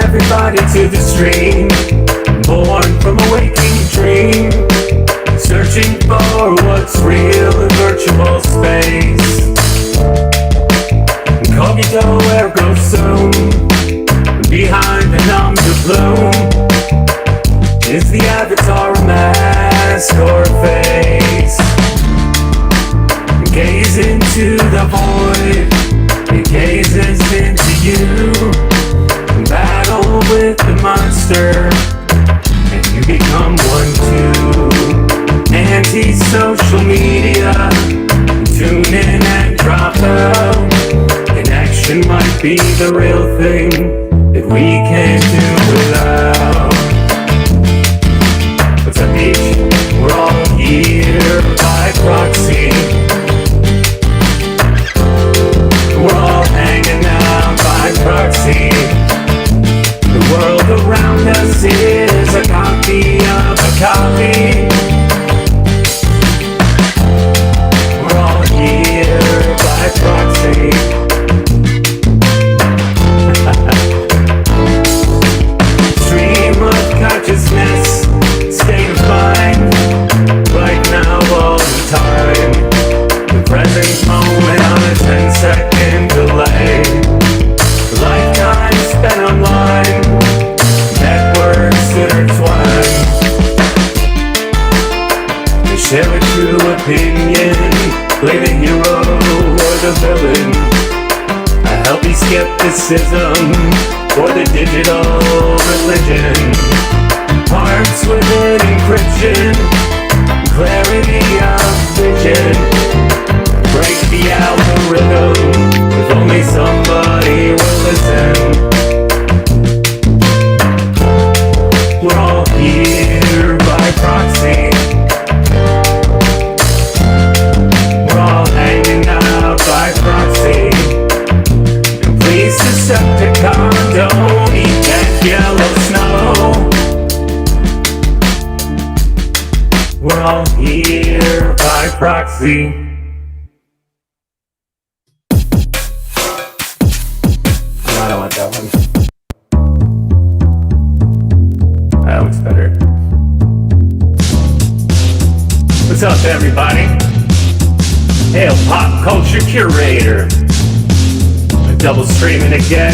everybody to the stream, born from a waking dream, searching for what's real in virtual space. Cogito ergo sum, behind the numbed bloom, is the avatar a mask or a face? Gaze into the void, it gazes into you. Battle with the monster, and you become one too. Anti-social media, tune in and drop out. Connection might be the real thing that we can't do without. What's up, Beach? We're all here by proxy. We're all hanging out by proxy. The world around us is a copy of a copy. We're all here by proxy. Stream of consciousness, state of mind, right now all the time. The present moment on a 10-second delay. Lifetime spent online, networks intertwined. They share a true opinion, play the hero or the villain. A healthy skepticism for the digital religion. Hearts within encryption, clarity of vision. Break the algorithm, if only somebody will listen. We're all here by proxy. We're all hanging out by proxy. And please, Decepticon, don't eat that yellow snow. We're all here by proxy. I don't want that one. That looks better. What's up, everybody? Hail pop culture curator. I'm double streaming again.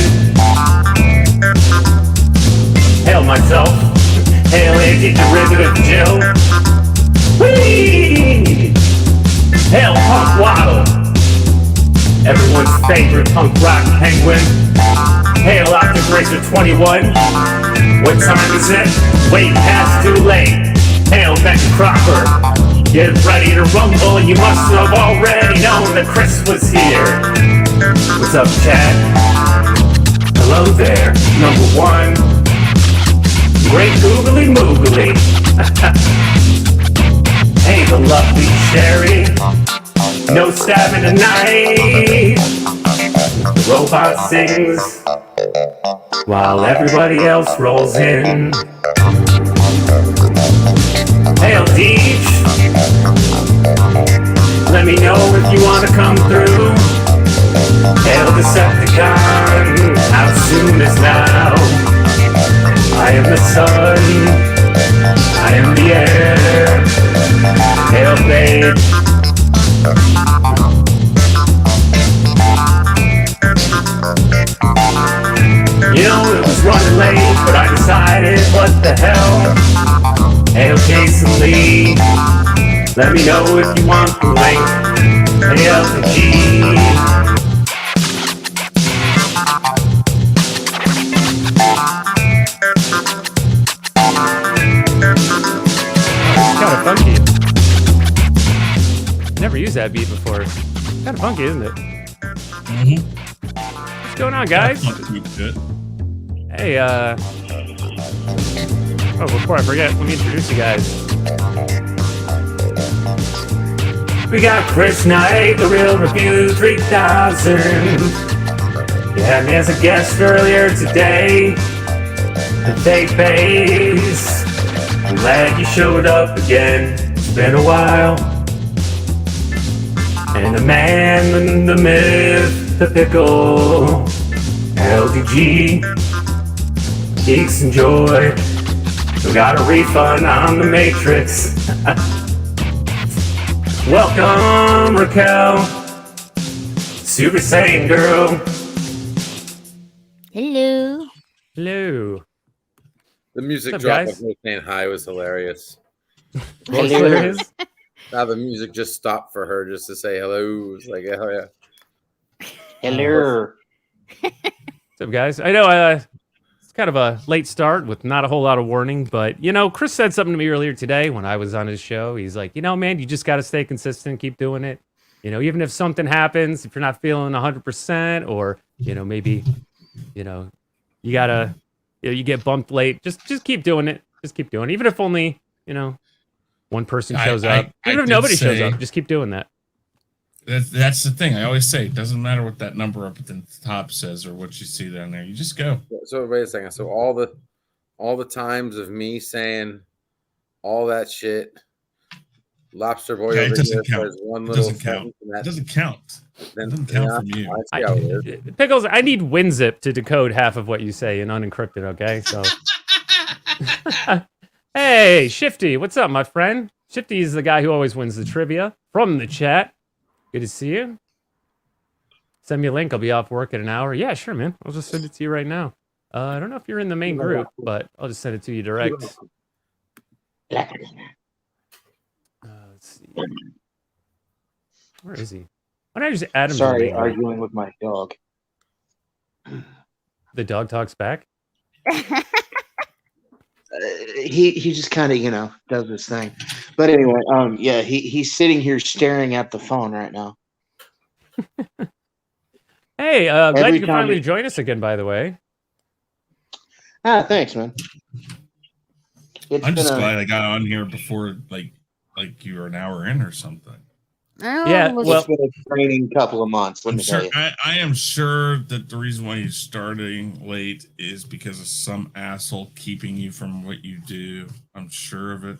Hail myself. Hail anti-derivative Jill. Whee! Hail punk waddle. Everyone's favorite punk rock penguin. Hail Octave Racer 21. What time is it? Way past too late. Hail Ben Cropper. Get ready to rumble. You must have already known that Chris was here. What's up, Chad? Hello there, number one. Great googly moogly. Hey, the lovely Sherry. No stabbing tonight. The robot sings while everybody else rolls in. Hail Deej. Let me know if you wanna come through. Hail Decepticon. How soon is now? I am the sun. I am the air. Hail babe. You know, it was running late, but I decided, what the hell? Hail Jason Lee. Let me know if you want the link. Hail the G. It's kind of funky. Never used that beat before. Kind of funky, isn't it? What's going on, guys? Hey, oh, before I forget, let me introduce you guys. We got Chris Knight, The Real Review 3000. You had me as a guest earlier today. The fake bass. I'm glad you showed up again. It's been a while. And the man, the myth, the pickle, LDG. geeks enjoy. We got a refund on the Matrix. Welcome, Raquel. Super Saiyan girl. Hello. Hello. The music What's up, drop guys? of me saying hi was hilarious. Hello. Now the music just stopped for her just to say hello. It was like, hell yeah. Hello. What's up, guys? I know it's kind of a late start with not a whole lot of warning, but, you know, Chris said something to me earlier today when I was on his show. He's like, you know, man, you just got to stay consistent, keep doing it. You know, even if something happens, if you're not feeling 100% or, you know, maybe, you know, you got to, you get bumped late, just keep doing it. Just keep doing it. Even if only, you know, one person shows up. Even if nobody shows up, just keep doing that. That's the thing. I always say it doesn't matter what that number up at the top says or what you see down there. You just go. So wait a second. So all the times of me saying all that shit, Lobster Boy over here says one little sentence. It doesn't count. Then, It doesn't count from you. I see how it is. Pickles, I need WinZip to decode half of what you say in unencrypted, okay? So, hey, Shifty, what's up, my friend? Shifty is the guy who always wins the trivia from the chat. Good to see you. Send me a link. I'll be off work in an hour. Yeah, sure, man. I'll just send it to you right now. I don't know if you're in the main group, but I'll just send it to you direct. Let's see. Where is he? Why don't I just add him? Sorry, arguing with my dog. The dog talks back? He just kind of, you know, does this thing. But anyway, yeah, he's sitting here staring at the phone right now. Hey, glad you could finally join us again, by the way. Thanks, man. I'm just glad I got on here before, like you were an hour in or something. Yeah, well, it's been a training couple of months. Let me tell you. I am sure that the reason why you're starting late is because of some asshole keeping you from what you do. I'm sure of it.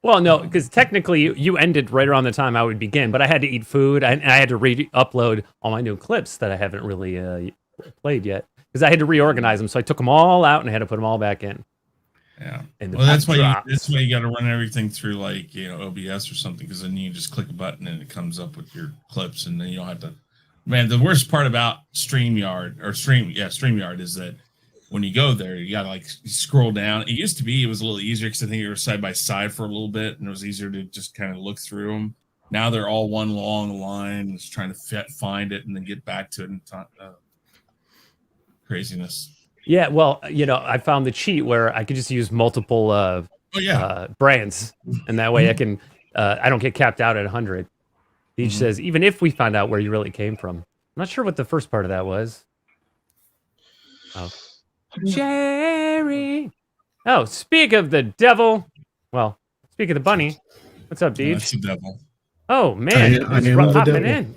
Well, no, because technically you ended right around the time I would begin, but I had to eat food and I had to re-upload all my new clips that I haven't really played yet because I had to reorganize them. So I took them all out and I had to put them all back in. Yeah. Well, that's why you got to run everything through, like, you know, OBS or something, because then you just click a button and it comes up with your clips, and then you don't have to. Man, the worst part about StreamYard is that when you go there, you got to scroll down. It used to be it was a little easier because I think you were side by side for a little bit, and it was easier to just kind of look through them. Now they're all one long line, just trying to find it and then get back to it. And craziness. Yeah, well, you know, I found the cheat where I could just use multiple brands, and that way I can I don't get capped out at 100. Each says, even if we find out where you really came from. I'm not sure what the first part of that was. Oh, Jerry. Oh, speak of the devil. Well, speak of the bunny. What's up, Deej? That's the devil. Oh man, I am popping in.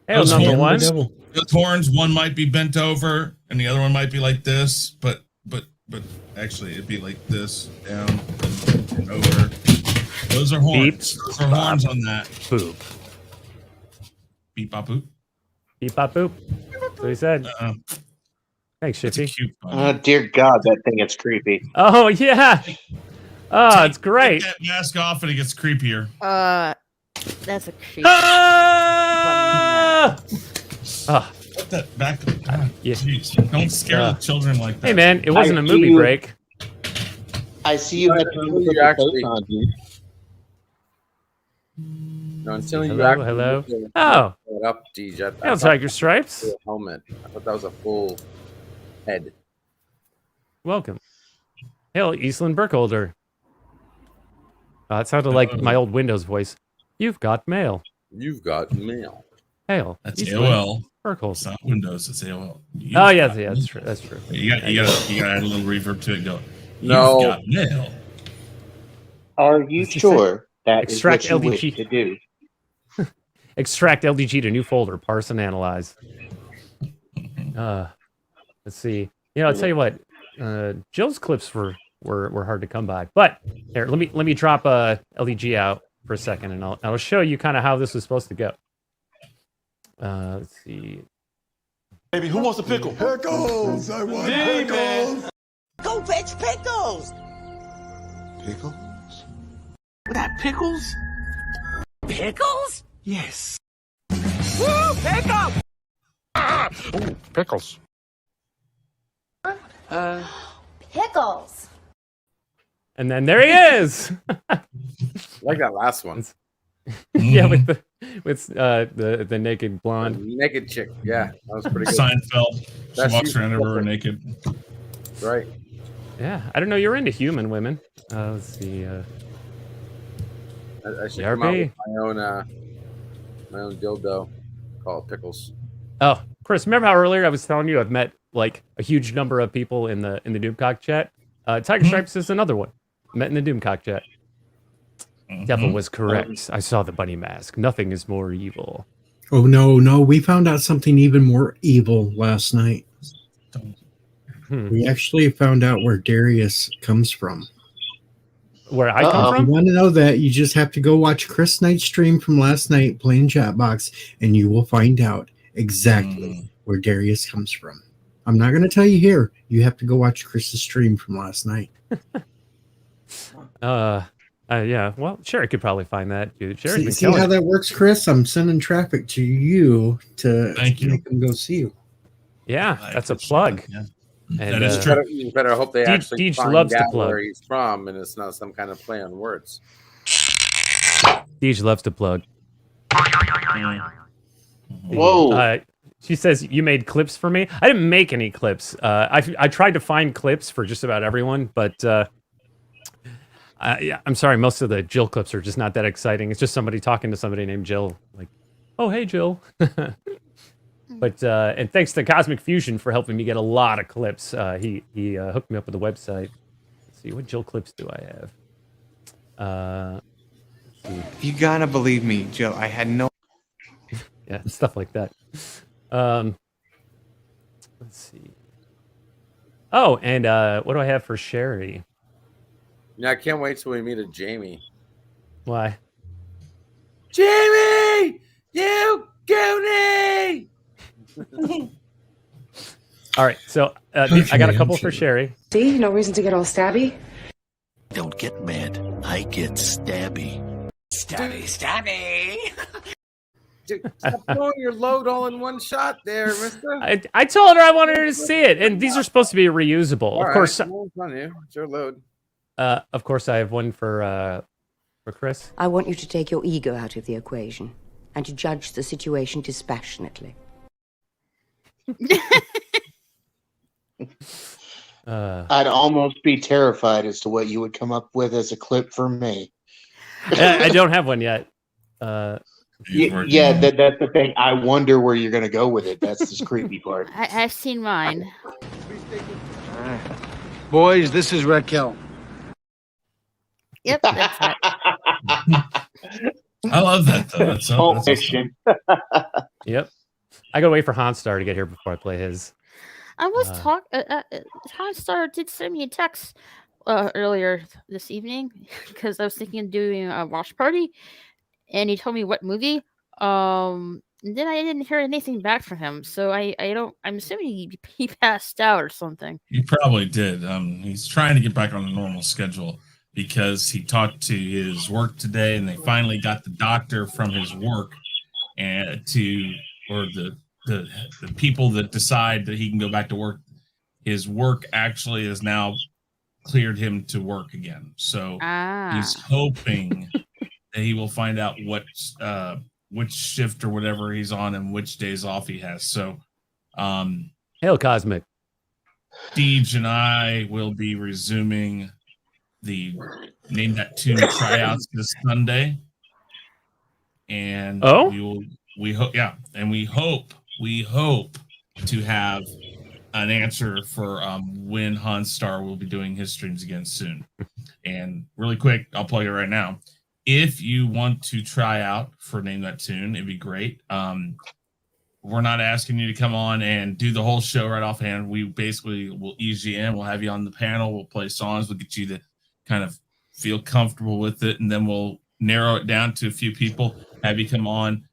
Hey, number one. The horns, one might be bent over, and the other one might be like this, but actually it'd be like this, down and over. Those are horns. Beep, Those are horns on that. Boop. Beep bop boop. Beep bop boop. That's what he said. Thanks, Shifty. Oh dear God, that thing gets creepy. Oh yeah. Oh, it's great. Take that mask off and it gets creepier. That's a creep. Put that back. God, Yeah. Geez, don't scare the children like that. Hey man, it wasn't a movie break. I see you had You actually on, dude. No, until you Hello, actually hello. look at Oh, it up, DJ. hey, Tiger Stripes. A helmet. I thought that was a full head. Welcome. Hail, Eastland Burkholder. It sounded like my old Windows voice. You've got mail. You've got mail. Hail. That's Eastland AOL. Burkholder. It's not Windows. It's AOL. Oh yeah, that's true. That's true. You got to add a little reverb to it. Go. No. You've got mail. Are you sure that is Extract what you LDG. wish to do? Extract LDG to new folder. Parse and analyze. Let's see. You know, I'll tell you what. Jill's clips were hard to come by. But here, let me drop LDG out for a second, and I'll show you kind of how this was supposed to go. Let's see. Baby, who wants a pickle? Pickles! I want pickles! Go Whoop! It's Pickles. Pickles? That Pickles? Pickles? Yes. Woo! Pickles! Ooh, Pickles. Pickles. And then there he is. Like that last one. Yeah, with the naked blonde. Naked chick. Yeah, that was pretty good. Seinfeld. She That's walks you. around everywhere naked. Right. Yeah, I don't know. You're into human women. Let's see. I should come out BRB. with my own dildo called Pickles. Oh, Chris, remember how earlier I was telling you I've met like a huge number of people in the Doomcock chat? Tiger Stripes is another one. Met in the Doomcock chat. Devil was correct. I saw the bunny mask. Nothing is more evil. Oh, no. We found out something even more evil last night. We actually found out where Darius comes from. Where I come If you from? want to know that, you just have to go watch Chris Knight's stream from last night playing Chatbox, and you will find out exactly where Darius comes from. I'm not going to tell you here. You have to go watch Chris's stream from last night. Yeah. Well, Sherry could probably find that, dude. Sherry's been See killing how it. that works, Chris? I'm sending traffic to you to make them go see you. Yeah, that's a plug. Yeah. And, That is true. You better hope they actually Deej find loves to out plug. where he's from, and it's not some kind of play on words. Deej loves to plug. Whoa. She says, you made clips for me? I didn't make any clips. I tried to find clips for just about everyone, but yeah, I'm sorry. Most of the Jill clips are just not that exciting. It's just somebody talking to somebody named Jill. Like, oh, hey, Jill. But and thanks to Cosmic Fusion for helping me get a lot of clips. He hooked me up with a website. Let's see, what Jill clips do I have? You gotta believe me, Jill. I had no. Yeah, stuff like that. Let's see. Oh, and what do I have for Sherry? Yeah, I can't wait till we meet a Jamie. Why? Jamie, you goonie! All right, so I got a couple for Sherry. See, no reason to get all stabby. Don't get mad. I get stabby. Stabby. Dude, stop throwing your load all in one shot there, mister. I told her I wanted her to see it, and these are supposed to be reusable. All Of course, right, it's on you. It's your load. of course, I have one for Chris. I want you to take your ego out of the equation and to judge the situation dispassionately. I'd almost be terrified as to what you would come up with as a clip for me. I don't have one yet. That's the thing. I wonder where you're going to go with it. That's the creepy part. I've seen mine. Boys, this is Raquel. Yep, that's it. I love that though. That's fiction. Yep. I gotta wait for Hanstar to get here before I play his. I was talking. Hanstar did send me a text earlier this evening because I was thinking of doing a watch party, and he told me what movie. And then I didn't hear anything back from him, so I don't. I'm assuming he passed out or something. He probably did. He's trying to get back on a normal schedule because he talked to his work today, and they finally got the doctor from his work and the people that decide that he can go back to work. His work actually has now cleared him to work again. So he's hoping that he will find out which shift or whatever he's on and which days off he has. So Hail Cosmic. Deej and I will be resuming the Name That Tune tryouts this Sunday. And we hope to have an answer for when Hanstar will be doing his streams again soon. And really quick, I'll plug it right now. If you want to try out for Name That Tune, it'd be great. We're not asking you to come on and do the whole show right offhand. We basically will ease you in. We'll have you on the panel. We'll play songs. We'll get you to kind of feel comfortable with it. And then we'll narrow it down to a few people, have you come on,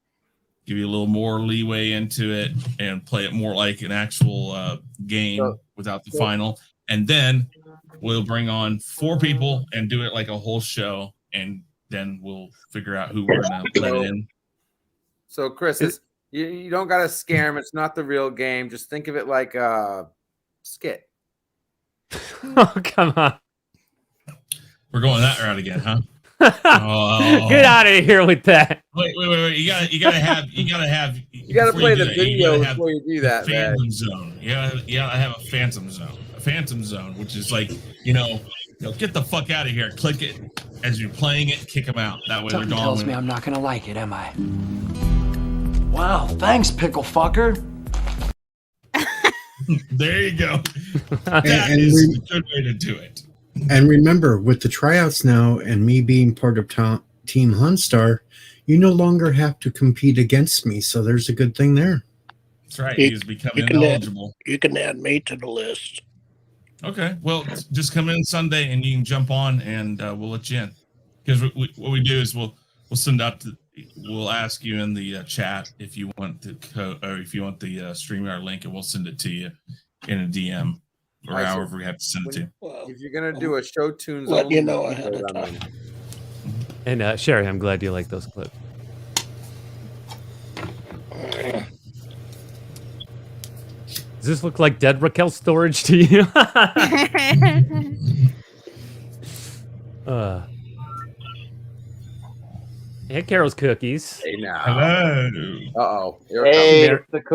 give you a little more leeway into it, and play it more like an actual game without the final. And then we'll bring on 4 people and do it like a whole show, and then we'll figure out who we're gonna let in. So, Chris, you don't gotta scare him. It's not the real game. Just think of it like a skit. Oh, come on. We're going that route again, huh? Get out of here with that. Wait. You gotta play the video before you do that. Phantom zone. You gotta have a phantom zone. A phantom zone, which is like, get the fuck out of here. Click it as you're playing it. Kick them out. That way Something they're tells gone. me I'm not gonna like it, am I? Wow, thanks, pickle fucker. There you go. That is a good way to do it. And remember, with the tryouts now and me being part of Team Hunstar, you no longer have to compete against me. So there's a good thing there. That's right. He's becoming eligible. You can add me to the list. Okay. Well, just come in Sunday and you can jump on, and we'll let you in. Because what we do is we'll send out we'll ask you in the chat if you want the or if you want the StreamYard link, and we'll send it to you in a DM or however we have to send it to you. If you're gonna do a show tunes, Let you know ahead of time. And Sherry, I'm glad you like those clips. Does this look like dead Raquel storage to you? Hey, Carol's cookies. Hey now. Hello. Uh-oh.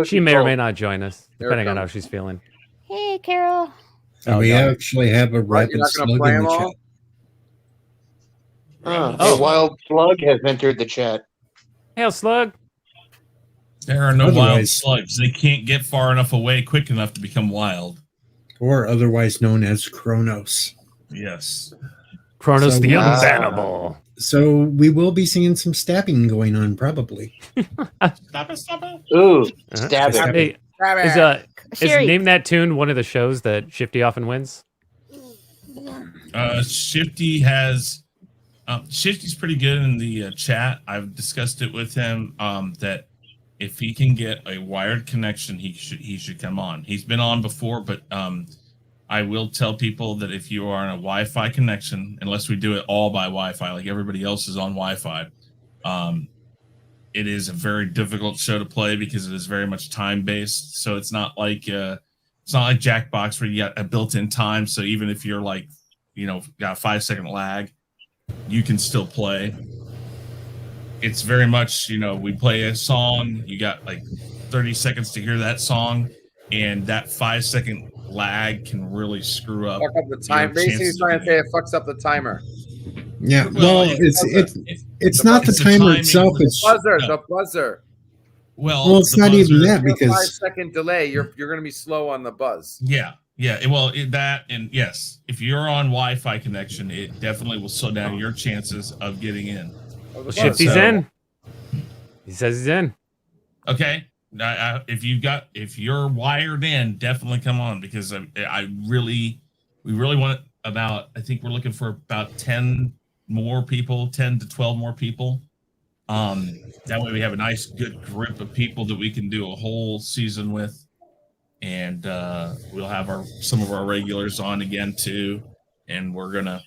She may or may not join us, depending on how she's feeling. Hey, Carol. And we actually have a rapid slug in the chat. Oh, Wild Slug has entered the chat. Hail, Slug. There are no wild slugs. They can't get far enough away quick enough to become wild. Or otherwise known as Kronos. Yes. Kronos the Unbannable. So we will be seeing some stabbing going on, probably. Stop it. Ooh, stabbing. Hey, is Name That Tune one of the shows that Shifty often wins? Shifty has... Shifty's pretty good in the chat. I've discussed it with him that if he can get a wired connection, he should come on. He's been on before, but I will tell people that if you are on a Wi-Fi connection, unless we do it all by Wi-Fi, like everybody else is on Wi-Fi, it is a very difficult show to play because it is very much time-based. So it's not like Jackbox where you got a built-in time. So even if you're like, got a 5-second lag, you can still play. It's very much, we play a song, you got like 30 seconds to hear that song, and that 5-second lag can really screw up. Fuck up the time. Basically, he's trying to say it fucks up the timer. Yeah, well, it's not the timer itself. It's the buzzer. Well, it's not even that because 5-second delay. You're going to be slow on the buzz. Yeah. Well, that and yes, if you're on Wi-Fi connection, it definitely will slow down your chances of getting in. Well, Shifty's in. He says he's in. Okay. If you're wired in, definitely come on because we really want about. I think we're looking for about 10 more people, 10 to 12 more people. That way we have a nice, good group of people that we can do a whole season with, and we'll have some of our regulars on again too, and we're gonna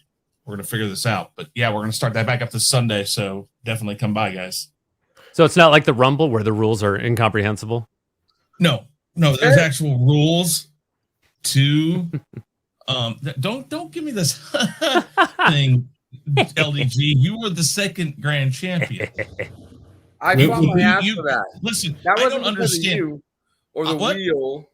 figure this out. But yeah, we're gonna start that back up this Sunday, so definitely come by, guys. So it's not like the Rumble where the rules are incomprehensible? No, there's actual rules to don't give me this thing, LDG. You were the second grand champion. I fought my ass for that. Listen, that wasn't I don't understand. You or the wheel.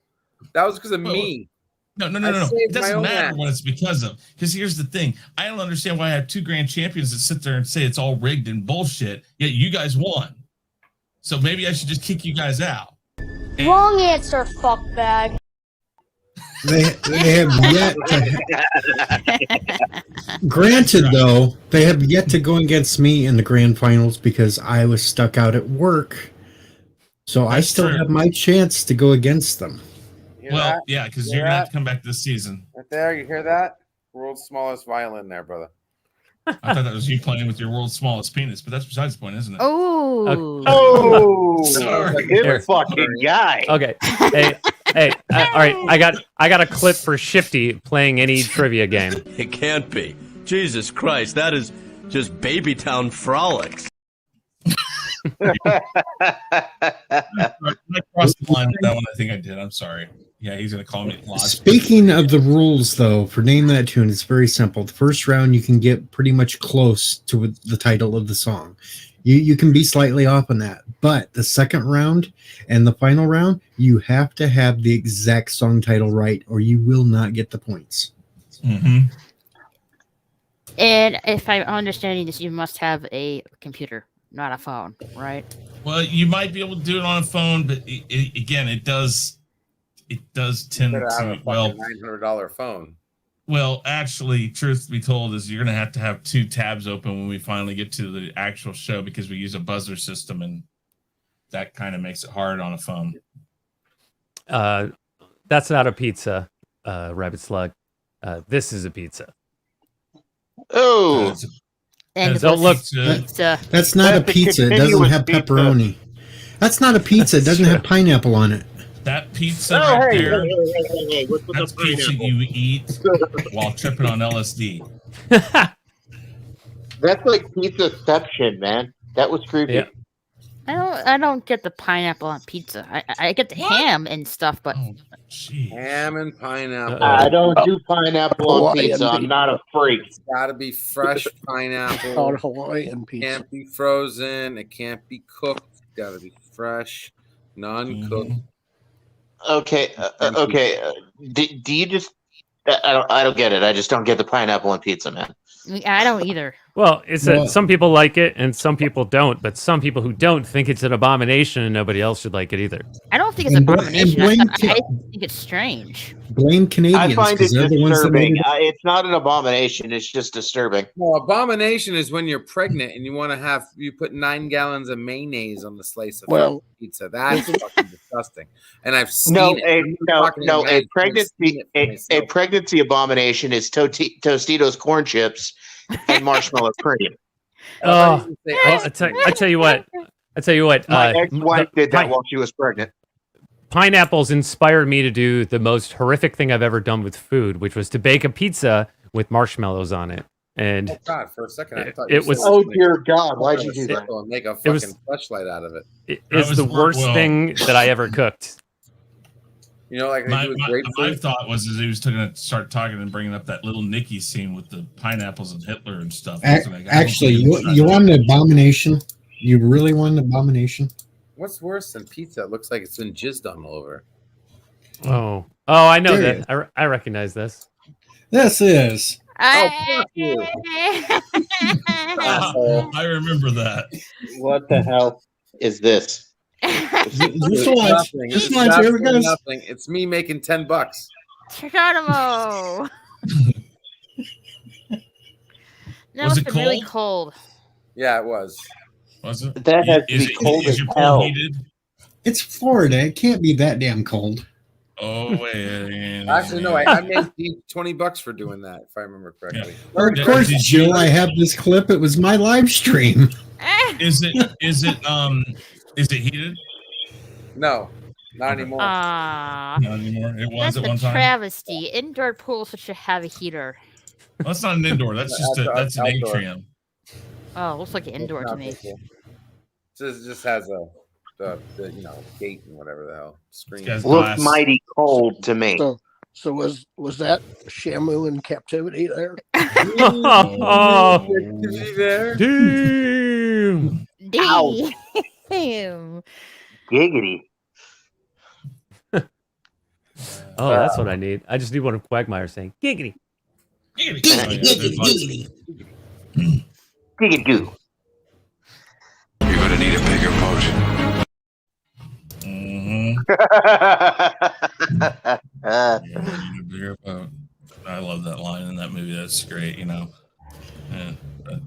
That was because of me. No. It doesn't matter what it's because of. Because here's the thing. I don't understand why I have 2 grand champions that sit there and say it's all rigged and bullshit, yet you guys won. So maybe I should just kick you guys out. Wrong answer, fuckbag. They have yet to... Granted, though, they have yet to go against me in the grand finals because I was stuck out at work. So I still have my chance to go against them. Well, yeah, because you're going to have to come back this season. Right there, you hear that? World's smallest violin there, brother. I thought that was you playing with your world's smallest penis, but that's besides the point, isn't it? Oh, good fucking guy. Okay, hey, Hey, all right, I got a clip for Shifty playing any trivia game. It can't be. Jesus Christ, that is just Babytown frolics. I crossed the line with that one. I think I did. I'm sorry. Yeah, he's gonna call me lost. Speaking of the rules, though, for Name That Tune, it's very simple. The first round, you can get pretty much close to the title of the song. You can be slightly off on that. But the second round and the final round, you have to have the exact song title right, or you will not get the points. Mm-hmm. And if I'm understanding this, you must have a computer, not a phone, right? Well, you might be able to do it on a phone, but again, it does tend Better have a to fucking $900 phone. Well, actually, truth to be told, is you're going to have 2 tabs open when we finally get to the actual show because we use a buzzer system, and that kind of makes it hard on a phone. That's not a pizza, Rabbit Slug. This is a pizza. Oh, And don't look. Pizza. That's not a pizza. It doesn't have pepperoni. That's not a pizza. It doesn't have pineapple on it. That pizza right there, that's pizza you eat while tripping on LSD. that's like pizzaception, man. That was creepy. Yeah. I don't get the pineapple on pizza. I get the ham and stuff, but ham and pineapple. I don't do pineapple on pizza. I'm not a freak. It's got to be fresh pineapple. On Hawaiian pizza. It can't be frozen. It can't be cooked. It's got to be fresh, non-cooked. Okay. Do you just? I don't get it. I just don't get the pineapple on pizza, man. I don't either. Well, some people like it and some people don't, but some people who don't think it's an abomination and nobody else should like it either. I don't think it's an abomination. I think it's strange. Blame Canadians. I find it disturbing. It. It's not an abomination. It's just disturbing. Well, abomination is when you're pregnant and you put 9 gallons of mayonnaise on the slice of pizza. That's fucking disgusting. And I've seen a pregnancy abomination is Tostitos corn chips and marshmallow cream. I tell you what. My ex-wife did that while she was pregnant. Pineapples inspired me to do the most horrific thing I've ever done with food, which was to bake a pizza with marshmallows on it. And God, for a second, I thought it was. Oh dear God, why'd you do that? And make a fucking fleshlight out of it. It is the worst thing that I ever cooked. You know, like my thought was he was going to start talking and bringing up that little Nicky scene with the pineapples and Hitler and stuff. Actually, you want an abomination? You really want an abomination? What's worse than pizza? It looks like it's been jizzed on all over. Oh, I know that. I recognize this. This is. Fuck you. I remember that. What the hell is this? Just watch. Just watch. Here it goes. Nothing. It's me making $10. Geronimo. That Was must it be really cold? cold. Yeah, it was. Was it? That has to be cold as hell. It's Florida. It can't be that damn cold. Oh wait. Actually, no. I made $20 for doing that, if I remember correctly. Yeah. Of course, Jill. I have this clip. It was my live stream. Is it heated? No, not anymore. Not anymore. It was at one time. Travesty. Indoor pools should have a heater. Well, that's not an indoor. That's just that's an atrium. Oh, looks like an indoor to me. It just has the gate and whatever the hell screen. Looks mighty cold to me. So was that Shamu in captivity there? Oh, there. Damn. Damn. Giggity. Oh, that's what I need. I just need one of Quagmire saying giggity. Giggity. Giggity goo. You're gonna need a bigger boat. I love that line in that movie. That's great, you know.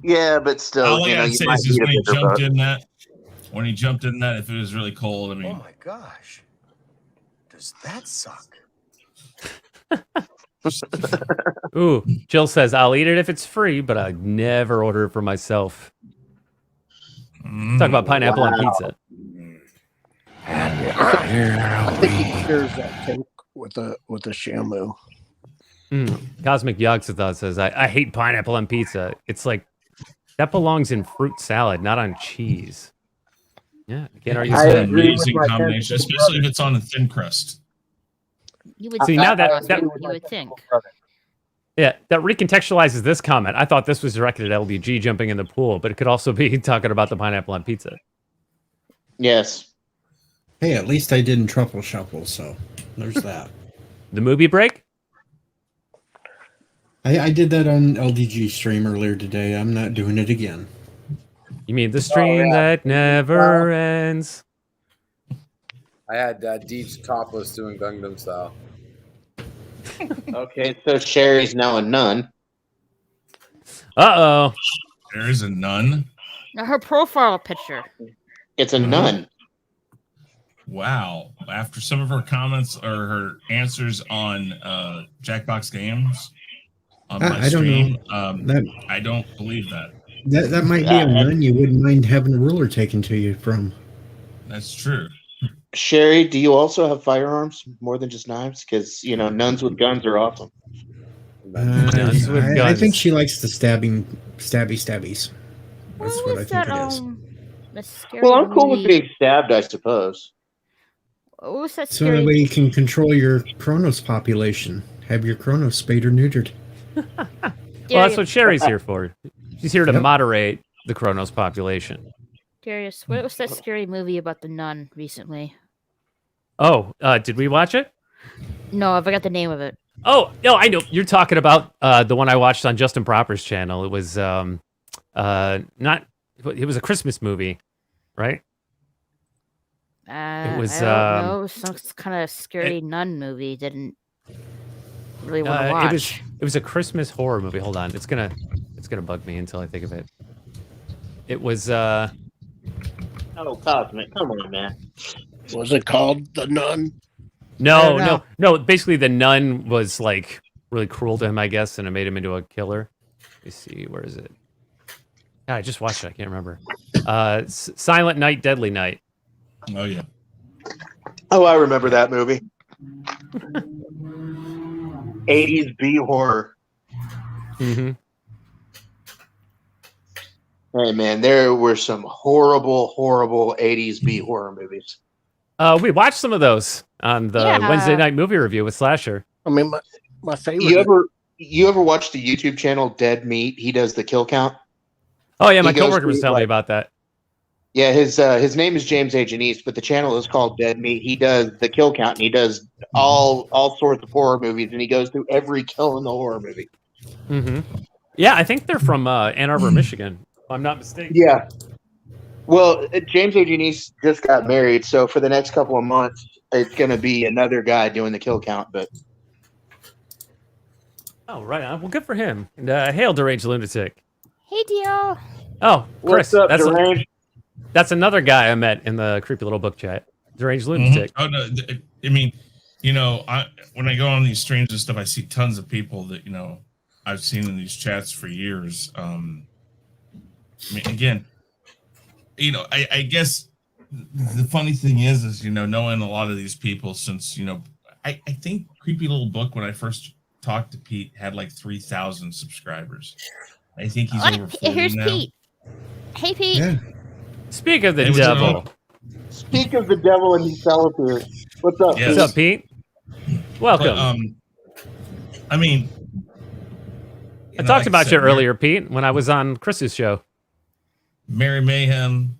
Yeah, but still, all I gotta say is just when he jumped in that, if it was really cold, I mean, oh my gosh, does that suck? Ooh, Jill says I'll eat it if it's free, but I'd never order it for myself. Talk about pineapple on pizza. And I think he shares that tank with a Shamu. Cosmic Yogg-Sothoth says, I hate pineapple on pizza. It's like, that belongs in fruit salad, not on cheese. Yeah, can't argue It's with an that. amazing combination, especially if it's on a thin crust. You would See, think, now that you would think. Yeah, that recontextualizes this comment. I thought this was directed at LBG jumping in the pool, but it could also be talking about the pineapple on pizza. Yes. Hey, at least I didn't truffle shuffle, so there's that. The movie break? I did that on LDG stream earlier today. I'm not doing it again. You mean the stream that never ends? I had Deej topless doing Gangnam Style. Okay, so Sherry's now a nun. Uh-oh. There is a nun? Now her profile picture. It's a nun. Wow. After some of her comments or her answers on Jackbox Games on my I don't stream, know. I don't believe that. That might be a nun you wouldn't mind having a ruler taken to you from. That's true. Sherry, do you also have firearms more than just knives? Because, nuns with guns are awesome. I think she likes the stabbies. That's what I think it is. Well, I'm cool with being stabbed, I suppose. What was that So that way you can control your Kronos population. Have your Kronos spayed or neutered. Well, that's what Sherry's here for. She's here to moderate the Kronos population. Darius, what was that scary movie about the nun recently? Oh, did we watch it? No, I forgot the name of it. Oh, no, I know. You're talking about the one I watched on Justin Proper's channel. It was it was a Christmas movie, right? It was I don't know, some kind of scary nun movie. Didn't really want to watch. It was a Christmas horror movie. Hold on, it's gonna bug me until I think of it. It was Oh, Cosmic, come on, man. Was it called The Nun? No. Basically, the nun was like really cruel to him, I guess, and it made him into a killer. Let me see, where is it? God, I just watched it. I can't remember. Silent Night, Deadly Night. Oh yeah. Oh, I remember that movie. 80s B horror. Mm-hmm. Hey man, there were some horrible 80s B horror movies. We watched some of those on the Wednesday night movie review with Slasher. I mean, my favorite. You ever watch the YouTube channel Dead Meat? He does the kill count. Oh yeah, my coworker was telling me about that. Yeah, his name is James A. Janice, but the channel is called Dead Meat. He does the kill count, and he does all sorts of horror movies, and he goes through every kill in the horror movie. Mm-hmm. Yeah, I think they're from Ann Arbor, Michigan, if I'm not mistaken. Yeah. Well, James A. Janice just got married, so for the next couple of months, it's going to be another guy doing the kill count. But oh, right on. Well, good for him. And hail, Deranged Lunatic. Hey, Dio. Oh, Chris. What's up, Deranged? That's another guy I met in the creepy little book chat. Deranged Lunatic. Oh no, I mean, when I go on these streams and stuff, I see tons of people that I've seen in these chats for years. I mean, again, I guess the funny thing is knowing a lot of these people since I think Creepy Little Book when I first talked to Pete had like 3,000 subscribers. I think he's over 40 Here's now. Pete. Hey, Pete. Yeah. Speak of the devil. Speak of the devil and himself here. What's up? Yes. What's up, Pete? Welcome. But, I mean, I talked about you earlier, Pete, when I was on Chris's show. Mary Mayhem,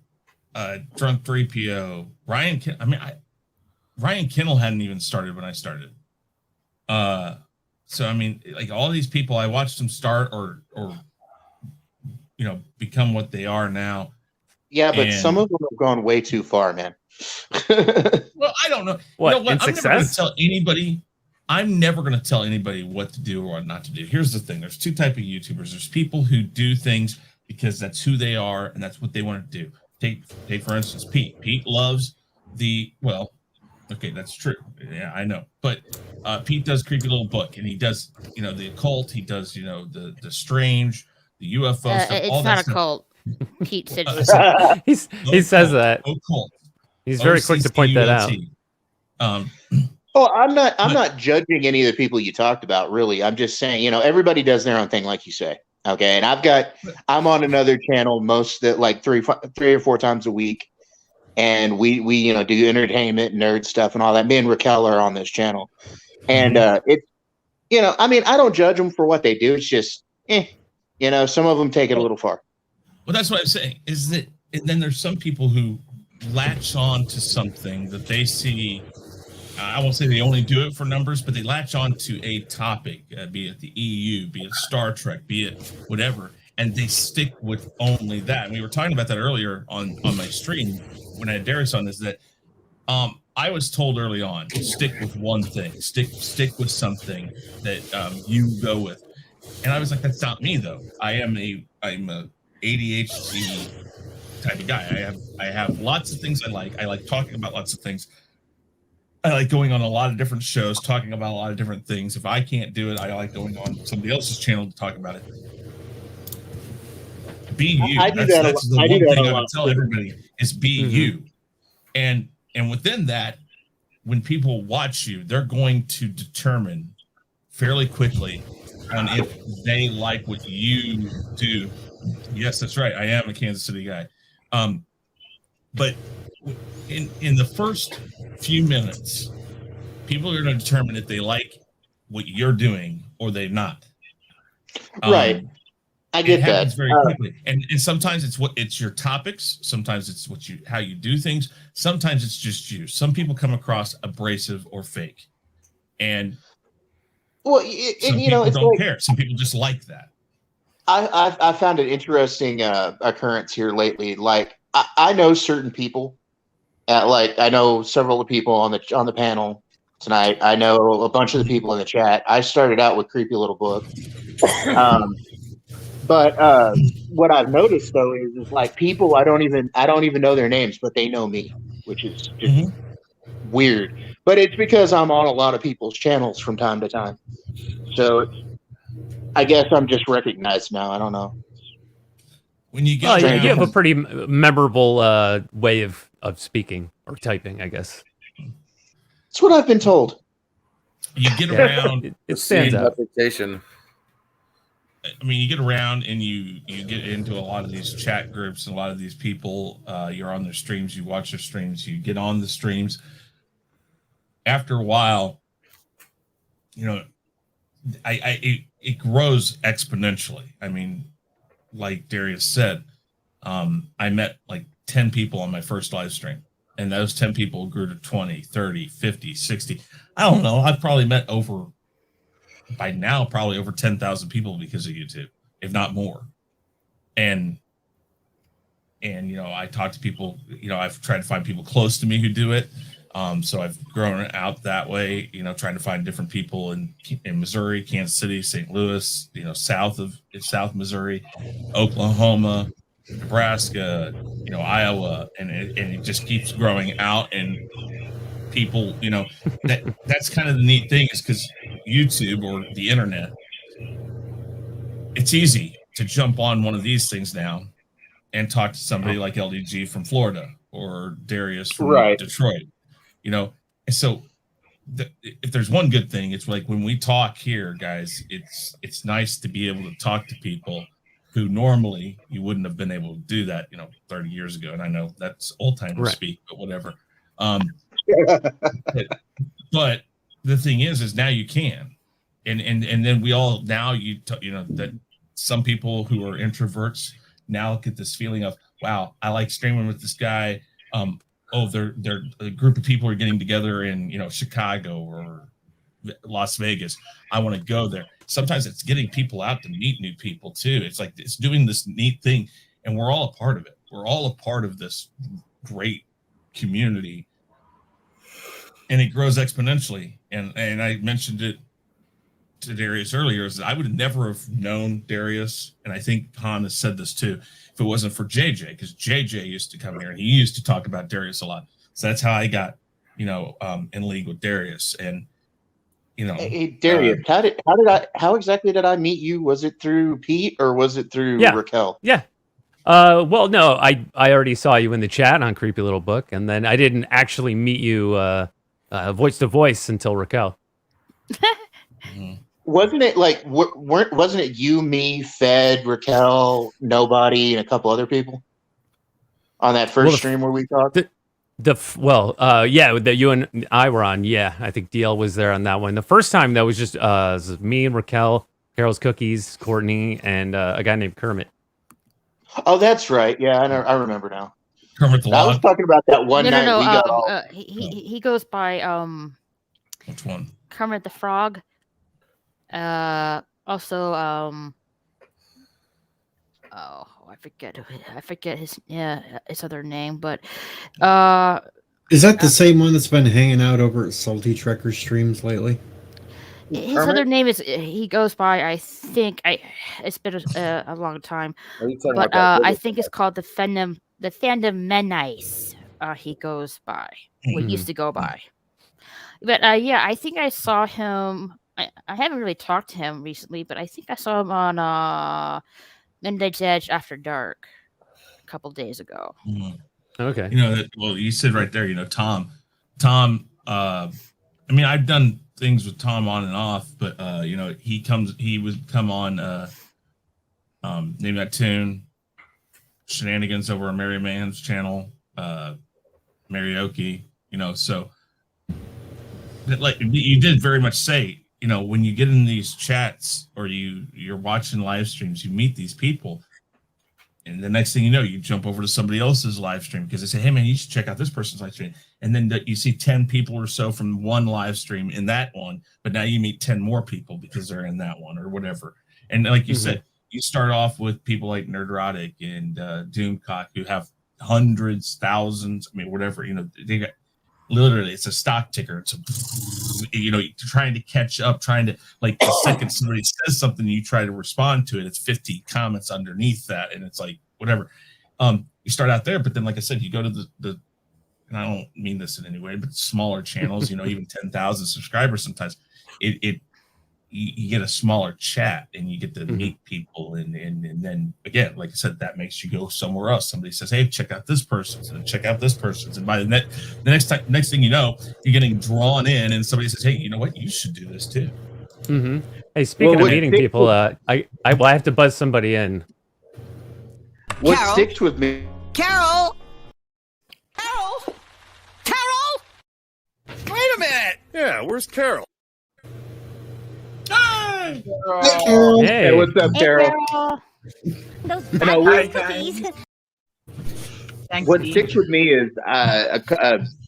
Drunk 3PO, Ryan Kinnell hadn't even started when I started. So I mean, like all these people, I watched them start or become what they are now. Yeah, but some of them have gone way too far, man. Well, I don't know. What, I'm success? never going to tell anybody. I'm never going to tell anybody what to do or what not to do. Here's the thing: there's two types of YouTubers. There's people who do things because that's who they are and that's what they want to do. Take for instance, Pete. Pete loves okay, that's true. Yeah, I know. But Pete does Creepy Little Book, and he does the occult. He does the strange, the UFO stuff. It's all not that a cult. Pete said he says that. Occult. He's very quick to point that out. Oh, I'm not judging any of the people you talked about, really. I'm just saying, everybody does their own thing, like you say. Okay. And I'm on another channel most that like three or four times a week. And we do entertainment, nerd stuff and all that. Me and Raquel are on this channel. And it's, I don't judge them for what they do. It's just, some of them take it a little far. Well, that's what I'm saying is that, and then there's some people who latch on to something that they see. I won't say they only do it for numbers, but they latch on to a topic, be it the EU, be it Star Trek, be it whatever, and they stick with only that. And we were talking about that earlier on my stream when I had Darius on, is that I was told early on, stick with one thing, stick with something that you go with. And I was like, that's not me though. I'm a ADHD type of guy. I have lots of things I like. I like talking about lots of things. I like going on a lot of different shows, talking about a lot of different things. If I can't do it, I like going on somebody else's channel to talk about it. Be you. That's the one thing I would tell everybody is be you. And within that, when people watch you, they're going to determine fairly quickly on if they like what you do. Yes, that's right. I am a Kansas City guy. But in the first few minutes, people are going to determine if they like what you're doing or they're not. Right. I get that. It happens very quickly. And sometimes it's your topics. Sometimes it's how you do things. Sometimes it's just you. Some people come across abrasive or fake. And some people don't care. Some people just like that. I found an interesting occurrence here lately. Like I know certain people. I know several of the people on the panel tonight. I know a bunch of the people in the chat. I started out with Creepy Little Book. But what I've noticed though is like people I don't even know their names, but they know me, which is just weird. But it's because I'm on a lot of people's channels from time to time. So I guess I'm just recognized now. I don't know. When you get you have a pretty memorable way of speaking or typing, I guess. That's what I've been told. You get around. It stands out. I mean, you get around and you get into a lot of these chat groups and a lot of these people. You're on their streams. You watch their streams. You get on the streams. After a while, it grows exponentially. I mean, like Darius said, I met like 10 people on my first live stream, and those 10 people grew to 20, 30, 50, 60. I don't know. I've probably met by now, probably over 10,000 people because of YouTube, if not more. And I talk to people, I've tried to find people close to me who do it. So I've grown out that way, trying to find different people in Missouri, Kansas City, St. Louis, south Missouri, Oklahoma, Nebraska, Iowa, and it just keeps growing out. And people, that's kind of the neat thing, is because YouTube or the internet, it's easy to jump on one of these things now and talk to somebody like LDG from Florida or Darius from Detroit. And so if there's one good thing, it's like when we talk here, guys, it's nice to be able to talk to people who normally you wouldn't have been able to do that, 30 years ago. And I know that's old timers speak, but whatever. But the thing is now you can, and then we all now that some people who are introverts now get this feeling of, wow, I like streaming with this guy. They're a group of people are getting together in Chicago or Las Vegas. I want to go there. Sometimes it's getting people out to meet new people too. It's like it's doing this neat thing, and we're all a part of it. We're all a part of this great community, and it grows exponentially. And I mentioned it to Darius earlier, is that I would never have known Darius, and I think Han has said this too, if it wasn't for JJ, because JJ used to come here and he used to talk about Darius a lot. So that's how I got, in league with Darius. And hey, Darius, how exactly did I meet you? Was it through Pete or was it through Raquel? Yeah. Well, no, I already saw you in the chat on Creepy Little Book, and then I didn't actually meet you voice to voice until Raquel. Wasn't it like wasn't it you, me, Fed, Raquel, Nobody, and a couple other people on that first stream where we talked? Yeah, that you and I were on. Yeah, I think DL was there on that one. The first time that was just me and Raquel, Carol's Cookies, Courtney, and a guy named Kermit. Oh, that's right. Yeah, I remember now. Kermit the I was talking about that one night we got all. He goes by Which one? Kermit the Frog. Also I forget his other name, but is that the same one that's been hanging out over at Salty Trekker streams lately? his other name is he goes by, I think, it's been a long time, but I think it's called the fandom Menace. He goes by, what used to go by, but yeah, I think I saw him. I haven't really talked to him recently, but I think I saw him on Midnight's Edge After Dark a couple days ago. Okay. Well, you said right there, Tom. I mean, I've done things with Tom on and off, but he would come on Name That Tune, Shenanigans over on Mary Mann's channel, Marioki, so like you did very much say, when you get in these chats or you're watching live streams, you meet these people, and the next thing you know, you jump over to somebody else's live stream because they say, hey man, you should check out this person's live stream, and then you see 10 people or so from one live stream in that one, but now you meet 10 more people because they're in that one or whatever. And like you said, you start off with people like Nerdrotic and Doomcock who have hundreds, thousands, I mean whatever, they got literally, it's a stock ticker. It's trying to catch up, trying to, like, the second somebody says something, you try to respond to it. It's 50 comments underneath that, and it's like whatever. You start out there, but then, like I said, you go to the and I don't mean this in any way, but smaller channels, even 10,000 subscribers. Sometimes you get a smaller chat and you get to meet people, and then again, like I said, that makes you go somewhere else. Somebody says, hey, check out this person's, and check out this person's, and by the next thing you know, you're getting drawn in, and somebody says, hey, you know what, you should do this too. Hey, speaking of meeting people, I have to buzz somebody in. What sticks with me? Carol! Wait a minute! Yeah, where's Carol? Hey, Hey, what's up, Carol? What sticks with me is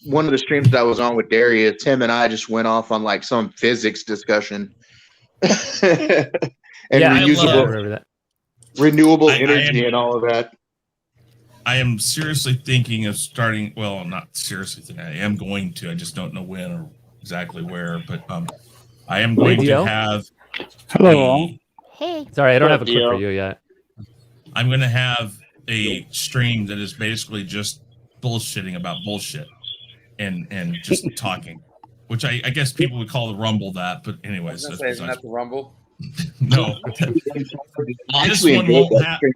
one of the streams that I was on with Darius. Him and I just went off on like some physics discussion and renewable energy and all of that. I am seriously thinking of starting. Well, I'm not seriously thinking. I am going to. I just don't know when or exactly where. But I am going to have. Hello. Hey. Sorry, I don't have a clip for you yet. I'm going to have a stream that is basically just bullshitting about bullshit and just talking, which I guess people would call the Rumble that. But anyways, isn't that the Rumble? No. This one won't happen.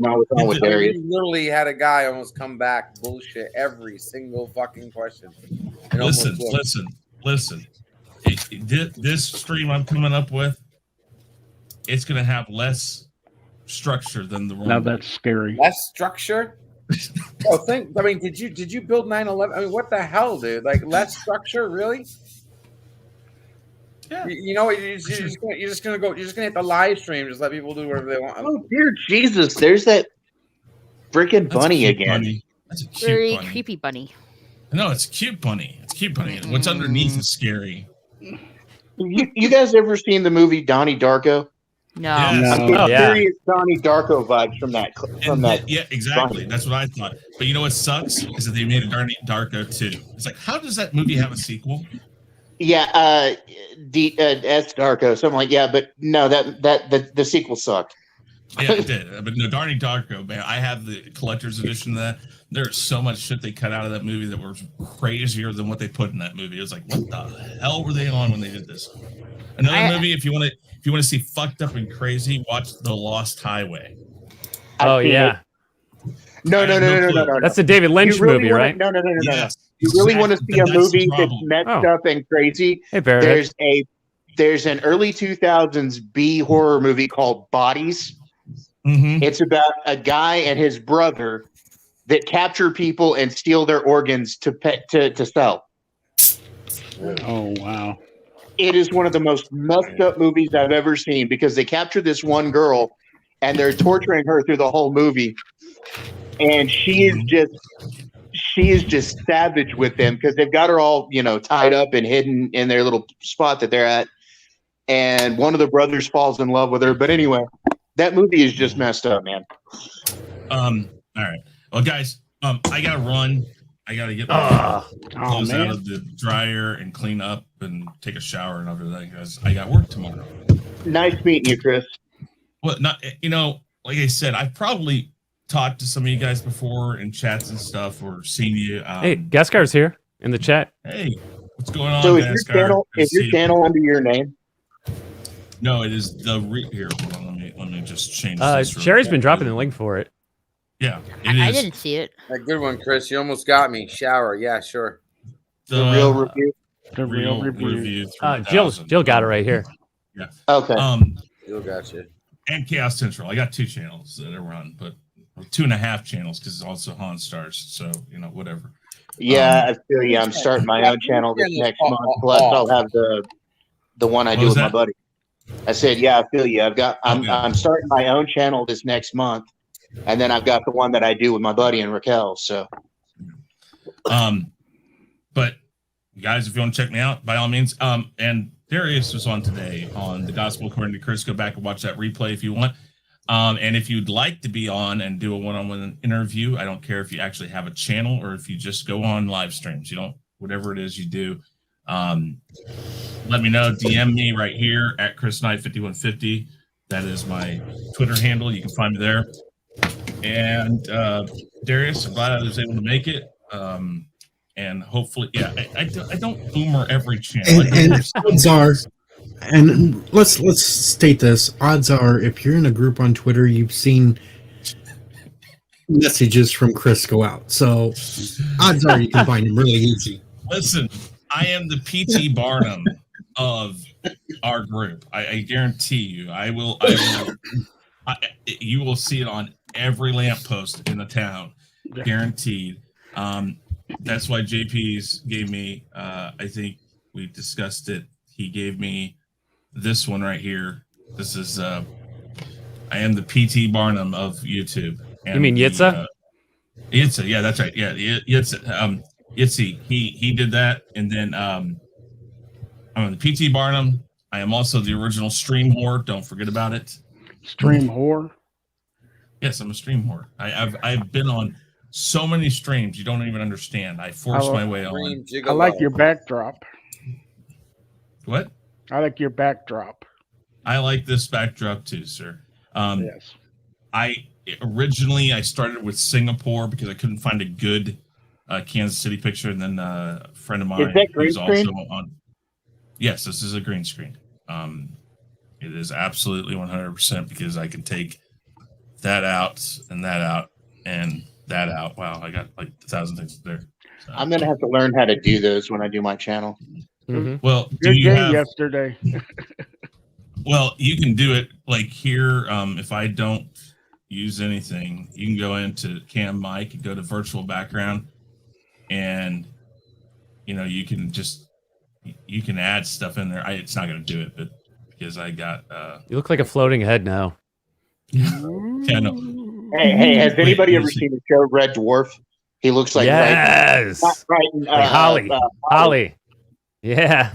We literally had a guy almost come back bullshit every single fucking question. Listen. This stream I'm coming up with, it's going to have less structure than the Rumble. Now that's scary. Less structure? Did you build 9/11? I mean, what the hell, dude? Like, less structure, really? Yeah. You're just gonna hit the live stream, just let people do whatever they want. Oh dear Jesus, there's that freaking bunny again. Bunny. That's a cute Very bunny. creepy bunny. No, it's a cute bunny. What's underneath is scary. You guys ever seen the movie Donnie Darko? No. Yes. I'm getting serious Donnie Darko vibes from that. Yeah, exactly. That's what I thought. But you know what sucks is that they made a Donnie Darko 2. It's like, how does that movie have a sequel? Yeah, S Darko, something like but no, the sequel sucked. Yeah, it did. But no, Donnie Darko, man, I have the collector's edition of that. There's so much shit they cut out of that movie that was crazier than what they put in that movie. It was like, what the hell were they on when they did this? Another movie, if you want to see fucked up and crazy, watch The Lost Highway. Oh yeah. No. That's the David Lynch movie, right? No. Yes, You really want to see a that's the movie that's problem. messed up and crazy? Hey, Barrett. There's an early 2000s B horror movie called Bodies. It's about a guy and his brother that capture people and steal their organs to sell. Oh wow! It is one of the most messed up movies I've ever seen because they capture this one girl and they're torturing her through the whole movie, and she is just savage with them because they've got her all tied up and hidden in their little spot that they're at, and one of the brothers falls in love with her. But anyway, that movie is just messed up, man. All right. Well, guys, I gotta run. I gotta get my clothes out of the dryer and clean up and take a shower and everything because I got work tomorrow. Nice meeting you, Chris. Well, like I said, I've probably talked to some of you guys before in chats and stuff or seen you. Hey, Gaskar's here in the chat. Hey, what's going on? So is Gaskar? your channel under your name? No, it is here. Hold on, let me just change this. Sherry's been dropping the link for it. Yeah, I didn't see it. A good one, Chris. You almost got me. Shower. Yeah, sure. The real review. The real review. Jill got it right here. Yeah. Okay. Jill got you. And Chaos Central. I got 2 channels that I run, but 2.5 channels because it's also Han Stars. So whatever. Yeah, I feel you. I'm starting my own channel this next month. Plus, I'll have the one I do with my buddy. I said, yeah, I feel you. I'm starting my own channel this next month, and then I've got the one that I do with my buddy and Raquel. So, but guys, if you want to check me out, by all means. And Darius was on today on The Gospel According to Chris. Go back and watch that replay if you want. And if you'd like to be on and do a one-on-one interview, I don't care if you actually have a channel or if you just go on live streams. Whatever it is you do. Let me know. DM me right here at ChrisKnight5150. That is my Twitter handle. You can find me there. And Darius, I'm glad I was able to make it. And hopefully, I don't boomer every channel. And odds are, and let's state this: odds are, if you're in a group on Twitter, you've seen messages from Chris go out. So odds are you can find him really easy. Listen, I am the PT Barnum of our group. I guarantee you, you will see it on every lamppost in the town, guaranteed. That's why JP's gave me. I think we discussed it. He gave me this one right here. This is. I am the PT Barnum of YouTube. And you mean Yitza? Yitza, yeah, that's right. Yeah, Yitza. Yitzy, he did that, and then I'm the PT Barnum. I am also the original stream whore. Don't forget about it. Stream whore. Yes, I'm a stream whore. I've been on so many streams you don't even understand. I forced my way on. I like your backdrop. What? I like your backdrop. I like this backdrop too, sir. Yes. I started with Singapore because I couldn't find a good Kansas City picture, and then a friend of mine who's also on. Yes, this is a green screen. It is absolutely 100% because I can take that out and that out and that out. Wow, I got like 1,000 things there. So. I'm gonna have to learn how to do those when I do my channel. Mm-hmm. Well, good game yesterday. Well, you can do it like here. If I don't use anything, you can go into Cam Mic and go to virtual background, and you can add stuff in there. It's not going to do it, but because I got. You look like a floating head now. Yeah, I know. Hey, has anybody ever seen the show Red Dwarf? He looks like yes, Holly. Yeah.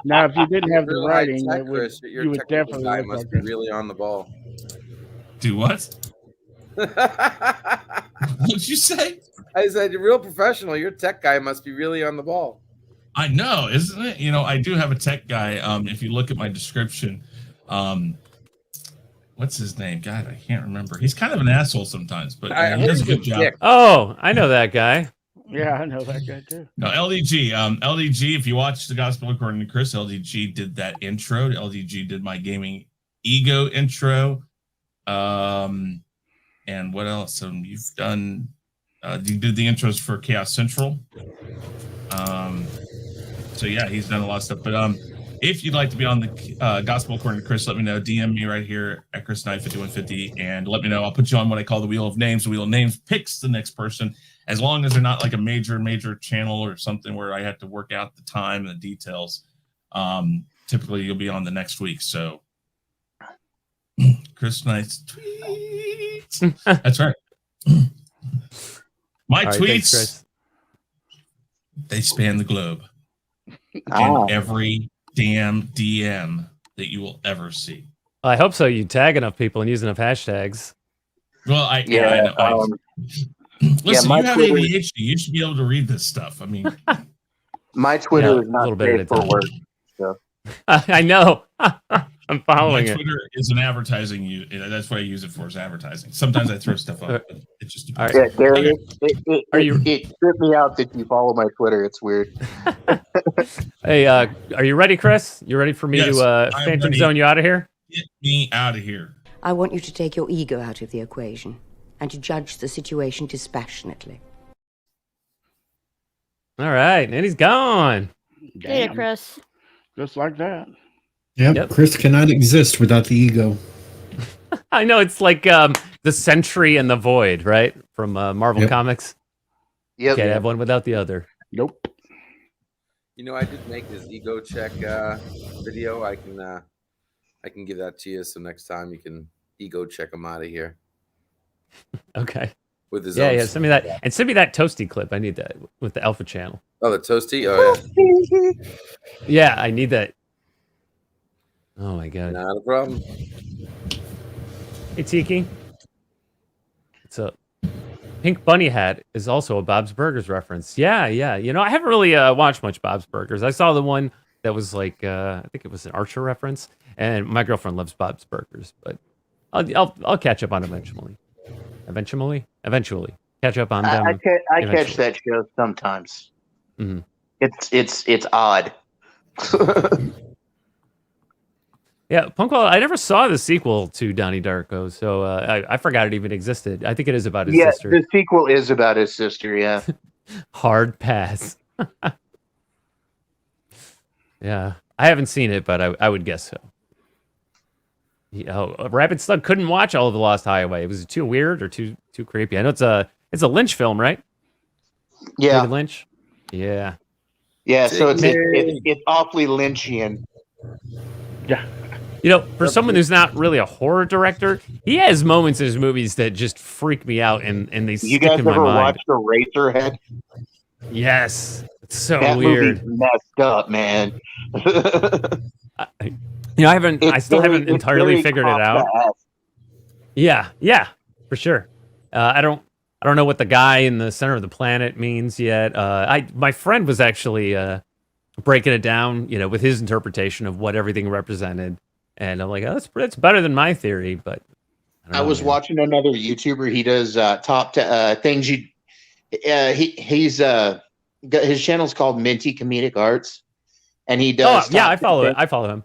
Now, if you didn't have the writing, you would definitely guy must be really on the ball. Do what? What'd you say? I said, you're real professional. Your tech guy must be really on the ball. I know, isn't it? I do have a tech guy. If you look at my description, what's his name? God, I can't remember. He's kind of an asshole sometimes, but he does a good job. Oh, I know that guy. Yeah, I know that guy too. No, LDG. LDG, if you watch The Gospel According to Chris, LDG did that intro. LDG did my gaming ego intro. And what else? You've done. You did the intros for Chaos Central. So yeah, he's done a lot of stuff. But if you'd like to be on the Gospel According to Chris, let me know. DM me right here at Chris Knight 5150, and let me know. I'll put you on what I call the Wheel of Names. The Wheel of Names picks the next person, as long as they're not like a major channel or something where I have to work out the time and the details. Typically, you'll be on the next week. So, Chris Knight's tweets. That's right. My tweets. Thanks, Chris. They span the globe. And every damn DM that you will ever see. I hope so. You tag enough people and use enough hashtags. Well, I know. Listen, you have ADHD. You should be able to read this stuff. I mean, my Twitter is not safe for work. So. I know. I'm following my it. Twitter is an advertising. That's what I use it for, is advertising. Sometimes I throw stuff up. But it just depends. Yeah, Gary, it tripped me out that you follow my Twitter. It's weird. Hey, are you ready, Chris? You ready for me to Phantom Zone you out of here? Get me out of here. I want you to take your ego out of the equation and to judge the situation dispassionately. All right, and he's gone. Hey, Chris. Just like that. Yep, Chris cannot exist without the ego. I know, it's like the Sentry and the Void, right? From Marvel Comics. Yep. Can't have one without the other. Nope. You know, I did make his ego check video. I can give that to you, so next time you can ego check him out of here. Okay. With his yeah, send me that, and send me that Toasty clip. I need that with the Alpha channel. Oh, the Toasty. Oh yeah. Yeah, I need that. Oh my god. Not a problem. Hey Tiki. It's a Pink Bunny Hat is also a Bob's Burgers reference. Yeah. You know, I haven't really watched much Bob's Burgers. I saw the one that was like I think it was an Archer reference, and my girlfriend loves Bob's Burgers, but I'll catch up on it eventually. Eventually, catch up on them. I catch that show sometimes. Mm-hmm. It's odd. Yeah, Punkwell, I never saw the sequel to Donnie Darko, so I forgot it even existed. I think it is about his sister. The sequel is about his sister, yeah. Hard pass. Yeah, I haven't seen it, but I would guess so. Rabbit Slug couldn't watch all of The Lost Highway. Was it too weird or too creepy? I know it's a Lynch film, right? Yeah. David Lynch? Yeah. Yeah, so it's awfully Lynchian. Yeah. You know, for someone who's not really a horror director, he has moments in his movies that just freak me out, and they stick in my mind. You guys ever watched Eraserhead? Yes. It's so that weird. Movie's messed up, man. You know, I still haven't entirely figured it out. Yeah, for sure. I don't know what the guy in the center of the planet means yet. My friend was actually breaking it down, you know, with his interpretation of what everything represented, and I'm like, oh, that's better than my theory. But I was watching another YouTuber. He does top things you. He's his channel's called Minty Comedic Arts, and he does. Oh, yeah, I follow him.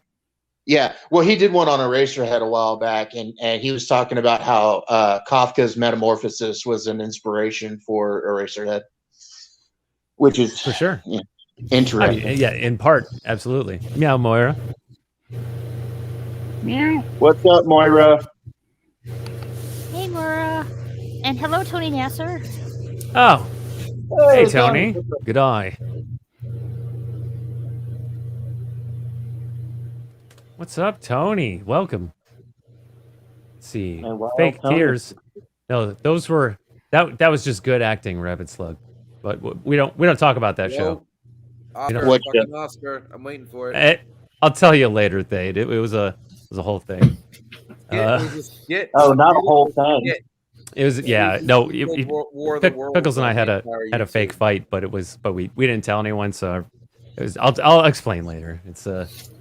Yeah, well, he did one on Eraserhead a while back, and he was talking about how Kafka's Metamorphosis was an inspiration for Eraserhead, which is for sure interesting. Yeah, in part, absolutely. Meow, Moira. Meow. What's up, Moira? Hey, Moira. And hello, Tony Nasser. Oh, hey, Tony. Good eye. What's up, Tony? Welcome. Let's see. Fake tears. No, those were that was just good acting, Rabbit Slug. But we don't talk about that show. Oscar, I'm waiting for it. I'll tell you later, Thade. It was a whole thing. Not a whole thing. It was Pickles and I had a fake fight, but we didn't tell anyone, so it was. I'll explain later. It's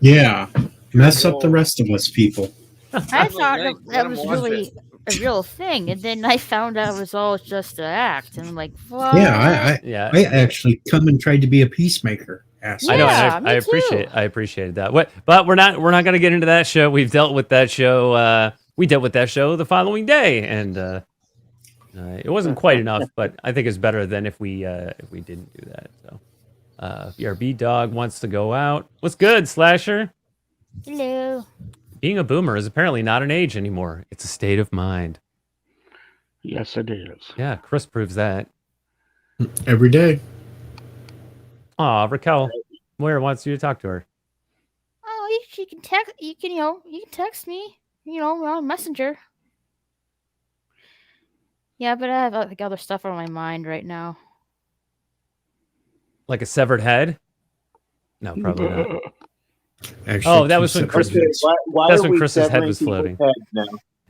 yeah. Mess up the rest of us, people. I thought that was really a real thing, and then I found out it was all just an act, and I'm like, what? Yeah, I actually come and tried to be a peacemaker. I know. I appreciated that. But we're not going to get into that show. We've dealt with that show. We dealt with that show the following day, and It wasn't quite enough, but I think it's better than if we didn't do that. So, BRB dog wants to go out. What's good, Slasher? Hello. Being a boomer is apparently not an age anymore. It's a state of mind. Yes, it is. Yeah, Chris proves that. Every day. Aw, Raquel Moira wants you to talk to her. Oh, you can text. You can text me. On Messenger. Yeah, but I have like other stuff on my mind right now. Like a severed head? No, probably not. Actually, that was when Chris's head was floating.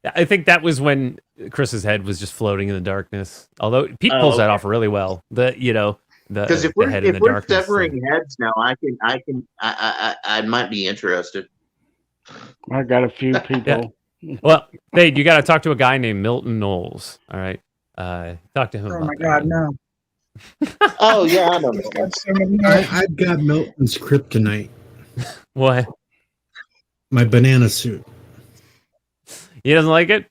I think that was when Chris's head was just floating in the darkness. Although Pete pulls that off really well. Because if we're severing heads now, I might be interested. I got a few people. Yeah. Well, hey, you got to talk to a guy named Milton Knowles. All right, talk to him. Oh about my that. God, no. Oh yeah, I know. I've got Milton's kryptonite. What? My banana suit. He doesn't like it?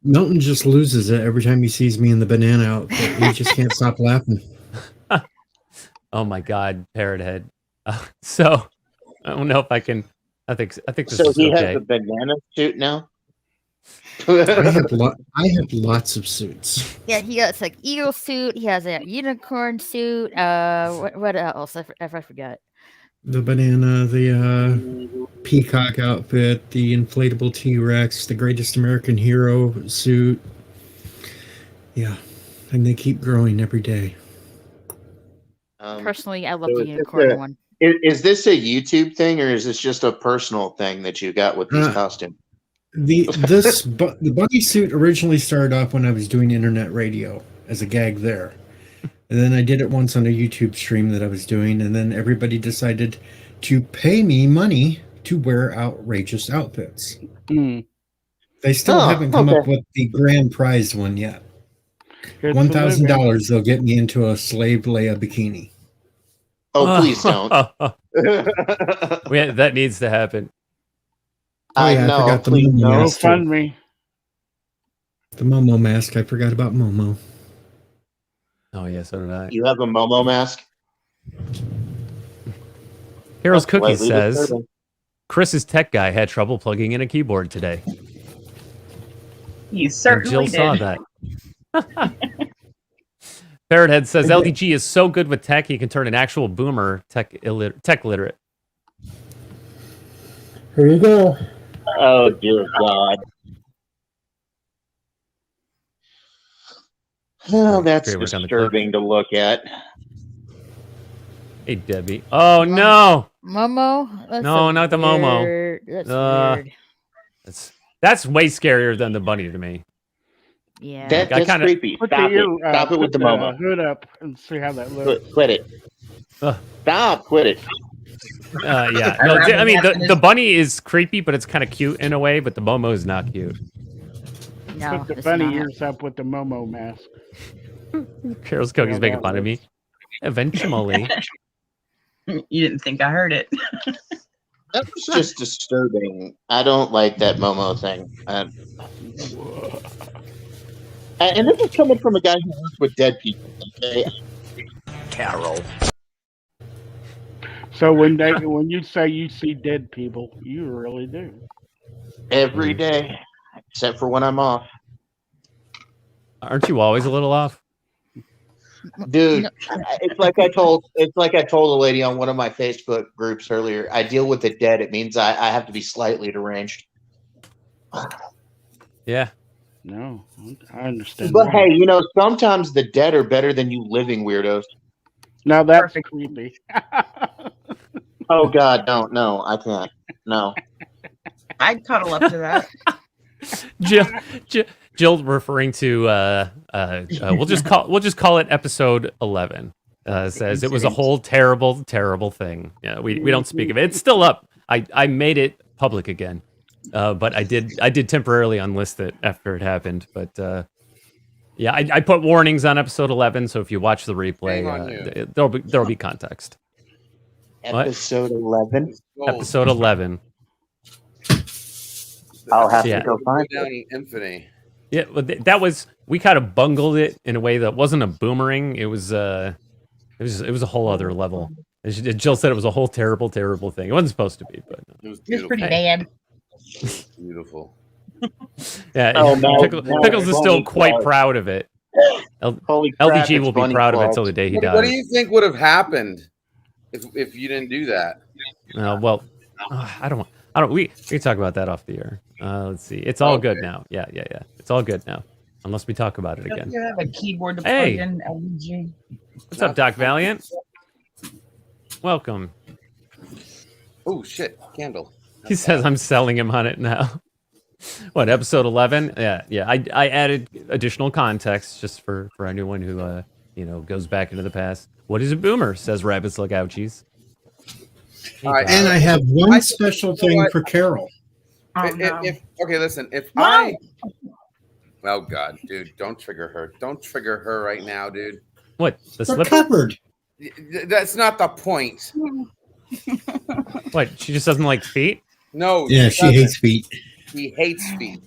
Milton just loses it every time he sees me in the banana outfit. He just can't stop laughing. Oh my God, Parrot Head. So I don't know if I can. I think this So is he okay. has a banana suit now. I have lots of suits. Yeah, he has like eagle suit. He has a unicorn suit. What else? I forgot. The banana, the peacock outfit, the inflatable T-Rex, the greatest American hero suit. Yeah, and they keep growing every day. Personally, I love the unicorn one. Is this a YouTube thing or is this just a personal thing that you got with these costumes? The bunny suit originally started off when I was doing internet radio as a gag there. And then I did it once on a YouTube stream that I was doing, and then everybody decided to pay me money to wear outrageous outfits. They still haven't come up with the grand prize one yet. $1,000 they'll get me into a slave Leia bikini. Oh, please don't. That needs to happen. I forgot the Momo mask. Fund me. The Momo mask. I forgot about Momo. Oh yeah, so did I. You have a Momo mask? Heroes Cookie says Chris's tech guy had trouble plugging in a keyboard today. You certainly Jill saw that. Parrothead says LDG is so good with tech he can turn an actual boomer tech literate. Here you go. Oh dear God. Oh, that's disturbing to look at. Hey, Debbie. Oh, no. Momo? No, not the Momo. That's weird. That's way scarier than the bunny to me. Yeah. That's creepy. Stop it with the Momo. Hood up and see how that looks. Quit it. Stop. Quit it. Yeah. No, I mean, the bunny is creepy, but it's kind of cute in a way, but the Momo is not cute. No, Put the bunny ears up with the Momo mask. Carol's Cookie's making fun of me. Eventually. You didn't think I heard it. That was just disturbing. I don't like that Momo thing. And this is coming from a guy who works with dead people. Okay? Carol. So when you say you see dead people, you really do. Every day, except for when I'm off. Aren't you always a little off? Dude, it's like I told a lady on one of my Facebook groups earlier. I deal with the dead. It means I have to be slightly deranged. Yeah. No, I understand. But hey, sometimes the dead are better than you living weirdos. Now that's creepy. Oh God, no, I can't. No. I'd cuddle up to that. Jill referring to we'll just call it episode 11. Says it was a whole terrible thing. Yeah, we don't speak of it. It's still up. I made it public again, but I did temporarily unlist it after it happened. But yeah, I put warnings on episode 11, so if you watch the replay, there'll be context. Episode 11. Episode 11. I'll have to go find Downey Infinity. Yeah, but that was we kind of bungled it in a way that wasn't a boomerang. It was a whole other level. Jill said it was a whole terrible thing. It wasn't supposed to be, but It was It was pretty Hey. bad. beautiful. Yeah, Oh, no, Pickles is still Bunny quite Claus. proud of it. Holy crap, LDG it's will be Bunny proud of it Claus. till the day he What dies. do you think would have happened if you didn't do that? Well, I don't. We can talk about that off the air. Let's see. It's all good now. Yeah. It's all good now, unless we talk about it Don't again. you have a keyboard to plug Hey. in LG? What's up, Doc Valiant? Welcome. Oh shit, candle. He says I'm selling him on it now. What, episode 11? Yeah. I added additional context just for anyone who goes back into the past. What is a boomer? Says Rabbits Look Ouchies. Hey, All right, And I have one special thing for Carol. Okay, listen. Oh God, dude, don't trigger her. Don't trigger her right now, dude. What? The We're slipper? covered. That's not the point. What? She just doesn't like feet? No. Yeah, she hates feet. She hates feet.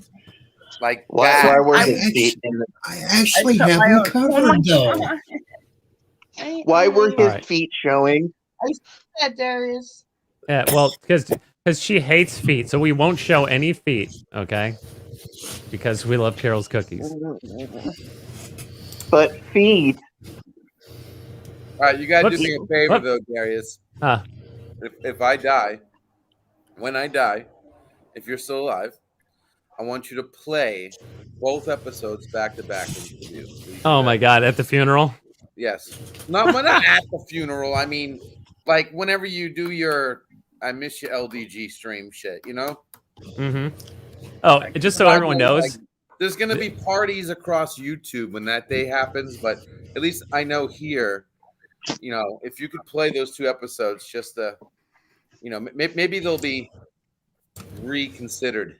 Like Why that. were his feet in the? I actually have them covered though. Why were his Alright. feet showing? I said that, Darius. Yeah, well, because she hates feet, so we won't show any feet, okay? Because we love Carol's cookies. But feet. All right, you gotta do Whoops. me a favor Whoop. though, Darius. Huh. If I die, when I die, if you're still alive, I want you to play both episodes back to back. Oh my God! At the funeral. Yes. Not at the funeral. I mean, like whenever you do your I miss you LDG stream shit, you know? Mm-hmm. Oh, just so everyone knows. There's gonna be parties across YouTube when that day happens, but at least I know here, if you could play those two episodes, just to, maybe they'll be reconsidered.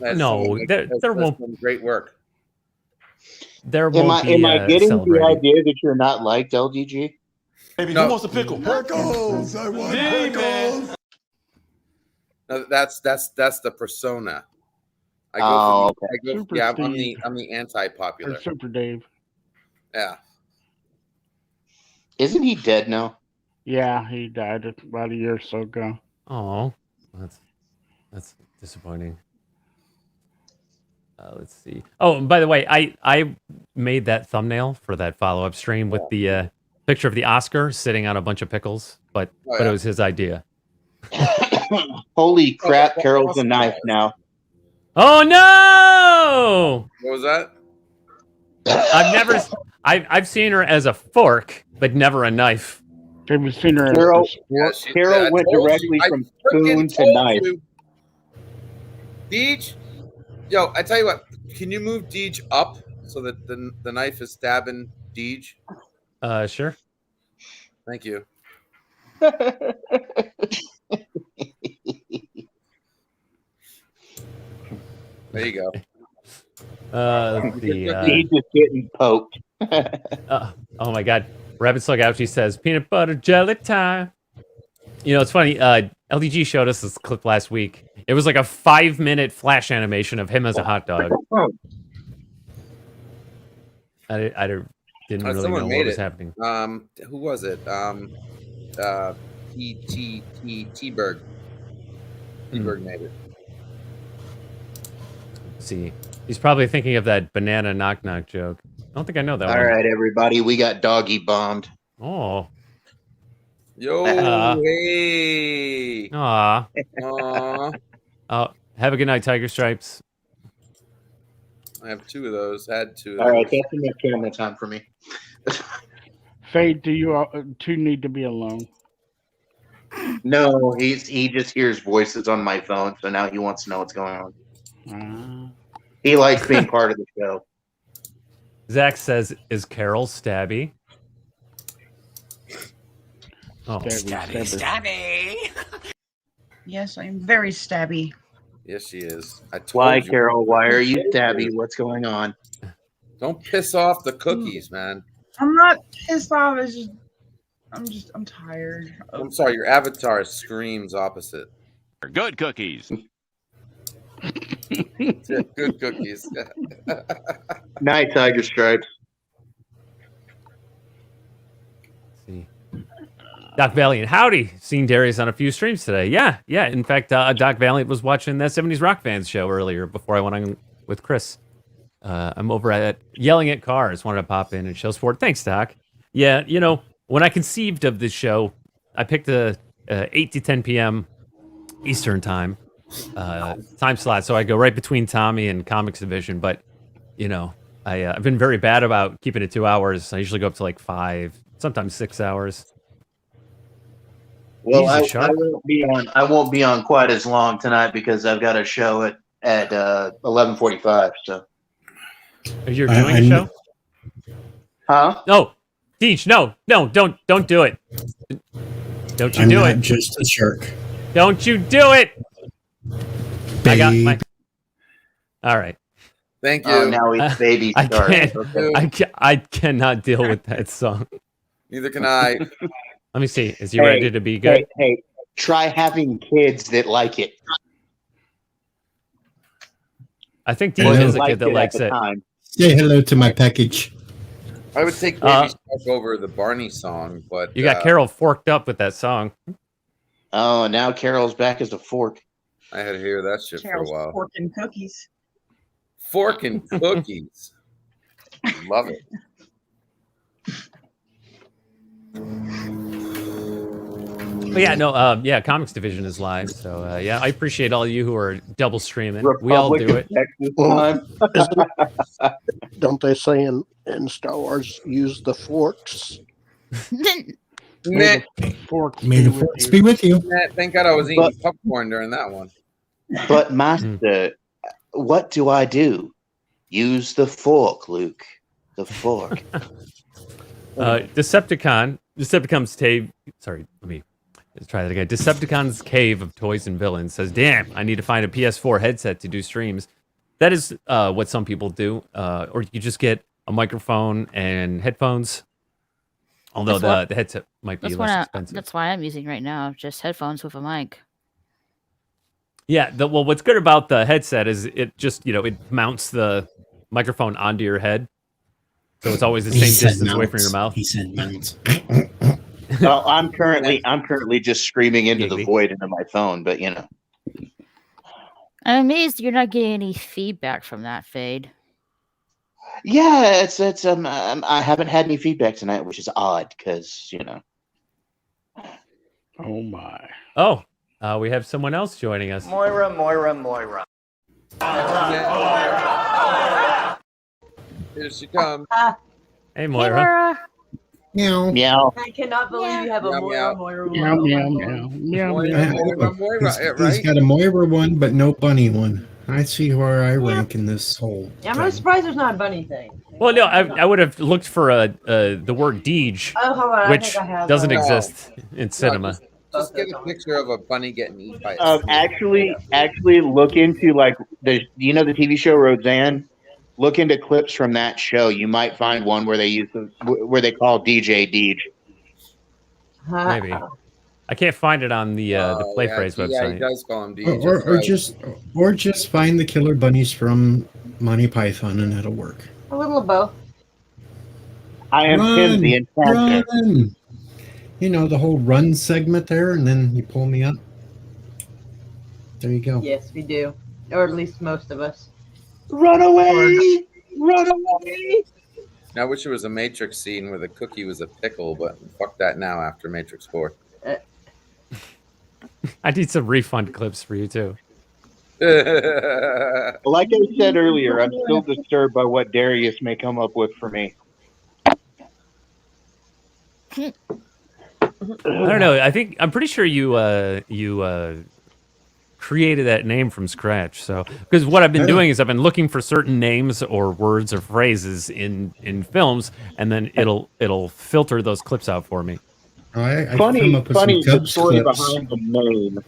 No, there won't. Some great work. There won't be. Am I getting celebrating. the idea that you're not liked, LDG? Baby, No. who wants a pickle? Pickles! I want pickles! No, that's the persona. I Oh, for, okay. I go, Super yeah, Steve. I'm the anti-popular. Or Super Dave. Yeah. Isn't he dead now? Yeah, he died about a year or so ago. Oh, that's disappointing. Let's see. Oh, and by the way, I made that thumbnail for that follow-up stream with the picture of the Oscar sitting on a bunch of pickles, but it was his idea. Holy crap, Carol's a knife now. Oh no! What was that? I've seen her as a fork, but never a knife. Have you seen her? Carol I went told directly you. I from freaking spoon to told knife. you. Deej, yo, I tell you what. Can you move Deej up so that the knife is stabbing Deej? Sure. Thank you. There you go. Deej is getting poked. Oh my God. Rabbit Slug Ouchie says peanut butter jelly time. It's funny. LDG showed us this clip last week. It was like a 5-minute flash animation of him as a hot dog. I didn't really know what was happening. Who was it? T-Berg. T-Berg made it. See, he's probably thinking of that banana knock knock joke. I don't think I know that one. All right, everybody, we got doggy bombed. Oh. Yo, hey. Aw. Aw. Oh, have a good night, Tiger Stripes. I have 2 of those. Had 2 of All those. right, that's enough camera time for me. Fade, do you two need to be alone? No, he just hears voices on my phone, so now he wants to know what's going on. He likes being part of the show. Zach says, "Is Carol stabby?" Oh, Stabby. Yes, I'm very stabby. Yes, she is. I told Why, you. Carol? Why are you stabby? What's going on? Don't piss off the cookies, man. I'm not pissed off. I'm tired. I'm sorry. Your avatar screams opposite. Good cookies. Good cookies. Night, Tiger Stripes. Doc Valiant, howdy. Seen Darius on a few streams today. Yeah. In fact, Doc Valiant was watching that 70s Rock Fans show earlier before I went on with Chris. I'm over at Yelling at Cars. Wanted to pop in and show support. Thanks, Doc. Yeah, when I conceived of this show, I picked a 8 to 10 p.m. Eastern time slot, so I go right between Tommy and Comics Division. But I've been very bad about keeping it 2 hours. I usually go up to like 5, sometimes 6 hours. Well, I won't be on quite as long tonight because I've got a show at 11:45. So you're doing a show? Huh? No, Deej, no, don't do it. Don't you I'm do not it? just a jerk. Don't you do it? I got my. All right. Thank you. Oh, now he's baby star. I cannot deal with that song. Neither can I. Let me see. Is he ready to be good? Hey, try having kids that like it. I think Deej is a kid that likes it. Say hello to my package. I would take Baby Shark over the Barney song, but you got Carol forked up with that song. Oh, now Carol's back as a fork. I had to hear that shit Carol's for a while. Fork and cookies. Fork and cookies. Love it. But yeah, Comics Division is live. So I appreciate all you who are double streaming. We all do it. Don't they say in Star Wars, use the forks? May the forks be with you. Thank God I was eating popcorn during that one. But Master, what do I do? Use the fork, Luke. The fork. Decepticon's cave. Sorry, let me try that again. Decepticon's Cave of Toys and Villains says, "Damn, I need to find a PS4 headset to do streams." That is what some people do, or you just get a microphone and headphones. Although the headset might be less expensive. That's why I'm using right now, just headphones with a mic. Yeah, what's good about the headset is it just it mounts the microphone onto your head, so it's always the same distance away from your mouth. He said mounts. Well, I'm currently just screaming into the void into my phone, but I'm amazed you're not getting any feedback from that, Fade. Yeah, it's I haven't had any feedback tonight, which is odd because Oh my. Oh, we have someone else joining us. Moira. Here she comes. Hey, Moira. Meow. Meow. I cannot believe you have a Moira. Meow, meow, meow. Meow, He's got a Moira one, but no bunny one. I see where I rank in this whole. Yeah, I'm surprised there's not a bunny thing. Well, no, I would have looked for the word Deej, Oh, hold on. which doesn't exist in cinema. Just get a picture of a bunny getting eaten by actually look into the TV show Roseanne. Look into clips from that show. You might find one where they where they call DJ Deej. Maybe. I can't find it on the Play Phrase website. Yeah, he does call him Deej. Or just find the killer bunnies from Monty Python and that'll work. A little of both. I am Tim, the Enchanter. Run. The whole run segment there, and then you pull me up. There you go. Yes, we do. Or at least most of us. Run away! Run away! I wish it was a Matrix scene where the cookie was a pickle, but fuck that now after Matrix 4. I need some refund clips for you, too. Like I said earlier, I'm still disturbed by what Darius may come up with for me. I don't know. I'm pretty sure you created that name from scratch. So, because what I've been doing is I've been looking for certain names or words or phrases in films, and then it'll filter those clips out for me. Funny the story behind the name.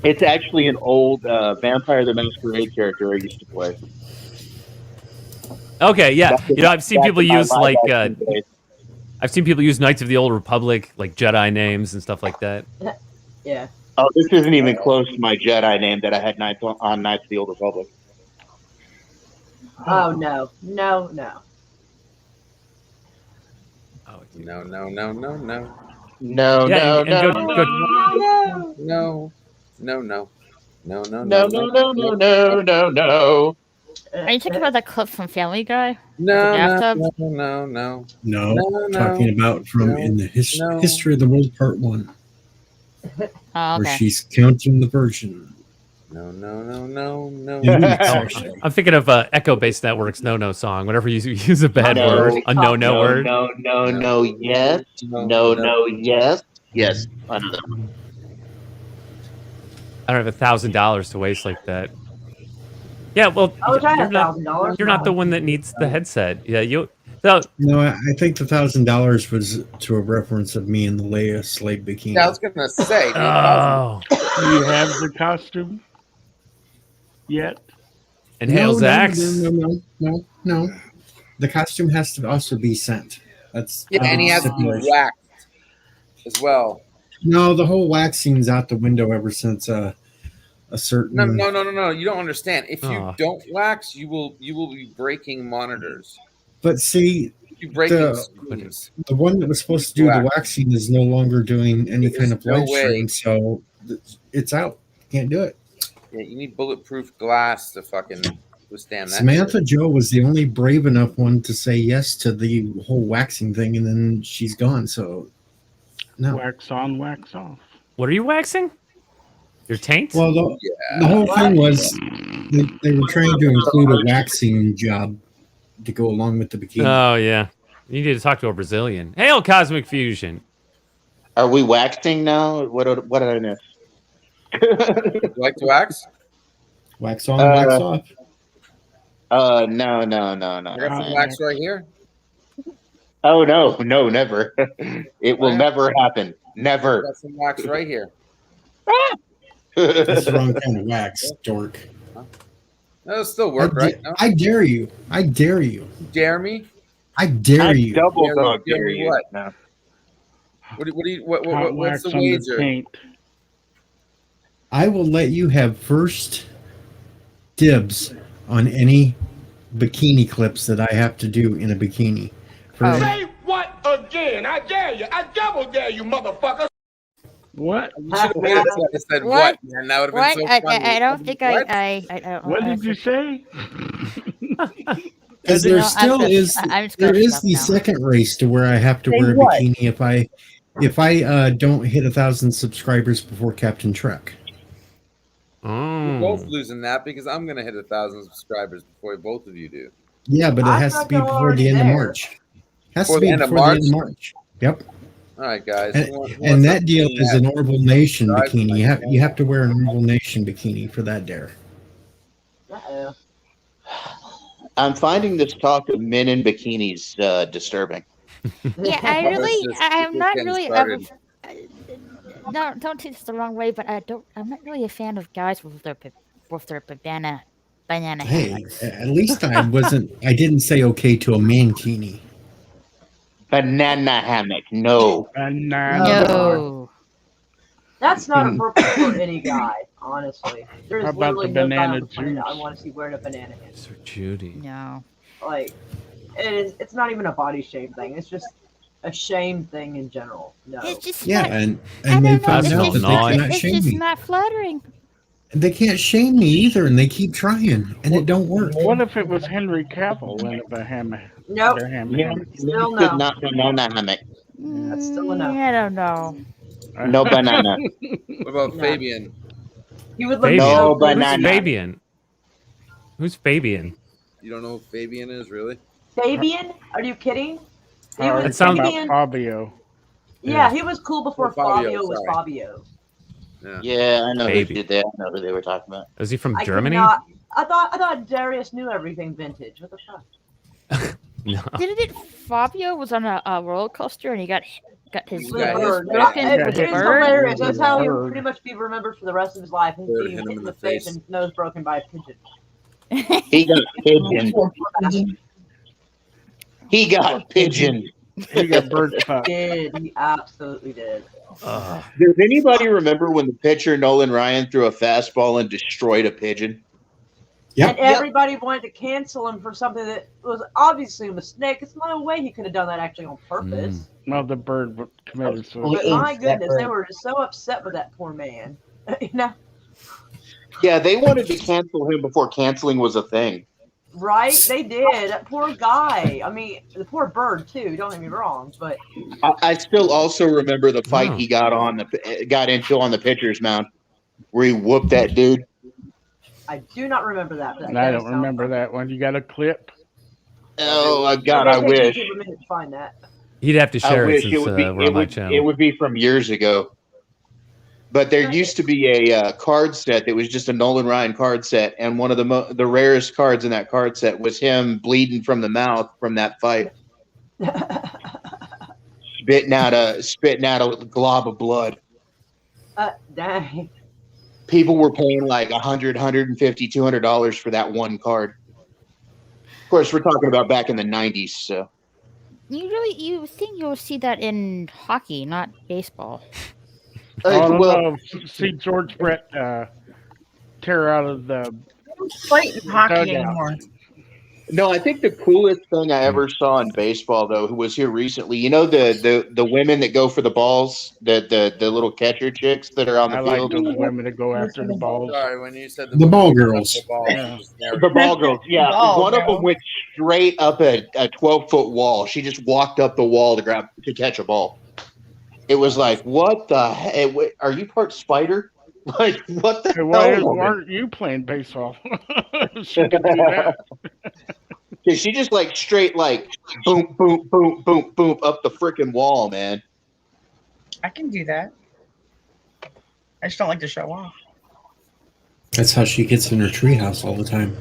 It's actually an old Vampire the Masquerade character I used to play. Okay, yeah. I've seen people use I've seen people use Knights of the Old Republic, like Jedi names and stuff like that. Yeah. Oh, this isn't even close to my Jedi name that I had Knights of the Old Republic. Oh no, no, no. No, no, no, no, no. No, Yeah, no, and no, go- no, go- No, no, no, no, no, no, no, no, no, no. Are you talking about that clip from Family Guy? No, The no, bathtub? no, no, no. No, No, talking about from no, in the no. history of the world, part 1, Oh, where okay. she's counting the version. No, no, no, no, no. The remix, Oh, actually. I'm thinking of Echo Based Network's No song. Whenever you use a bad No. word, a no No, word. no, yes. No, yes. Yes. Another one. I don't have $1,000 to waste like that. Yeah, well, I wish I you're had not, $1,000. you're not the one that needs the headset. Yeah, you. So No, I think the $1,000 was to a reference of me in the Leia slave bikini. Yeah, I was gonna say. Dude, oh, Do you have the costume yet? inhale Zax. No. The costume has to also be sent. That's yeah, and he has to be stipulation. waxed as well. No, the whole waxing's out the window ever since a certain. No. You don't understand. If you Oh. don't wax, you will be breaking monitors. But see, You breaking the screens. one that was supposed to do the Wax. waxing is no longer doing any There's kind of no live way. stream, so it's out. Can't do it. Yeah, you need bulletproof glass to fucking withstand that. Samantha Joe was the only brave enough one to say yes to the whole waxing thing, and then she's gone. So no. Wax on, wax off. What are you waxing? Your taint? Well, the whole thing was they were trying to include a waxing job to go along with the bikini. Oh yeah, you need to talk to a Brazilian. Hail Cosmic Fusion. Are we waxing now? What did I miss? Would you like to wax? Wax on, wax off. No. I got some wax right here. Oh no, never. It will never happen. I Never. got some wax right here. That's the wrong kind of wax, dork. That'll still work, right? No? I dare you. I dare you. You dare me? I dare you. Double Dare dog me dare you. what? No. What's Wax the on wager? paint. I will let you have first dibs on any bikini clips that I have to do in a bikini. Say what again? I dare you. I double dare you, motherfucker. What? You should have waited until I said what, man. That would have been so funny. I don't think What? I don't. What did you say? Because there still is the second race to where I have to wear a bikini if I don't hit 1,000 subscribers before Captain Trek. We're both losing that because I'm gonna hit 1,000 subscribers before both of you do. Yeah, but it has to be before the end of March. Has to be before the end of March. Yep. All right, guys. And that deal is an Orbital Nation bikini. You have to wear an Orbital Nation bikini for that dare. I'm finding this talk of men in bikinis disturbing. Yeah, I'm not really. No, don't take this the wrong way, but I'm not really a fan of guys with their banana Hey, hammocks. at least I didn't say okay to a mankini. Banana hammock. No. No. That's not appropriate for any guy, honestly. There's How about literally the no guy banana on the planet juice? I want to see wearing a banana hammock. Sir Judy. No. Like, it's not even a body shame thing. It's just a shame thing in general. No. It's just Yeah, not, and I they don't know, found it's out that just they not- cannot it's shame just me. not flattering. They can't shame me either, and they keep trying, and it don't work. What if it was Henry Cavill in a hammock? Nope. Still Still no. not banana hammock. That's still a no. I don't know. No banana. What about Fabian? He would look Fabian. so No good. Who's banana. Fabian? Who's Fabian? You don't know who Fabian is, really? Fabian? Are you kidding? He Or was That sounds- Fabian. Fabio. Yeah, he was cool before Fabio, Fabio was sorry. Fabio. Yeah. Yeah, I know Baby. who did that. I know who they were talking about. Is he from I Germany? cannot- I thought Darius knew everything vintage. What the fuck? No. Didn't it? Fabio was on a roller coaster and he got his With a Yeah, bird. broken It- with it's a bird. hilarious. That's how he Bird. would pretty much be remembered for the rest of his life. His Bird being hit him hit in in the the face face. and nose broken by a pigeon. He got pigeon. He got pigeon. He got bird He fucked. did. He absolutely did. Does anybody remember when the pitcher Nolan Ryan threw a fastball and destroyed a pigeon? And everybody wanted to cancel him for something that was obviously a mistake. There's no way he could have done that actually on purpose. Well, the bird committed But suicide. my goodness, they were just so upset with that poor man. You know, Yeah, they wanted to cancel him before canceling was a thing. right? They did. That poor guy. I mean, the poor bird too. Don't get me wrong, but I still also remember the fight he got into on the pitcher's mound, where he whooped that dude. I do not remember that. But And I don't remember that one. You got a clip? Oh God, I wish. Give a minute to find that. You'd have to I share it wish since it would be. we're It on my would. channel. It would be from years ago. But there used to be a card set that was just a Nolan Ryan card set, and one of the rarest cards in that card set was him bleeding from the mouth from that fight, spitting out a glob of blood. Dang. People were paying like $100, $150, $200 for that one card. Of course, we're talking about back in the 90s. So You think you'll see that in hockey, not baseball? Well, see George Brett tear out of the fight in hockey dugout. anymore. no, I think the coolest thing I ever saw in baseball, though, who was here recently, you know the women that go for the balls, the little catcher chicks that are on the I like field. those women that go after the balls. Sorry, when you said The ball girls. The ball girls, yeah. Ball One of girl. them went straight up a 12-foot wall. She just walked up the wall to catch a ball. It was like, what the heck? Are you part spider? Like, what the Hey, why hell? aren't you playing baseball? She could do that. Yeah, she just like straight like boom, boom, boom, boom, boom up the freaking wall, man. I can do that. I just don't like to show off. That's how she gets in her treehouse all the time.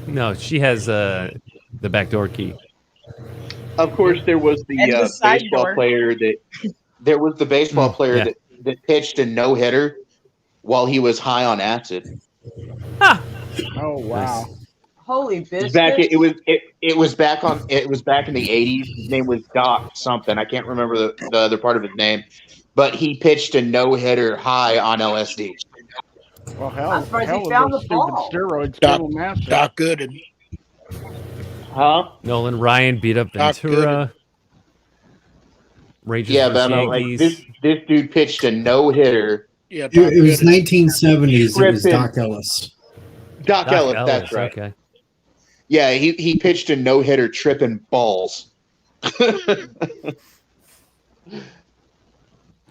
No, she has the backdoor key. Of course, there was the And the side baseball door. player Yeah. that pitched a no hitter while he was high on acid. Oh wow! Holy It biscuits. was back. It was back in the 80s. His name was Doc something. I can't remember the other part of his name, but he pitched a no hitter high on LSD. Well, hell, I'm surprised he with found those the stupid ball. steroids. Doc- Total Nasser. Doc Gooden. Huh? Nolan Ryan beat up Doc Ventura. Rages Yeah, versus but I'm like Yankees. this dude pitched a no hitter. Yeah, Doc It was Gooden. 1970s. It was Tripping. Doc Ellis. Doc Ellis, that's right. Okay. Yeah, he pitched a no hitter tripping balls.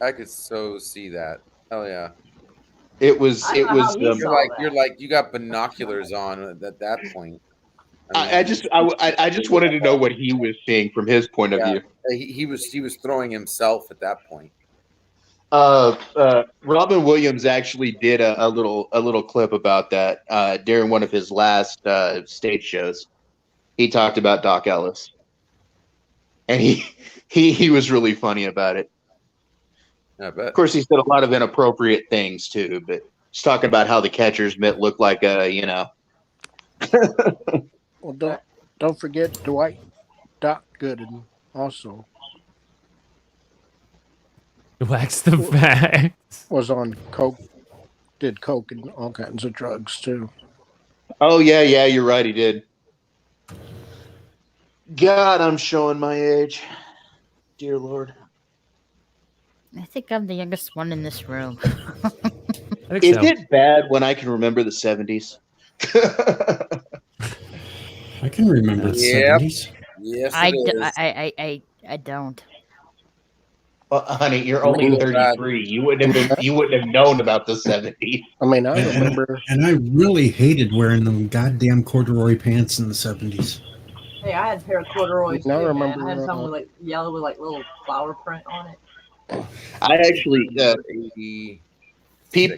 I could so see that. Oh yeah. It was I don't know how he You're saw like that. you got binoculars on at that point. I just wanted to know what he was seeing from his point of view. He was throwing himself at that point. Robin Williams actually did a little clip about that during one of his last stage shows. He talked about Doc Ellis, and he was really funny about it. I bet. Of course, he said a lot of inappropriate things too, but he's talking about how the catcher's mitt looked like Well, don't forget Dwight Doc Gooden also Wax the facts. was on coke, did coke and all kinds of drugs too. Oh yeah, you're right. He did. God, I'm showing my age. Dear Lord. I think I'm the youngest one in this room. I think Is so. it bad when I can remember the 70s? I can remember the Yep. 70s. Yes, I, it d- is. I don't. Well, honey, you're only Ooh, 33. You wouldn't have known about the 70s. I mean, I remember. And I really hated wearing them goddamn corduroy pants in the 70s. Hey, I had a pair of corduroys No, I too, man. remember, I had some with like yellow with like little flower print on it. I actually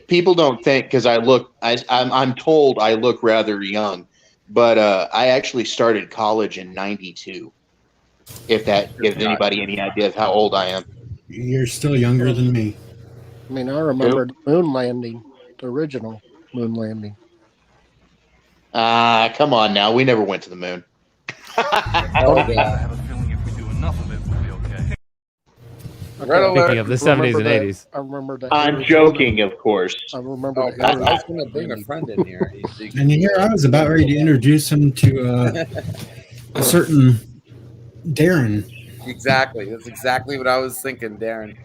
people don't think because I'm told I look rather young, but I actually started college in '92. If anybody any idea of how old I am. You're still younger than me. I mean, I remember the moon landing, the original moon landing. Come on now, we never went to the moon. Oh, yeah. Speaking of the 70s and 80s. I remember that. I'm joking, of course. I remember the I was going to bring a friend in here. And here I was about ready to introduce him to a certain Darren. Exactly. That's exactly what I was thinking, Darren.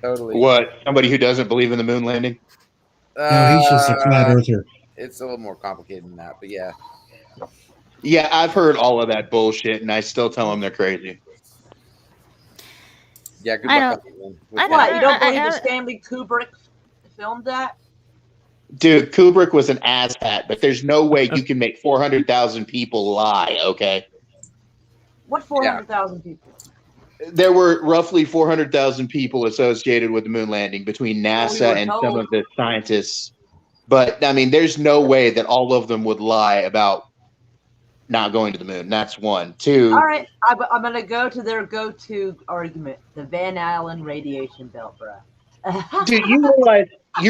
Totally. What? Somebody who doesn't believe in the moon landing? No, he's just a flat earther. It's a little more complicated than that, but yeah. Yeah, I've heard all of that bullshit, and I still tell them they're crazy. Yeah, good I luck. What? You don't believe that Stanley Kubrick filmed that? Dude, Kubrick was an asshat, but there's no way you can make 400,000 people lie, okay? What 400,000 people? There were roughly 400,000 people associated with the moon landing between NASA and some of the scientists. But, I mean, there's no way that all of them would lie about not going to the moon. That's one. Two. All right, I'm going to go to their go-to argument, the Van Allen radiation belt, bro. Dude, you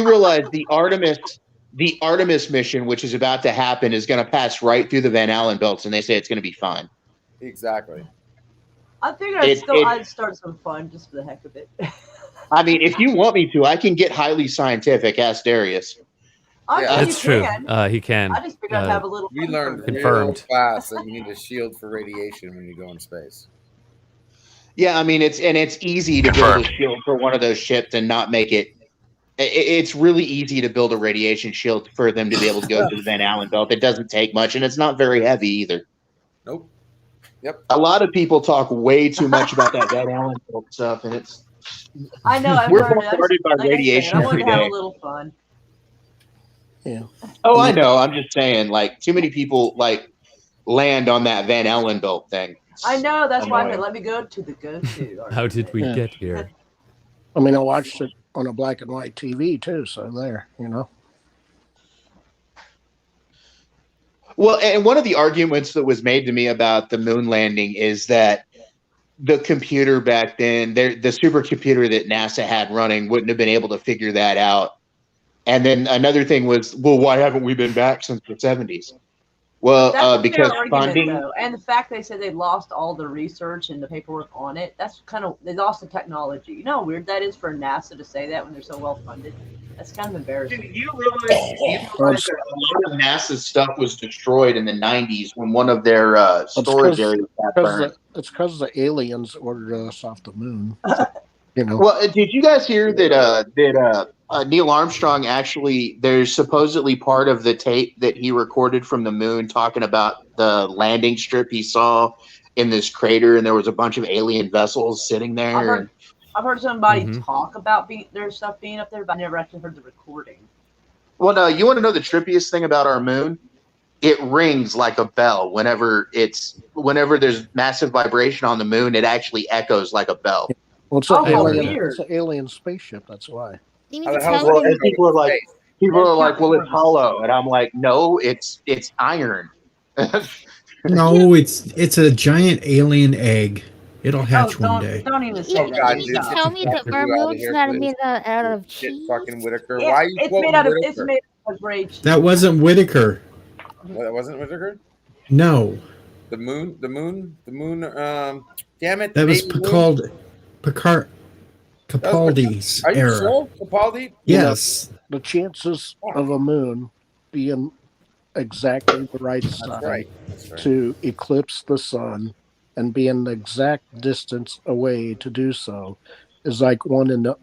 realize the Artemis mission, which is about to happen, is going to pass right through the Van Allen belts, and they say it's going to be fine. Exactly. I figured I'd start some fun just for the heck of it. I mean, if you want me to, I can get highly scientific. Ask Darius. That's true. He can. I just figured I'd have a little We fun learned confirmed real fast that you need a shield for radiation when you go in space. Yeah, I mean, it's easy to build a shield for one of those ships and not make it. It's really easy to build a radiation shield for them to be able to go to the Van Allen belt. It doesn't take much, and it's not very heavy either. Nope. Yep. A lot of people talk way too much about that Van Allen belt stuff, and it's. I know. We're bombarded by radiation I wanted every to have day. a little fun. Yeah. Oh, I know. I'm just saying, like, too many people land on that Van Allen belt thing. I know. That's why I said, let me go to the go-to. How did we get here? I mean, I watched it on a black and white TV too, so there, Well, and one of the arguments that was made to me about the moon landing is that the computer back then, the supercomputer that NASA had running wouldn't have been able to figure that out. And then another thing was, well, why haven't we been back since the 70s? Well, because funding. Though. And the fact they said they lost all the research and the paperwork on it, that's kind of, they lost the technology. You know how weird that is for NASA to say that when they're so well funded? That's kind of embarrassing. Dude, you realize that a lot of NASA's stuff was destroyed in the 90s when one of their storage areas got burned. It's because the aliens ordered us off the moon. Well, did you guys hear that Neil Armstrong actually, there's supposedly part of the tape that he recorded from the moon talking about the landing strip he saw in this crater, and there was a bunch of alien vessels sitting there. I've heard somebody talk about their stuff being up there, but I never actually heard the recording. Well, no, you want to know the trippiest thing about our moon? It rings like a bell whenever there's massive vibration on the moon. It actually echoes like a bell. Well, it's an alien spaceship. That's why. And people are like, well, it's hollow, and I'm like, no, it's iron. No, it's a giant alien egg. It'll hatch one day. Don't even say that. You tell me that our moon's not made out of cheese. Fucking Whitaker. Yeah, Why are you it's quoting made out of Whitaker? it's made of great cheese. That wasn't Whitaker. Well, that wasn't Whitaker? No. The moon, damn it. That was Picard. Capaldi's Are you era. sure? Capaldi? Yes. The chances of a moon being exactly the right size to eclipse the sun and being the exact distance away to do so is like one in a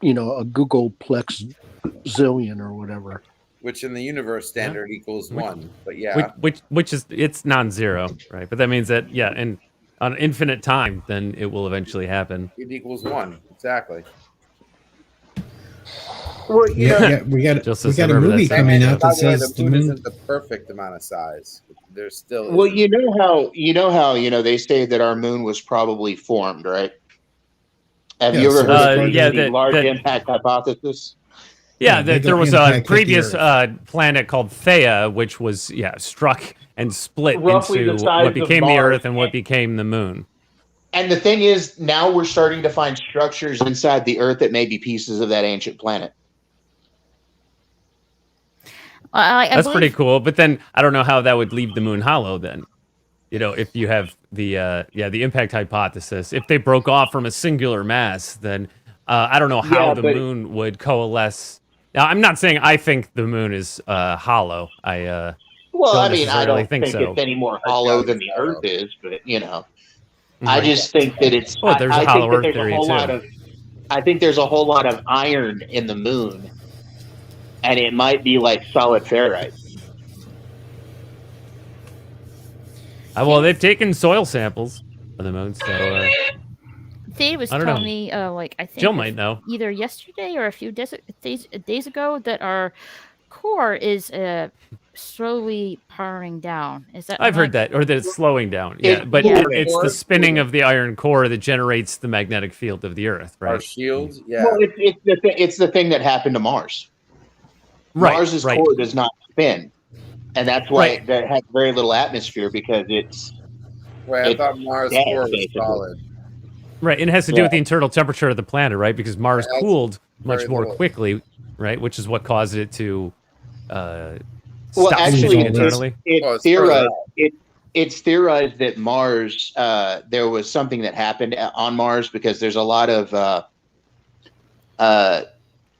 Googleplex zillion or whatever. Which in the universe standard equals 1. But yeah. Which is, it's non-zero, right? But that means that, and on infinite time, then it will eventually happen. It equals 1. Exactly. Well, we got a movie coming out that says the moon isn't the perfect amount of size. There's still. Well, you know how they say that our moon was probably formed, right? Have you ever heard of the large impact hypothesis? Yeah, there was a previous planet called Theia, which was struck and split Roughly into what became the Earth and what became the Moon. And the thing is, now we're starting to find structures inside the Earth that may be pieces of that ancient planet. That's pretty cool, but then I don't know how that would leave the moon hollow then. if you have the impact hypothesis, if they broke off from a singular mass, then I don't know how the moon would coalesce. Now, I'm not saying I think the moon is hollow. I don't think so. It's any more hollow than the Earth is, but I just think that it's. Oh, there's a hollow Earth theory too. I think there's a whole lot of iron in the moon, and it might be like solid ferrite. Well, they've taken soil samples of the moon, so. They was telling me, I think Jill might know. either yesterday or a few days ago that our core is slowly powering down. Is that? I've heard that, or that it's slowing down. Yeah, but it's the spinning of the iron core that generates the magnetic field of the Earth, right? Our shields, yeah. Well, it's the thing that happened to Mars. Mars's core does not spin, and that's why it has very little atmosphere because it's. Right, I thought Mars' core was solid. Right, and it has to do with the internal temperature of the planet, right? Because Mars cooled much more quickly, right? Which is what caused it to stop moving internally. It's theorized that Mars, there was something that happened on Mars because there's a lot of, I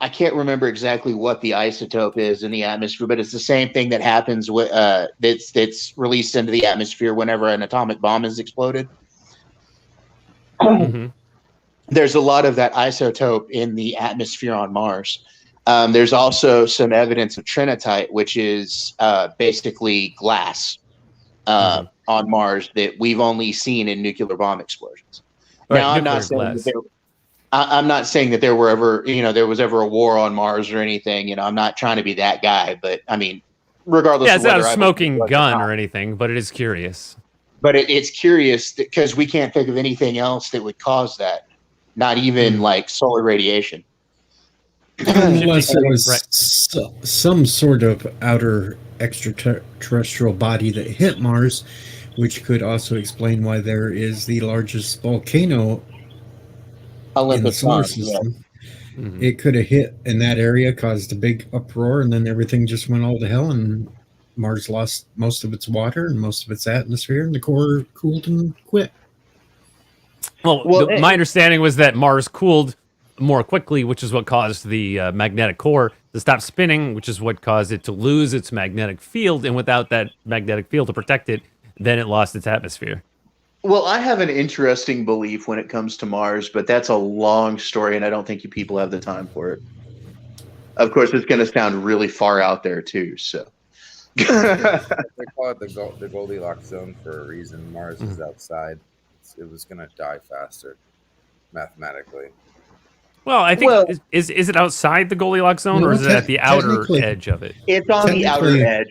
can't remember exactly what the isotope is in the atmosphere, but it's the same thing that happens with that's released into the atmosphere whenever an atomic bomb is exploded. There's a lot of that isotope in the atmosphere on Mars. There's also some evidence of trinitite, which is basically glass on Mars that we've only seen in nuclear bomb explosions. Now, I'm not saying that there were ever, there was ever a war on Mars or anything. I'm not trying to be that guy, but I mean, regardless. Yeah, it's not a smoking gun or anything, but it is curious. But it's curious because we can't think of anything else that would cause that. Not even like solar radiation. Unless it was some sort of outer extraterrestrial body that hit Mars, which could also explain why there is the largest volcano in the solar system. Yeah. It could have hit in that area, caused a big uproar, and then everything just went all to hell, and Mars lost most of its water and most of its atmosphere, and the core cooled and quit. Well, my understanding was that Mars cooled more quickly, which is what caused the magnetic core to stop spinning, which is what caused it to lose its magnetic field. And without that magnetic field to protect it, then it lost its atmosphere. Well, I have an interesting belief when it comes to Mars, but that's a long story, and I don't think you people have the time for it. Of course, it's going to sound really far out there, too, so. They call it the Goldilocks zone for a reason. Mars is outside. It was going to die faster, mathematically. Well, I think is it outside the Goldilocks zone, or is it at the outer edge of it? It's on the outer edge.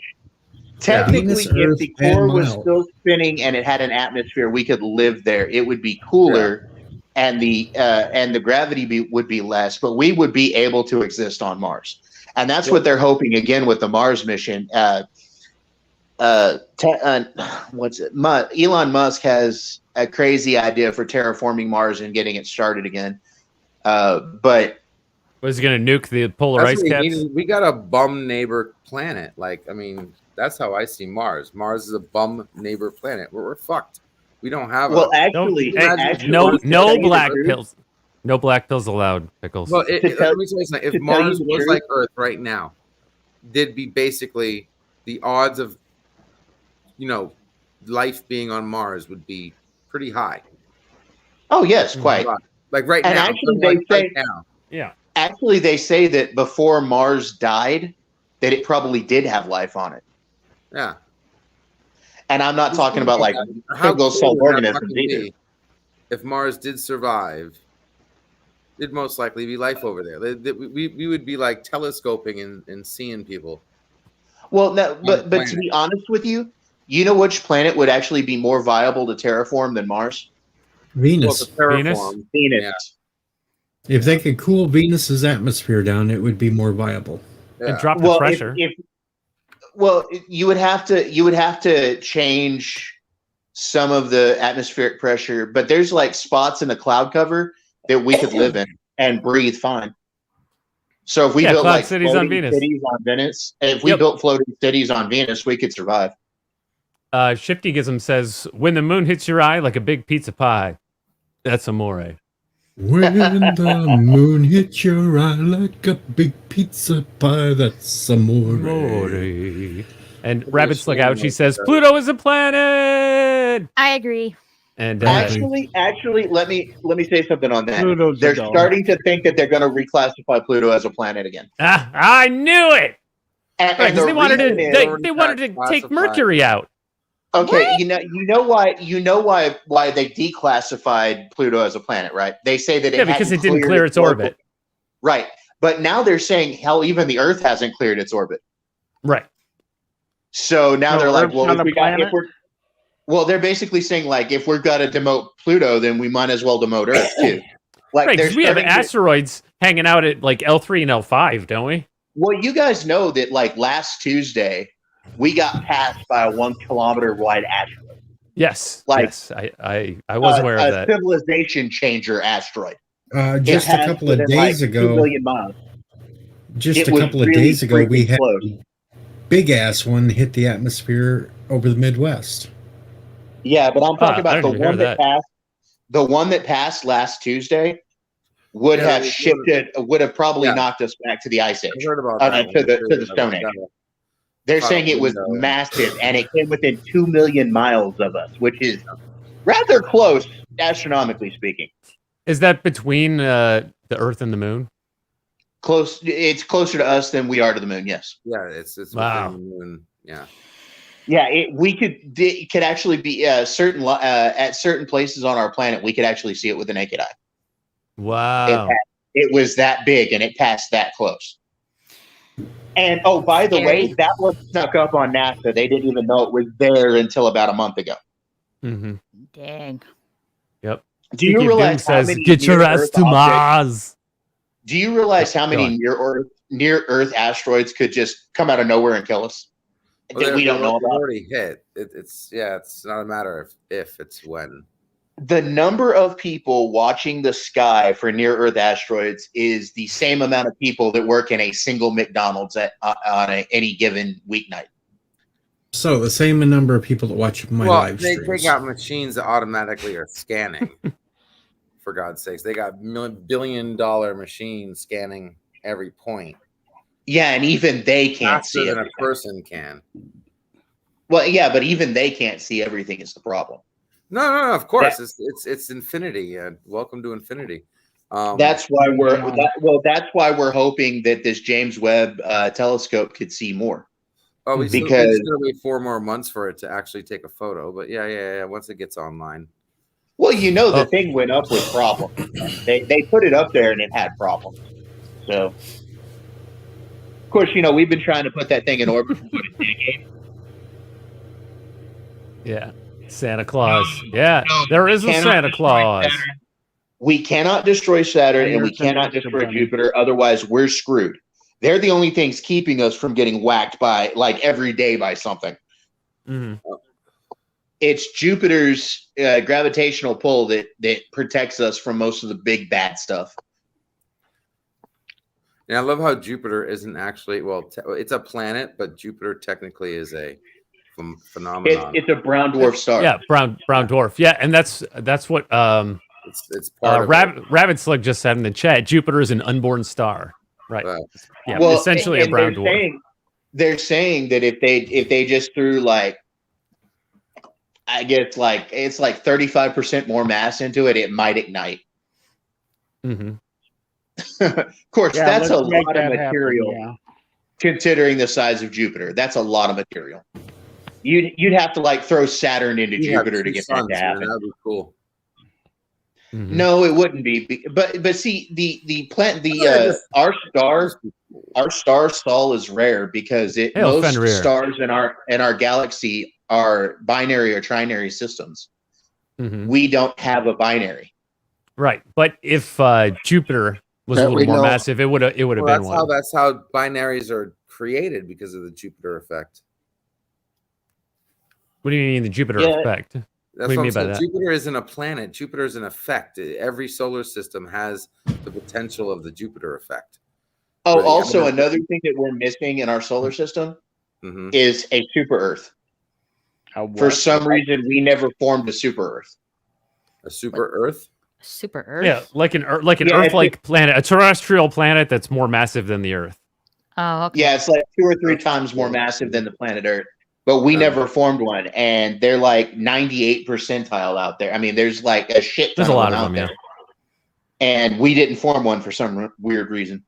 Technically, if the core was still spinning and it had an atmosphere, we could live there. It would be cooler, and the gravity would be less, but we would be able to exist on Mars. And that's what they're hoping again with the Mars mission. Elon Musk has a crazy idea for terraforming Mars and getting it started again. But was he going to nuke the polar ice caps? We got a bum neighbor planet. That's how I see Mars. Mars is a bum neighbor planet. We're fucked. We don't have no black pills. No black pills allowed, Pickles. Well, let me tell you something. If Mars was like Earth right now, there'd be basically the odds of, life being on Mars would be pretty high. Oh yes, quite. Like right and now. Actually, they say that before Mars died, that it probably did have life on it. Yeah. And I'm not talking about like single-cell organisms either. If Mars did survive, there'd most likely be life over there. We would be like telescoping and seeing people. Well, no, but to be honest with you, you know which planet would actually be more viable to terraform than Mars? Venus. Venus. Yeah. If they could cool Venus's atmosphere down, it would be more viable. Yeah. And drop the pressure. You would have to change some of the atmospheric pressure, but there's like spots in the cloud cover that we could live in and breathe fine. So if we built like cities on Venus, if we built floating cities on Venus, we could survive. Shifty Gism says, when the moon hits your eye like a big pizza pie, that's amore. When the moon hits your eye like a big pizza pie, that's amore. And Rabbit Slug Out, she says, Pluto is a planet! I agree. And actually, let me say something on that. Pluto's they're a dog. starting to think that they're going to reclassify Pluto as a planet again. I knew it! And Because they wanted to reason is- they wanted to take Mercury out. Okay, you know why they declassified Pluto as a planet, right? They say that because it didn't hadn't clear its local- orbit. Right. But now they're saying hell, even the Earth hasn't cleared its orbit. Right. So now So they're like, Earth's well, not a if planet? they're basically saying like if we're got to demote Pluto, then we might as well demote Earth too. Like Right, they're because we have starting to- asteroids hanging out at like L3 and L5, don't we? Well, you guys know that like last Tuesday, we got passed by a 1 kilometer wide asteroid. Yes. Like, yes, I was aware of that. A civilization changer asteroid. Just a couple of days 2 ago. million miles. Just It a was couple of really days ago, we freaking had close. a big ass one hit the atmosphere over the Midwest. Yeah, but I'm talking I about the didn't hear one that passed. The one that passed last Tuesday would Yeah, have shifted. Would have probably Yeah. knocked us back to the ice age. I heard about I that mean, to one, the Stone Age. They're Caught saying a it was window. massive, and it came within 2 million miles of us, which is rather close, astronomically speaking. Is that between the Earth and the Moon? Close. It's closer to us than we are to the moon. Yes. Yeah, it's Wow. within the moon. Yeah. Yeah. It could actually be at certain places on our planet. We could actually see it with the naked eye. Wow. It was that big, and it passed that close. And oh, by the way, that was stuck up on NASA. They didn't even know it was there until about a month ago. Mm-hmm. Dang. Yep. Do you realize how many get your ass near-Earth to objects- Mars? Do you realize how Go many near Earth asteroids could just come out of nowhere and kill us? Well, That we don't know they've about. already hit. It's not a matter of if, it's when. The number of people watching the sky for near Earth asteroids is the same amount of people that work in a single McDonald's on any given weeknight. So the same number of people that watch my Well, live they streams. got machines that automatically are scanning. For God's sakes, they got billion-dollar machines scanning every point. Yeah, and even they can't Faster see than a everything. person can. Well, yeah, but even they can't see everything is the problem. No, of course. It's infinity. Welcome to infinity. That's why that's why we're hoping that this James Webb telescope could see more. Oh, we still because gonna wait 4 more months for it to actually take a photo. But yeah. Once it gets online. well, the thing went up with problems. They put it up there and it had problems. So, of course, we've been trying to put that thing in orbit for a decade. Yeah. Santa Claus. Yeah. There is a Santa Claus. We cannot destroy Saturn and we cannot destroy Jupiter. Otherwise, we're screwed. They're the only things keeping us from getting whacked by every day by something. Mm-hmm. It's Jupiter's gravitational pull that protects us from most of the big bad stuff. Yeah, I love how Jupiter isn't actually it's a planet, but Jupiter technically is a phenomenon. It's a brown dwarf star. Yeah, brown dwarf. Yeah, and that's what it's part of Rabbit Slug just said in the chat. Jupiter is an unborn star. Right. Yeah, well, essentially a brown dwarf. They're saying that if they just threw I guess it's 35% more mass into it, it might ignite. Mm-hmm. Of course, Yeah, that's a let's make lot of that happen, material. yeah. Considering the size of Jupiter, that's a lot of material. You'd have to throw Saturn into Jupiter to get that to happen. That'd be cool. Mm-hmm. No, it wouldn't be. But see, our star Sol is rare because most stars in our galaxy are binary or trinary systems. Mm-hmm. We don't have a binary. Right, but if Jupiter was a little more massive, it would have been one. That's how binaries are created because of the Jupiter effect. What do you mean the Jupiter effect? That's what I'm saying. Jupiter isn't a planet. Jupiter is an effect. Every solar system has the potential of the Jupiter effect. Oh, also another thing that we're missing in our solar system is a super Earth. For some reason, we never formed a super Earth. A super Earth? Super Earth? Yeah, like an Yeah, Earth-like planet, a terrestrial planet that's more massive than the Earth. Oh, okay. Yeah, it's like 2 or 3 times more massive than the planet Earth. But we never formed one, and they're like 98 percentile out there. I mean, there's like a shit ton There's a lot of out them, there. yeah. And we didn't form one for some weird reason.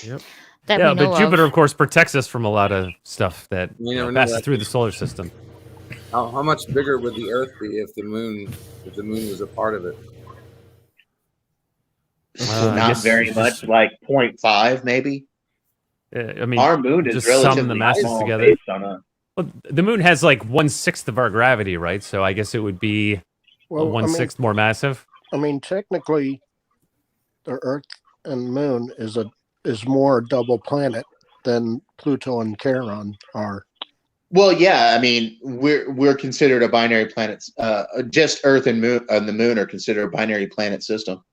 Yep. That yeah, we know but Jupiter, of. of course, protects us from a lot of stuff that You never know passes that. through the solar system. How much bigger would the Earth be if the moon was a part of it? I Not guess very just- much, like 0.5 maybe. I mean, Our moon is just sum the relatively masses small together. based on us. Well, the moon has like 1/6 of our gravity, right? So I guess it would be Well, 1/6 more massive. I mean, technically, the Earth and Moon is more a double planet than Pluto and Charon are. Well, yeah, I mean, we're considered a binary planet. Just Earth and Moon and the Moon are considered a binary planet system.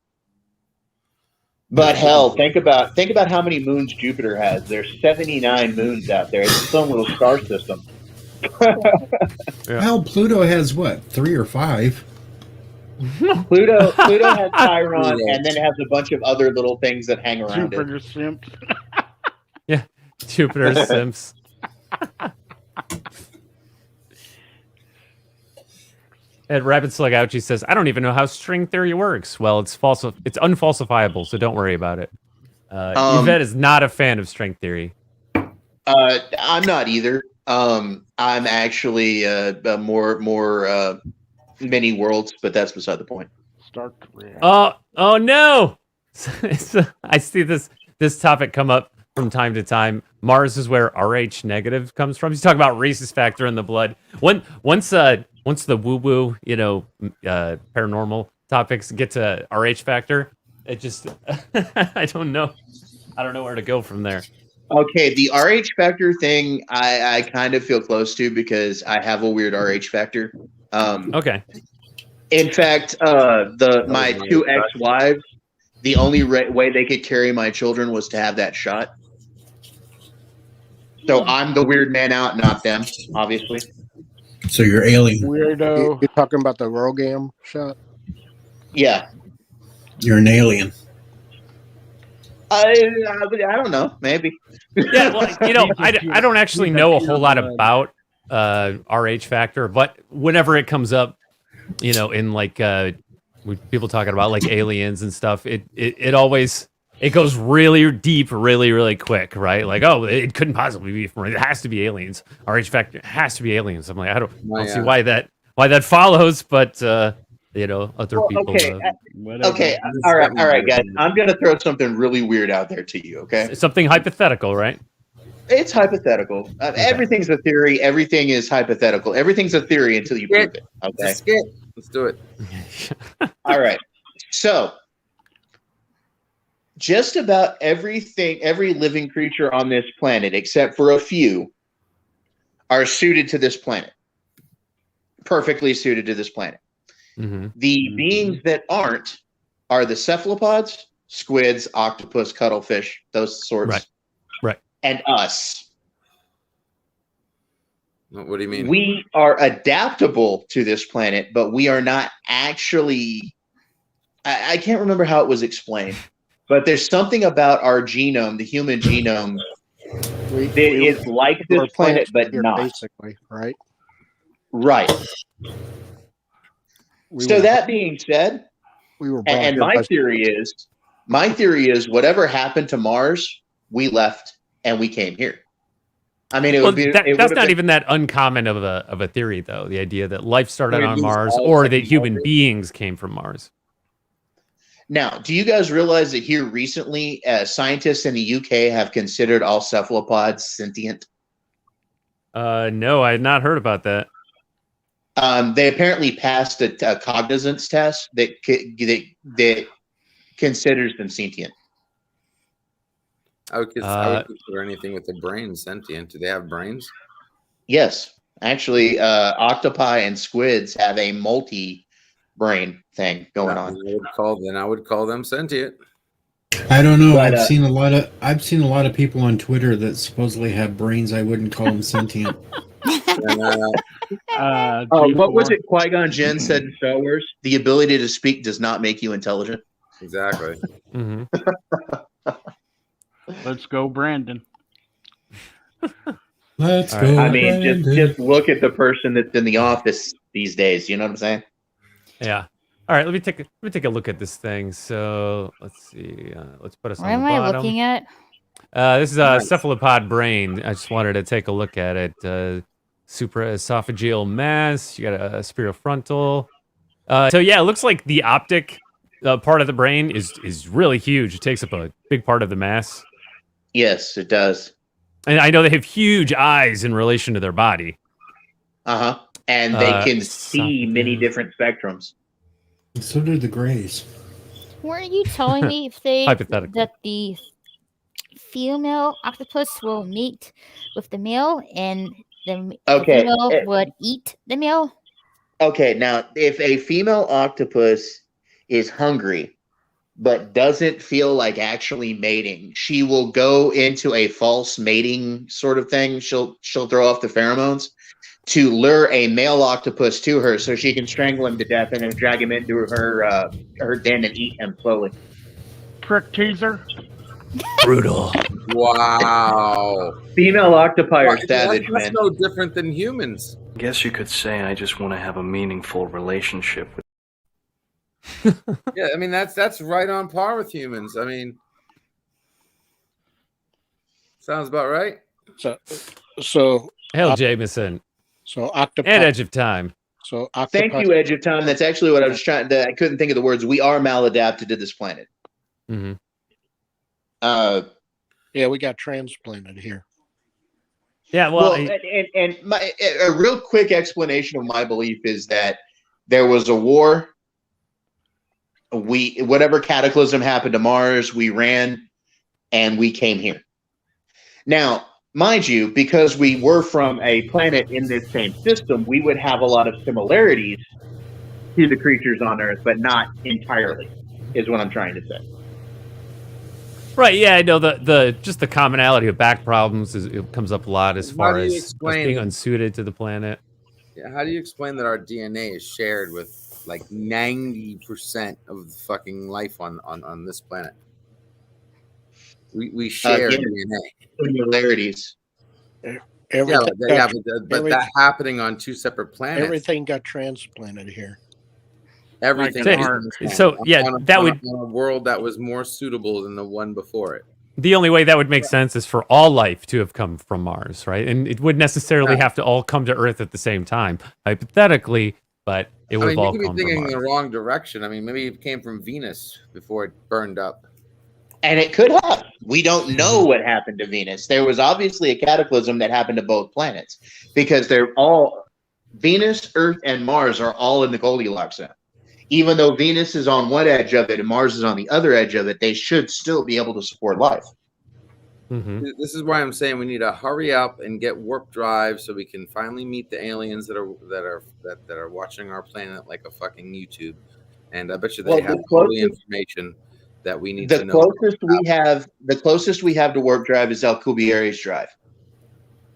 But hell, think about how many moons Jupiter has. There's 79 moons out there. It's its own little star system. Hell, Pluto has what, 3 or 5? Pluto has Chiron, and then it has a bunch of other little things that hang around Jupiter it. simp. Yeah, Jupiter Sims. And Rabbit Slug Ouchie says, "I don't even know how string theory works." Well, it's it's unfalsifiable, so don't worry about it. Yvette is not a fan of string theory. I'm not either. I'm actually more many worlds, but that's beside the point. Start to react. Oh no! I see this topic come up from time to time. Mars is where Rh negative comes from. He's talking about rhesus factor in the blood. Once the woo-woo, paranormal topics get to Rh factor, it just I don't know where to go from there. Okay, the Rh factor thing, I kind of feel close to because I have a weird Rh factor. Okay. In fact, my 2 ex-wives, the only way they could carry my children was to have that shot. So I'm the weird man out, not them, obviously. So you're alien. Weirdo. You're talking about the Rogam shot? Yeah. You're an alien. I don't know. Maybe. Yeah, well, I don't actually know a whole lot about Rh factor, but whenever it comes up, in like people talking about like aliens and stuff, it always goes really deep, really, really quick, right? Like, oh, it couldn't possibly be from it. It has to be aliens. Rh factor has to be aliens. I'm like, I don't see why that follows, but other people. Okay. All right, guys. I'm gonna throw something really weird out there to you. Okay. Something hypothetical, right? It's hypothetical. Everything's a theory. Everything is hypothetical. Everything's a theory until you prove it. Okay. Let's do it. All right. So, just about every living creature on this planet, except for a few, are suited to this planet. Perfectly suited to this planet. Mm-hmm. The beings that aren't are the cephalopods, squids, octopus, cuttlefish, those sorts. Right. And us. What do you mean? We are adaptable to this planet, but we are not actually. I can't remember how it was explained, but there's something about our genome, the human genome, that is like this planet, but not. Basically, right? Right. So that being said, and my theory is whatever happened to Mars, we left and we came here. I mean, that's not even that uncommon of a theory, though. The idea that life started on Mars or that human beings came from Mars. Now, do you guys realize that here recently, scientists in the UK have considered all cephalopods sentient? No, I had not heard about that. They apparently passed a cognizance test that considers them sentient. I would consider anything with a brain sentient. Do they have brains? Yes. Actually, octopi and squids have a multi-brain thing going on. I would call them sentient. I don't know. I've seen a lot of people on Twitter that supposedly have brains. I wouldn't call them sentient. What was it Qui-Gon Jinn said in Star Wars? The ability to speak does not make you intelligent. Exactly. Let's go, Brandon. Let's All go. right. I mean, Brandon. just look at the person that's in the office these days. You know what I'm saying? Yeah. All right. Let me take a look at this thing. So let's see. Let's put us What on am the I bottom. looking at? This is a cephalopod brain. I just wanted to take a look at it. Supraesophageal mass. You got a spirofrontal. So yeah, it looks like the optic part of the brain is really huge. It takes up a big part of the mass. Yes, it does. And I know they have huge eyes in relation to their body. And they can see many different spectrums. So do the Greys. Weren't you telling me if they Hypothetically. that the female octopus will mate with the male and the female would eat the male? Okay, now if a female octopus is hungry but doesn't feel like actually mating, she will go into a false mating sort of thing. She'll throw off the pheromones to lure a male octopus to her so she can strangle him to death and then drag him into her den and eat him slowly. Trick teaser. Brutal. Wow. Female octopi are savage, that's man. no different than humans. Guess you could say I just want to have a meaningful relationship with. Yeah, I mean that's right on par with humans. I mean, sounds about right. So Hell, Jameson. So octopi and Edge of Time. So Thank you, Edge of Time. That's actually what I was trying to. I couldn't think of the words. We are maladapted to this planet. Mm-hmm. Yeah, we got transplanted here. Yeah, well, and a real quick explanation of my belief is that there was a war. Whatever cataclysm happened to Mars, we ran, and we came here. Now, mind you, because we were from a planet in this same system, we would have a lot of similarities to the creatures on Earth, but not entirely, is what I'm trying to say. Right, yeah, I know the just the commonality of back problems it comes up a lot as far as us being unsuited to the planet. Yeah, how do you explain that our DNA is shared with like 90% of the fucking life on this planet? We share DNA. Similarities. But that happening on two separate planets. Everything got transplanted here. Everything. On a world that was more suitable than the one before it. The only way that would make sense is for all life to have come from Mars, right? And it would necessarily have to all come to Earth at the same time, hypothetically, but it would all come from Mars. You could be thinking in the wrong direction. I mean, maybe it came from Venus before it burned up. And it could have. We don't know what happened to Venus. There was obviously a cataclysm that happened to both planets because they're all Venus, Earth, and Mars are all in the Goldilocks zone. Even though Venus is on one edge of it and Mars is on the other edge of it, they should still be able to support life. Mm-hmm. This is why I'm saying we need to hurry up and get warp drive so we can finally meet the aliens that are watching our planet like a fucking YouTube. And I bet you they have all the information that we need to know. The closest we have to warp drive is Alcubierre's drive,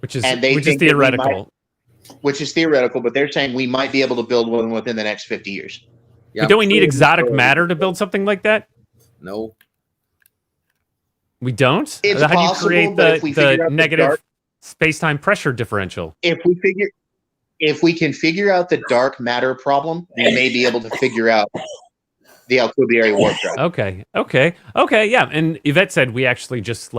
which is theoretical. Which is theoretical, but they're saying we might be able to build one within the next 50 years. Yeah, but don't we need exotic matter to build something like that? No. We don't? It's How possible, do you create the negative space-time pressure differential? If we can figure out the dark matter problem, we may be able to figure out the Alcubierre warp drive. Okay, yeah. And Yvette said we actually just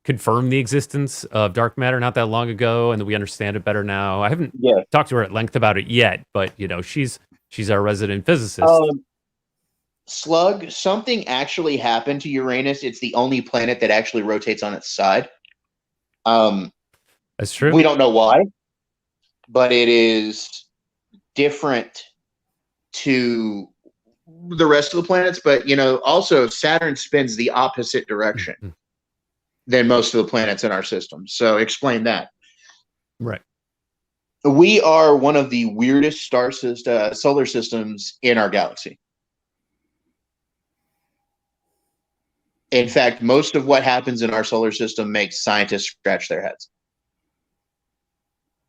confirmed the existence of dark matter not that long ago, and that we understand it better now. I haven't talked to her at length about it yet, but she's our resident physicist. Slug, something actually happened to Uranus. It's the only planet that actually rotates on its side. That's true. We don't know why, but it is different to the rest of the planets. But also Saturn spins the opposite direction than most of the planets in our system. So explain that. Right. We are one of the weirdest solar systems in our galaxy. In fact, most of what happens in our solar system makes scientists scratch their heads.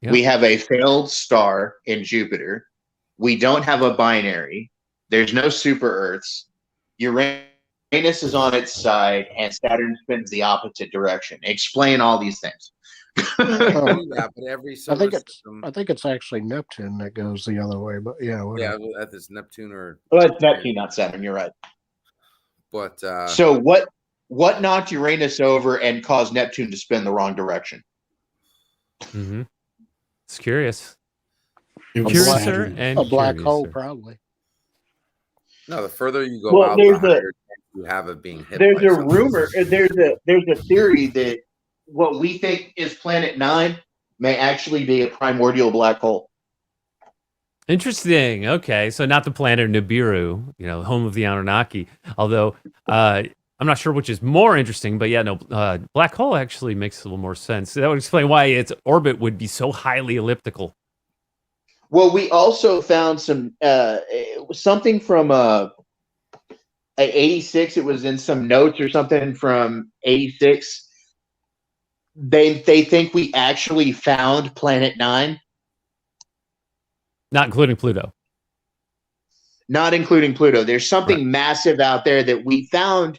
Yep. We have a failed star in Jupiter. We don't have a binary. There's no super Earths. Uranus is on its side, and Saturn spins the opposite direction. Explain all these things. Yeah, but every solar system. I think it's actually Neptune that goes the other way. But yeah, whatever. Yeah, that is Neptune or. Well, it's Neptune, not Saturn. You're right. But so what knocked Uranus over and caused Neptune to spin the wrong direction? Mm-hmm. It's curious. It was Curiouser Saturn. and A black hole, curiouser. probably. No, the further you go out, the higher you have of being hit. There's by a something. rumor. There's a theory that what we think is Planet 9 may actually be a primordial black hole. Interesting. Okay, so not the planet Nibiru, home of the Anunnaki. Although I'm not sure which is more interesting, but yeah, no, black hole actually makes a little more sense. That would explain why its orbit would be so highly elliptical. Well, we also found some something from 86. It was in some notes or something from 86. They think we actually found Planet 9. Not including Pluto. Not including Pluto. There's something massive out there that we found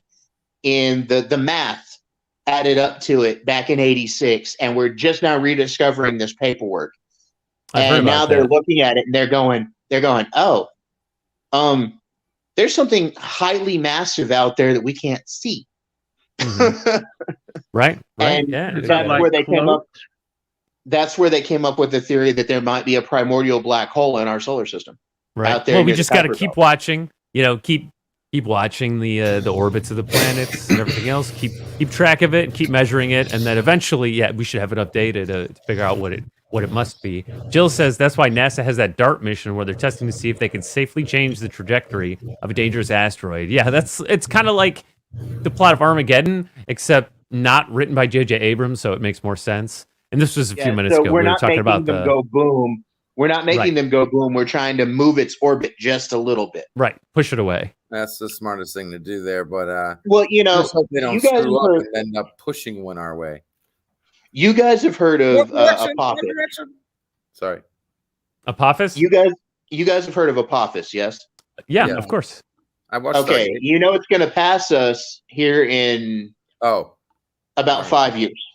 in the math added up to it back in 86, and we're just now rediscovering this paperwork. And now they're looking at it and they're going, oh, there's something highly massive out there that we can't see. Mm-hmm. Right. And yeah. that's where they came up. That's where they came up with the theory that there might be a primordial black hole in our solar system. Right. Out there well, we near just the got to Kuiper keep Belt. watching. Keep watching the orbits of the planets and everything else. Keep track of it and keep measuring it, and then eventually, we should have it updated to figure out what it must be. Jill says that's why NASA has that DART mission where they're testing to see if they can safely change the trajectory of a dangerous asteroid. Yeah, it's kind of like the plot of Armageddon, except not written by J.J. Abrams, so it makes more sense. And this was a few minutes ago. We're We were not talking making about them go boom. We're not making them go boom. We're trying to move its orbit just a little bit. Right, push it away. That's the smartest thing to do there. But well, just hope they don't you guys screw up heard- and end up pushing one our way. You guys have heard of Apophis. Sorry, Apophis. You guys have heard of Apophis, yes? Yeah, of course. I watched. Okay, it's going to pass us here in about 5 years,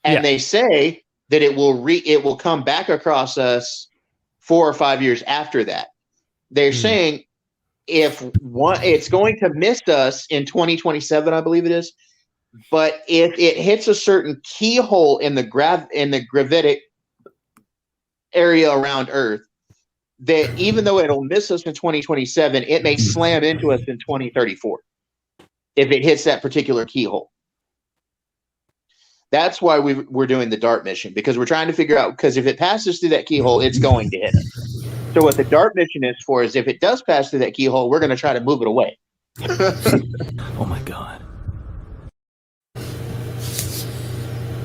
and they say that it will come back across us 4 or 5 years after that. They're saying it's going to miss us in 2027, I believe it is. But if it hits a certain keyhole in the gravitic area around Earth, that even though it'll miss us in 2027, it may slam into us in 2034 if it hits that particular keyhole. That's why we're doing the DART mission, because we're trying to figure out, because if it passes through that keyhole, it's going to hit us. So what the DART mission is for is if it does pass through that keyhole, we're going to try to move it away. Oh my God.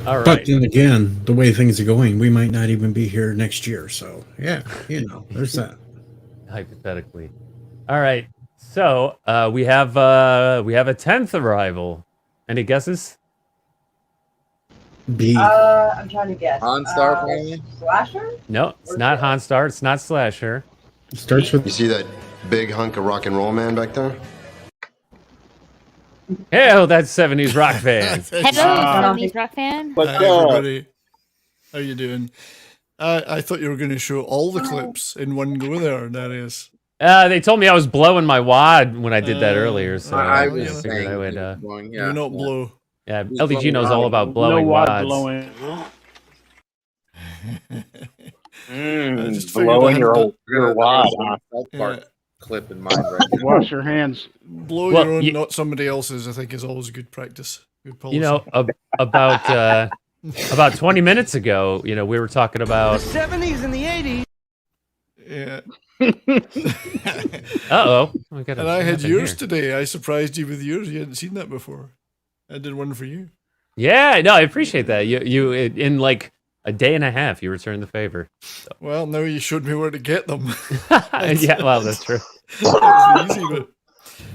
All right. But then again, the way things are going, we might not even be here next year. So yeah, there's that. Hypothetically. All right. So we have a 10th arrival. Any guesses? B. I'm trying to guess. OnStar finally? Slasher? No, it's not Honstar. It's not Slasher. It starts with. You see that big hunk of rock and roll man back there? Hell, that's 70s rock fan. Hello, 70s rock fan. Hi, everybody. How you doing? I thought you were going to show all the clips in one go there, Darius. They told me I was blowing my wad when I did that earlier, so I I was figured I would. You're not blow. Yeah, LDG knows all about blowing wads. Blowing your wad. South Park clip in mind right now. Wash your hands. Blow your own, not somebody else's, I think is always good practice. Good policy. About 20 minutes ago, we were talking about The 70s and the 80s. Yeah. Uh-oh. And I had yours today. I surprised you with yours. You hadn't seen that before. I did one for you. Yeah, no, I appreciate that. You in like a day and a half, you returned the favor. So. Well, now you showed me where to get them. Yeah, well, that's true. It's easy, but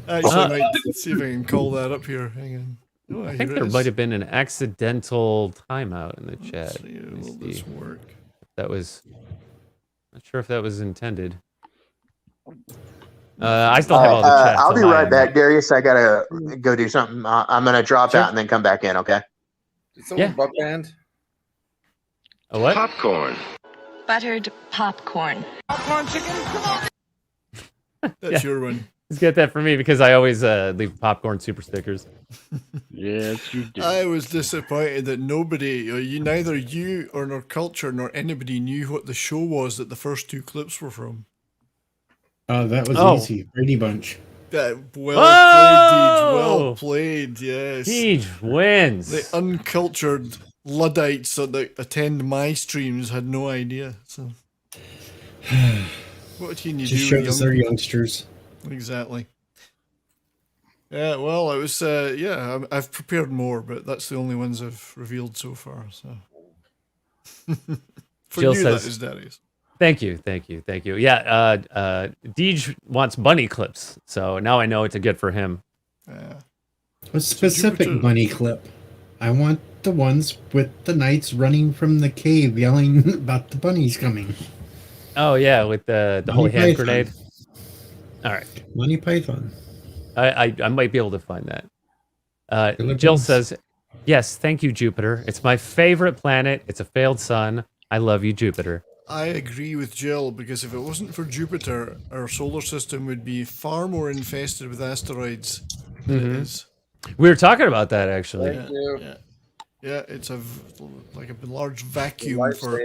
actually, I might see if I can call that up here. Hang on. Oh, I here think it there is. might have been an accidental timeout in the chat. Let's see, will this work? That was not sure if that was intended. I still have all the chats. I'll on be my right end. back, Darius. I gotta go do something. I'm gonna drop Sure. out and then come back in. Okay. Did someone butt band? A what? Popcorn. Buttered popcorn. Popcorn chicken, come on. That's your one. Just get that for me because I always leave popcorn super stickers. Yes, you do. I was disappointed that nobody, neither you or nor Culture nor anybody knew what the show was that the first two clips were from. That was Oh. easy. Brady Bunch. Well Oh! played, yes. Deej wins. The uncultured Luddites that attend my streams had no idea. So, what can you Just do? shows they're youngsters. Exactly. Yeah, well, it was. I've prepared more, but that's the only ones I've revealed so far. So, for Jill you, says, that is Darius. Thank you. Yeah, Deej wants bunny clips, so now I know it's a good for him. A specific bunny clip. I want the ones with the knights running from the cave yelling about the bunnies coming. Oh yeah, with the holy hand Python. grenade. All right, Monty Python. I might be able to find that. Jill says, "Yes, thank you, Jupiter. It's my favorite planet. It's a failed sun. I love you, Jupiter." I agree with Jill, because if it wasn't for Jupiter, our solar system would be far more infested with asteroids than it is. We were talking about that actually. Yeah, it's a large vacuum for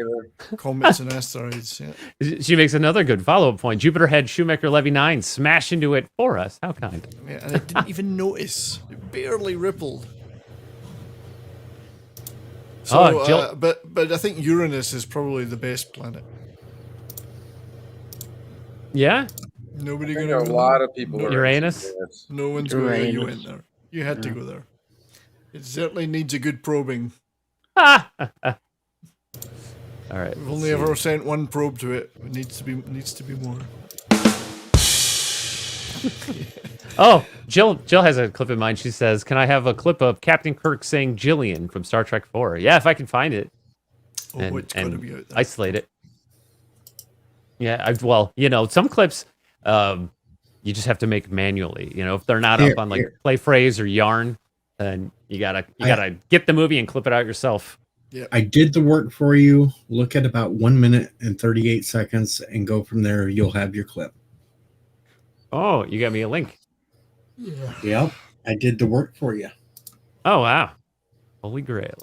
comets and asteroids. Yeah. She makes another good follow-up point. Jupiter had Shoemaker Levy 9 smash into it for us. How kind. Yeah, and I didn't even notice. It barely rippled. So, Jill- but I think Uranus is probably the best planet. Yeah? Nobody I think gonna a go lot there? of people No. are Uranus? into this. No one's going there. You Uranus. went there. You had to go there. It certainly needs a good probing. All right. We've only ever sent one probe to it. It needs to be more. Oh, Jill has a clip in mind. She says, "Can I have a clip of Captain Kirk saying Jillian from Star Trek 4?" Yeah, if I can find it. Oh, it's gotta be out there. Isolate it. Yeah, some clips you just have to make manually. If they're not up on Play Phrase or Yarn, then you gotta get the movie and clip it out yourself. Yeah. I did the work for you. Look at about 1 minute and 38 seconds and go from there. You'll have your clip. Oh, you got me a link. Yep. I did the work for you. Oh, wow. Holy Grail.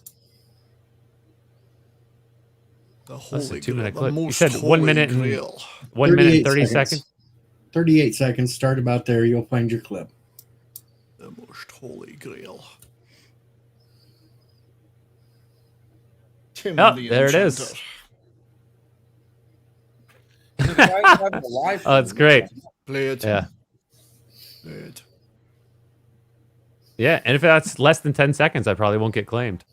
The That's holy a 2-minute grail, the clip. You most said 1 minute and grail. 1 minute and 38 30 seconds. 38 seconds. Start about there. You'll find your clip. The most holy grail. Tim Oh, the there it is. Oh, it's great. Play it. Yeah. Play it. Yeah, and if that's less than 10 seconds, I probably won't get claimed.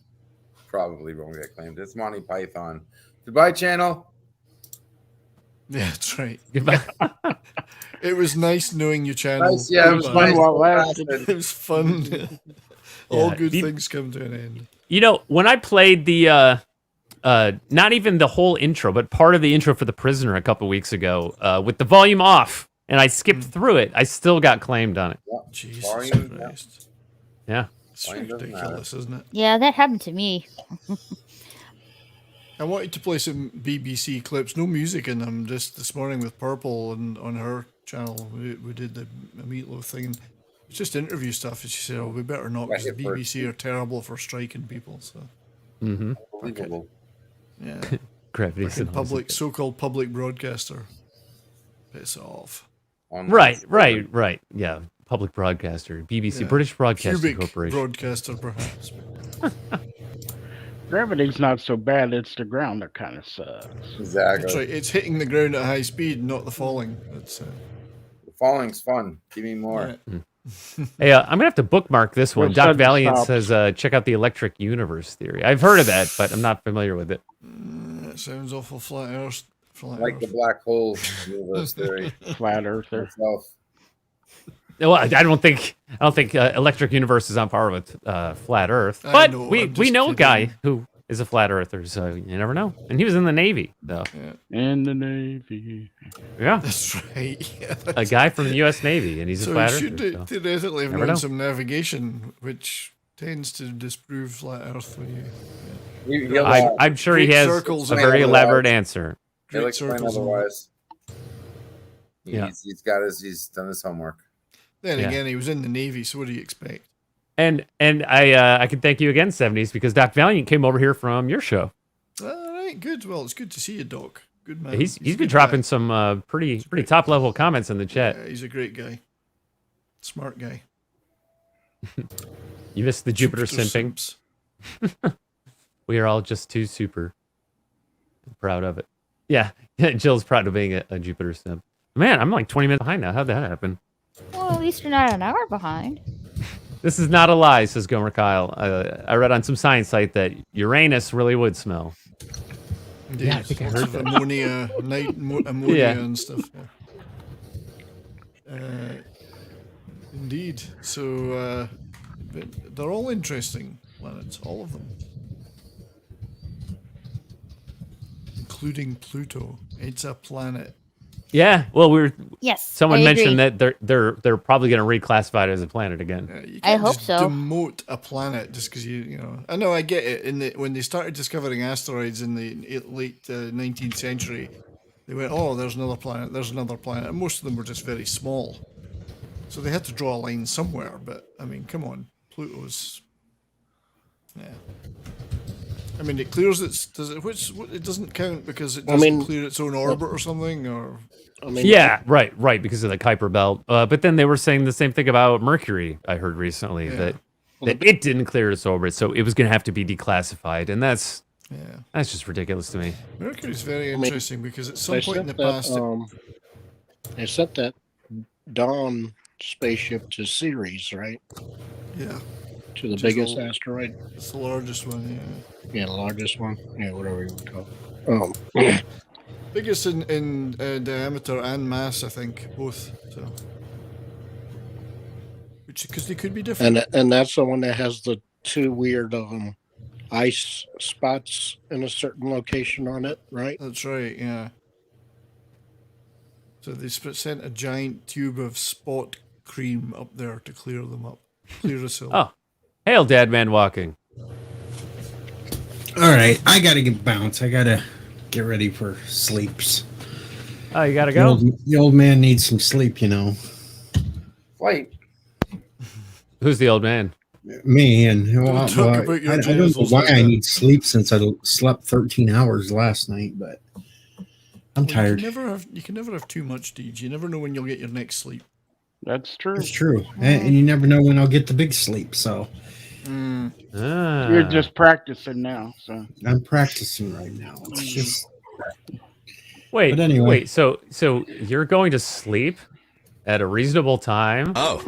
Probably won't get claimed. It's Monty Python. Goodbye, channel. Yeah, that's right. Goodbye. It was nice knowing your channel. Nice, yeah, it was Goodbye. fun while it lasted. It was fun. All Yeah, good things come to an end. When I played the not even the whole intro, but part of the intro for The Prisoner a couple weeks ago, with the volume off, and I skipped through it, I still got claimed on it. Jesus Volume, Christ. Yeah. It's ridiculous, isn't it? Yeah, that happened to me. I wanted to play some BBC clips, no music in them, just this morning with Purple and on her channel. We did the Meatloaf thing. And it's just interview stuff. And she said, "Oh, we better not because the BBC are terrible for striking people." So, Unbelievable. yeah, Gravity Fucking signals. public, so-called public broadcaster. Piss off. Right. Yeah, public broadcaster, BBC, Yeah. British Broadcasting Cubic Corporation. broadcaster, perhaps. Gravity's not so bad. It's the ground that kind of sucks. Exactly. That's right. It's hitting the ground at high speed, not the falling. That's The falling's fun. Give me more. Hey, I'm gonna have to bookmark this one. Well, Doc said Valiant stop. says, "Check out the Electric Universe theory." I've heard of that, but I'm not familiar with it. That sounds awful flat earth. Like the black hole universe theory. Flat earther. Myself. Well, I don't think Electric Universe is on par with Flat Earth, but we know a guy who is a flat earther, so you never know. And he was in the Navy, though. Yeah. In the Navy. Yeah, that's right. Yeah, a guy from the U.S. Navy, and he's a flat earther. So you should theoretically have never known know. some navigation, which tends to disprove flat Earth when you. I'm sure he has a very elaborate answer. He'll explain otherwise. Yeah. He's done his homework. Then again, he was in the Navy, so what do you expect? And I can thank you again, 70s, because Doc Valiant came over here from your show. All right, good. Well, it's good to see you, Doc. Good man. He's been dropping some pretty top level comments in the chat. Yeah, he's a great guy. Smart guy. You missed the Jupiter simping. We are all just too super proud of it. Yeah, Jill's proud of being a Jupiter simp. Man, I'm like 20 minutes behind now. How'd that happen? Well, at least you're not an hour behind. This is not a lie, says Gomer Kyle. I read on some science site that Uranus really would smell. Indeed. Yeah, I think I heard that. Ammonia, ammonia and stuff. Yeah. Indeed. So they're all interesting planets, all of them, including Pluto. It's a planet. Yeah, well, Yes, someone I mentioned agree. that they're probably going to reclassify it as a planet again. You I can't hope just so. demote a planet just because you know. I know, I get it. When they started discovering asteroids in the late 19th century, they went, "Oh, there's another planet. There's another planet," and most of them were just very small. So they had to draw a line somewhere. But I mean, come on, Pluto's. Yeah. I mean, it clears its. Does it? It doesn't count because it doesn't clear its own orbit or something, or. Yeah, right, because of the Kuiper belt. But then they were saying the same thing about Mercury. I heard recently that it didn't clear its orbit, so it was going to have to be declassified, and that's just ridiculous to me. Mercury's very interesting because at some point in the past, they sent that Dawn spaceship to Ceres, right? Yeah. To the biggest asteroid. It's the largest one, yeah. Yeah, the largest one. Yeah, whatever you would call it. Biggest in diameter and mass, I think, both. So, which because they could be different. And that's the one that has the two weird ice spots in a certain location on it, right? That's right. Yeah. So they sent a giant tube of spot cream up there to clear them up, clear us all. Oh, hail, Dad Man walking. All right, I gotta get bounce. I gotta get ready for sleeps. Oh, you gotta go. The old man needs some sleep, you know. Flight. Who's the old man? Me and I about your don't know genitals why like I that. need sleep since I slept 13 hours last night, but I'm tired. You can never have too much, Deej. You never know when you'll get your next sleep. That's true. It's true, and you never know when I'll get the big sleep. So You're just practicing now, so I'm practicing right now. It's just wait. But anyway. Wait. So you're going to sleep at a reasonable time? Oh,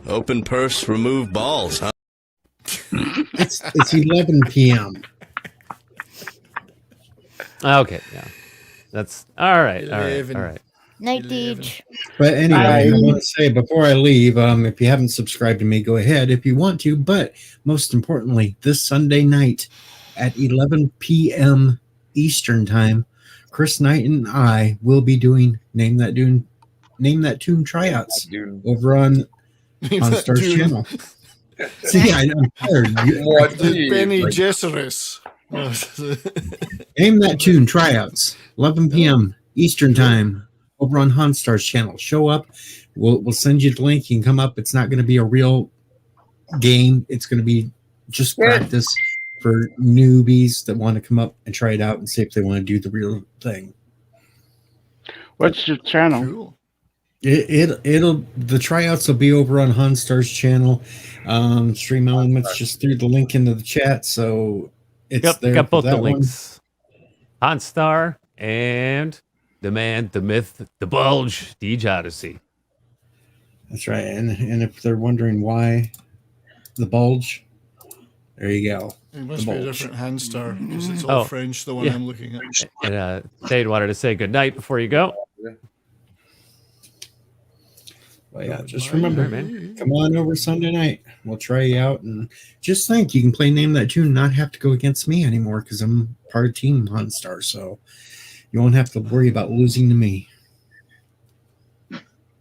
open purse, remove balls, huh? it's 11 p.m. Okay, yeah, that's all right. All right. 11. All right. Night, Deej. But anyway, I want to say before I leave, if you haven't subscribed to me, go ahead if you want to. But most importantly, this Sunday night at 11 p.m. Eastern time, Chris Knight and I will be doing Name That Tune tryouts over on Star's channel. See, I'm tired. Benny Gesseris. Name That Tune tryouts, 11 p.m. Eastern time. Over on Hanstar's channel. Show up. We'll send you the link. You can come up. It's not going to be a real game. It's going to be just practice for newbies that want to come up and try it out and see if they want to do the real thing. What's your channel? Cool. The tryouts will be over on Hanstar's channel. Stream Elements just threw the link into the chat, so it's there. Got both for the that links. Hanstar and the man, the myth, the bulge, Deej Odyssey. That's right. And if they're wondering why the bulge, there you go. It must be a different hand star because it's all French, the one I'm looking at. And Thade wanted to say good night before you go. But yeah, just remember, come on over Sunday night. We'll try you out, and just think you can play Name That Tune, not have to go against me anymore because I'm part of Team Hunstar, so you won't have to worry about losing to me.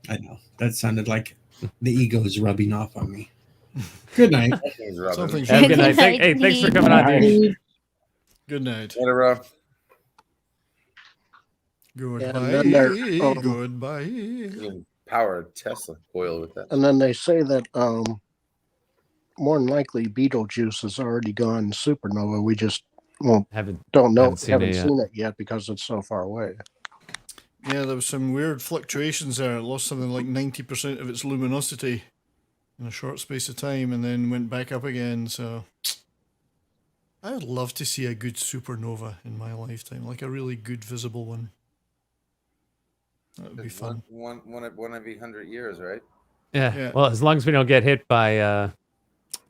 I know that sounded like the ego is rubbing off on me. Good night. Something's Have a good night. Hey, thanks for coming on, dude. Good night. Later, Goodbye. Goodbye. Power Tesla coil with that. And then they say that more than likely Beetlejuice has already gone supernova. We just haven't seen it yet because it's so far away. Yeah, there was some weird fluctuations there. It lost something like 90% of its luminosity in a short space of time and then went back up again. So I would love to see a good supernova in my lifetime, like a really good visible one. That would be fun. One every 100 years, right? Yeah. Well, as long as we don't get hit by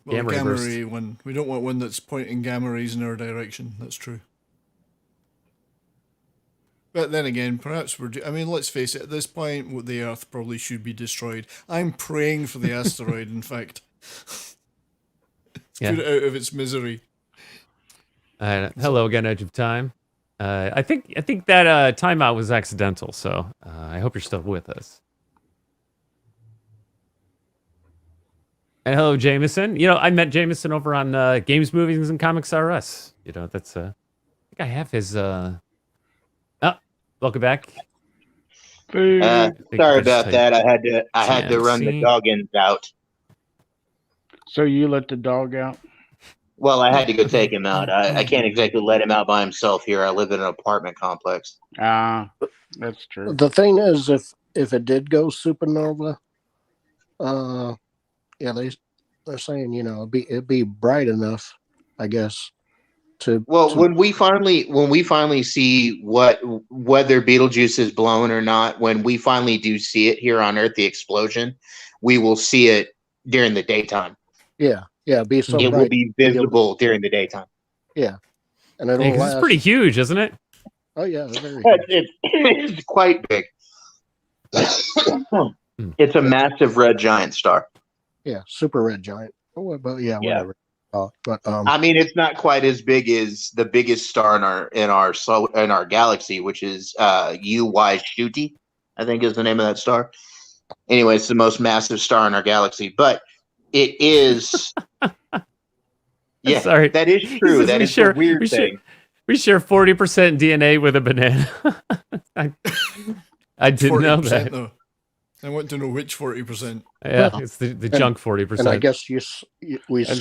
gamma ray one. We don't want one that's pointing gamma rays in our direction. That's true. But then again, perhaps I mean, let's face it, at this point, the Earth probably should be destroyed. I'm praying for the asteroid, in fact. Put it out of its misery. Hello again, Edge of Time. I think that timeout was accidental, so I hope you're still with us. And hello, Jameson. You know, I met Jameson over on Games, Movies, and Comics R Us. You know, that's I think I have his welcome back. Sorry about that. I had to run the doggins out. So you let the dog out? Well, I had to go take him out. I can't exactly let him out by himself here. I live in an apartment complex. That's true. The thing is, if it did go supernova, they're saying, you know, it'd be bright enough, I guess. When we finally see whether Beetlejuice is blown or not, when we finally do see it here on Earth, the explosion, we will see it during the daytime. Yeah, be so it bright. Will be visible during the daytime. Yeah, and it's pretty huge, isn't it? Oh yeah, very it's quite big. It's a massive red giant star. Yeah, super red giant. Oh, but whatever. But I mean, it's not quite as big as the biggest star in our galaxy, which is Shifty, I think is the name of that star. Anyway, it's the most massive star in our galaxy, but it is. Yeah, sorry. That is true. That is a weird thing. We share 40% DNA with a banana. I didn't know that. Though. I want to know which 40%. Yeah, it's the junk 40%. And I guess it's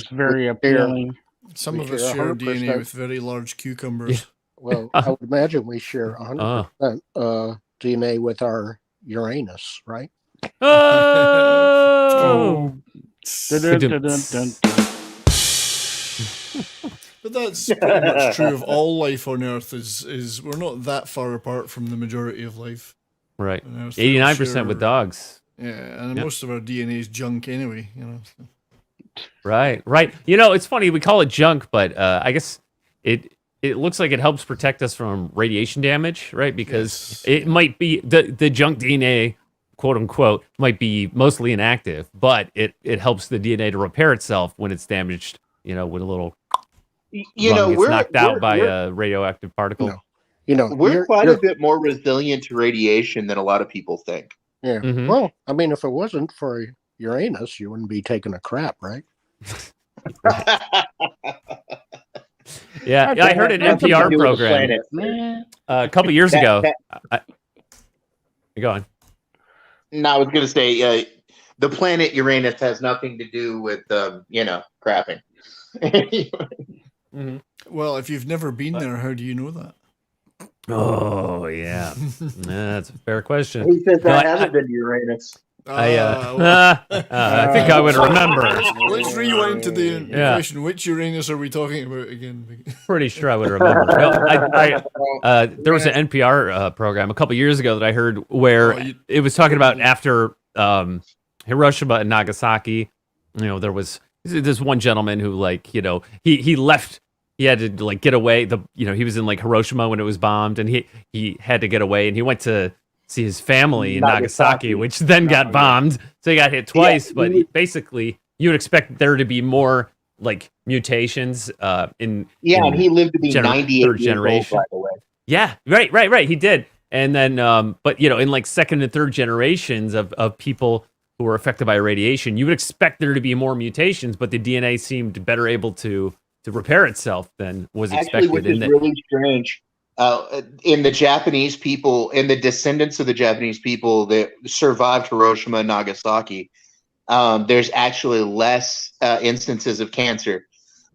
very appealing. Some of us share DNA with very large cucumbers. Yeah. Well, I would imagine we share 100% DNA with our Uranus, right? Oh! But that's pretty much true of all life on Earth. Is we're not that far apart from the majority of life. Right. 89% with dogs. Yeah, and most of our DNA is junk anyway, you know. Right. You know, it's funny, we call it junk, but I guess it looks like it helps protect us from radiation damage, right? Because it might be the junk DNA, quote unquote, might be mostly inactive, but it helps the DNA to repair itself when it's damaged, you know, with a little gets knocked out by a radioactive particle. You know, we're quite a bit more resilient to radiation than a lot of people think. Yeah. Mm-hmm. Well, I mean, if it wasn't for Uranus, you wouldn't be taking a crap, right? Yeah, I heard an NPR program a couple years ago. Go on. No, I was going to say the planet Uranus has nothing to do with crapping. Mm-hmm. Well, if you've never been there, how do you know that? Oh yeah, that's a fair question. He says I haven't been to Uranus. I think I would remember. Let's rewind to the question. Which Uranus are we talking about again? Pretty sure I would remember. There was an NPR program a couple years ago that I heard where it was talking about after Hiroshima and Nagasaki. You know, there was this one gentleman who, like, you know, he left. He had to like get away. He was in like Hiroshima when it was bombed, and he had to get away, and he went to see his family in Nagasaki. Nagasaki, which then got bombed. So he got hit twice. Yeah, but basically, you would expect there to be more like mutations in and he lived to be 98 third years generation. old, by the way. Yeah, right. He did. And then, but in like second and third generations of people who were affected by radiation, you would expect there to be more mutations, but the DNA seemed better able to repair itself than was expected. Which is really strange. In the Japanese people, in the descendants of the Japanese people that survived Hiroshima and Nagasaki, there's actually less instances of cancer.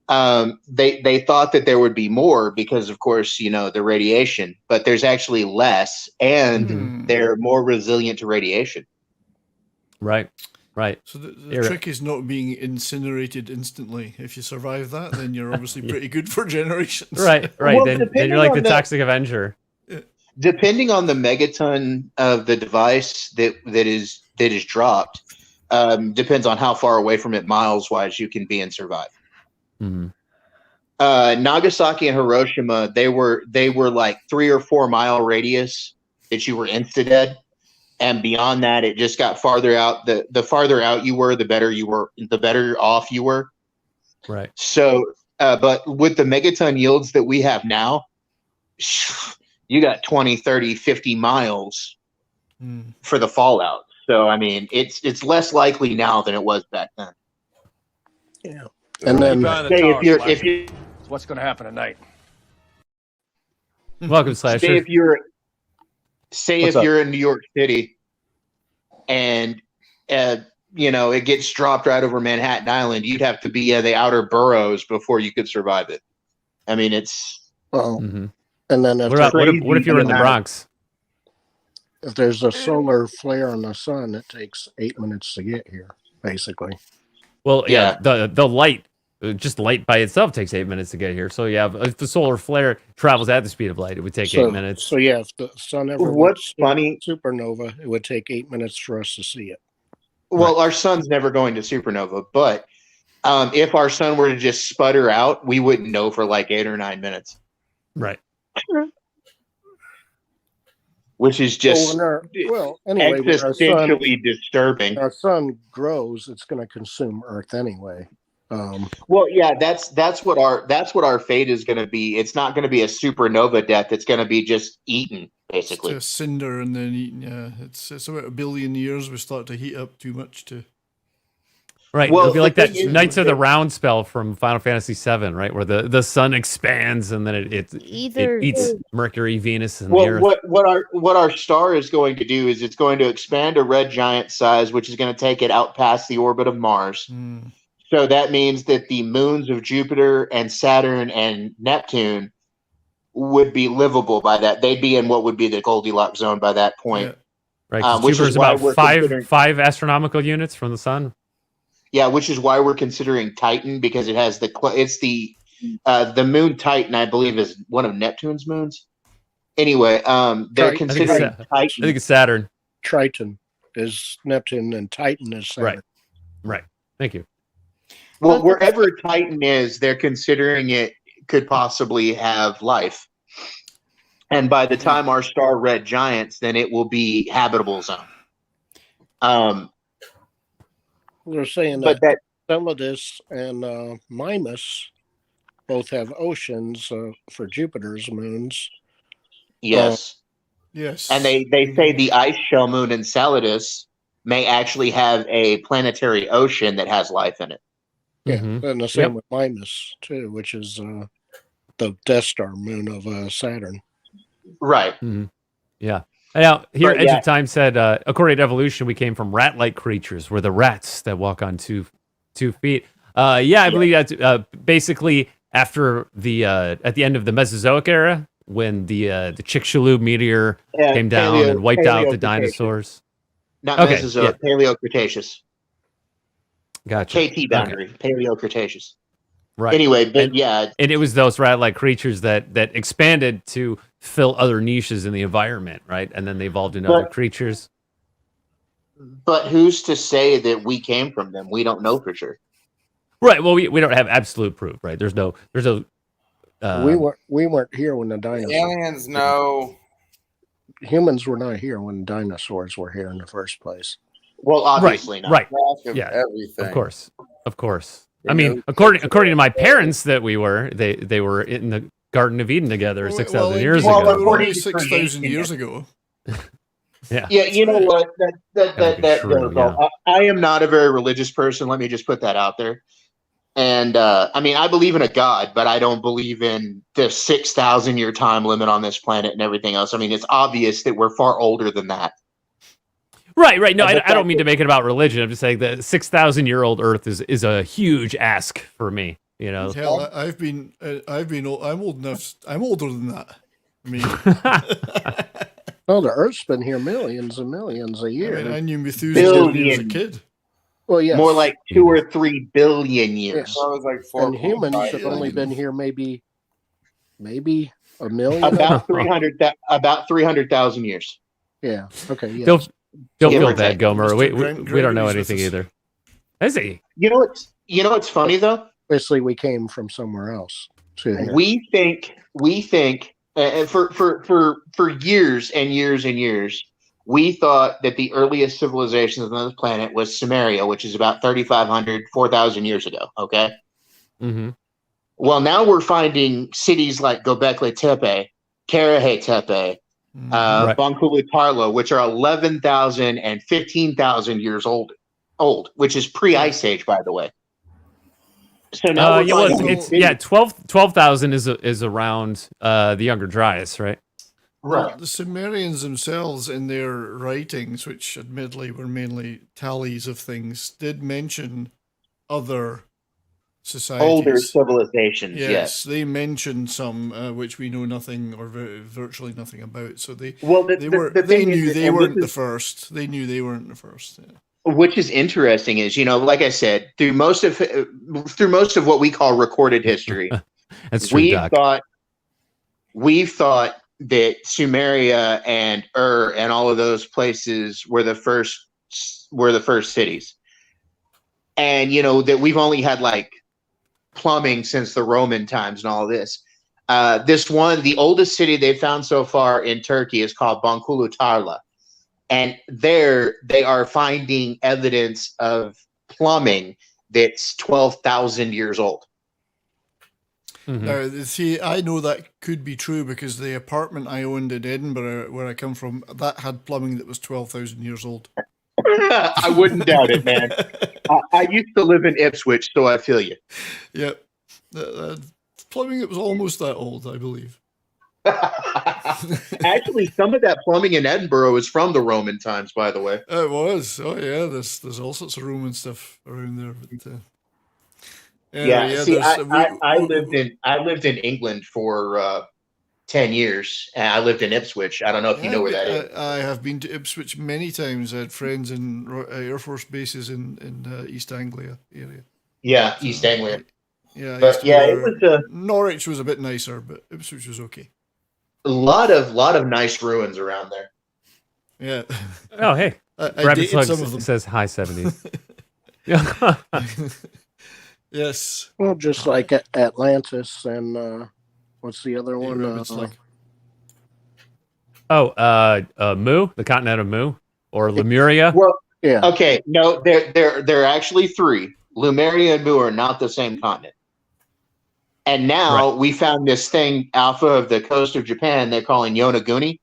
They thought that there would be more because, of course, the radiation, but there's actually less, and they're more resilient to radiation. Right. So the trick is not being incinerated instantly. If you survive that, then you're obviously pretty good for generations. Right. Well, then you're like the Toxic Avenger. Depending on the megaton of the device that is dropped, depends on how far away from it miles wise you can be and survive. Nagasaki and Hiroshima, they were like 3 or 4 mile radius that you were insta-dead. And beyond that, it just got farther out. The farther out you were, the better off you were. Right. So, but with the megaton yields that we have now, you got 20, 30, 50 miles for the fallout. So, I mean, it's less likely now than it was back then. Yeah. And then if you what's going to happen tonight? Welcome, Slasher. Say if you're in New York City and it gets dropped right over Manhattan Island, you'd have to be in the outer boroughs before you could survive it. I mean, it's and then what if you're in the Bronx? If there's a solar flare on the sun, it takes 8 minutes to get here, basically. Well, yeah. The light. Just light by itself takes 8 minutes to get here. So yeah, if the solar flare travels at the speed of light, it would take 8 minutes. So yeah, if the sun ever what's funny supernova, it would take 8 minutes for us to see it. Well, our sun's never going to supernova, but if our sun were to just sputter out, we wouldn't know for like 8 or 9 minutes. Right. Which is just anyway, existentially disturbing. Our sun grows, it's going to consume Earth anyway. Well, yeah, that's what our fate is going to be. It's not going to be a supernova death. It's going to be just eaten, basically. It's a cinder and then eaten. Yeah, it's about 1 billion years we start to heat up too much to. Right, well, it'll be like that Knights of the Round spell from Final Fantasy VII, right, where the sun expands and then it eats Mercury, Venus, and the Earth. What our star is going to do is it's going to expand a red giant size, which is going to take it out past the orbit of Mars. So that means that the moons of Jupiter and Saturn and Neptune would be livable by that. They'd be in what would be the Goldilocks zone by that point. Yeah. Right, Jupiter's about five astronomical units from the sun. Yeah, which is why we're considering Titan, because it has the moon Titan, I believe, is one of Neptune's moons. Anyway, they're considering Titan. I think it's Saturn. Triton is Neptune and Titan is Saturn. Right. Thank you. Well, wherever Titan is, they're considering it could possibly have life. And by the time our star red giants, then it will be habitable zone. They're saying that Enceladus and Mimas both have oceans for Jupiter's moons. Yes. Yes. And they say the ice shell moon Enceladus may actually have a planetary ocean that has life in it. Yeah, and the same with Mimas too, which is the Death Star moon of Saturn. Right. Yeah. Now, here, Edge of Time said, according to evolution, we came from rat-like creatures. We're the rats that walk on two feet. I believe that basically after at the end of the Mesozoic era, when the Chicxulub meteor came down and wiped out the dinosaurs. Not Mesozoic, Paleo-Cretaceous. Gotcha. KT boundary, Paleo-Cretaceous. Right. Anyway, and it was those rat-like creatures that expanded to fill other niches in the environment, right? And then they evolved into other creatures. But who's to say that we came from them? We don't know for sure. Right. Well, we don't have absolute proof, right? There's no. We weren't here when the dinosaurs. Aliens know. humans were not here when dinosaurs were here in the first place. Well, obviously not. Right. Of Yeah. everything. Of course. I mean, according to my parents, that they were in the Garden of Eden together 6,000 years ago. Well, according to 6,000 years ago. Yeah. Yeah, you know what? That true, goes off. I am not a very religious person. Let me just put that out there. And I mean, I believe in a God, but I don't believe in the 6,000 year time limit on this planet and everything else. I mean, it's obvious that we're far older than that. Right. No, I don't mean to make it about religion. I'm just saying that 6,000-year-old Earth is a huge ask for me. You know, hell, I'm old enough. I'm older than that. I mean, well, the Earth's been here millions and millions a year. I mean, I knew Methuselah when he was a Billion. kid. Well, yeah, More like 2 or 3 billion years. So I was like 4. and humans have only been here maybe a million. About 300,000 years. Yeah. Okay. Yeah. Don't Give feel or bad, take. Gomer. We don't know Gregory's with anything us. either. Is he? You know what's funny though? Basically, we came from somewhere else to here. We think for years and years and years, we thought that the earliest civilizations on this planet was Sumeria, which is about 3,500, 4,000 years ago. Okay. Mm-hmm. Well, now we're finding cities like Göbekli Tepe, Karahay Tepe, Bangkulu Tarlo, which are 11,000 and 15,000 years old, which is pre-Ice Age, by the way. So now it's 12,000 is around the Younger Dryas, right? Well, the Sumerians themselves, in their writings, which admittedly were mainly tallies of things, did mention other societies. Older civilizations, yes. They mentioned some which we know nothing or virtually nothing about. So they knew they weren't the first. They knew they weren't the first. Yeah. Which is interesting is, like I said, through most of what we call recorded history, That's true, we've thought that Sumeria and Ur and all of those places were the first cities. And that we've only had like plumbing since the Roman times and all of this. The oldest city they've found so far in Turkey is called Bangkulu Tarla. And there they are finding evidence of plumbing that's 12,000 years old. Mm-hmm. Now, see, I know that could be true because the apartment I owned in Edinburgh, where I come from, that had plumbing that was 12,000 years old. I wouldn't doubt it, man. I used to live in Ipswich, so I feel you. Yep. Plumbing that was almost that old, I believe. Actually, some of that plumbing in Edinburgh is from the Roman times, by the way. It was. Oh yeah, there's all sorts of Roman stuff around there. But, see, I lived in England for 10 years, and I lived in Ipswich. I don't know if you know where that is. I have been to Ipswich many times. I had friends in Air Force bases in East Anglia area. Yeah, East Anglia. Yeah, but it was Norwich was a bit nicer, but Ipswich was okay. A lot of nice ruins around there. Yeah. Oh, hey. Rabbit Slug says high 70s. Yes. Well, just like Atlantis and what's the other one? Mu, the continent of Mu, or Lemuria. Well, yeah. Okay, no, there are actually 3. Lemuria and Mu are not the same continent. And now we found this thing off of the coast of Japan they're calling Yonaguni.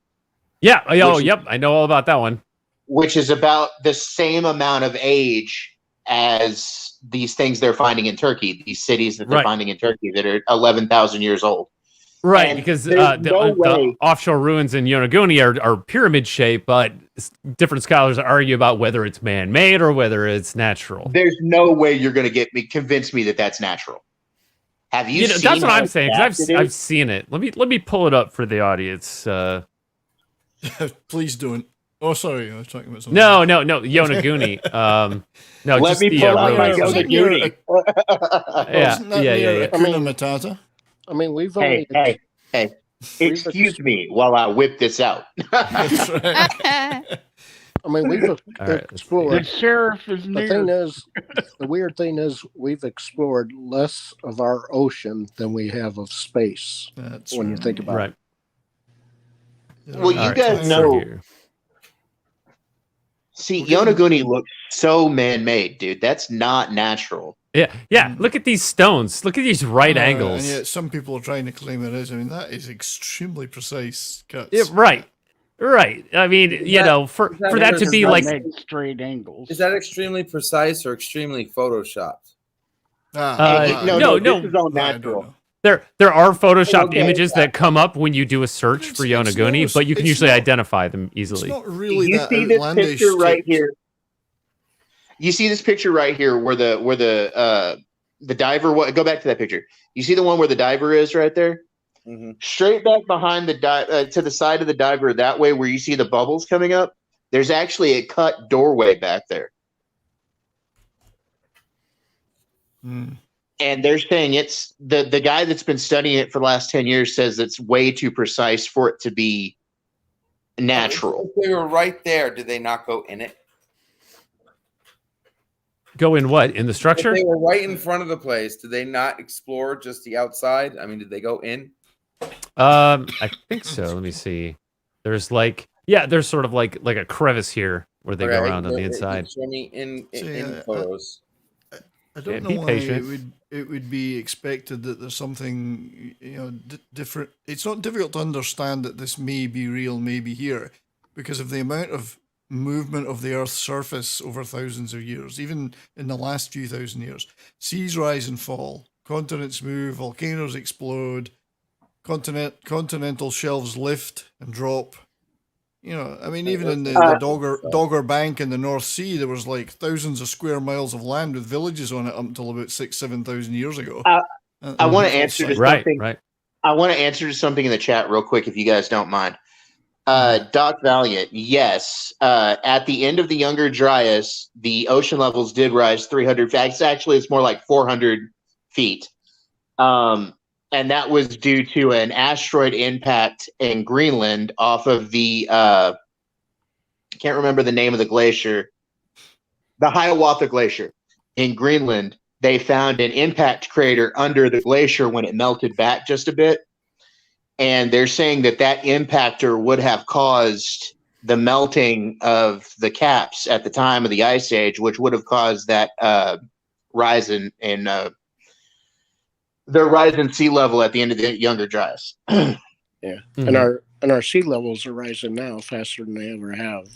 Yeah. Yep. I know all about that one. Which is about the same amount of age as these things they're finding in Turkey, these cities that they're finding in Turkey that are 11,000 years old. Right, and because the offshore ruins in Yonaguni are pyramid shaped, but different scholars argue about whether it's man-made or whether it's natural. There's no way you're going to convince me that that's natural. Have you seen that's what I'm saying, because I've seen it. Let me pull it up for the audience. Please don't. Oh, sorry, I was talking about something. No, Yonaguni. No, let me pull out my Yonaguni. Yeah. Matata. I mean, we've only... Hey. Excuse me while I whip this out. That's right. I mean, we've explored... The sheriff is near. The weird thing is we've explored less of our ocean than we have of space. That's when you think about it. Well, you guys know. See, Yonaguni looks so man-made, dude. That's not natural. Yeah. Look at these stones. Look at these right angles. And yet some people are trying to claim it is. I mean, that is extremely precise cuts. Yeah, right. I mean, for that to be like straight angles. Is that extremely precise or extremely photoshopped? No. This is all natural. There are photoshopped images that come up when you do a search for Yonaguni, but you can usually identify them easily. It's not really you that see this outlandish picture right here. You see this picture right here where the diver. Go back to that picture. You see the one where the diver is right there. Mm-hmm. Straight back behind the to the side of the diver, that way where you see the bubbles coming up. There's actually a cut doorway back there. And they're saying it's the guy that's been studying it for the last 10 years says it's way too precise for it to be natural. If they were right there, did they not go in it? Go in what? In the structure? If they were right in front of the place, did they not explore just the outside? I mean, did they go in? I think so. Let me see. There's there's sort of like a crevice here where they go around on the inside. Show me in photos. I don't know why it would be expected that there's something different. It's not difficult to understand that this may be real, maybe here, because of the amount of movement of the Earth's surface over thousands of years, even in the last few thousand years. Seas rise and fall, continents move, volcanoes explode, continental shelves lift and drop. I mean, even in the Dogger Bank in the North Sea, there was like thousands of square miles of land with villages on it up until about 6,000-7,000 years ago. I want to answer to something. Right. I want to answer to something in the chat real quick, if you guys don't mind. Doc Valiant, yes. At the end of the Younger Dryas, the ocean levels did rise 300 feet. Actually, it's more like 400 feet. And that was due to an asteroid impact in Greenland off of the I can't remember the name of the glacier, the Hiawatha Glacier in Greenland. They found an impact crater under the glacier when it melted back just a bit. And they're saying that impactor would have caused the melting of the caps at the time of the Ice Age, which would have caused that rise in the rise in sea level at the end of the Younger Dryas. Yeah, and our sea levels are rising now faster than they ever have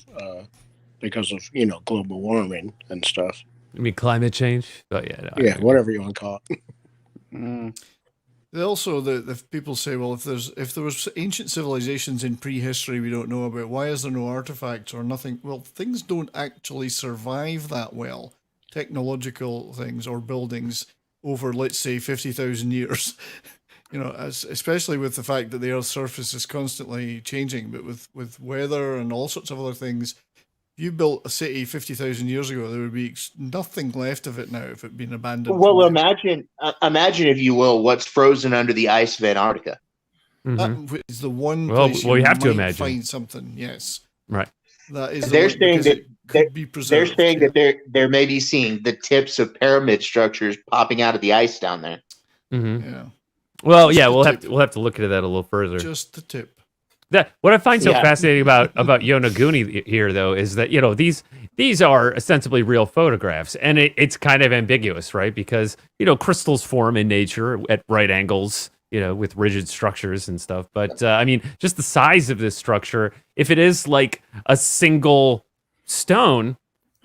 because of global warming and stuff. You mean climate change? Oh yeah, whatever you want to call it. Also, the people say, well, if there was ancient civilizations in prehistory we don't know about, why is there no artifacts or nothing? Well, things don't actually survive that well. Technological things or buildings over, let's say, 50,000 years. Especially with the fact that the Earth's surface is constantly changing, but with weather and all sorts of other things. If you built a city 50,000 years ago, there would be nothing left of it now if it had been abandoned. Well, imagine, if you will, what's frozen under the ice of Antarctica. That is the one place you have to imagine. Find something. Yes, right. That is. They're saying that they're saying that they're maybe seeing the tips of pyramid structures popping out of the ice down there. Mm-hmm. Yeah. Well, we'll have to look into that a little further. Just the tip. What I find so fascinating about Yonaguni here, though, is that these are ostensibly real photographs, and it's kind of ambiguous, right? Because crystals form in nature at right angles, with rigid structures and stuff. But I mean, just the size of this structure, if it is like a single stone,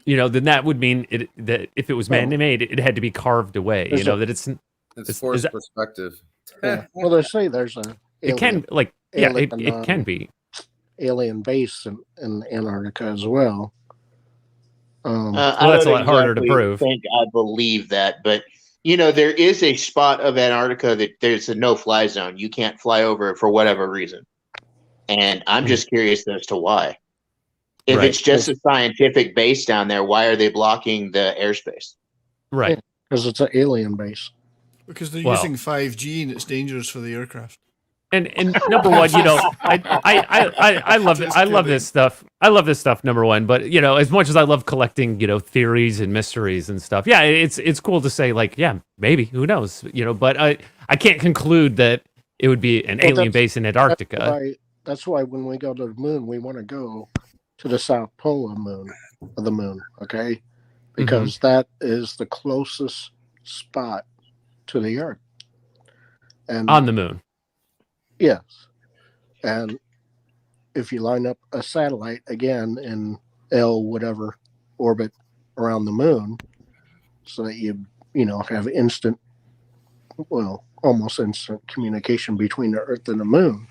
then that would mean that if it was man-made, it had to be carved away. That it's forced perspective. Yeah. Well, they say there's a. It can it can be alien base in Antarctica as well. That's a lot harder to prove. I believe that, but there is a spot of Antarctica that there's a no-fly zone. You can't fly over it for whatever reason, and I'm just curious as to why. If it's just a scientific base down there, why are they blocking the airspace? Right, because it's an alien base. Because they're using 5G and it's dangerous for the aircraft. And number one, I love it. I love this stuff. I love this stuff. Number one, but as much as I love collecting, theories and mysteries and stuff, yeah, it's cool to say like, yeah, maybe, who knows, but I can't conclude that it would be an alien base in Antarctica. that's why when we go to the moon, we want to go to the south pole of the moon, okay? Because that is the closest spot to the Earth. And on the moon. Yes. And if you line up a satellite again in L whatever orbit around the moon, so that you have almost instant communication between the Earth and the moon.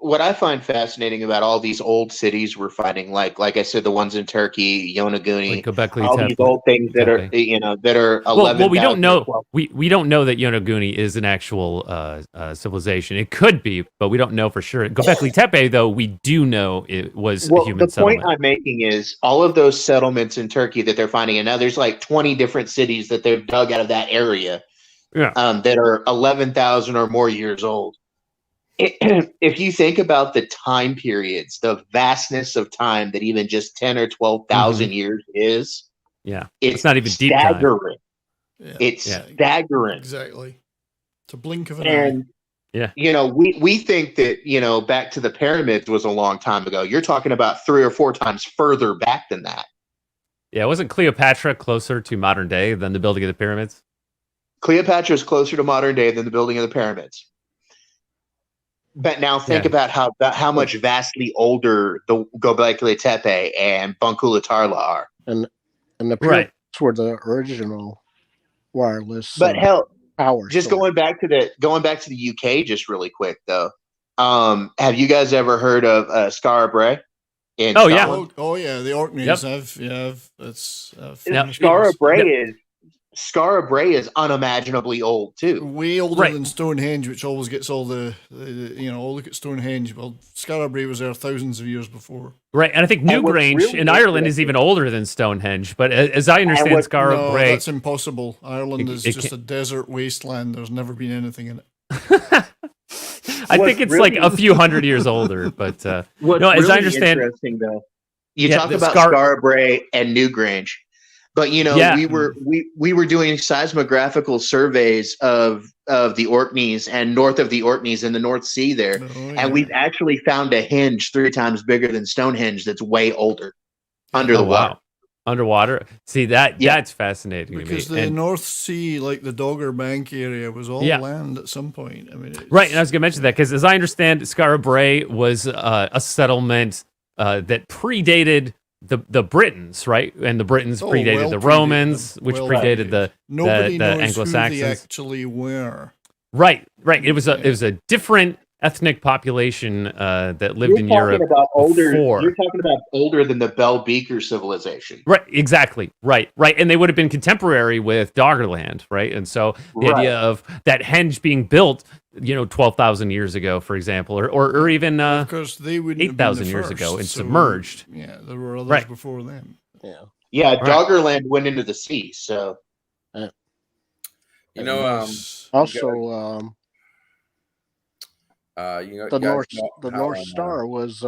What I find fascinating about all these old cities we're finding, like I said, the ones in Turkey, Yonaguni, all these old things that are 11,000. Well, we don't know. We don't know that Yonaguni is an actual civilization. It could be, but we don't know for sure. Göbekli Tepe, though, we do know it was a human settlement. The point I'm making is all of those settlements in Turkey that they're finding, and now there's like 20 different cities that they've dug out of that area, that are 11,000 or more years old. If you think about the time periods, the vastness of time that even just 10 or 12,000 years is, it's not even deep time. Staggering. Yeah. It's staggering. Exactly. It's a blink of an eye. We think that, back to the pyramids was a long time ago. You're talking about 3 or 4 times further back than that. Yeah, wasn't Cleopatra closer to modern day than the building of the pyramids? Cleopatra is closer to modern day than the building of the pyramids. But now think about how much vastly older the Göbekli Tepe and Bangkula Tarla are. And the pyramids were the original wireless but hell, power. Just going back to the UK just really quick though. Have you guys ever heard of Skara Brae in Scotland? Oh yeah, the Orkneys have that's Skara Brae is unimaginably old too. Way older than Stonehenge, which always gets all the look at Stonehenge. Well, Skara Brae was there thousands of years before. Right, and I think Newgrange in Ireland is even older than Stonehenge. But as I understand, Skara Brae, that's impossible. Ireland is just a desert wasteland. There's never been anything in it. I think it's like a few hundred years older. But as I understand, interesting though, you talk about Skara Brae and Newgrange. But we were doing seismographical surveys of the Orkneys and north of the Orkneys in the North Sea there, and we've actually found a henge 3 times bigger than Stonehenge that's way older under the water. Wow. Underwater. See that's fascinating because to me. The North Sea, like the Dogger Bank area, was all land at some point. I mean, right, and I was going to mention that because as I understand, Skara Brae was a settlement that predated the Britons, right? And the Britons predated the Romans, which predated the Anglo-Saxons. Who they actually were. Right. It was a different ethnic population that lived in Europe before. You're talking about older than the Bell Beaker civilization. Right, exactly. Right. And they would have been contemporary with Doggerland, right? And so the idea of that henge being built 12,000 years ago, for example, or even 8,000 years ago and submerged. Yeah, there were others before them. Yeah, Doggerland went into the sea, so also the North Star was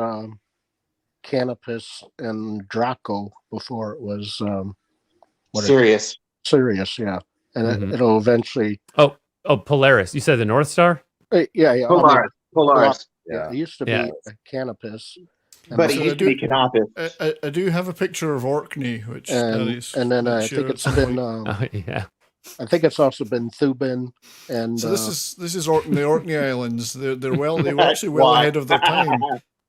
Canopus and Draco before it was Sirius. Sirius, yeah, and it'll eventually. Oh, Polaris. You said the North Star? Yeah. Polaris. Yeah. It used to be Canopus. But it used to be Canopus. I do have a picture of Orkney, which and then I think it's been I think it's also been Thuban and so this is the Orkney Islands. They were actually well ahead of their time.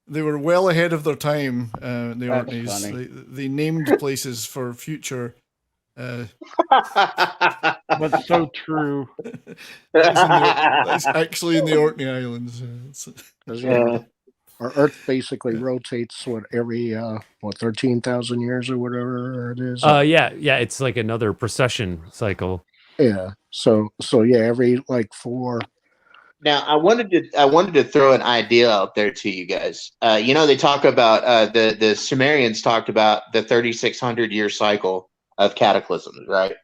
They were well ahead of their time, the Orkneys. They named places for future That's so true. That's actually in the Orkney Islands. Our Earth basically rotates every 13,000 years or whatever it is. It's like another precession cycle. Yeah. So every 4. Now I wanted to throw an idea out there to you guys. They talk about the Sumerians talked about the 3,600 year cycle of cataclysms, right?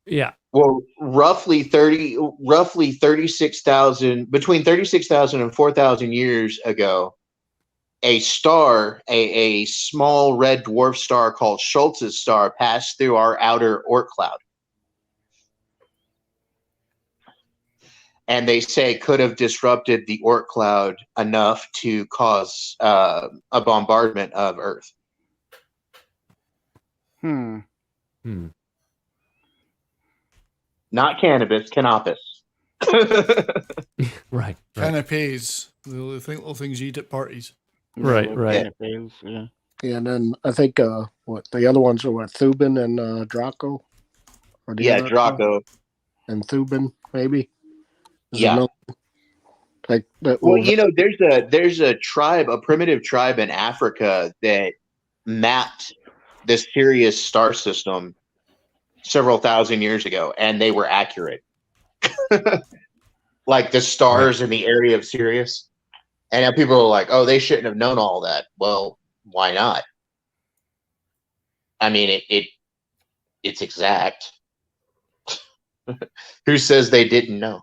Yeah. Well, roughly 36,000, between 36,000 and 4,000 years ago, a star, a small red dwarf star called Schultz's star, passed through our outer Oort cloud. and they say could have disrupted the Oort cloud enough to cause a bombardment of Earth. Not cannabis, canopus. Right. Canapes. The little things you eat at parties. Right. Yeah, and then I think what the other ones are what Thuban and Draco. Or the other Draco and Thuban maybe. Yeah. Like that. Well, there's a tribe, a primitive tribe in Africa that mapped the Sirius star system several thousand years ago, and they were accurate. Like the stars in the area of Sirius. And now people are like, oh, they shouldn't have known all that. Well, why not? I mean, it's exact. Who says they didn't know?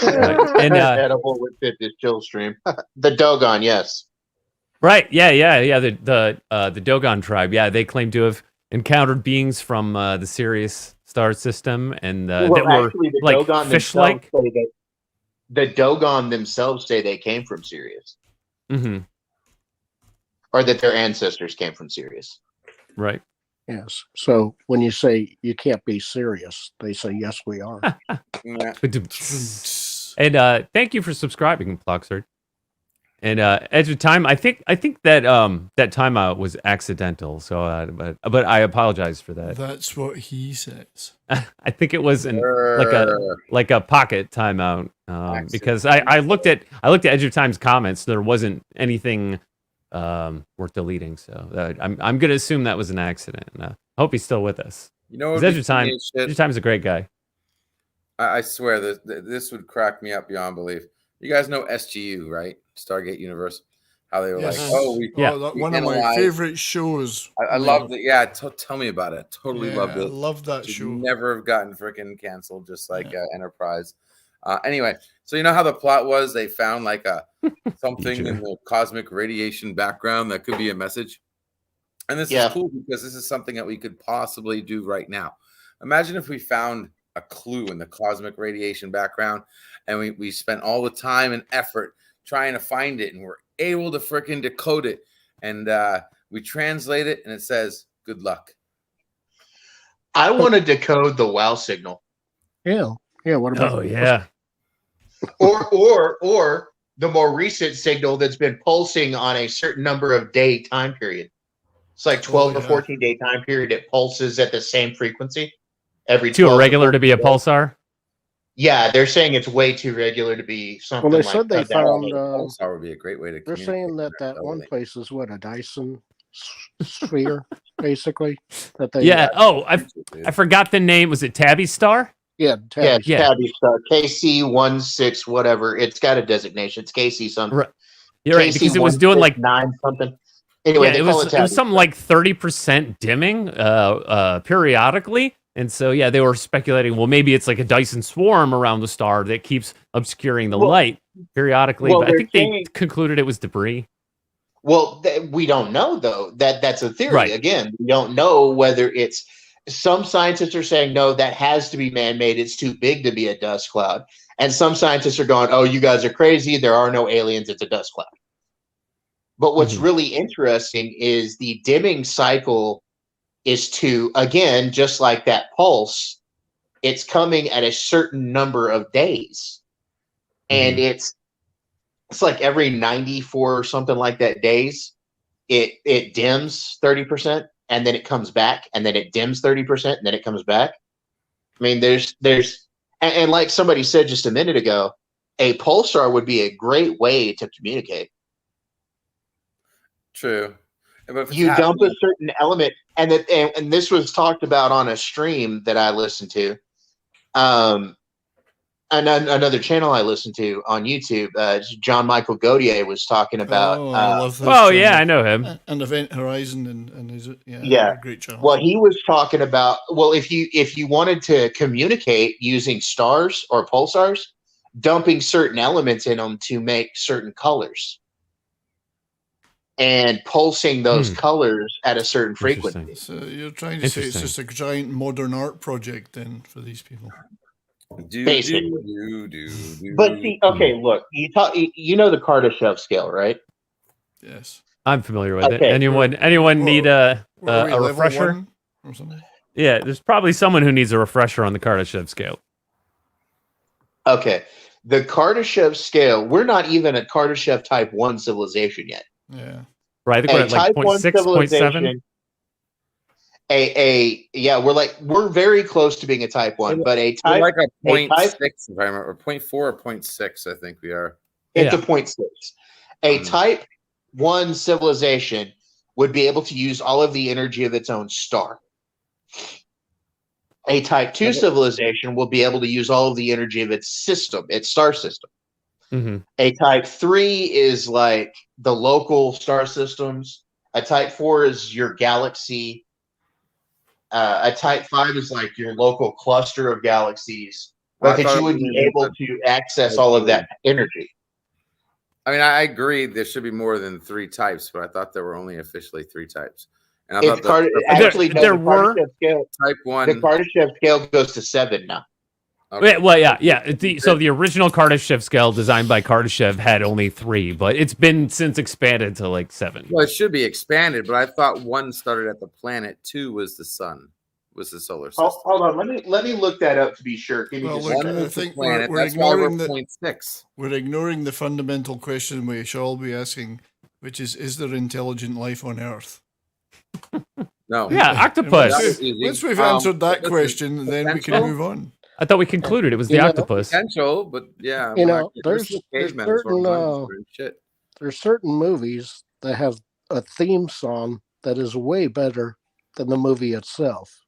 And Edible with this chill stream. The Dogon, yes. Right. Yeah. The Dogon tribe. Yeah, they claim to have encountered beings from the Sirius star system, and that were the like Dogon fish-like. The Dogon themselves say they came from Sirius, or that their ancestors came from Sirius. Right. Yes. So when you say you can't be serious, they say yes, we are. And thank you for subscribing, Ploxard. And Edge of Time, I think that that timeout was accidental. So, but I apologize for that. That's what he says. I think it was like a pocket timeout because I looked at Edge of Time's comments. There wasn't anything worth deleting. So I'm gonna assume that was an accident. I hope he's still with us. You know, Edge of Time's a great guy. I swear this would crack me up beyond belief. You guys know SGU, right? Stargate Universe. How they were like, oh, we one of my favorite shows. I loved it. Yeah, tell me about it. Totally loved it. I love that show. Never have gotten freaking canceled, just like Enterprise. Anyway, so you know how the plot was? They found like something in the cosmic radiation background that could be a message. And this is cool because this is something that we could possibly do right now. Imagine if we found a clue in the cosmic radiation background, and we spent all the time and effort trying to find it, and we're able to freaking decode it, and we translate it, and it says "good luck." I want to decode the WoW signal. Yeah. What about? Oh yeah. or the more recent signal that's been pulsing on a certain number of day time period. It's like 12 or 14 day time period. It pulses at the same frequency every. Too irregular to be a pulsar. Yeah, they're saying it's way too regular to be something. Well, they said they found. Pulsar would be a great way to. They're saying that one place is what, a Dyson sphere, basically. That they. Yeah. I forgot the name. Was it Tabby Star? Yeah. Tabby Star. KC16 whatever. It's got a designation. It's KC something. Right. You're right, because it was doing like 9 something. Anyway, it was something like 30% dimming periodically. And so, they were speculating, well, maybe it's like a Dyson swarm around the star that keeps obscuring the light periodically. But I think they concluded it was debris. Well, we don't know, though. That's a theory. Right. Again, we don't know whether it's... Some scientists are saying, no, that has to be man-made. It's too big to be a dust cloud. And some scientists are going, oh, you guys are crazy. There are no aliens. It's a dust cloud. But what's really interesting is the dimming cycle is to, again, just like that pulse, it's coming at a certain number of days. And it's like every 94 or something like that days, it dims 30%, and then it comes back, and then it dims 30%, and then it comes back. I mean, there's and like somebody said just a minute ago, a pulsar would be a great way to communicate. True. You dump a certain element, and this was talked about on a stream that I listened to, another channel I listened to on YouTube. John Michael Gaudier was talking about. Oh, I love this I know him. And Event Horizon, and is it? Great channel. Well, he was talking about if you wanted to communicate using stars or pulsars, dumping certain elements in them to make certain colors. And pulsing those colors at a certain frequency. So you're trying to say it's just a giant modern art project then for these people? Basically. But see, okay, look, you know the Kardashev scale, right? Yes. I'm familiar with it. Okay. Anyone need a refresher? One or something? Yeah, there's probably someone who needs a refresher on the Kardashev scale. Okay. The Kardashev scale, we're not even at Kardashev type 1 civilization yet. Yeah. Right, I think we're at like 0.6, 0.7. We're very close to being a type 1, but a type like a 0.6 type, if I remember, or 0.4 or 0.6, I think we are. It's a 0.6. A type 1 civilization would be able to use all of the energy of its own star. A type 2 civilization will be able to use all of the energy of its system, its star system. Mm-hmm. A type 3 is like the local star systems. A type 4 is your galaxy. A type 5 is like your local cluster of galaxies, but that you would be able to access all of that energy. I mean, I agree there should be more than 3 types, but I thought there were only officially 3 types. And I thought there were type 1. The Kardashev scale goes to 7 now. Okay. Well, yeah. So the original Kardashev scale designed by Kardashev had only 3, but it's been since expanded to like 7. Well, it should be expanded, but I thought 1 started at the planet, 2 was the sun, was the solar system. Hold on, let me look that up to be sure. Give me just a second. I think planet. we're That's why ignoring we're the 0.6. We're ignoring the fundamental question we should all be asking, which is there intelligent life on Earth? No. Yeah, octopus. Once we've answered that question, then we can move on. I thought we concluded it was the octopus. Potential, but yeah, there's certain movies that have a theme song that is way better than the movie itself.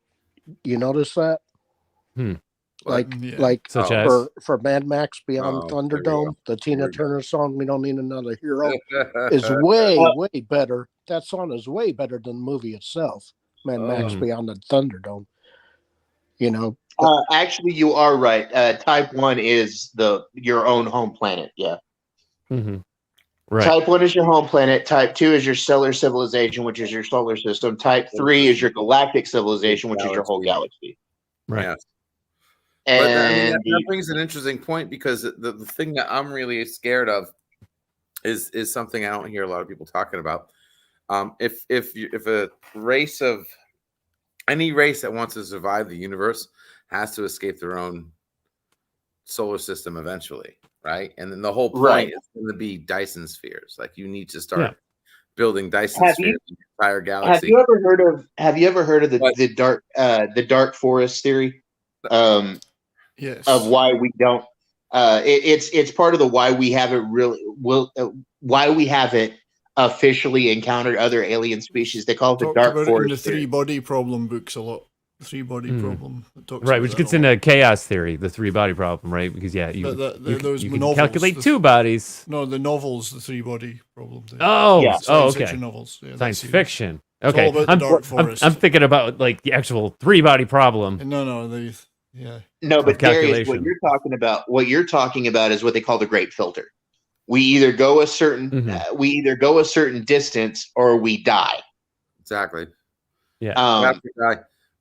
You notice that? Such as for Mad Max Beyond Thunderdome, the Tina Turner song "We Don't Need Another Hero" is way better. That song is way better than the movie itself. Mad Max Beyond the Thunderdome. You know. Actually, you are right. Type 1 is your own home planet. Yeah. Mm-hmm. Right. Type 1 is your home planet. Type 2 is your stellar civilization, which is your solar system. Type 3 is your galactic civilization, which is your whole galaxy. Right. Yeah. And but, that brings an interesting point, because the thing that I'm really scared of is something I don't hear a lot of people talking about. If a race of any race that wants to survive the universe has to escape their own solar system eventually, right? And then the whole point is going to be Dyson spheres. Like, you need to start building Dyson spheres in the entire galaxy. Have you ever heard of the dark forest theory? Yes. Of why we don't. It's part of the why we haven't why we haven't officially encountered other alien species. They call it the dark forest. In the 3-body problem books a lot. 3-body problem. Right, which gets into chaos theory, the 3-body problem, right? Because you can calculate 2 bodies. No, the novels, the 3-body problem. Okay. Novels. Yeah, science fiction. Okay, all about the dark forest. I'm thinking about like the actual 3-body problem. No, but Darius, what you're talking about is what they call the great filter. We either go a certain distance or we die. Exactly. Yeah.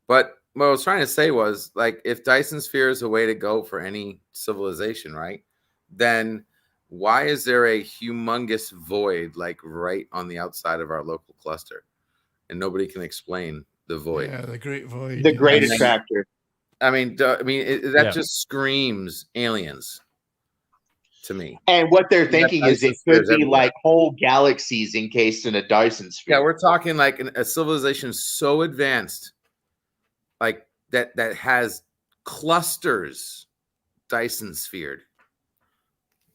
But what I was trying to say was, like, if Dyson sphere is a way to go for any civilization, right? Then why is there a humongous void, like, right on the outside of our local cluster, and nobody can explain the void? Yeah, the great void. The great attractor. I mean, that just screams aliens to me. And what they're thinking is it could be like whole galaxies encased in a Dyson sphere. Yeah, we're talking like a civilization so advanced, like that has clusters Dyson sphered.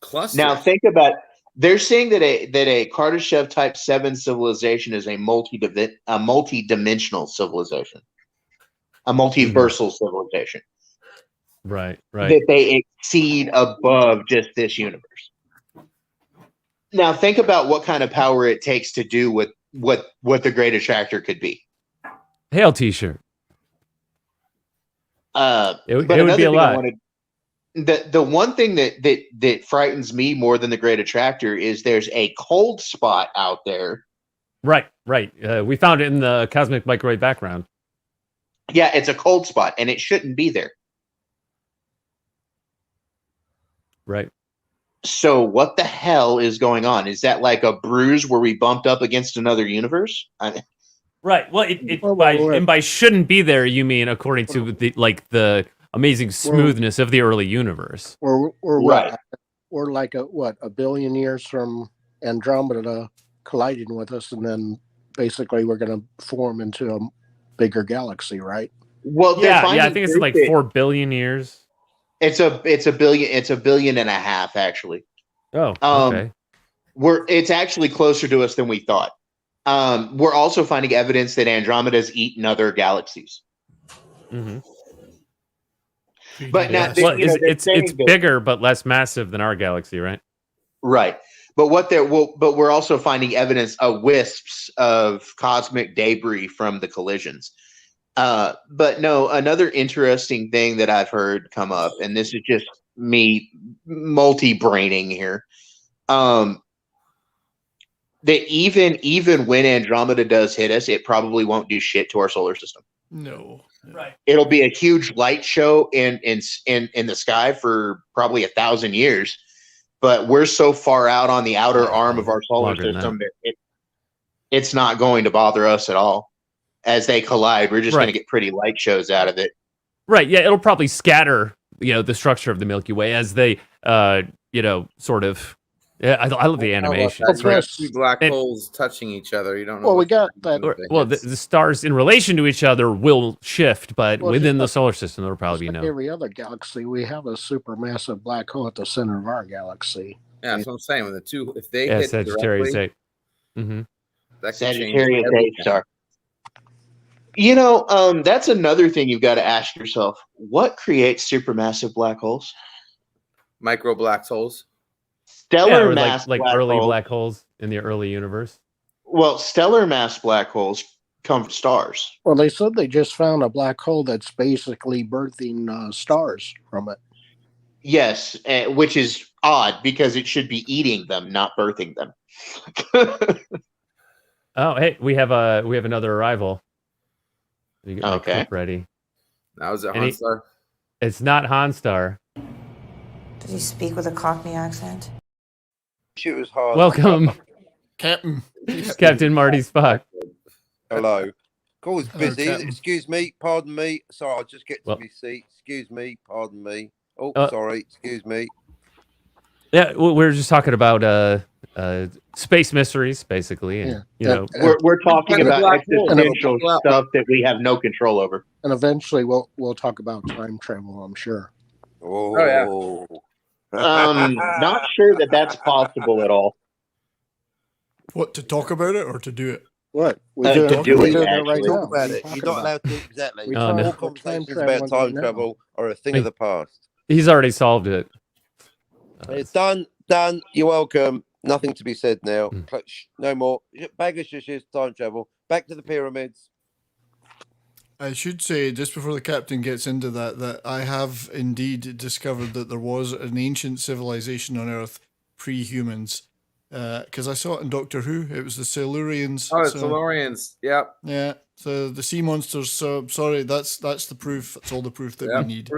Clusters. Now think about. They're saying that a Kardashev type 7 civilization is a multi-dimensional civilization. A multiversal civilization. Right. That they exceed above just this universe. Now think about what kind of power it takes to do what the great attractor could be. Hail t-shirt. It would be a lot. The one thing that frightens me more than the great attractor is there's a cold spot out there. Right. We found it in the cosmic microwave background. Yeah, it's a cold spot, and it shouldn't be there. Right. So what the hell is going on? Is that like a bruise where we bumped up against another universe? Right. Well, by shouldn't be there, you mean according to the amazing smoothness of the early universe. We're Right. what? We're like a billion years from Andromeda colliding with us, and then basically we're going to form into a bigger galaxy, right? Well, yeah, I think it's like 4 billion years. It's a billion. It's a billion and a half, actually. Oh, okay. It's actually closer to us than we thought. We're also finding evidence that Andromeda's eaten other galaxies. Mm-hmm. But now, it's bigger but less massive than our galaxy, right? Right. But but we're also finding evidence of wisps of cosmic debris from the collisions. But no, another interesting thing that I've heard come up, and this is just me multi-braining here, that even when Andromeda does hit us, it probably won't do shit to our solar system. No. Right. It'll be a huge light show in the sky for probably 1,000 years, but we're so far out on the outer arm of our solar system that it's not going to bother us at all. As they collide, we're just going to get pretty light shows out of it. Right. Yeah, it'll probably scatter, the structure of the Milky Way as they, sort of. Yeah, I love the animation. Two black holes touching each other. You don't know. Well, we got that. Well, the stars in relation to each other will shift, but within the solar system, there'll probably be no. Every other galaxy, we have a supermassive black hole at the center of our galaxy. Yeah, that's what I'm saying. When the two, if they hit Sagittarius directly, that Sagittarius A star. That's another thing you've got to ask yourself. What creates supermassive black holes? Micro black holes. Stellar mass like black early holes. black holes in the early universe. Well, stellar mass black holes come from stars. Well, they said they just found a black hole that's basically birthing stars from it. Yes, which is odd because it should be eating them, not birthing them. Oh, hey, we have another arrival. You get my clip ready. Now is it Hanstar? It's not Hanstar. Does he speak with a Cockney accent? It was hard. Welcome, Captain. Captain Marty Spock. Hello. Call's busy. Captain. Excuse me. Pardon me. Sorry, I'll just get to my seat. Excuse me. Pardon me. Oh, sorry. Excuse me. Yeah, we were just talking about space mysteries, basically, and we're talking about existential stuff that we have no control over. And eventually, we'll talk about time travel. I'm sure. Oh, yeah. Not sure that that's possible at all. What, to talk about it or to do it? What? We're to do it, right actually. Talk about it. You're not allowed to exactly. no. All conversations about time travel are a thing of the past. He's already solved it. It's done. You're welcome. Nothing to be said now. No more. Bag of shishes, time travel. Back to the pyramids. I should say, just before the captain gets into that I have indeed discovered that there was an ancient civilization on Earth, pre-humans. Because I saw it in Doctor Who. It was the Silurians. Oh, the Silurians. Yep. Yeah. So the sea monsters. So sorry, that's the proof. That's all the proof that we need.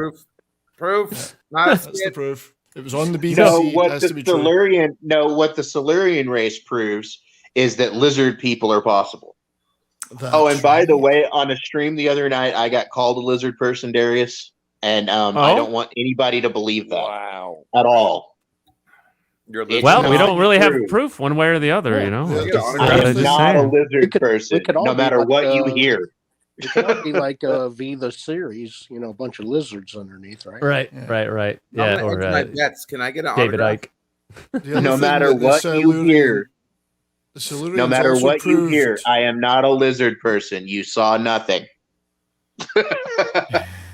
Proof. Yeah. That's the proof. It was on the BBC. What the Silurian race proves is that lizard people are possible. And by the way, on a stream the other night, I got called a lizard person, Darius, and I don't want anybody to believe that at all. Well, we don't really have proof one way or the other, I'm not a lizard person, no matter what you hear. It could be like V the series, a bunch of lizards underneath, right? Right. Yeah, or my bets. Can I get an David autograph? Icke. No matter what you hear, I am not a lizard person. You saw nothing.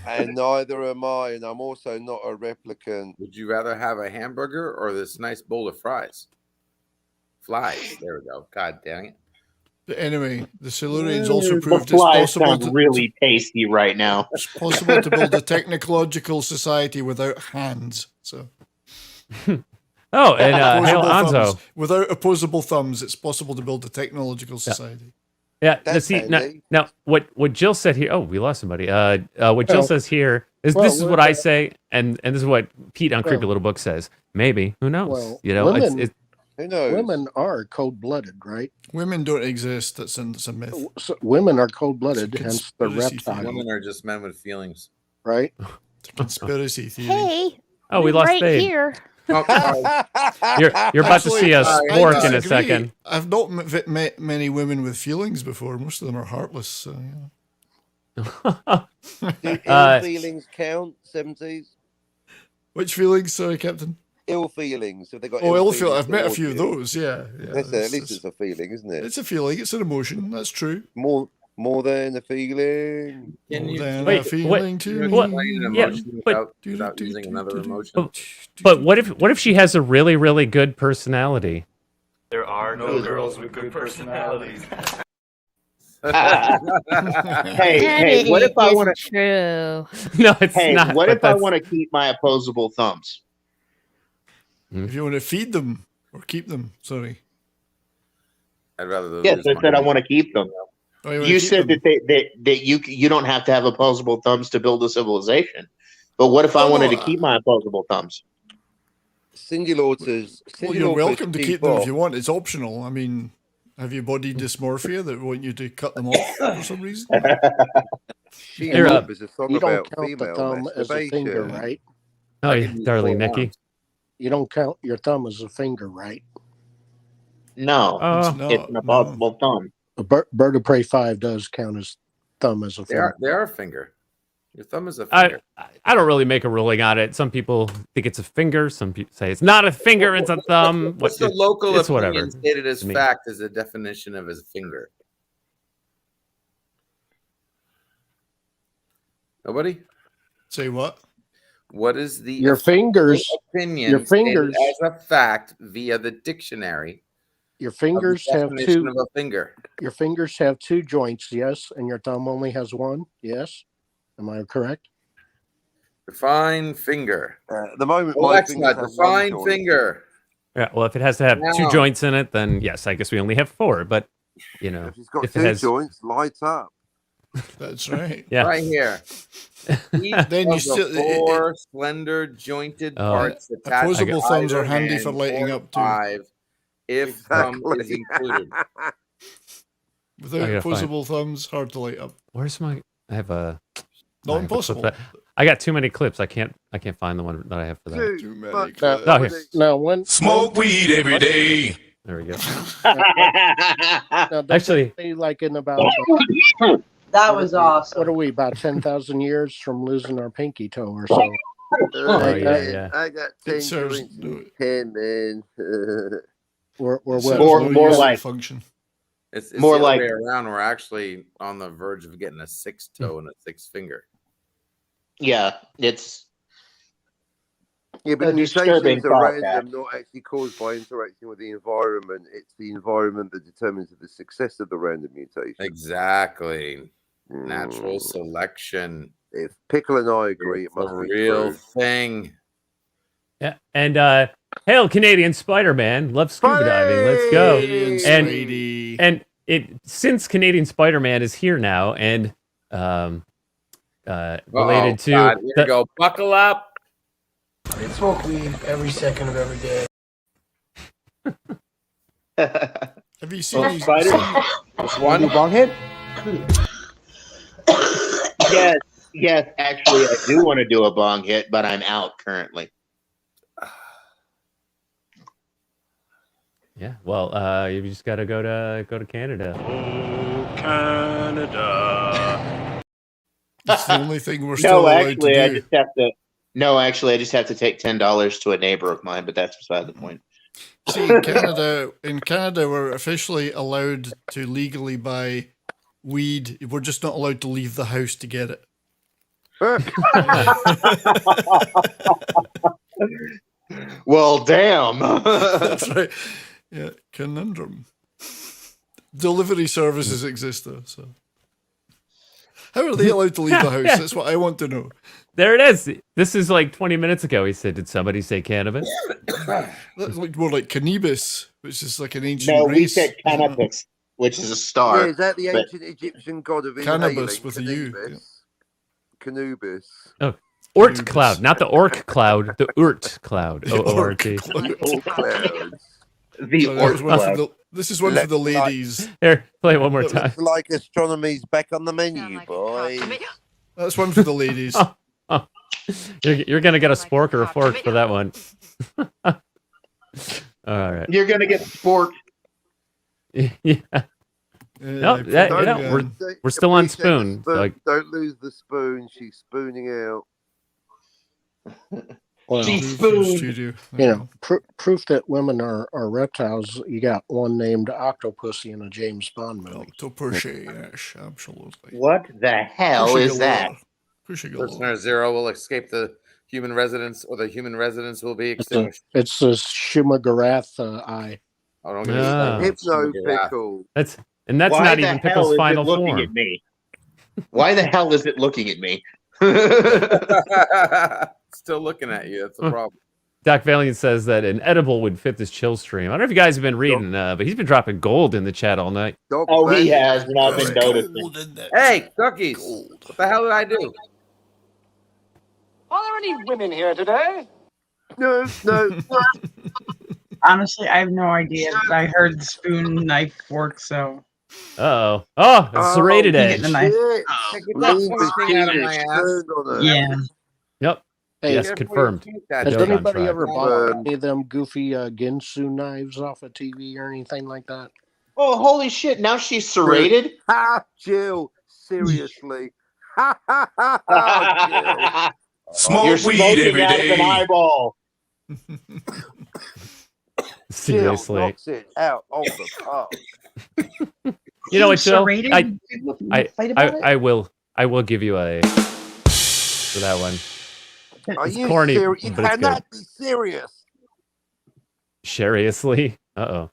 And neither am I, and I'm also not a replicant. Would you rather have a hamburger or this nice bowl of fries? Flies. There we go. God dang it. But anyway, the Silurians also proved it's possible to really tasty right now. It's possible to build a technological society without hands. So. Oh, and Hail Anzo. Without opposable thumbs, it's possible to build a technological society. Yeah, That's see, handy. now what Jill said here. Oh, we lost somebody. What Jill Well, says here is well, this is what I well, say, and this is what Pete on Creepy well, Little Book says. Maybe, who knows? well, You know, women, Who knows? women are cold-blooded, right? Women don't exist. That's a myth. So women are cold-blooded, It's a hence the conspiracy reptile, theory. Women are just men with feelings. right? It's a conspiracy theory. Hey. Oh, we I'm lost right Babe. here. Oh, You're about to see a I spork in a disagree. second. I've not met many women with feelings before. Most of them are heartless. So, Do ill feelings count? 70s. Which feelings? Sorry, Captain. Ill feelings. Have they got? Oh, ill ill feel. feelings I've met a towards few of you? those. Yeah, That's it. At least it's a feeling, isn't it? It's a feeling. It's an emotion. That's true. More than a feeling. Can you Than Wait, a feeling to explain me. an Yeah, emotion but- without using another emotion? But what if she has a really, really good personality? There are no girls with good personalities. Hey, what if I want to? True. No, it's Hey, not. what but if I that's- want to keep my opposable thumbs? If you want to feed them or keep them, sorry. I'd rather Yes, lose I said I money. want to keep them. Oh, wanna You keep said them? that you don't have to have opposable thumbs to build a civilization. But what if I Oh, wanted no, to keep my opposable thumbs? Cindy Lauper's. Well, you're welcome to keep them if you want. It's optional. I mean, have you body dysmorphia that want you to cut them off for some reason? She Here, is a song You don't about count the female thumb as a finger, masturbation. right? Oh, I yeah, can use darling four Nikki. arms. You don't count your thumb as a finger, right? No, Oh, it's an opposable thumb. A Bird of Prey 5 does count as thumb as a finger. They are a finger. Your thumb is a I finger. don't really make a ruling on it. Some people think it's a finger. Some people say it's not a finger. It's a thumb. What's the local it's opinion whatever. stated as to me. fact as a definition of his finger? Nobody? Say what? What is the Your fingers. opinion Your fingers. stated as a fact via the dictionary? Your fingers of the have definition two. of a finger. Your fingers have two joints, yes, and your thumb only has one. Yes, am I correct? Define finger. The moment my Alexa, fingers have one define joint. finger. Yeah, well, if it has to have two Now. joints in it, then yes, I guess we only have four. But you know, If it's got if two it has, joints, lights up. That's right. yeah, Right here. Each Then you of still- the four slender jointed Oh. parts attached Opposable to thumbs either are handy hand, for lighting 4 up to too. 5, if thumb is Exactly. included. Without gotta opposable thumbs, hard to light up. where's my? I have a. Not I have a clip impossible. that- I got too many clips. I can't find the one that I have for that. Too many but- clips. Oh, here. Now, when Smoke weed every day. There we go. now, don't Actually- they say, like in about That was awesome. what are we about 10,000 years from losing our pinky toe or so? Oh, yeah. I got 10 It serves joints. no- 10, man. We're it well. serves More- no more useful like- function. It's More the other like- way around. We're actually on the verge of getting a 6th toe and a 6th finger. Yeah, it's Yeah, a but disturbing mutations are thought, random, not actually caused by interacting with the environment. It's the environment that determines the success of the random mutation. Exactly. Natural Mm. selection. If Pickle and I agree, It's it must a be real true. thing. Yeah, and hail Canadian Spider-Man, love scuba diving. Let's go. Canadian And Spidey. and since Canadian Spider-Man is here now, and related to God, here we go. Buckle up. I smoke weed every second of every day. Have you seen these? Spider? One bong hit? Yes, actually, I do want to do a bong hit, but I'm out currently. yeah, well, you just got to go to Canada. Canada. It's the only thing we're still No, allowed actually, to I do. just have to. No, actually, I just have to take $10 to a neighbor of mine, but that's beside the point. See, in Canada, we're officially allowed to legally buy weed. We're just not allowed to leave the house to get it. Well, damn. That's right. Yeah, conundrum. Delivery services exist though, so how are they allowed to leave the house? That's what I want to know. There it is. This is like 20 minutes ago. He said, "Did somebody say cannabis?" That's like more like cannabis, which is like an ancient No, race. we said cannabis. which is a star. Yeah, is that the but- ancient Egyptian god of Cannabis inhaling? with a U. Canubis. Oh, Oort cloud, not the orc cloud, the Oort cloud. O-O-R-T. This is one for the ladies. Here, play it one more time. Looks like astronomy's back on the menu, boys. That's one for the ladies. Oh. You're gonna get a spork or a fork for that one. All right. You're gonna get spork. Yeah. No, we're still on spoon. Like, don't lose the spoon. She's spooning out. Well, proof that women are reptiles. You got one named Octopussy in a James Bond movie. Octopussy, yes, absolutely. What the hell is that? Listener Zero will escape the human residence, or the human residence will be extinguished. It's a Shumagarath eye. Oh, don't get me started. Hypno Pickle. That's Why not the even hell Pickles' is final it looking form. at me? Why the hell is it looking at me? Still looking at you. That's the problem. Doc Valiant says that an edible would fit this chill stream. I don't know if you guys have been reading, but he's been dropping gold in the chat all night. Oh, he has, and I've been noticing. Hey, cookies! What the hell did I do? Are there any women here today? No. Honestly, I have no idea. But I heard the spoon, knife, fork, so. Uh-oh. Oh, a serrated you edge. get the knife. Yeah. Yep. Hey, yes, confirmed. Has No anybody contract. ever bought any of them goofy Ginsu knives off of TV or anything like that? Oh, holy shit! Now she's serrated. Ha, Jill. Seriously. Ha ha ha ha. Smoke You're weed smoking every out of an day. eyeball. Seriously. Jill knocks it out of the park. You know what, Jill? Serrated? I will give you a for that one. Are It's you corny, serious? You but it's good. cannot be serious. Seriously? Uh-oh.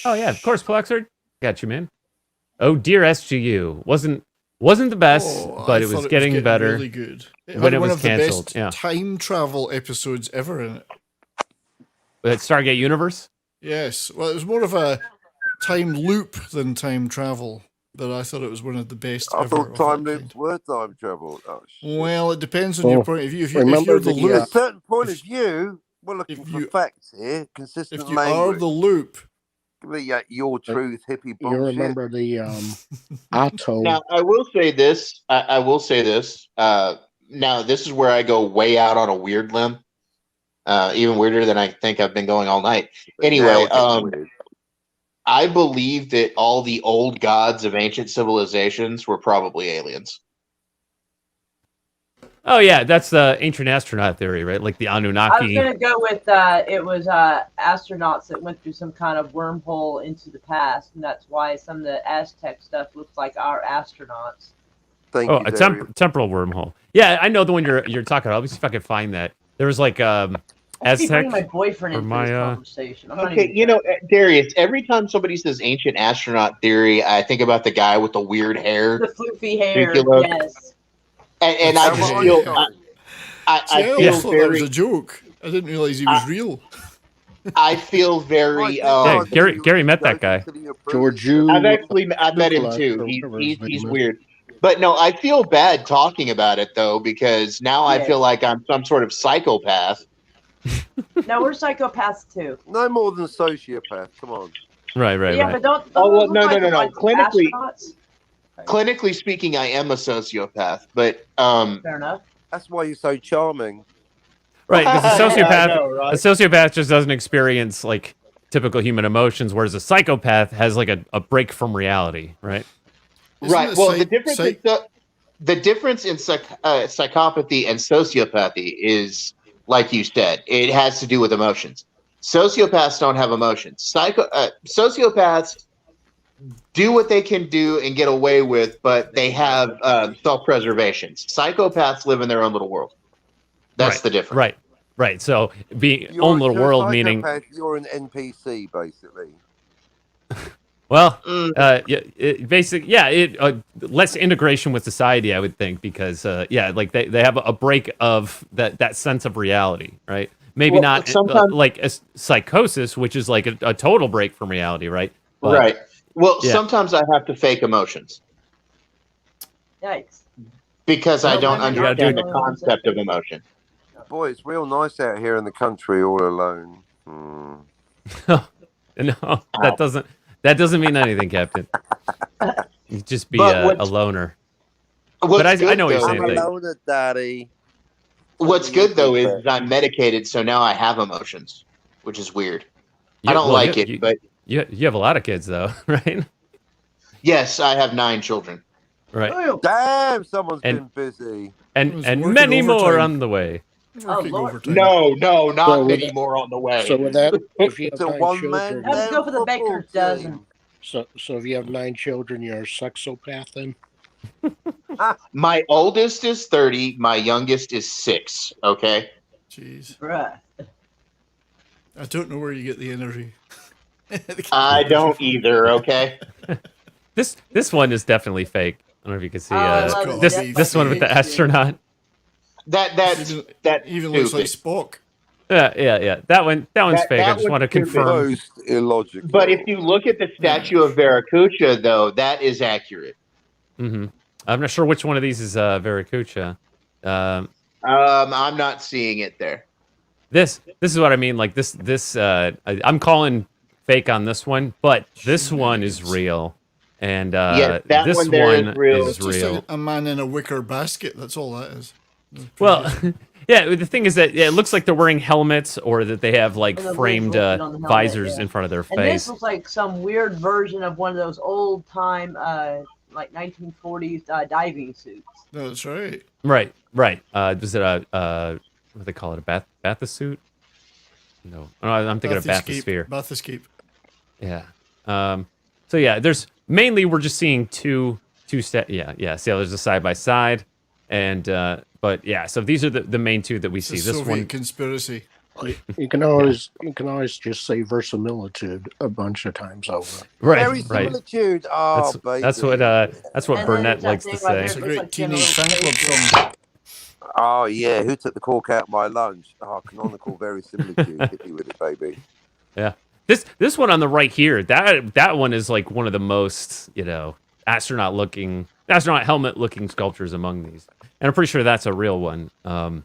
Oh yeah, of course, Plexard. Got you, man. Oh dear, SGU wasn't the best, Oh, but I it thought was getting better. Really good. When had it one was of the canceled. best Yeah. time travel episodes ever in it. But Stargate Universe. Yes. Well, it was more of a time loop than time travel, but I thought it was one of the best I ever. thought of time that loops were time travel. Oh, shit. Well, it depends on your point of view. If you're the From a loop, certain point of view, we're looking for facts here. Consistent if you language. are the loop, Give me your truth, hippie You bullshit. remember the Atto? Now, I will say this. I will say this. Now, this is where I go way out on a weird limb. Even weirder than I think I've been going all night. Anyway, I believe that all the old gods of ancient civilizations were probably aliens. Oh yeah, that's the ancient astronaut theory, right? Like the I was Anunnaki. gonna go with it was astronauts that went through some kind of wormhole into the past, and that's why some of the Aztec stuff looks like our astronauts. Oh, a temporal wormhole. Yeah, I know the one you're talking about. Let me see if I can find that. There was like I keep Aztec bringing my boyfriend or into this Maya. conversation. I'm not Okay, even you know, Darius, every time somebody says ancient astronaut theory, I think about the guy with the weird hair. the floofy hair. Nuclear. Yes. And I just feel, I See, I feel always thought that was very, a joke. I didn't realize he was real. I feel very, Yeah, Gary met that guy. Georgiou. I've met him too. He's weird. But no, I feel bad talking about it though, because now I feel like I'm some sort of psychopath. No, we're psychopaths too. No more than sociopath. Come on. Right. Yeah, but don't. Oh well, those no. look like Clinically, astronauts? clinically speaking, I am a sociopath. But Fair enough. That's why you're so charming. Right, because a sociopath, I know, right? a sociopath just doesn't experience like typical human emotions, whereas a psychopath has like a break from reality, right? Right. Well, the difference in psychopathy and sociopathy is, like you said, it has to do with emotions. Sociopaths don't have emotions. Sociopaths do what they can do and get away with, but they have self-preservation. Psychopaths live in their own little world. That's the difference. Right. So being You're own little a world meaning psychopath, you're an NPC basically. Well, less integration with society, I would think, because like they have a break of that sense of reality, right? Maybe not like a psychosis, which is like a total break from reality, right? But, right. Well, sometimes I have to fake emotions. Yikes. Because I don't understand the concept of emotion. Boy, it's real nice out here in the country all alone. No, that doesn't mean anything, Captain. You just be a loner. But I know what you're saying. I'm a loner, Daddy. What's good though is I'm medicated, so now I have emotions, which is weird. I don't like it, but you have a lot of kids though, right? Yes, I have 9 children. Right. Damn, someone's been busy. And many more on the way. No, not many more on the way. So with that, if you have It's a 9 one-man children, Let's go for the baker's dozen. so if you have 9 children, you're a sexopath then? My oldest is 30. My youngest is 6. Okay. Jeez. Bruh. I don't know where you get the energy. I don't either. Okay. This one is definitely fake. I don't know if you can see this one with the astronaut. That even looks like Spock. Yeah. That one's fake. I just want to confirm. Most illogical. But if you look at the statue of Viracocha, though, that is accurate. Mm-hmm. I'm not sure which one of these is Viracocha. I'm not seeing it there. This is what I mean. Like this I'm calling fake on this one, but this one is real. And this one is real. It's just like a man in a wicker basket. That's all that is. Well, yeah. The thing is that it looks like they're wearing helmets, or that they have like framed visors in front of their face. And this looks like some weird version of one of those old time, like 1940s diving suits. That's right. Right. Was it a what do they call it? A bathisuit? No, I'm thinking of bathysphere. Bathyscape. Yeah. So yeah, mainly we're just seeing two set. Yeah. See how there's a side by side, and but yeah. So these are the main two that we see. This Soviet one conspiracy. You can always just say verisimilitude a bunch of times over. Right. Verisimilitude. Oh, that's what Burnett likes to say. It's a great teenage fan club song. Oh yeah, who took the cork out of my lunch? Oh, canonical verisimilitude. Hit me with it, baby. Yeah. This one on the right here, that one is like one of the most, astronaut helmet looking sculptures among these. And I'm pretty sure that's a real one. And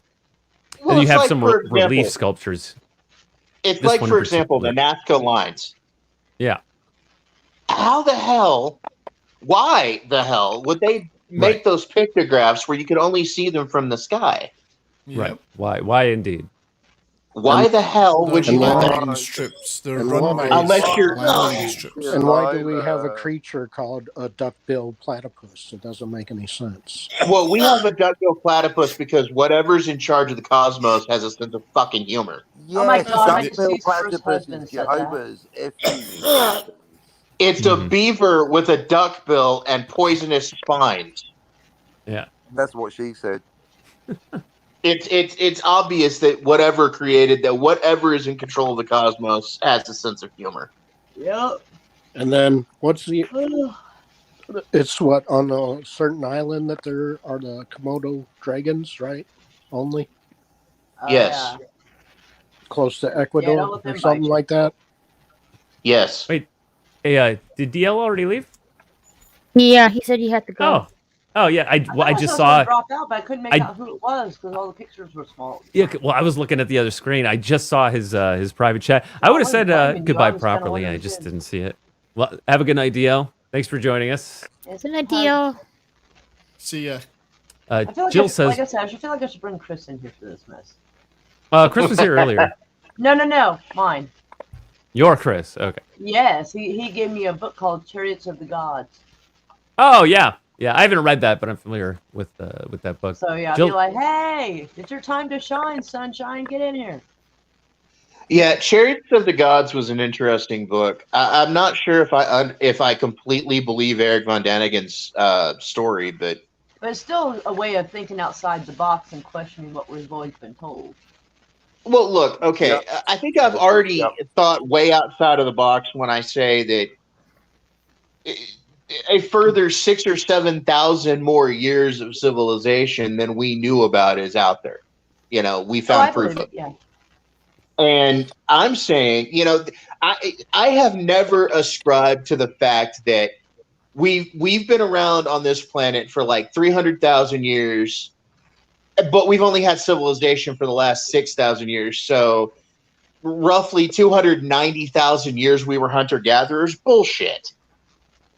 you have some relief sculptures. It's like, for example, the Nazca lines. Yeah. Why the hell would they make those pictographs where you could only see them from the sky? Right. Why indeed? Why the hell would you do that? Strips. They're unless you're. And why do we have a creature called a duck-billed platypus? It doesn't make any sense. Well, we have a duck-billed platypus because whatever's in charge of the cosmos has a sense of fucking humor. Yeah, oh my God! Duck-billed platypus is Jehovah's. It's a beaver with a duck bill and poisonous spines. Yeah, that's what she said. It's obvious that whatever is in control of the cosmos has a sense of humor. Yep. And then it's what on a certain island that there are the Komodo dragons, right? Only. Yes. Yeah. Close to Ecuador or something like that. Yes. Wait. Hey, did DL already leave? Yeah, he said he had to go. Oh yeah, I just saw. Dropped out, but I couldn't make out who it was because all the pictures were small. Yeah, well, I was looking at the other screen. I just saw his private chat. I would have said goodbye properly. I just didn't see it. Well, have a good night, DL. Thanks for joining us. Good night, DL. See ya. Jill says. Like I said, I feel like I should bring Chris in here for this mess. Chris was here earlier. No, mine. You're Chris. Okay. Yes, he gave me a book called Chariots of the Gods. Oh yeah. Yeah, I haven't read that, but I'm familiar with that book. So yeah, I'll be like, hey, it's your time to shine, sunshine. Get in here. Yeah, Chariots of the Gods was an interesting book. I'm not sure if I completely believe Eric von Daniken's story, but it's still a way of thinking outside the box and questioning what we've always been told. Well, look, okay, I think I've already thought way outside of the box when I say that a further 6,000 or 7,000 more years of civilization than we knew about is out there. You know, we found proof of it. Yeah. And I'm saying, you know, I have never ascribed to the fact that we've been around on this planet for like 300,000 years, but we've only had civilization for the last 6,000 years. So roughly 290,000 years we were hunter-gatherers. Bullshit.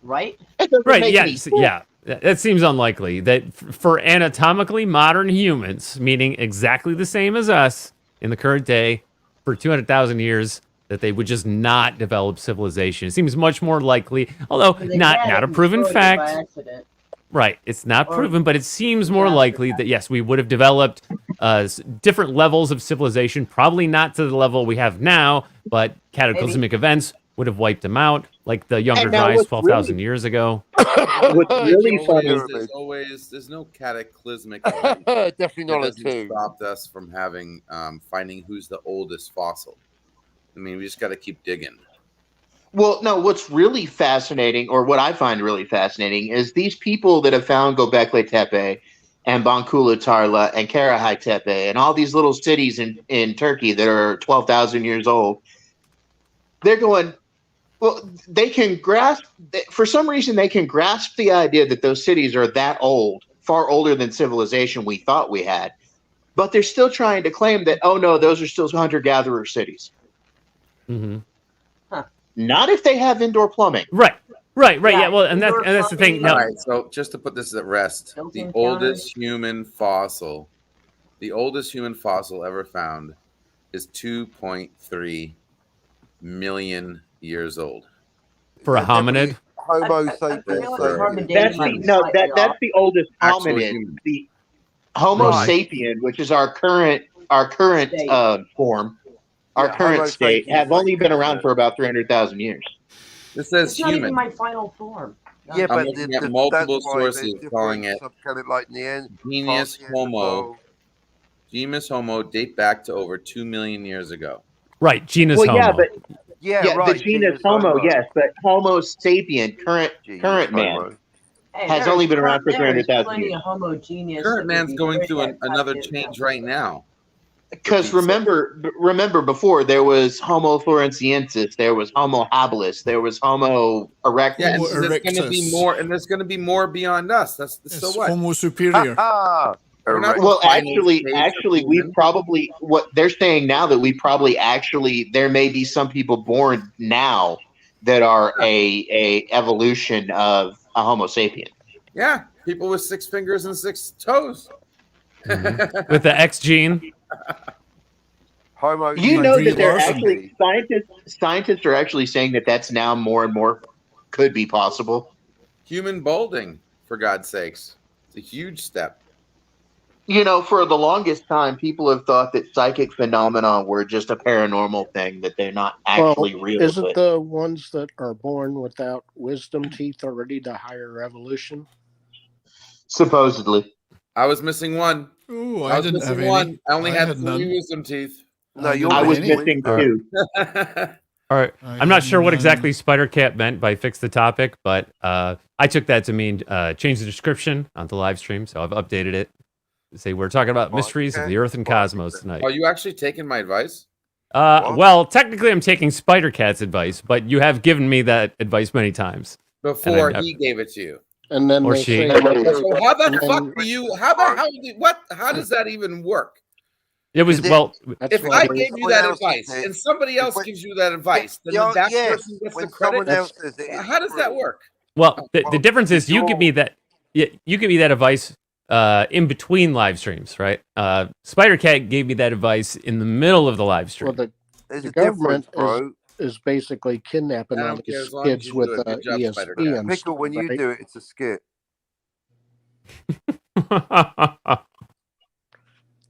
Right? Right, yeah. That seems unlikely. That for anatomically modern humans, meaning exactly the same as us in the current day, for 200,000 years, that they would just not develop civilization. It seems much more likely, although not a proven fact. Right, it's not proven, but it seems more likely that, yes, we would have developed different levels of civilization, probably not to the level we have now, but cataclysmic events would have wiped them out, like the Younger Dryas 12,000 years ago. What's really funny is there's no cataclysmic event. Definitely not a hasn't two. stopped us from having finding who's the oldest fossil. I mean, we just got to keep digging. Well, no, what's really fascinating, or what I find really fascinating, is these people that have found Göbekli Tepe and Bankula Tarla and Karahay Tepe and all these little cities in Turkey that are 12,000 years old. They're going, well, they can grasp, for some reason, they can grasp the idea that those cities are that old, far older than civilization we thought we had. But they're still trying to claim that, oh no, those are still hunter-gatherer cities. Mm-hmm. Not if they have indoor plumbing. Right. Yeah. Well, and that's the thing. All right. So just to put this at rest, the oldest human fossil ever found is 2.3 million years old. For a hominid? Homo sapiens. That's the oldest hominid. The Homo sapien, which is our current form. Our current state have only been around for about 300,000 years. This says It's not human. even my final form. Yeah, I'm but looking at multiple sources calling it like Neanderthal, Genus Homo. Genus Homo date back to over 2 million years ago. Right, genus Homo. Right, the genus Homo, yes, but Homo sapien, current man, has only been around for 300,000 years. Current man's going through another change right now. Because remember before there was Homo floresiensis, there was Homo habilis, there was Homo erectus. Yeah, and there's going to be more, and there's going to be more beyond us. So what? Homo superior. Well, actually, we probably, what they're saying now, that we probably there may be some people born now that are a evolution of a Homo sapien. Yeah, people with 6 fingers and 6 toes. Mm-hmm. With the X gene. You know that they're actually scientists are actually saying that that's now more and more could be possible. Human balding, for God's sakes, it's a huge step. You know, for the longest time, people have thought that psychic phenomena were just a paranormal thing, that they're not actually real. Isn't the ones that are born without wisdom teeth already the higher evolution? Supposedly. I was missing one. Ooh, I was didn't missing have one. any. I only had had 3 none. wisdom teeth. No, I was missing 2. All right. I'm not sure what exactly Spider Cat meant by fix the topic, but I took that to mean change the description on the live stream, so I've updated it. Say we're talking about mysteries of the Earth and cosmos tonight. Are you actually taking my advice? Well, technically I'm taking Spider Cat's advice, but you have given me that advice many times. Before he gave it to you. And then or they she. say So how the fuck do you? How does that even work? It was If I gave you that advice and somebody else gives you that advice, then that person gets the credit. How does that work? Well, the difference is you give me that advice in between live streams, right? Spider Cat gave me that advice in the middle of the live stream. Well, the government is basically kidnapping all these kids with ESP. Pickle, when you do it, it's a skit.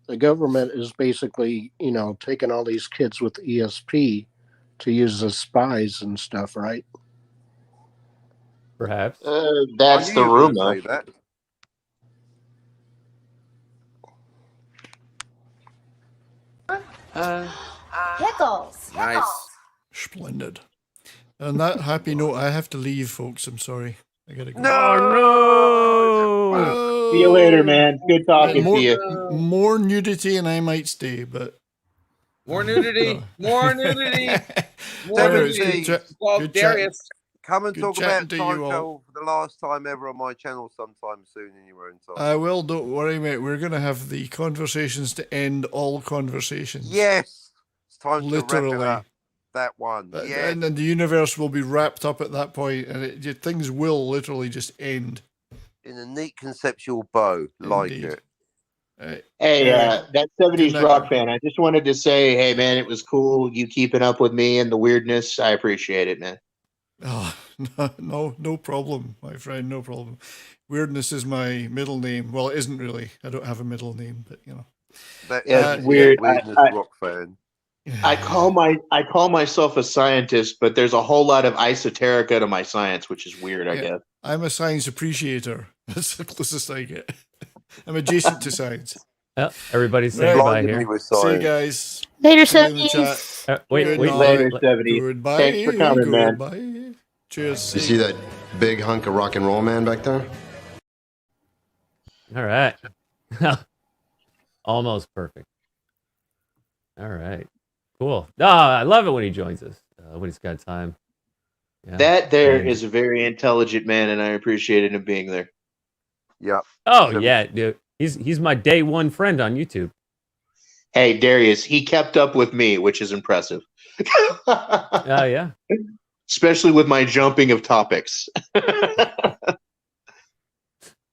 The government is basically, taking all these kids with ESP to use as spies and stuff, right? Perhaps. That's the rumor. Pickles. Nice. Splendid. On that happy note, I have to leave, folks. I'm sorry. I gotta go. No! See you later, man. Good talking more, to you. More nudity, and I might stay, but More nudity. More nudity. More Anyway, it's nudity. good Well, good Darius. Come and Good talk chatting about to time you all. travel for the last time ever on my channel sometime soon in your own time. I will. Don't worry, mate. We're gonna have the conversations to end all conversations. Yes, it's time to Literally. wrap it up. That one. Yes. And then the universe will be wrapped up at that point, and things will literally just end. In a neat conceptual bow, like Indeed. it. Hey, that 70s night. rock fan, I just wanted to say, hey, man, it was cool you keeping up with me and the weirdness. I appreciate it, man. Oh, no problem, my friend, no problem. Weirdness is my middle name. Well, it isn't really. I don't have a middle name, but you know. That's weird. Weirdness rock fan. I call myself a scientist, but there's a whole lot of esoterica to my science, which is weird, I guess. I'm a science appreciator. That's the closest I get. I'm adjacent to science. Well, everybody say goodbye here. See you guys. Later, See you in the 70s. chat. Wait. Later, 70s. Goodbye. Thanks for coming, man. Goodbye. Cheers. You see that big hunk of rock and roll man back there? All right. Almost perfect. All right. Cool. I love it when he joins us, when he's got time. Yeah. That there is a very intelligent man, and I appreciated him being there. Yeah. Oh, yeah, dude. He's my day one friend on YouTube. Hey, Darius, he kept up with me, which is impressive. Oh, yeah. Especially with my jumping of topics.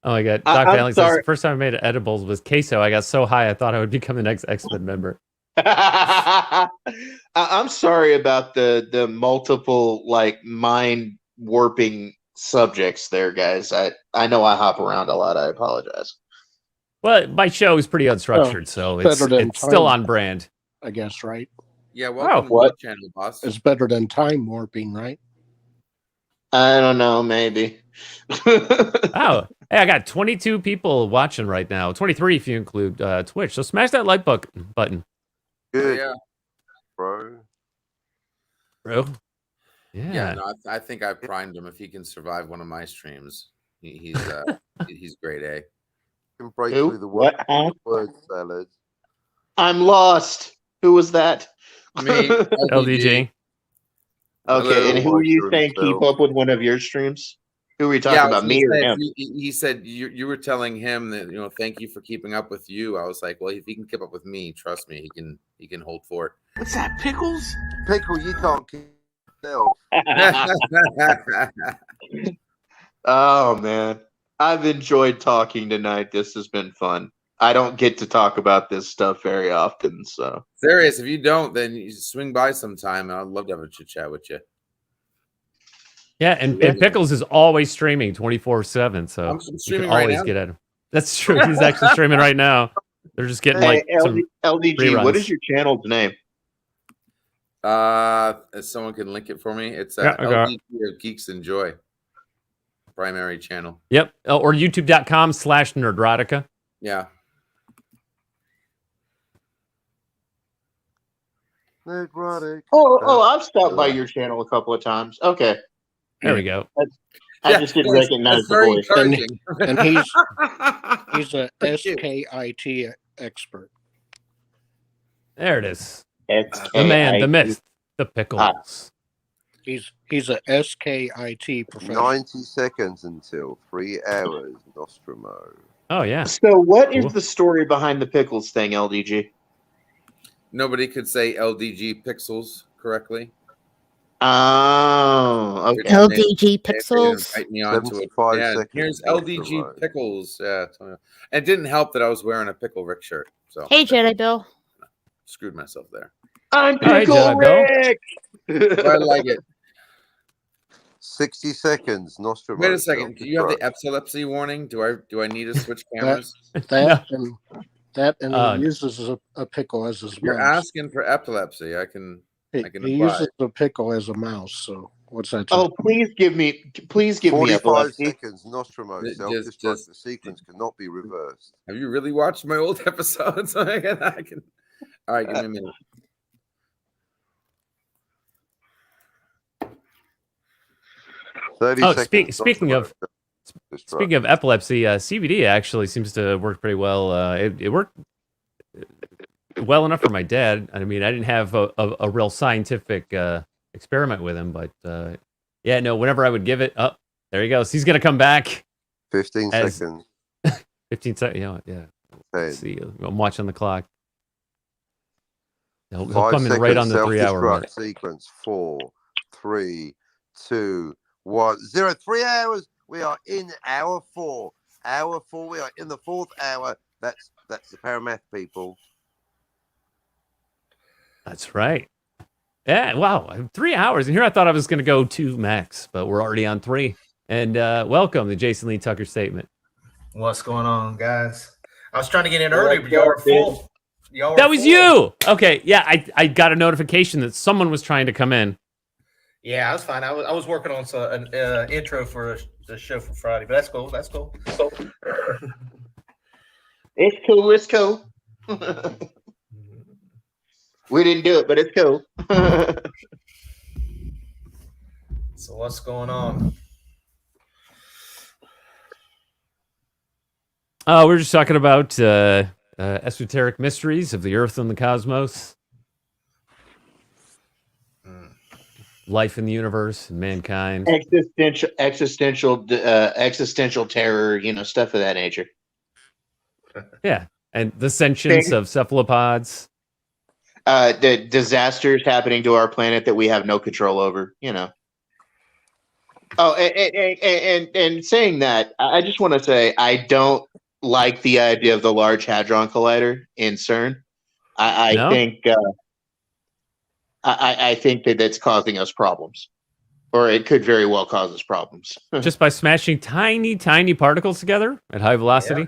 Oh my god, Doc Valley says the first time I made edibles was queso. I got so high I thought I would become the next X-Men member. I'm sorry about the multiple mind warping subjects there, guys. I know I hop around a lot. I apologize. Well, my show is pretty unstructured, so it's still on brand. I guess, right? Yeah, welcome to my channel, boss. It's better than time warping, right? I don't know, maybe. Oh, hey, I got 22 people watching right now. 23 if you include Twitch. So smash that like button. Good. Yeah. Bro. Yeah. Yeah, no, I think I primed him. If he can survive one of my streams, he's grade A. Can break Who? through the What? word salad. I'm lost. Who was that? Me, LDG. Okay, and who are you saying keep up with one of your streams? Who were you talking about, me or him? He said you were telling him that thank you for keeping up with you. I was like, well, if he can keep up with me, trust me, he can hold fort. What's that, Pickles? Pickle, you can't kill yourself. Oh man, I've enjoyed talking tonight. This has been fun. I don't get to talk about this stuff very often, so. Serious, if you don't, then you swing by sometime, and I'd love to have a chit chat with you. Yeah, and Pickles is always streaming 24/7, so I'm you streaming can right always now. get at him. That's true. He's actually streaming right now. They're just getting Hey, some LDG, reruns. what is your channel's name? If someone can link it for me, it's LDG of Geeks Enjoy. Primary channel. Yep, or youtube.com/nerdrotica. Yeah. Necrotic. Oh, I've stopped by your channel a couple of times. Okay. There we go. I just didn't recognize the voice. And he's a SKIT expert. There it is. SKIT. The man, the myth, the Pickles. He's a SKIT professional. 90 seconds until 3 hours, Nostromo. Oh, yeah. So what is the story behind the Pickles thing, LDG? Nobody could say LDG Pixels correctly. Oh, okay. LDG Pixels. Invite me onto it. 75 Yeah, seconds. here's LDG Pickles. Yeah, and it didn't help that I was wearing a Pickle Rick shirt. So Hey, Jedi Bill. screwed myself there. I'm Hey, Pickle Jedi Bill. Rick. But I like it. 60 seconds, Nostromo. Wait a second. Do you have the epilepsy warning? Do I need to switch cameras? That he uses a pickle as his You're mouse. asking for epilepsy. I can He apply. uses the pickle as a mouse. So what's that? Oh, please give me 45 epilepsy. seconds, Nostromo. Self-destruct. The sequence cannot be reversed. Have you really watched my old episodes? I can. All right, give me a minute. 30 Oh, seconds. speaking of epilepsy, CBD actually seems to work pretty well. It worked well enough for my dad. I mean, I didn't have a real scientific experiment with him, but yeah, no. Whenever I would give it, oh, there he goes. He's gonna come back. 15 seconds. 15 seconds. You know, yeah. Let's see, I'm watching the clock. He'll 5 come in right on the 3-hour mark. Sequence 4, 3, 2, 1, 0. 3 hours. We are in hour 4. Hour 4. We are in the 4th hour. That's the Paramath people. That's right. Yeah, wow. 3 hours. And here I thought I was going to go 2 max, but we're already on 3. And welcome to Jason Lee Tucker Statement. What's going on, guys? I was trying to get in early, but y'all were full. That was you. Okay, yeah, I got a notification that someone was trying to come in. Yeah, I was fine. I was working on an intro for the show for Friday, but that's cool. That's cool. It's cool. It's cool. We didn't do it, but it's cool. So what's going on? We're just talking about esoteric mysteries of the Earth and the cosmos, life in the universe and mankind, existential terror, stuff of that nature. Yeah, and the sentience of cephalopods. The disasters happening to our planet that we have no control over. Oh, and saying that, I just want to say I don't like the idea of the Large Hadron Collider in CERN. I think that that's causing us problems, or it could very well cause us problems. Just by smashing tiny, tiny particles together at high velocity. Yeah.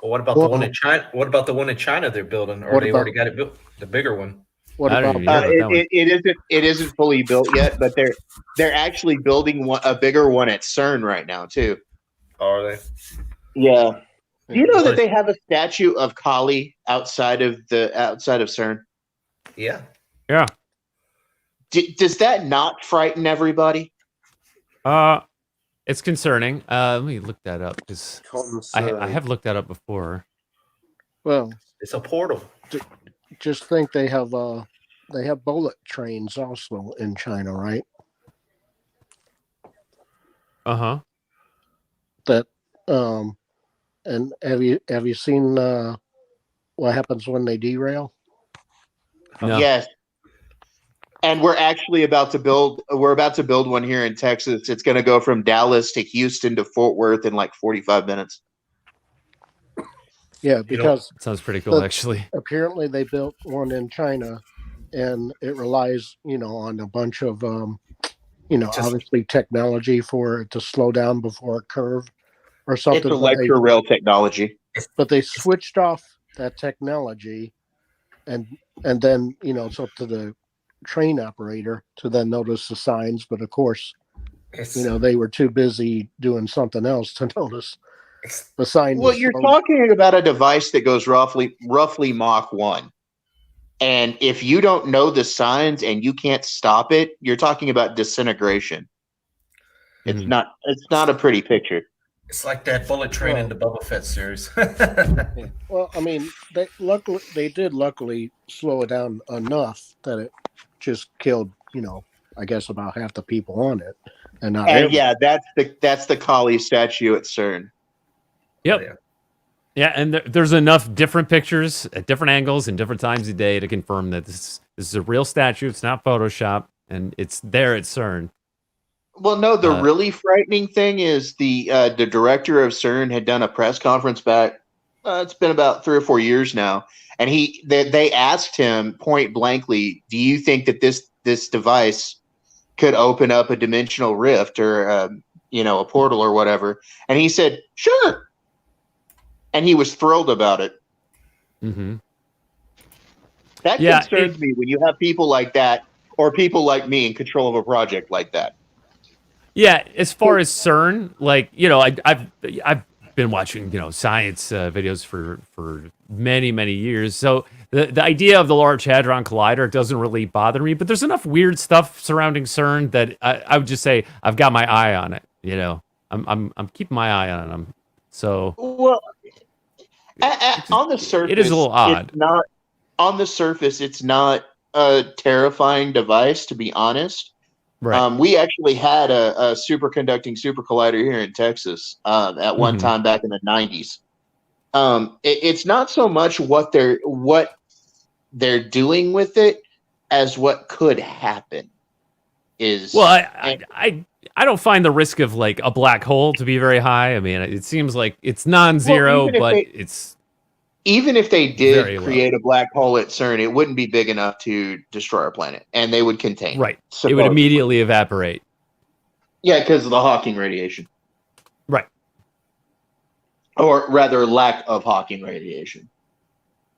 Well, what about the one in China? What about the one in China they're building, or they already got it built? The bigger one. What about it isn't fully built yet, but they're actually building a bigger one at CERN right now too. Are they? Yeah. Do you know that they have a statue of Kali outside of CERN? Yeah. Yeah. Does that not frighten everybody? It's concerning. Let me look that up because I have looked that up before. Well, it's a portal. Just think they have bullet trains also in China, right? Uh-huh. That and have you seen what happens when they derail? No. Yes. And we're actually about to build one here in Texas. It's going to go from Dallas to Houston to Fort Worth in like 45 minutes. Yeah, because sounds pretty cool actually. Apparently they built one in China and it relies, on a bunch of obviously technology for it to slow down before a curve or something. It's electro rail technology. But they switched off that technology and then, it's up to the train operator to then notice the signs, but of course, they were too busy doing something else to notice the sign. Well, you're talking about a device that goes roughly Mach 1. And if you don't know the signs and you can't stop it, you're talking about disintegration. It's not a pretty picture. It's like that bullet train in the Boba Fett series. Yeah. Well, I mean, they did luckily slow it down enough that it just killed, I guess about half the people on it, and yeah, that's the Kali statue at CERN. Yep. Yeah, and there's enough different pictures at different angles and different times of day to confirm that this is a real statue. It's not Photoshop, and it's there at CERN. Well, no, the really frightening thing is the director of CERN had done a press conference back. It's been about 3 or 4 years now, and they asked him point blankly, "Do you think that this device could open up a dimensional rift or a portal or whatever?" And he said, "Sure." And he was thrilled about it. Mm-hmm. That concerns me when you have people like that or people like me in control of a project like that. Yeah, as far as CERN, I've been watching science videos for many years. So the idea of the Large Hadron Collider doesn't really bother me, but there's enough weird stuff surrounding CERN that I would just say I've got my eye on it. You know, I'm keeping my eye on them. So well, on the surface, it is a little odd. It's not on the surface. It's not a terrifying device, to be honest. Right. We actually had a superconducting super collider here in Texas at one time back in the 90s. It's not so much what they're doing with it as what could happen. Well, I don't find the risk of like a black hole to be very high. I mean, it seems like it's non-zero, but it's even if they did very create a black hole at CERN, it wouldn't be big enough to destroy our planet, and they would contain right. It, it would immediately evaporate. Yeah, because of the Hawking radiation. Right. Or rather, lack of Hawking radiation.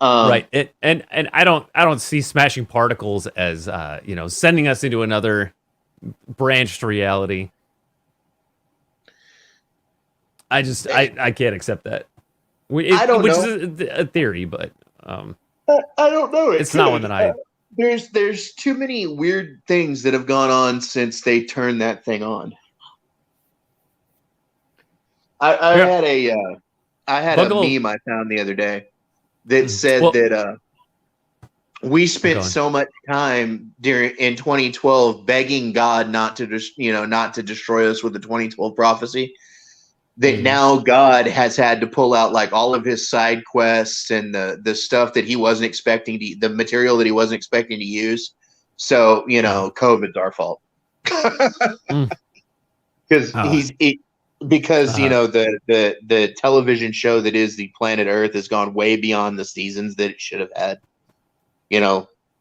Right. And I don't see smashing particles as sending us into another branched reality. I can't accept that. I don't which know. is a theory, but I don't know. It's not one that I. There's too many weird things that have gone on since they turned that thing on. I had a meme I found the other day that said that we spent so much time in 2012 begging God not to destroy us with the 2012 prophecy, that now God has had to pull out like all of his side quests and the stuff that he wasn't expecting the material that he wasn't expecting to use. So COVID's our fault because the television show that is the planet Earth has gone way beyond the seasons that it should have had.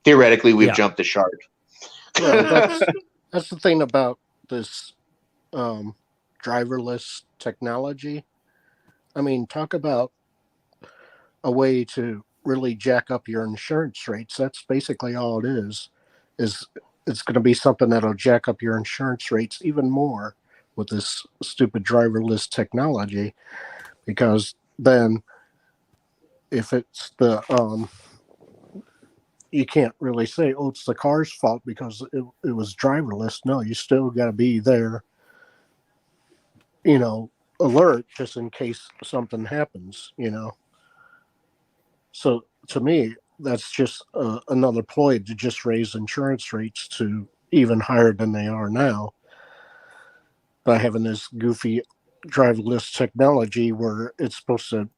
Theoretically, we've jumped the shark. Well, that's the thing about this driverless technology. I mean, talk about a way to really jack up your insurance rates. That's basically all it is it's going to be something that'll jack up your insurance rates even more with this stupid driverless technology, because then if it's the you can't really say, oh, it's the car's fault because it was driverless. No, you still got to be there, alert just in case something happens, So to me, that's just another ploy to just raise insurance rates to even higher than they are now by having this goofy driverless technology where it's supposed to,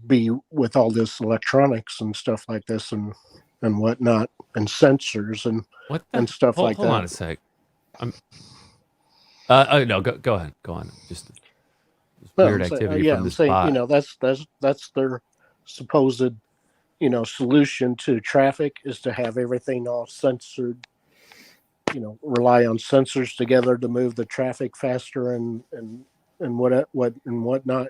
be with all this electronics and stuff like this and whatnot and sensors and stuff like that. Hold on a sec. No, go ahead. Go on. Just weird activity from this spot. That's their supposed, solution to traffic is to have everything all censored, rely on sensors together to move the traffic faster and whatnot,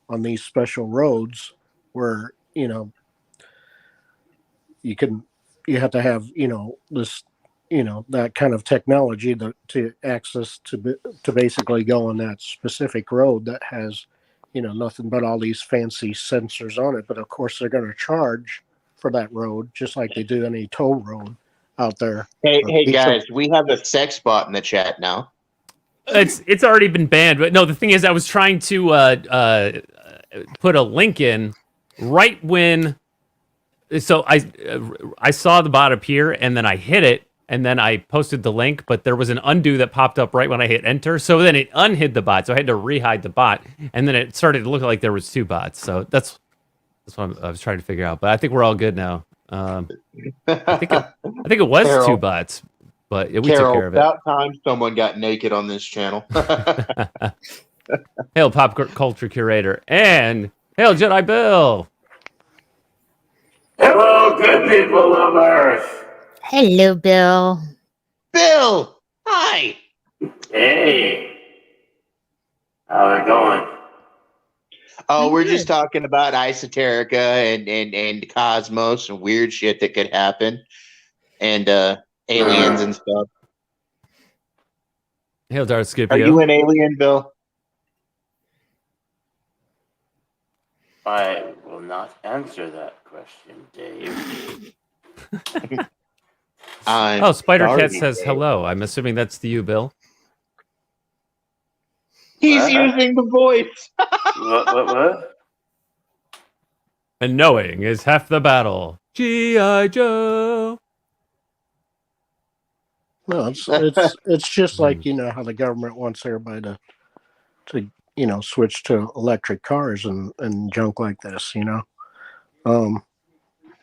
on these special roads where, you have to have, this, that kind of technology to access to basically go on that specific road that has, nothing but all these fancy sensors on it. But of course they're going to charge for that road, just like they do any toll road out there. Hey guys, we have a sex bot in the chat now. It's already been banned, but no, the thing is I was trying to put a link in right when, so I saw the bot appear and then I hit it and then I posted the link, but there was an undo that popped up right when I hit enter. So then it unhid the bot. So I had to rehide the bot and then it started to look like there was two bots. So that's what I was trying to figure out, but I think we're all good now. I think it was Carol, two bots, but we Carol, took care of it. about time someone got naked on this channel. Hail pop culture curator and hail Jedi Bill. Hello, good people of Earth. Hello, Bill. Bill, hi. Hey. How's it going? Oh, we're just talking about esoterica and cosmos and weird shit that could happen, and aliens and stuff. Hail Darth Scipio. Are you an alien, Bill? I will not answer that question. question, Dave. Oh, Spider Cat says hello. I'm assuming that's to you, Bill. He's using the voice. What? And knowing is half the battle. G.I. Joe. No, it's just like how the government wants everybody to switch to electric cars and junk like this. Are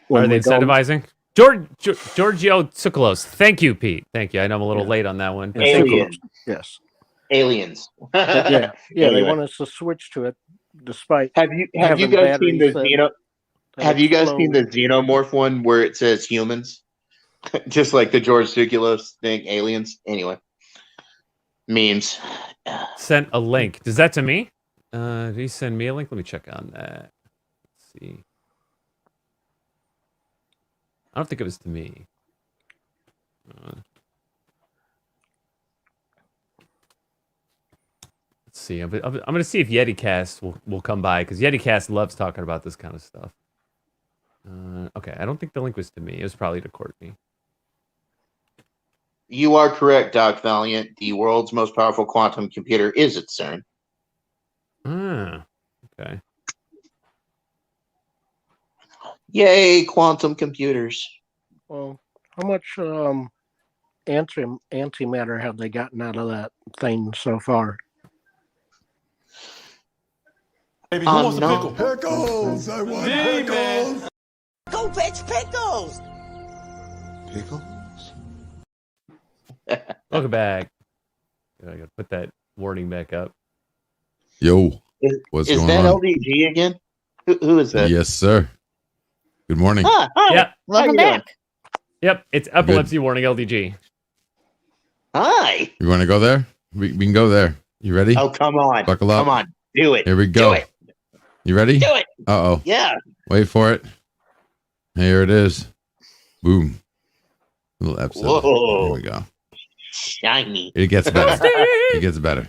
When they we go- incentivizing? Giorgio Tsoukalos. Thank you, Pete. Thank you. I know I'm a little late on that one. But thank you. Aliens. Yes. Aliens. Yeah. They Anyway. want us to switch to it, despite Have you having guys seen the batteries that Have you guys seen the explode. xenomorph one where it says humans? Just like the George Tsoukalos thing, aliens. Anyway, memes. Sent a link. Is that to me? Did he send me a link? Let me check on that. Let's see. I don't think it was to me. Let's see. I'm going to see if YetiCast will come by, because YetiCast loves talking about this kind of stuff. Okay, I don't think the link was to me. It was probably to Courtney. You are correct, Doc Valiant. The world's most powerful quantum computer is at CERN. Okay. Yay, quantum computers. Well, how much antimatter have they gotten out of that thing so far? Baby, who wants a pickle? Pickles! I want pickles! Go fetch Pickles! Pickle? Welcome back. I gotta put that warning back up. Yo, what's Is going that on? LDG again? Who is that? Yes, sir. Good morning. Hi. Yep. Welcome back. Yep. It's epilepsy warning LDG. Hi. You want to go there? We can go there. You ready? Oh, come on. Buckle up. Come on. Do it. Here we go. Do it. You ready? Do it. Uh-oh. Yeah. Wait for it. Here it is. Boom. Little episode. Whoa. Here we go. Shiny. It gets better. It gets better.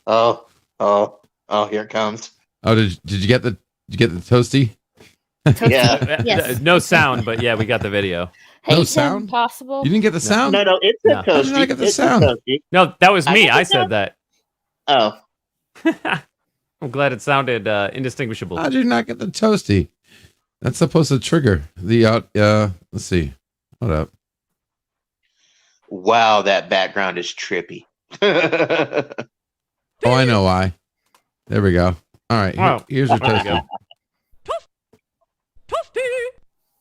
Oh, here it comes. Oh, did you get the toasty? Yeah. Yes. No sound, but yeah, we got the video. Hey, No Tim, sound? Possible. You didn't get the sound? No, it's a No. How did toasty. I get the It's a sound? toasty. No, that was me. got I the said sound. that. Oh. I'm glad it sounded indistinguishable. How did you not get the toasty? That's supposed to trigger the let's see. Hold up. Wow, that background is trippy. Oh, I know why. There we go. All right. Oh. Here's your There you toasty. go.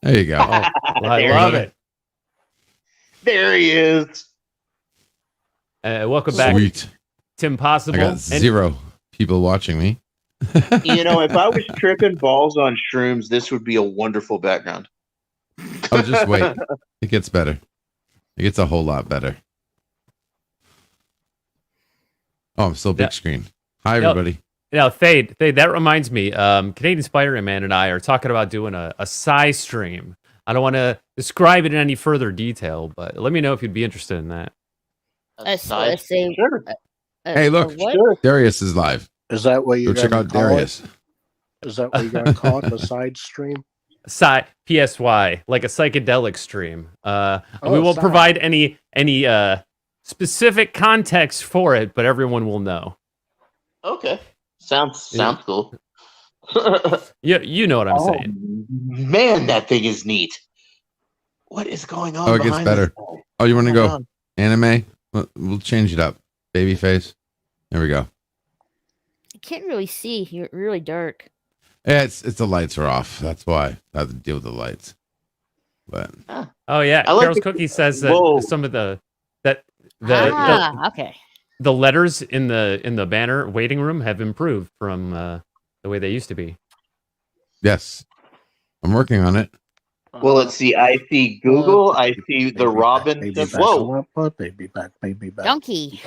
There you go. Oh, well, I There love he it. There he is. Welcome back, Sweet. Tim Possible. I got And- 0 people watching me. If I was tripping balls on shrooms, this would be a wonderful background. Oh, just wait. It gets better. It gets a whole lot better. Oh, I'm still big Yeah. screen. Hi, Yep. everybody. Now, Thade, that reminds me. Canadian Spider-Man and I are talking about doing a Psy stream. I don't want to describe it in any further detail, but let me know if you'd be interested in that. Let's say. Sure. Hey, look. What? Darius is live. Is that what Go you're check going out to call Darius. it? Is that what you're going to call it? The side stream? PSY, like a psychedelic stream. We won't Psy. provide any specific context for it, but everyone will know. Okay. Sounds cool. You know what I'm saying. Man, that thing is neat. What is going on? Oh, it gets behind better. this guy? Oh, you want to Hold go on. anime? We'll change it up. Babyface. There we go. I can't really see. You're really dark. Yeah, it's the lights are off. That's why I have to deal with the lights. But Oh yeah, I like Carol's the- Cookie says that Whoa. some of the Okay. the letters in the banner waiting room have improved from the way they used to be. yes, I'm working on it. Well, let's see. I see Google. I see the Robin. Baby back. Whoa. Baby back. Baby back. Donkey.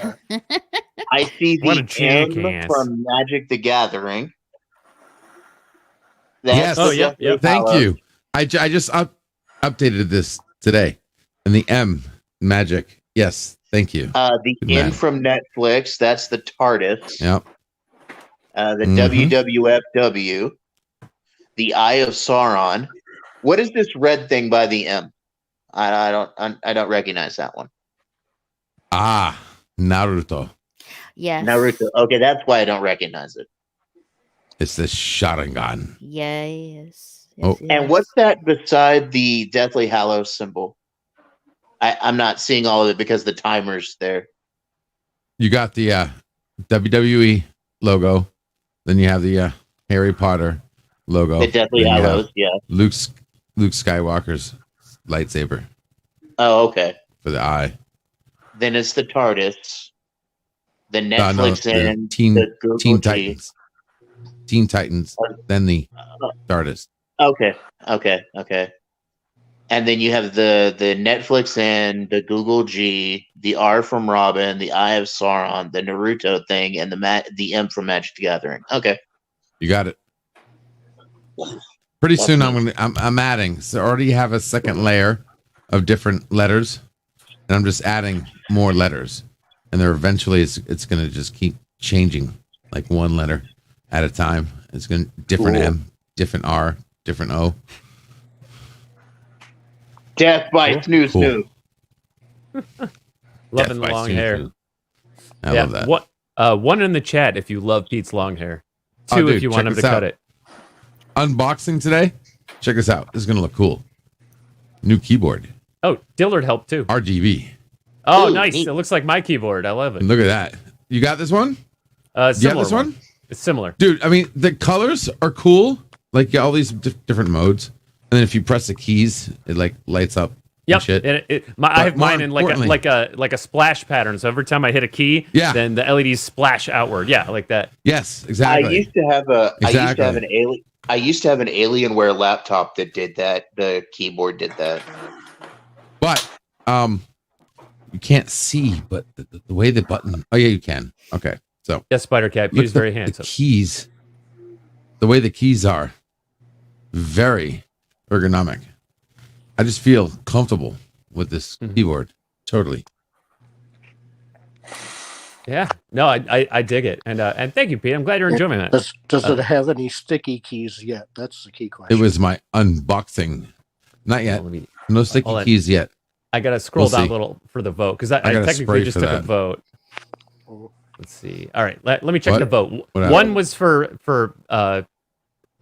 I see What a the M jackass. from Magic the Gathering. That's Yes. the Oh, yep, Deathly yep. Thank Hallows. you. I just updated this today, and the M magic. Yes, thank you. The Good N man. from Netflix. That's the TARDIS. Yep. The Mhm. WWFW. The Eye of Sauron. What is this red thing by the M? I don't recognize that one. Ah, Naruto. Yes. Naruto. Okay, that's why I don't recognize it. It's the Sharingan. Yes. Oh. And what's that beside the Deathly Hallows symbol? I'm not seeing all of it because the timer's there. You got the WWE logo. Then you have the Harry Potter logo. The Deathly Then you Hallows, have yeah. Luke Skywalker's lightsaber. Oh, okay. For the eye. Then it's the TARDIS, the Netflix, and the Google Teen G. Titans. Teen Titans. Then the TARDIS. Okay. And then you have the Netflix and the Google G, the R from Robin, the Eye of Sauron, the Naruto thing, and the M from Magic the Gathering. Okay. You got it. Pretty soon I'm adding. So I already have a second layer of different letters, and I'm just adding more letters. And there eventually it's gonna just keep changing, like one letter at a time. It's gonna different M, different R, different O. Death by Snoo Snoo. Loving the long hair. I love that. What? One in the chat if you love Pete's long hair. Two Dude, if you want him to this cut out. it. Unboxing today. Check this out. This is gonna look cool. New keyboard. Oh, Dillard helped too. RGB. Oh, Ooh, nice. neat. It looks like my keyboard. I love it. And look at that. You got this one? Similar you got this one? It's similar. Dude, I mean, the colors are cool. Like all these different modes. And then if you press the keys, it like lights up. Yep. And shit. I have more mine in like a splash pattern. So every time I hit a key, then the LEDs splash outward. Yeah, like that. Yes, exactly. I used to have an Alienware laptop that did that. The keyboard did that. But you can't see, but the way the button. Oh yeah, you can. Okay, so yes, Spider Cat. He's very handsome. The keys, the way the keys are, very ergonomic. I just feel comfortable with this keyboard. Totally. Yeah. No, I dig it, and thank you, Pete. I'm glad you're enjoying it. Does it have any sticky keys yet? That's the key question. It was my unboxing. Not yet. No sticky hold on. keys yet. I gotta scroll We'll down see. a little for the vote because I gotta technically spray just for took a that. vote. Let's see. All right, let me check What? the vote. What One was for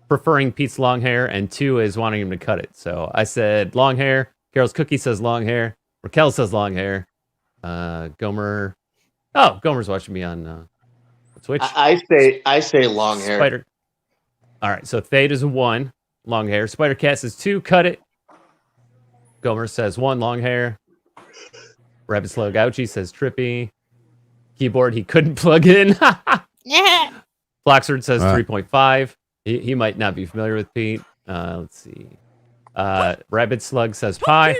preferring Pete's long hair, and two is wanting him to cut it. So I said long hair. Carol's Cookie says long hair. Raquel says long hair. Gomer. Oh, Gomer's watching me on Twitch. I say long hair. Spider. All right, so Thade is a 1, long hair. Spider Cat says 2, cut it. Gomer says 1, long hair. Rabbit Slow Gouchy says trippy. Keyboard he couldn't plug in. Floxard says 3.5. He might not be familiar with Pete. Let's see. Rabbit Slug says pie.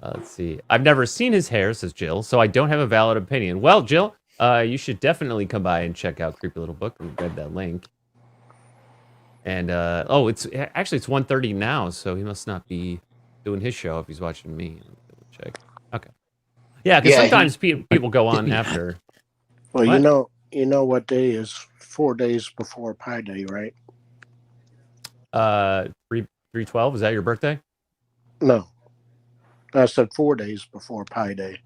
Let's see. I've never seen his hair, says Jill, so I don't have a valid opinion. Well, Jill, you should definitely come by and check out Creepy Little Book and grab that link. And it's 1:30 now, so he must not be doing his show if he's watching me. Check. Okay. Yeah, because sometimes people go on after. Well, What? you know what day is 4 days before Pi Day, right? 3/12. Is that your birthday? No, I said 4 days before Pi Day.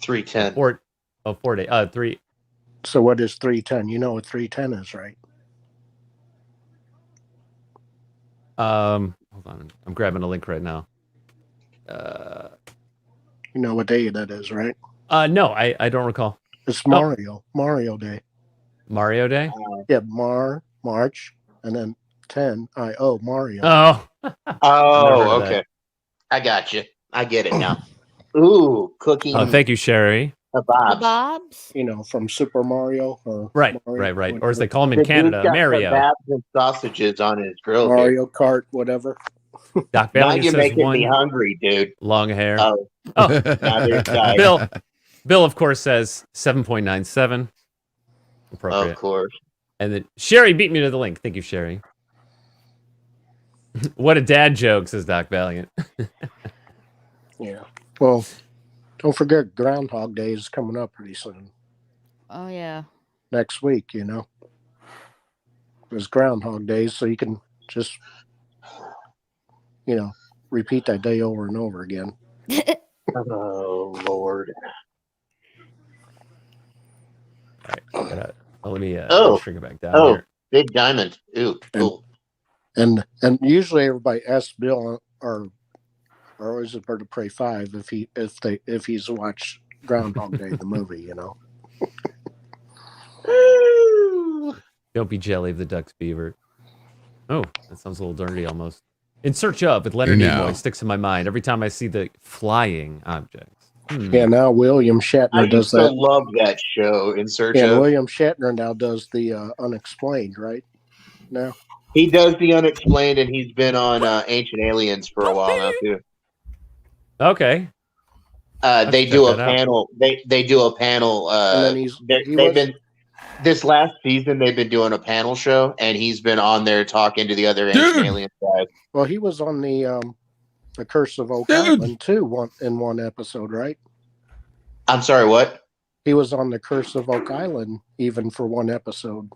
310. 4 day. 3. So what is 310? You know what 310 is, right? Hold on. I'm grabbing a link right now. You know what day that is, right? No, I don't recall. It's Mario Day. Mario Day? Yeah, March, and then 10 Mario. Oh. Oh, okay. I got you. I get it now. Ooh, cooking. Oh, thank you, Sherry. Kebabs. You know, from Super Mario. Or Right. Or as they call him in Canada, Mario. Kebabs and sausages on his grill. Mario Kart, whatever. Doc Now Bailey you're says making 1. me hungry, dude. Long hair. Oh. Now there's guys. Bill, of course, says 7.97. Appropriate. Of course. And then Sherry beat me to the link. Thank you, Sherry. What a dad joke, says Doc Valiant. Yeah. Well, don't forget Groundhog Day is coming up pretty soon. Oh yeah. Next week, you know. There's Groundhog Day, so you can just repeat that day over and over again. Oh Lord! All right, let me shrink it back down here. Big diamond. Ooh, cool. And usually everybody asks Bill or is it Bird of Prey 5 if he's watched Groundhog Day the movie, Don't be jelly of the Duck's Beaver. Oh, that sounds a little dirty almost. In Search of with Leonard Nimoy sticks in my mind every time I see the flying objects. Yeah, now William Shatner does that. I love that show, In Search of. And William Shatner now does the Unexplained, right? Now he does the Unexplained, and he's been on Ancient Aliens for a while now too. Okay. They do a panel. They do a panel. And then this last season they've been doing a panel show, and he's been on there talking to the other Ancient Aliens guys. Well, he was on the Curse of Oak Island too, in one episode, right? I'm sorry, what? He was on the Curse of Oak Island even for one episode.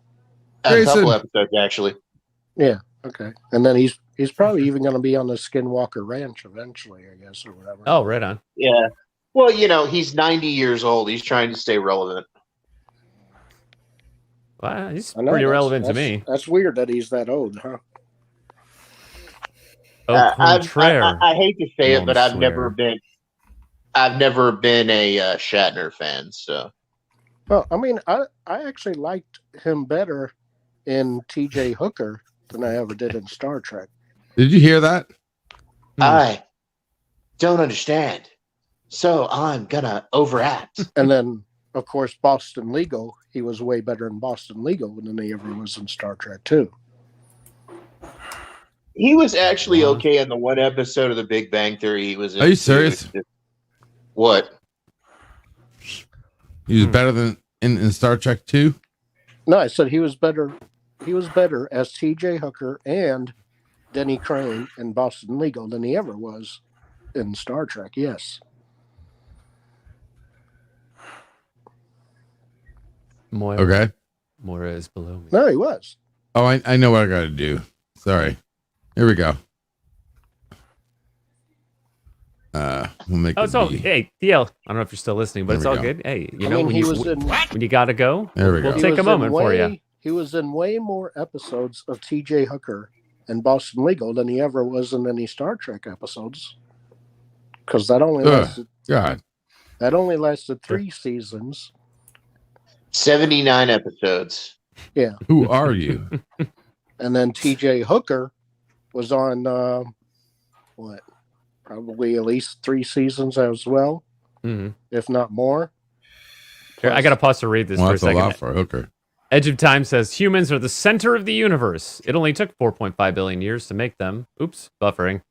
A couple episodes, actually. Yeah. Okay. And then he's probably even going to be on the Skinwalker Ranch eventually, I guess, or whatever. Oh, right on. Yeah. Well, he's 90 years old. He's trying to stay relevant. Wow, he's pretty relevant to me. That's weird that he's that old, huh? I hate to say it, but I've never been a Shatner fan. So, well, I mean, I actually liked him better in T.J. Hooker than I ever did in Star Trek. Did you hear that? I don't understand, so I'm gonna overact. And then, of course, Boston Legal. He was way better in Boston Legal than he ever was in Star Trek too. He was actually okay in the one episode of The Big Bang Theory. He was. Are you serious? What? He was better than in Star Trek 2? No, I said he was better. He was better as T.J. Hooker and Denny Crane in Boston Legal than he ever was in Star Trek. Yes. Okay. Moira is below me. No, he was. Oh, I know what I got to do. Sorry. Here we go. We'll make it's all hey DL. I don't know if you're still listening, but it's all good. Hey, when you gotta go, we'll take a moment for you. He was in way more episodes of T.J. Hooker and Boston Legal than he ever was in any Star Trek episodes. Because that only lasted 3 seasons. 79 episodes. Yeah. Who are you? And then T.J. Hooker was on probably at least 3 seasons as well, if not more. Here, I got to pause to read this for a second. That's a lot for Hooker. Edge of Time says humans are the center of the universe. It only took 4.5 billion years to make them. Oops, buffering.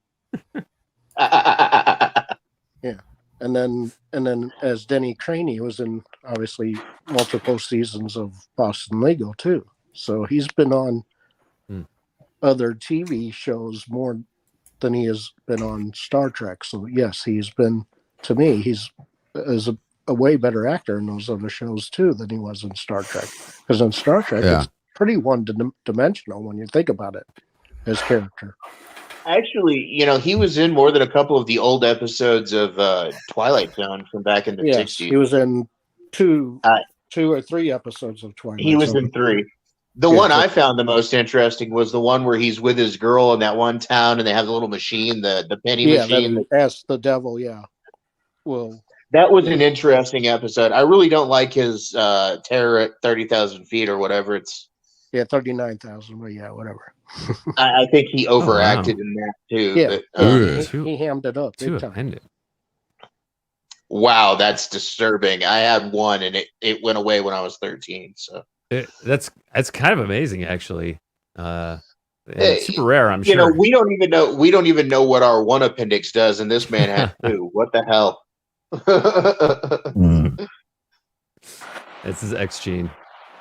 Yeah, and then as Denny Crane, he was in obviously multiple seasons of Boston Legal too. So he's been on other TV shows more than he has been on Star Trek. So yes, he's been, to me, he's a way better actor in those other shows too than he was in Star Trek. Because in Star Trek, it's pretty one-dimensional when you think about it, his character. Actually, he was in more than a couple of the old episodes of Twilight Zone from back in the 60s. He was in two or three episodes of Twilight Zone. He was in 3. The one I found the most interesting was the one where he's with his girl in that one town and they have the little machine, the penny machine. Yeah, Ask the Devil, yeah. Well, that was an interesting episode. I really don't like his terror at 30,000 feet or whatever. It's 39,000, but yeah, whatever. I think he overacted in that too. Yeah, but, he hammed it up big time. Wow, that's disturbing. I had one and it went away when I was 13. So that's kind of amazing, actually. It's super rare, I'm sure. We don't even know what our one appendix does, and this man had 2. What the hell? This is X Gene.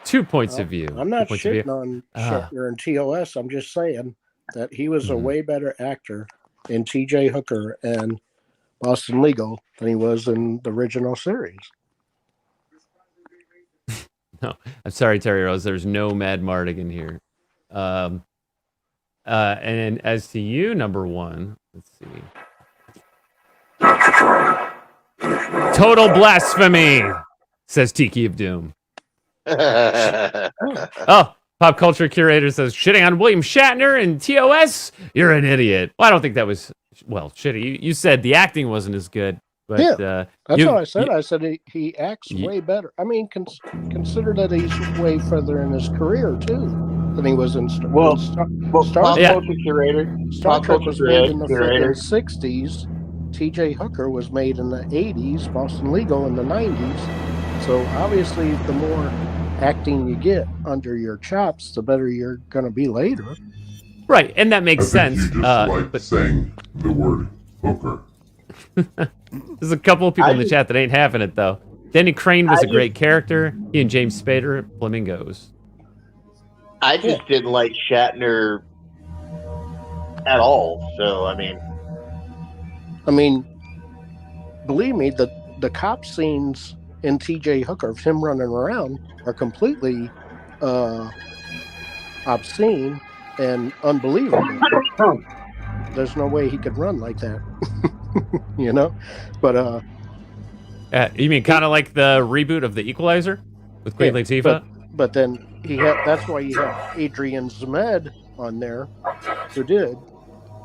2 points of view. I'm not shitting on Shatner and TOS. I'm just saying that he was a way better actor in T.J. Hooker and Boston Legal than he was in the original series. No, I'm sorry, Terry Rose. There's no Mad Mardigan here. And as to you, number one, let's see. Total blasphemy, says Tiki of Doom. Oh, pop culture curator says shitting on William Shatner and TOS. You're an idiot. Well, I don't think that was shitty. You said the acting wasn't as good, but yeah, that's what I said. I said he acts way better. I mean, consider that he's way further in his career too than he was in Star pop Trek. culture curator. Star Pop Trek culture was made in the curator. freaking 60s. T.J. Hooker was made in the 80s. Boston Legal in the 90s. So obviously, the more acting you get under your chops, the better you're going to be later. Right, and that makes sense. But saying the word hooker. There's a couple of people in the chat that ain't having it though. Danny Crane was a great character. He and James Spader, Flamingos. I just didn't like Shatner at all. So I mean, believe me, the cop scenes in T.J. Hooker of him running around are completely obscene and unbelievable. There's no way he could run like that, you know. But you mean kind of like the reboot of The Equalizer with Queen Latifah? But then that's why you have Adrian Zmed on there, who did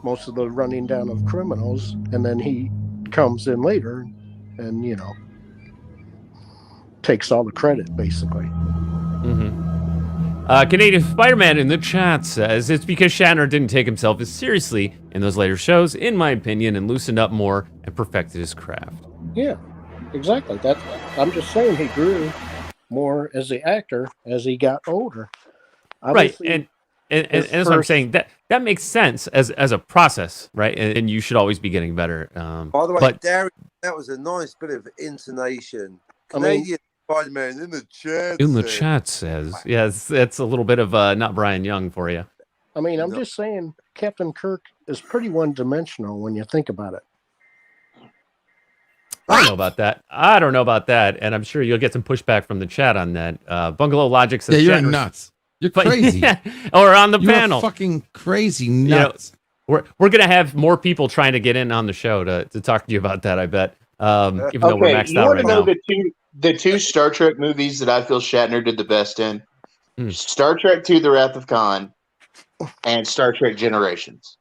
most of the running down of criminals, and then he comes in later and takes all the credit basically. Canadian Spider-Man in the chat says it's because Shatner didn't take himself as seriously in those later shows, in my opinion, and loosened up more and perfected his craft. Yeah, exactly. I'm just saying he grew more as the actor as he got older. Obviously, right, and that's what I'm saying. That makes sense as a process, right? And you should always be getting better. By the way, Darren, that was a nice bit of intonation. Canadian Spider-Man in the chat. Chat says, yes, it's a little bit of not Brian Young for you. I mean, I'm just saying Captain Kirk is pretty one-dimensional when you think about it. I don't know about that. And I'm sure you'll get some pushback from the chat on that. Bungalow Logic says, you're nuts. You're crazy. Or on the panel. Fucking crazy nuts. We're going to have more people trying to get in on the show to talk to you about that, I bet. Even though we're maxed out right now. The two Star Trek movies that I feel Shatner did the best in? Star Trek II: The Wrath of Khan and Star Trek Generations.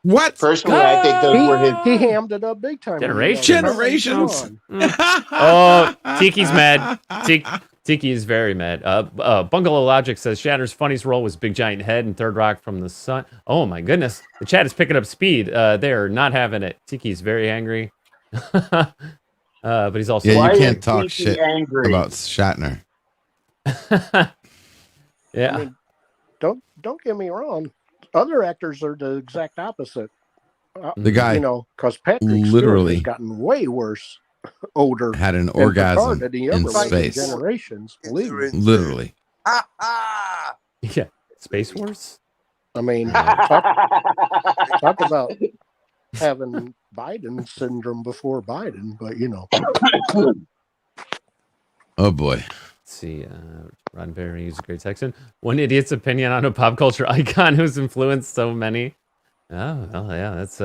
What? Personally, I think those were his. He hammed it up big time. Generations. Oh, Tiki's mad. Tiki is very mad. Bungalow Logic says Shatner's funniest role was Big Giant Head in Third Rock from the Sun. Oh my goodness. The chat is picking up speed. They are not having it. Tiki's very angry. But he's also you can't talk shit about Shatner. Yeah. I mean, don't get me wrong. Other actors are the exact opposite. The guy, because Patrick literally Stewart has gotten way worse older. Had an orgasm in space. Generations, literally. Yeah, Space Wars. I mean, talk about having Biden syndrome before Biden, but Oh boy. Let's see, Ron Berry is a great Texan. One idiot's opinion on a pop culture icon who's influenced so many. Oh, well, yeah, that's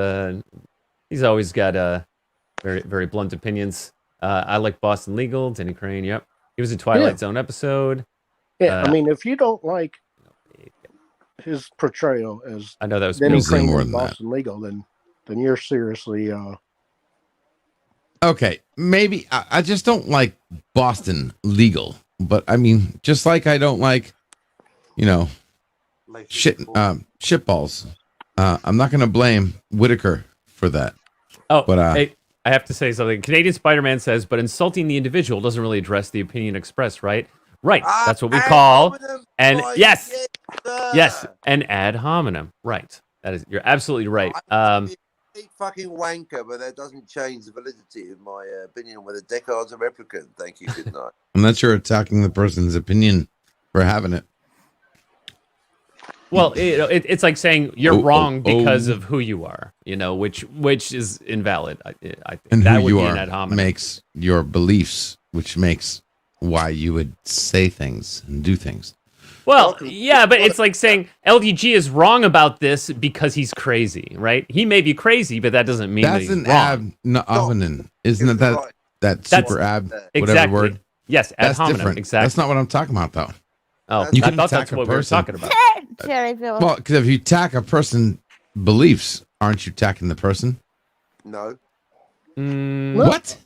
he's always got very, very blunt opinions. I like Boston Legal, Danny Crane. Yep, he was a Twilight Zone episode. Yeah, I mean, if you don't like his portrayal as I know that was Danny Crane in Boston Legal, then you're seriously. Okay, maybe I just don't like Boston Legal, but I mean, just like I don't like, shitballs. I'm not going to blame Whitaker for that. Oh, but hey, I have to say something. Canadian Spider-Man says, but insulting the individual doesn't really address the opinion expressed, right? Right. That's what we call and yes, and ad hominem. Right. That is, you're absolutely right. Fucking wanker, but that doesn't change the validity of my opinion whether Deckard's a replicant. Thank you. Good night. I'm not sure attacking the person's opinion for having it. Well, it's like saying you're wrong because of who you are, which is invalid. I think and that who would you be are an ad hominem. makes your beliefs, which makes why you would say things and do things. Well, yeah, but it's like saying LDG is wrong about this because he's crazy, right? He may be crazy, but that doesn't mean that That's he's an wrong. ab hominem, isn't it? That super ab, whatever exactly. word. Yes, ad that's hominem, different. exactly. That's not what I'm talking about, though. Oh, you I can thought attack that's a what we were person. talking about. Jerry Bill. Well, because if you attack a person beliefs, aren't you attacking the person? No. What?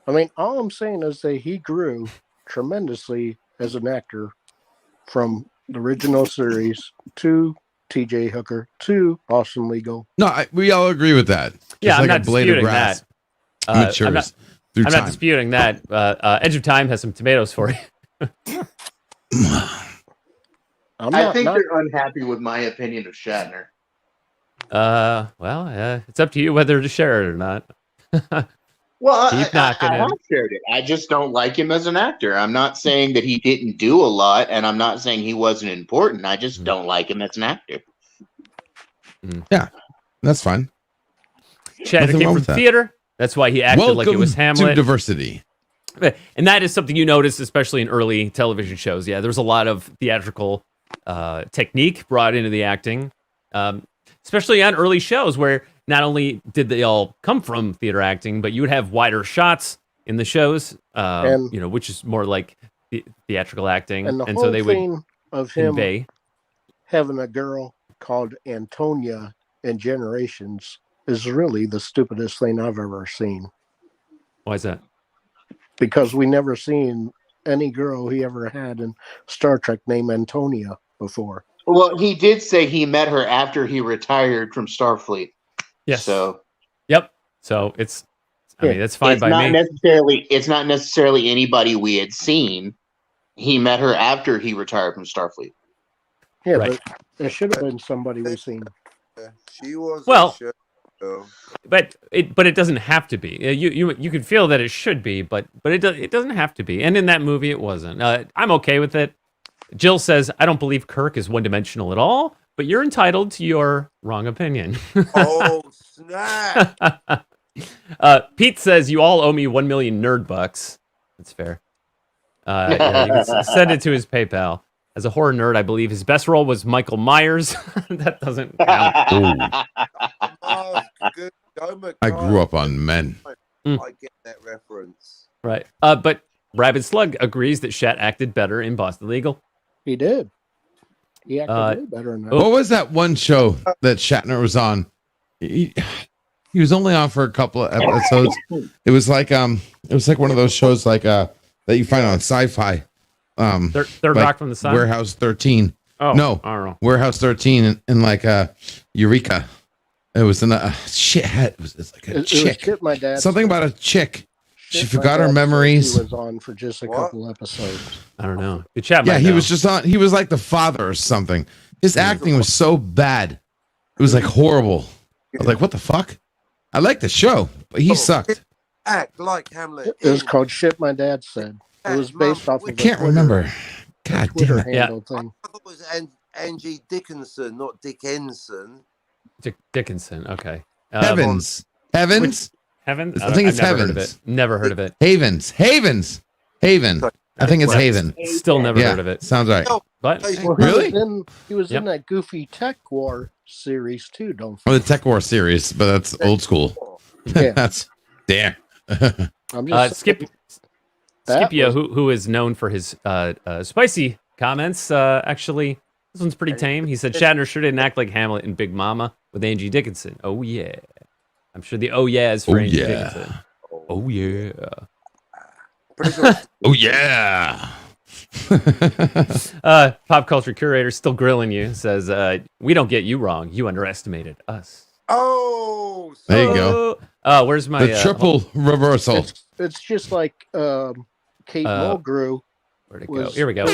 I mean, all I'm saying is that he grew tremendously as an actor from the original series to T.J. Hooker to Awesome Legal. No, we all agree with that. Yeah, Just I'm like not a blade of disputing grass that. matures through I'm time. not disputing that. Edge of Time has some tomatoes for you. I think you're unhappy with my opinion of Shatner. Well, it's up to you whether to share it or not. Well, Keep I knocking have it. shared it. I just don't like him as an actor. I'm not saying that he didn't do a lot, and I'm not saying he wasn't important. I just don't like him as an actor. Yeah, that's fine. Shatner Nothing came wrong from with that. theater. That's why he acted like it was Welcome Hamlet. to diversity. And that is something you notice, especially in early television shows. Yeah, there's a lot of theatrical technique brought into the acting, especially on early shows where not only did they all come from theater acting, but you would have wider shots in the shows, which is more like theatrical acting. And the so whole they would thing of him convey. having a girl called Antonia in Generations is really the stupidest thing I've ever seen. Why is that? Because we never seen any girl he ever had in Star Trek named Antonia before. Well, he did say he met her after he retired from Starfleet. Yes. So, yep. So it's, I mean, that's fine it's by not me. It's not necessarily anybody we had seen. He met her after he retired from Starfleet. Yeah, Right. but it should have been somebody we seen. She was. Well, a show. but it doesn't have to be. You could feel that it should be, but it doesn't have to be. And in that movie, it wasn't. I'm okay with it. Jill says, I don't believe Kirk is one-dimensional at all, but you're entitled to your wrong opinion. Oh, snap. Pete says, you all owe me 1 million nerd bucks. That's fair. Yeah, you can send it to his PayPal. As a horror nerd, I believe his best role was Michael Myers. That doesn't count. Oh, good. Go, I grew up on Men. I get that reference. Right. But Rabid Slug agrees that Shat acted better in Boston Legal. He did. He acted way better in that. What was that one show that Shatner was on? He was only on for a couple of episodes. It was like one of those shows like that you find on Sci-Fi. Third like Rock from the Sun? Warehouse 13. Oh, no, I don't know. Warehouse 13 and like Eureka. It was a shithead. It's like a chick. Was Shit My Dad Something about a chick. She Shit My forgot her Dad memories. He was on for just a couple episodes. I don't know. Good chat. Yeah, he was just on. He was like the father or something. His acting was so bad. It was like horrible. I was like, what the fuck? I liked the show, but he sucked. Act like Hamlet. It was called Shit My Dad Said. It was based off of I can't remember. God damn it. handle thing. I thought it was Angie Dickinson, not Dickinson. Dickinson. Okay. Heavens. Heavens. Heavens. I think it's I've never Heavens. Heard of it. Never heard of it. Havens. I think it's Haven. Still never heard of it. Sounds right. But Well, really? He was in that Goofy Tech War series too, don't Or the Tech War series, but that's old school. Yeah. That's damn. I'm just Scipio, who is known for his spicy comments, actually, this one's pretty tame. He said Shatner sure didn't act like Hamlet in Big Mama with Angie Dickinson. Oh yeah, I'm sure the oh yeah is for Angie Dickinson. Oh yeah. Oh yeah. Pop culture curator still grilling you. Says we don't get you wrong. You underestimated us. Oh, there you go. Where's my the triple reversal? It's just like Kate Mulgrew. Where'd it go? Here we go.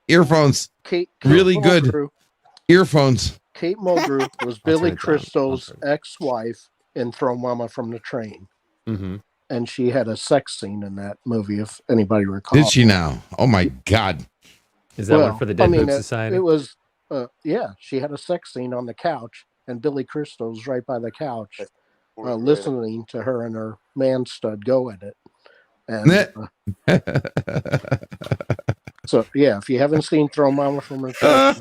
Earphones. Kate really Mulgrew. good. Earphones. Kate Mulgrew was Billy Crystal's ex-wife in Throw Mama from the Train. Mm-hmm. And she had a sex scene in that movie, if anybody recalls. Did she now? Oh my God. Is that one for the Dead Poop Society? It was, yeah, she had a sex scene on the couch, and Billy Crystal's right by the couch, listening to her and her man stud go at it. And so yeah, if you haven't seen Throw Mama from Her Couch,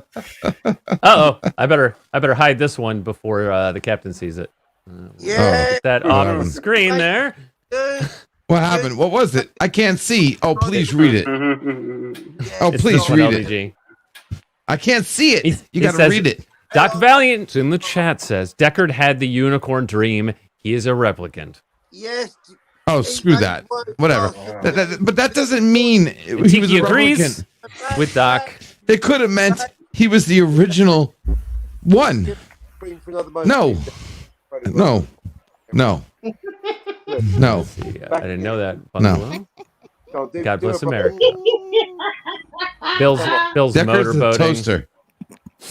I better hide this one before the captain sees it. Get that off the screen there. What happened? What was it? I can't see. Oh, please read it. Oh, please read it. I can't see it. You got to read it. Doc Valiant in the chat says Deckard had the unicorn dream. He is a replicant. Yes. Oh, screw that. Whatever. But that doesn't mean he was a agrees replicant. with Doc. It could have meant he was the original one. No. No. No. No. I didn't know that. No. God bless America. Bill's Deckard's motorboating. a toaster.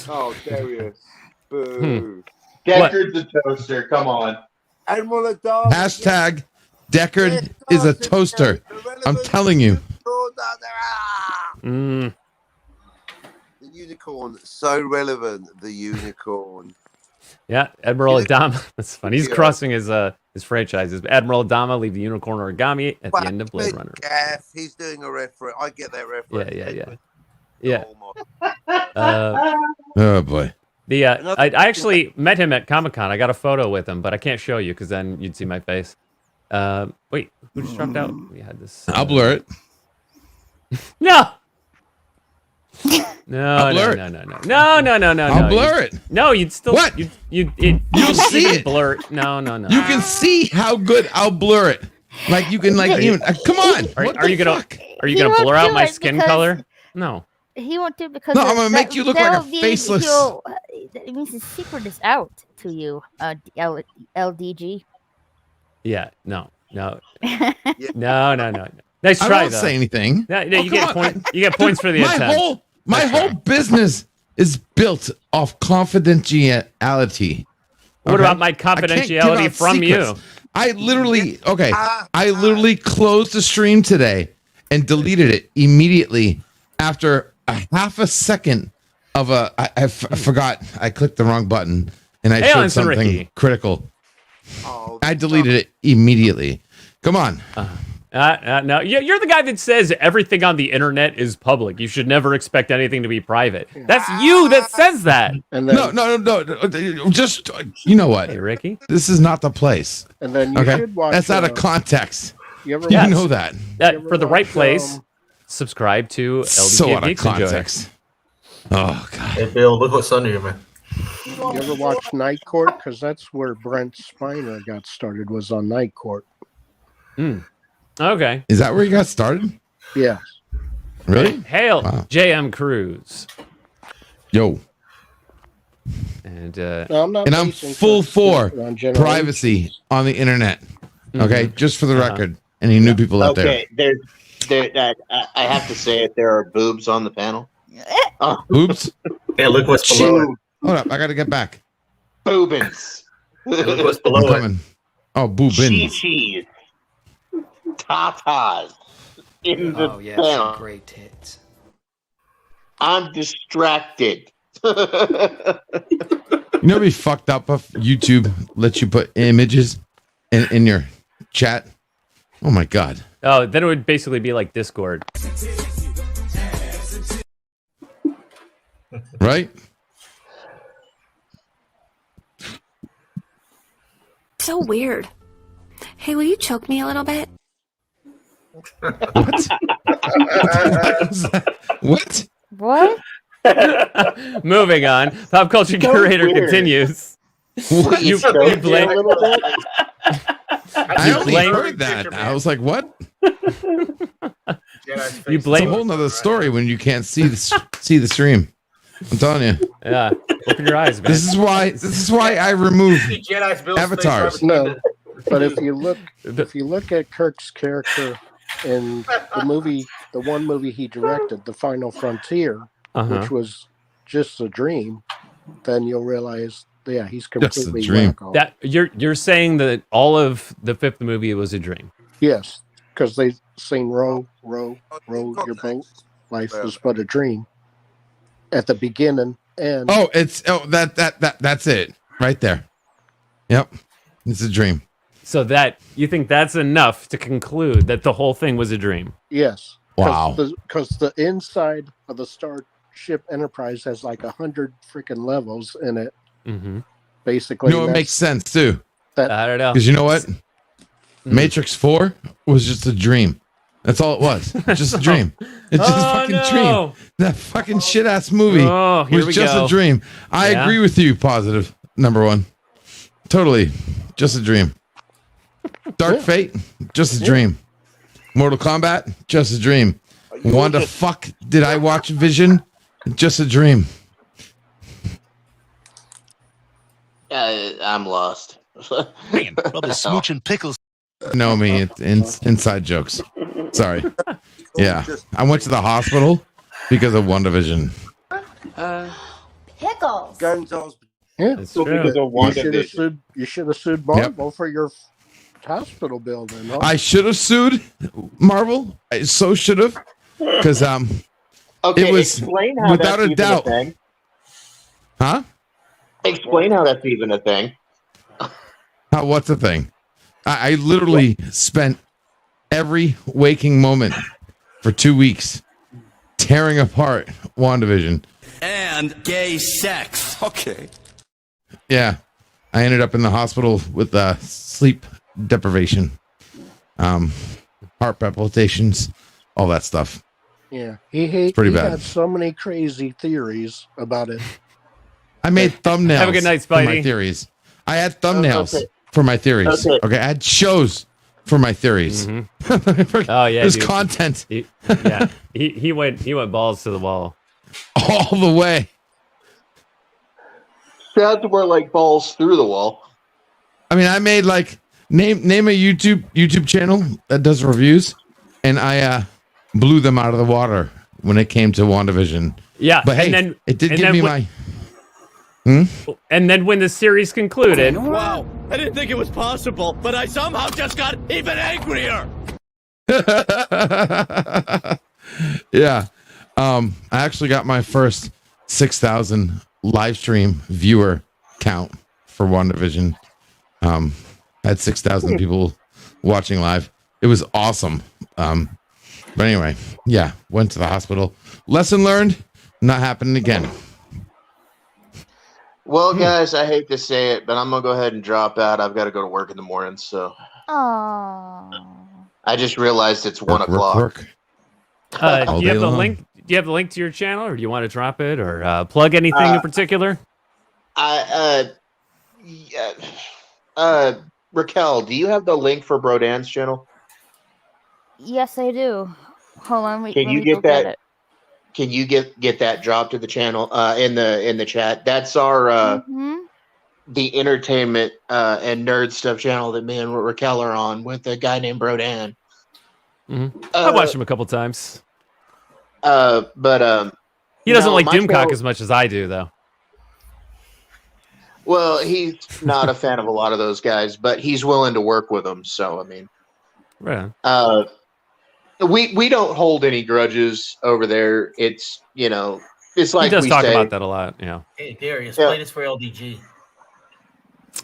Oh, Darius. Boo. Deckard's a toaster. Come on. Hashtag Deckard is a toaster. I'm telling you. The unicorn, so relevant. The unicorn. Yeah, Admiral Adama. That's funny. He's crossing his franchises. Admiral Adama leave the unicorn origami at the end of Blade Runner. Gaff, he's doing a reference. I get that reference. Yeah. Oh boy. I actually met him at Comic-Con. I got a photo with him, but I can't show you because then you'd see my face. Wait, who just dropped out? We had this. I'll blur it. No. No. I'll blur it. No, you'd still. What? You'll see it. Blur it. No. You can see how good I'll blur it. Like you can even. Come on. Are you gonna blur out my skin color? No. He won't do it because I'm gonna make you look like a faceless. It means the secret is out to you, LDG. Yeah. No. Nice try. I won't say anything. No, you get points. You get points for the attempt. My whole business is built off confidentiality. What about my confidentiality from you? I literally closed the stream today and deleted it immediately after a half a second of I forgot. I clicked the wrong button and I showed something critical. I deleted it immediately. Come on. No, you're the guy that says everything on the internet is public. You should never expect anything to be private. That's you that says that. And then, no. Just you know what, hey, Ricky? This is not the place. And then you should watch. That's out of context. You know that. For the right place, subscribe to LDG So out of Geeks Enjoy. context. Oh God. Hey Bill, look what's under you, man. You ever watch Night Court? Because that's where Brent Spiner got started. Was on Night Court. Okay. Is that where you got started? Yes. Really? Hail, JM Cruz. Yo. And I'm full for privacy on the internet. Okay, just for the record, any new people out there. Okay, I have to say it. There are boobs on the panel. Boobs? Yeah, look what's below it. Hold up, I got to get back. Boobins. Look what's below it. Coming. Oh, boobins. Chi-chis. Tatas. In the panel. Great tits. I'm distracted. You know, it'd be fucked up if YouTube lets you put images in your chat. Oh my God. Oh, then it would basically be like Discord. Right? So weird. Hey, will you choke me a little bit? What? What? Moving on. Pop culture curator continues. What? You blame. I only heard that. I was like, what? You blame. It's a whole nother story when you can't see the stream. I'm telling you. Yeah. Open your eyes, man. This is why I remove avatars. No, but if you look at Kirk's character in the one movie he directed, The Final Frontier, which was just a dream, then you'll realize, yeah, he's completely wacko. That you're saying that all of the fifth movie was a dream. Yes, because they sing "Row, row, row your boat. Life is but a dream." At the beginning and that's it right there. Yep, it's a dream. So that you think that's enough to conclude that the whole thing was a dream? Yes. Wow. Because the inside of the Starship Enterprise has like 100 freaking levels in it. Mm-hmm. Basically, You know, it makes sense too. I don't know. Because you know what? Matrix 4 was just a dream. That's all it was. Just a dream. It's just a fucking dream. That fucking shit ass movie was just a dream. I agree with you, positive. Number one. Totally. Just a dream. Dark Fate, just a dream. Mortal Kombat, just a dream. Wanda, fuck, did I watch Vision? Just a dream. I'm lost. Man, brother smooching pickles. No, me, it's inside jokes. Sorry. Yeah, I went to the hospital because of WandaVision. Pickles. Yeah, It's true. You should have sued Marvel for your hospital bill then. Huh? I should have sued Marvel. I so should have, because Okay, it was explain how without that's a doubt. even a thing. Huh? Explain how that's even a thing. What's the thing? I literally spent every waking moment for 2 weeks tearing apart WandaVision. And gay sex. Okay. Yeah. I ended up in the hospital with sleep deprivation, heart palpitations, all that stuff. Yeah, he pretty bad. had so many crazy theories about it. I made thumbnails. Have a good night, for my Spidey. theories. I had thumbnails Okay. for my theories. Okay, I had shows for my theories. Oh yeah, there's dude. content He went balls to the wall. all the way. Sounds more like balls through the wall. I mean, I made like name a YouTube channel that does reviews, and I blew them out of the water when it came to WandaVision. Yeah, but hey, and then, it did and give then me when- my. And then when the series concluded, Wow, I didn't think it was possible, but I somehow just got even angrier. Yeah, I actually got my first 6,000 live stream viewer count for WandaVision. I had 6,000 people watching live. It was awesome. But anyway, yeah, went to the hospital. Lesson learned, not happening again. Well, guys, I hate to say it, but I'm gonna go ahead and drop out. I've got to go to work in the morning, so Oh. I just realized it's 1 o'clock. Work. do you have the link? Do you have the link to your channel, or do you want to drop it, or plug anything in particular? Raquel, do you have the link for Brodan's channel? Yes, I do. Hold on. Can let you me get go that? it. Can you get that dropped to the channel in the chat? That's our the entertainment and nerd stuff channel that me and Raquel are on with a guy named Brodan. I've watched him a couple times. But He doesn't no, like my Doomcock channel- as much as I do, though. Well, he's not a fan of a lot of those guys, but he's willing to work with them. So I mean, Right on. we don't hold any grudges over there. It's it's like He does we talk say, about that a lot. Yeah. Hey, Darius, Yeah. play this for LDG.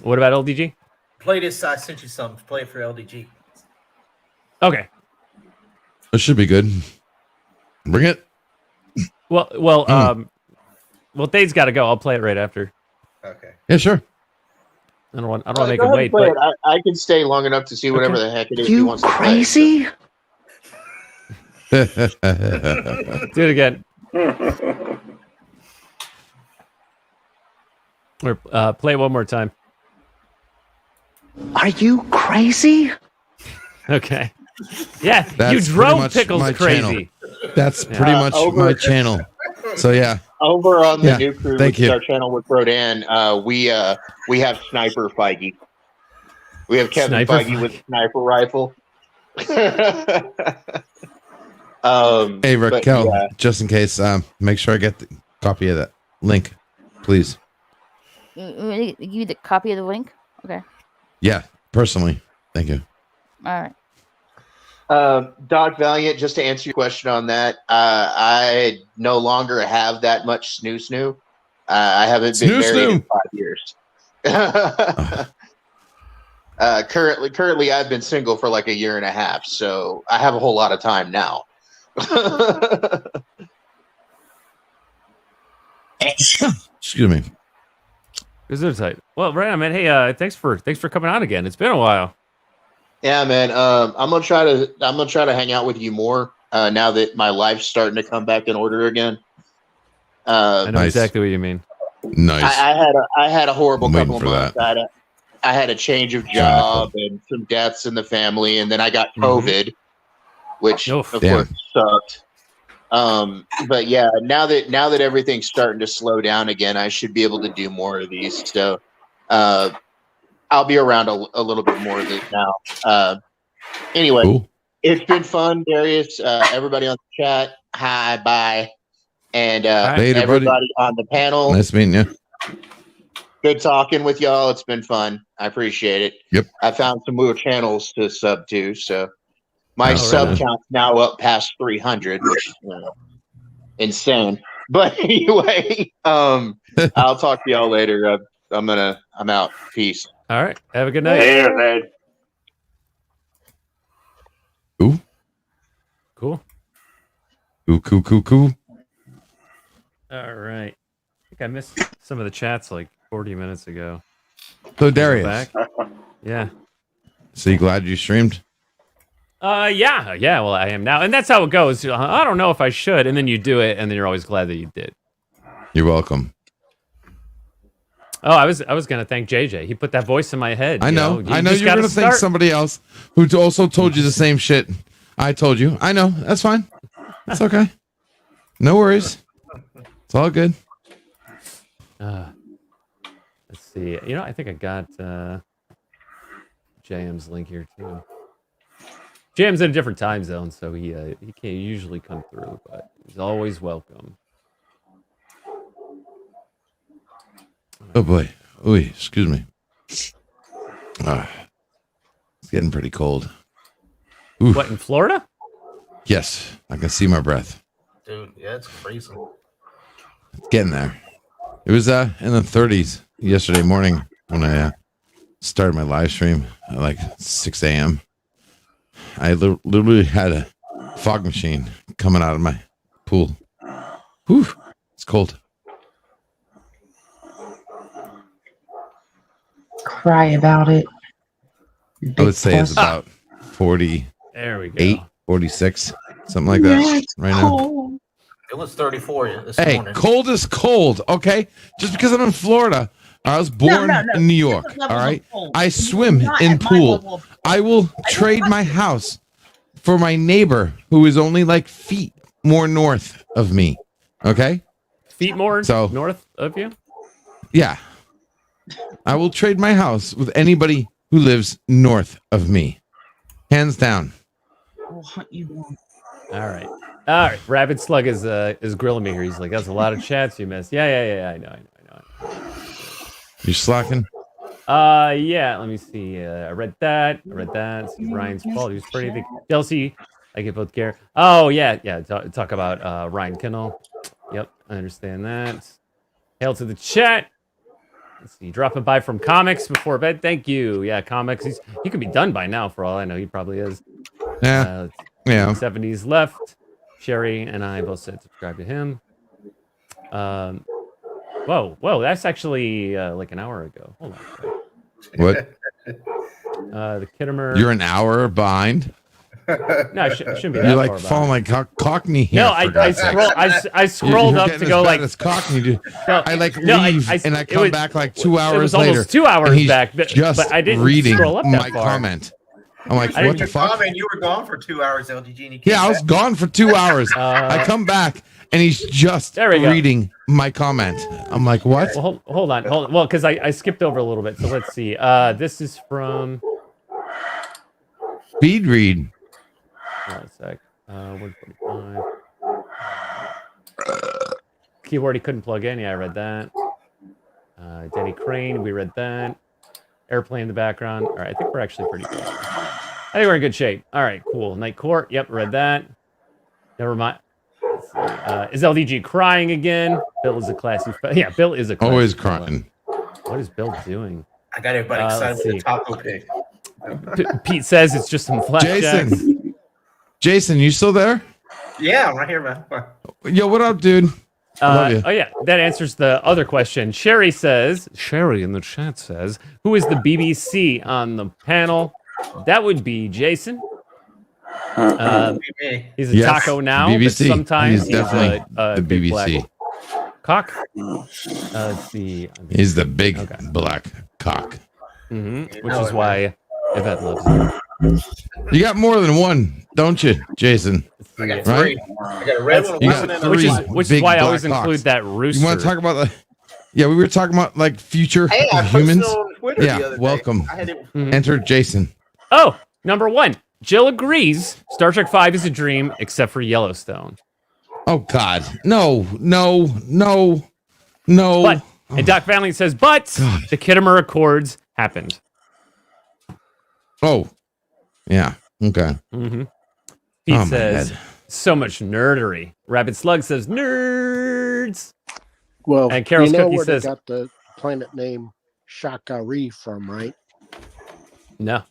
What about LDG? Play this. I sent you some. Play it for LDG. Okay. It should be good. Bring it. Well, Thade's got to go. I'll play it right after. Okay. Yeah, sure. I don't want to make go him ahead wait. and play But it. I can stay long enough to see whatever the heck it is he You wants to play. crazy? do it again. Or play it one more time. Are you crazy? Okay. Yeah, That's you pretty drove much Pickles my crazy. channel. That's pretty much over- my channel. So yeah. Over on the Yeah, new crew, thank which is you. our channel with Brodan, we have Sniper Feige. We have Kevin Sniper Feige with sniper rifle. Hey but Raquel, yeah. just in case, make sure I get the copy of that link, please. You need the copy of the link? Okay. Yeah, personally. Thank you. All right. Doc Valiant, just to answer your question on that, I no longer have that much snoo. I haven't been married in 5 years. Currently, I've been single for like a year and a half, so I have a whole lot of time now. Excuse me. Tight. Well, right, man. Hey, thanks for coming on again. It's been a while. Yeah, man. I'm gonna try to hang out with you more now that my life's starting to come back in order again. I know exactly what you mean. Nice. I had a horrible couple of that. months. I had a change of job and some deaths in the family, and then I got COVID, which of course sucked. But yeah, now that everything's starting to slow down again, I should be able to do more of these. So I'll be around a little bit more of this now. Anyway, It's been fun, Darius. Everybody on the chat, hi, bye. And Later, everybody on the panel. Nice meeting you. Good talking with y'all. It's been fun. I appreciate it. Yep. I found some more channels to sub to, so my sub count's now up past 300, which is insane. But anyway, I'll talk to y'all later. I'm out. Peace. All right. Have a good night. Later, man. Ooh. Cool. Cool. All right. I think I missed some of the chats like 40 minutes ago. So Darius. Back. Yeah. So you glad you streamed? Yeah. Well, I am now, and that's how it goes. I don't know if I should, and then you do it, and then you're always glad that you did. You're welcome. Oh, I was gonna thank JJ. He put that voice in my head. I know. You I know you're gonna thank somebody else who also told you the same shit I told you. I know. That's fine. It's okay. No worries. It's all good. Let's see. I think I got JM's link here too. JM's in a different time zone, so he can't usually come through, but he's always welcome. Oh boy. Ooh, excuse me. It's getting pretty cold. Ooh. What, in Florida? Yes, I can see my breath. Dude, yeah, it's freezing. It's getting there. It was in the 30s yesterday morning when I started my live stream at like 6 a.m. I literally had a fog machine coming out of my pool. Whew, it's cold. Cry about it. I would say it's about 48, there we go. 46, something like that right now. It was 34 this Hey, morning. cold is cold, okay? Just because I'm in Florida, I was born in New York, all right? I swim in pool. I will trade my house for my neighbor who is only like feet more north of me, okay? Feet more north of you? Yeah. I will trade my house with anybody who lives north of me. Hands down. What you want? All right. Rabid Slug is grilling me here. He's like, "That's a lot of chats you missed." Yeah. I know. You slacking? Yeah. Let me see. I read that. See Ryan's fault. He was pretty big. Chelsea, I get both care. Oh yeah. Talk about Ryan Kindle. Yep, I understand that. Hail to the chat. Let's see. Dropping by from comics before bed. Thank you. Yeah, comics. He could be done by now for all I know. He probably is. Yeah. 70s left. Sherry and I both said subscribe to him. Whoa, that's actually like an hour ago. Hold on. What? The Kittimer. You're an hour behind? No, it shouldn't be that You're like far falling like Cockney here. No, I scrolled up to go like as Cockney. Dude. No, I leave and I come back like 2 hours it was later. Almost 2 hours and he's back, just but I didn't reading scroll up that my far. comment. I'm like, what the fuck? Comment, you were gone for 2 hours, LGG. And Yeah, I was gone for 2 hours. I come back and he's just reading my comment. I'm like, what? Well, hold on. Well, because I skipped over a little bit. So let's see. This is from Speed read. Hold on a sec. 145. Keyword he couldn't plug in. Yeah, I read that. Denny Crane, we read that. Airplane in the background. All right, I think we're actually pretty good. I think we're in good shape. All right, cool. Night Court. Yep, read that. Never mind. Is LDG crying again? Bill is a classy. Yeah, Bill is a classy always crying. What is Bill doing? I got everybody excited with the taco pick. Pete says it's just some flapjacks. Jason, you still there? Yeah, I'm right here, man. Yo, what up, dude? Love you. Oh yeah, that answers the other question. Sherry in the chat says, who is the BBC on the panel? That would be Jason. He's a taco now, BBC. but sometimes he's definitely a the big BBC. black cock. Let's see. He's the big black cock. Which is why Yvette loves him. You got more than one, don't you, Jason? I got right? three. I got a red one, a You white got one, and a which is why I always black include cocks. that rooster. You want to talk about Yeah, we were talking about like future Hey, I posted humans. on Twitter the Yeah, other day. welcome. I had it- Enter Jason. Oh, number one. Jill agrees Star Trek V is a dream, except for Yellowstone. Oh God, no. But, and Doc Vanley says, but the Kittimer Accords happened. Oh, yeah. Okay. Pete my says, head. so much nerdery. Rabbit Slug says, nerds. Well, And Carol's you know Cookie where says, they got the planet name Shakari from, right? no.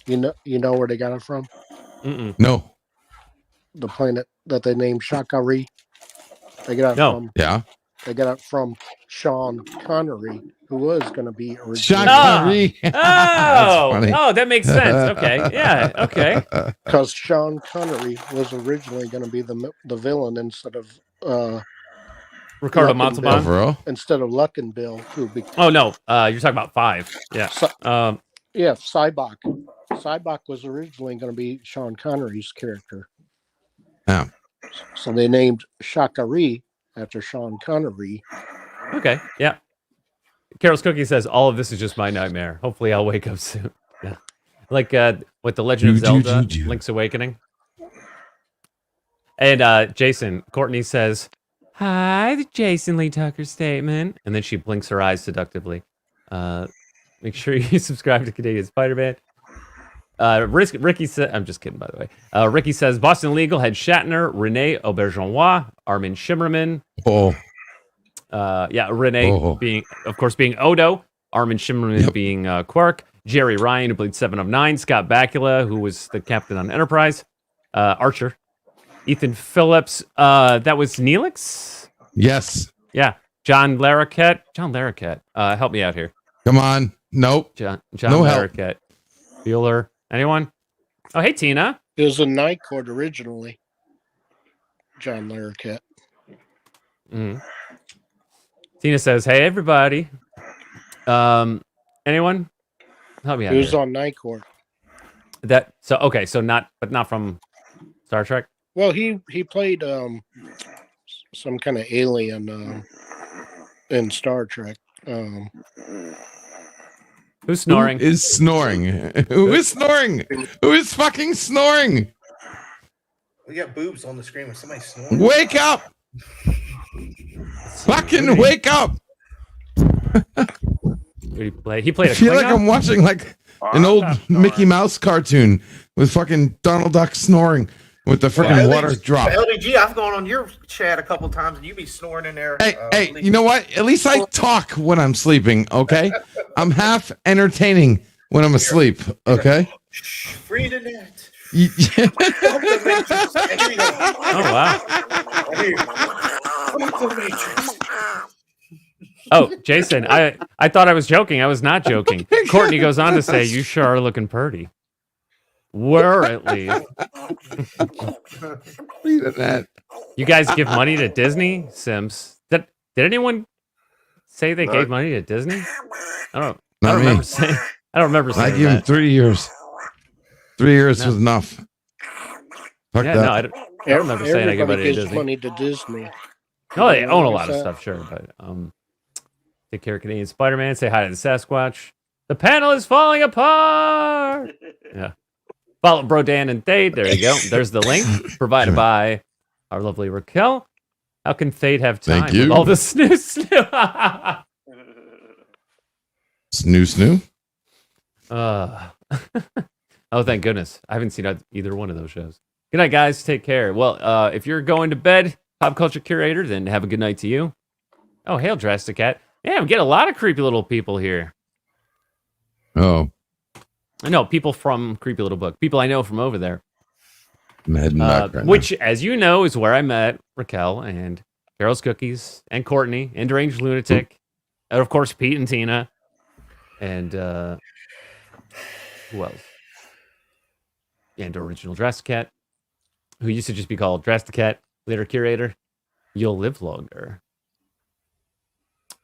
You know where they got it from? No. The planet that they named Shakari. They got it from. Yeah. They got it from Sean Connery, who was going to be originally. Sean Connery. Oh, that makes sense. Okay. Yeah. Okay. Because Sean Connery was originally going to be the villain instead of Ricardo Luck and Montalban? Bill. Instead of Luck and Bill, who be Oh, no. You're talking about 5. Yeah. yeah, Cybok. Cybok was originally going to be Sean Connery's character. Yeah. So they named Shakari after Sean Connery. Okay. Yeah. Carol's Cookie says, all of this is just my nightmare. Hopefully I'll wake up soon. Yeah. Like what the Legend of Zelda, Link's Awakening. And Jason, Courtney says, hi, the Jason Lee Tucker statement. And then she blinks her eyes seductively. Make sure you subscribe to Canadian Spider-Man. Ricky said, I'm just kidding, by the way. Ricky says, Boston Legal had Shatner, Renee Auberjonois, Armin Shimmerman. Renee being Odo, Armin Shimmerman being Quark, Jerry Ryan, who played 7 of 9, Scott Bakula, who was the captain on Enterprise, Archer, Ethan Phillips, that was Neelix? Yes. Yeah. John Larroquette. Help me out here. Come on. Nope. John No help. Larroquette. Bueller. Anyone? Oh, hey, Tina. It was a Night Court originally. John Larroquette. Tina says, hey, everybody. Anyone? Help me out He was here. on Night Court. So not from Star Trek? Well, he played some kind of alien in Star Trek. Who's snoring? Who is snoring? Who is snoring? Who is fucking snoring? We got boobs on the screen when somebody's snoring. Wake up! Fucking wake up! He played a I feel like Klingon? I'm watching like an old Mickey Mouse cartoon with fucking Donald Duck snoring with the freaking water drop. LDG, I've gone on your chat a couple times and you be snoring in there. Hey, you know what? At least I talk when I'm sleeping, okay? I'm half entertaining when I'm asleep, okay? Free the net. Oh, wow. Oh, Jason, I thought I was joking. I was not joking. Courtney goes on to say, you sure are looking pretty. Were at least. You guys give money to Disney? Sims. Did anyone say they gave money to Disney? I don't remember saying I give him that. 3 years. 3 years was enough. Fuck Yeah, that. no, I don't remember saying I give money to gives Disney. money to Disney. No, they own a lot of What's that? stuff, sure, but take care of Canadian Spider-Man. Say hi to the Sasquatch. The panel is falling apart. Yeah. Follow Brodan and Thade. There you go. There's the link provided by our lovely Raquel. How can Thade have time Thank you. with all the snoo? Snoo. Oh, thank goodness. I haven't seen either one of those shows. Good night, guys. Take care. Well, if you're going to bed, Pop Culture Curator, then have a good night to you. Oh, hail, Drastic Cat. Yeah, we get a lot of creepy little people here. Oh, I know people from Creepy Little Book. People I know from over there. I'm heading back right Which, as you know, is where I met Raquel and Carol's Cookies and Courtney and Deranged Lunatic. And, of course, Pete and Tina. And who else? And Original Drasticat, who used to just be called Drasticat, later curator. You'll live longer.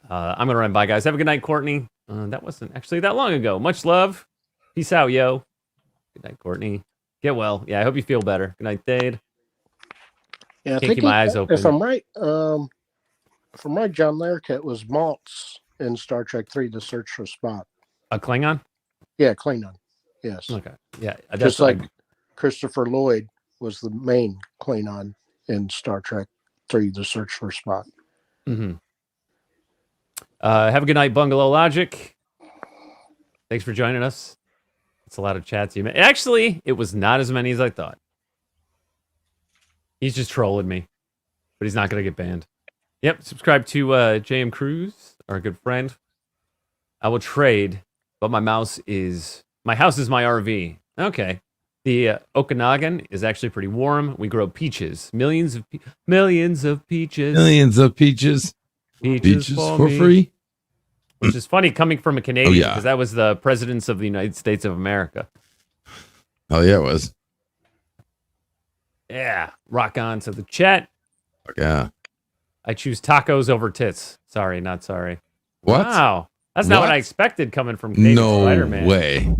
I'm going to run by, guys. Have a good night, Courtney. That wasn't actually that long ago. Much love. Peace out, yo. Good night, Courtney. Get well. Yeah, I hope you feel better. Good night, Dade. Yeah, I Can't think keep my eyes open. If I'm right, John Larroquette was Maltz in Star Trek III: The Search for Spock. A Klingon? Yeah, Klingon. Yes. Okay. Yeah. Just like Christopher Lloyd was the main Klingon in Star Trek III: The Search for Spock. Mm-hmm. Have a good night, Bungalow Logic. Thanks for joining us. It's a lot of chats you made. Actually, it was not as many as I thought. He's just trolling me, but he's not going to get banned. Yep, subscribe to JM Cruz, our good friend. I will trade, but my house is my RV. Okay. The Okanagan is actually pretty warm. We grow peaches. Millions of peaches. Millions of peaches. Peaches for free. Which is funny coming from a Canadian, Oh, yeah. because that was the presidents of the United States of America. Oh, yeah, it was. Yeah. Rock on to the chat. Yeah. I choose tacos over tits. Sorry, not sorry. What? Wow. That's not what I expected coming from Canadian No Spider-Man. way.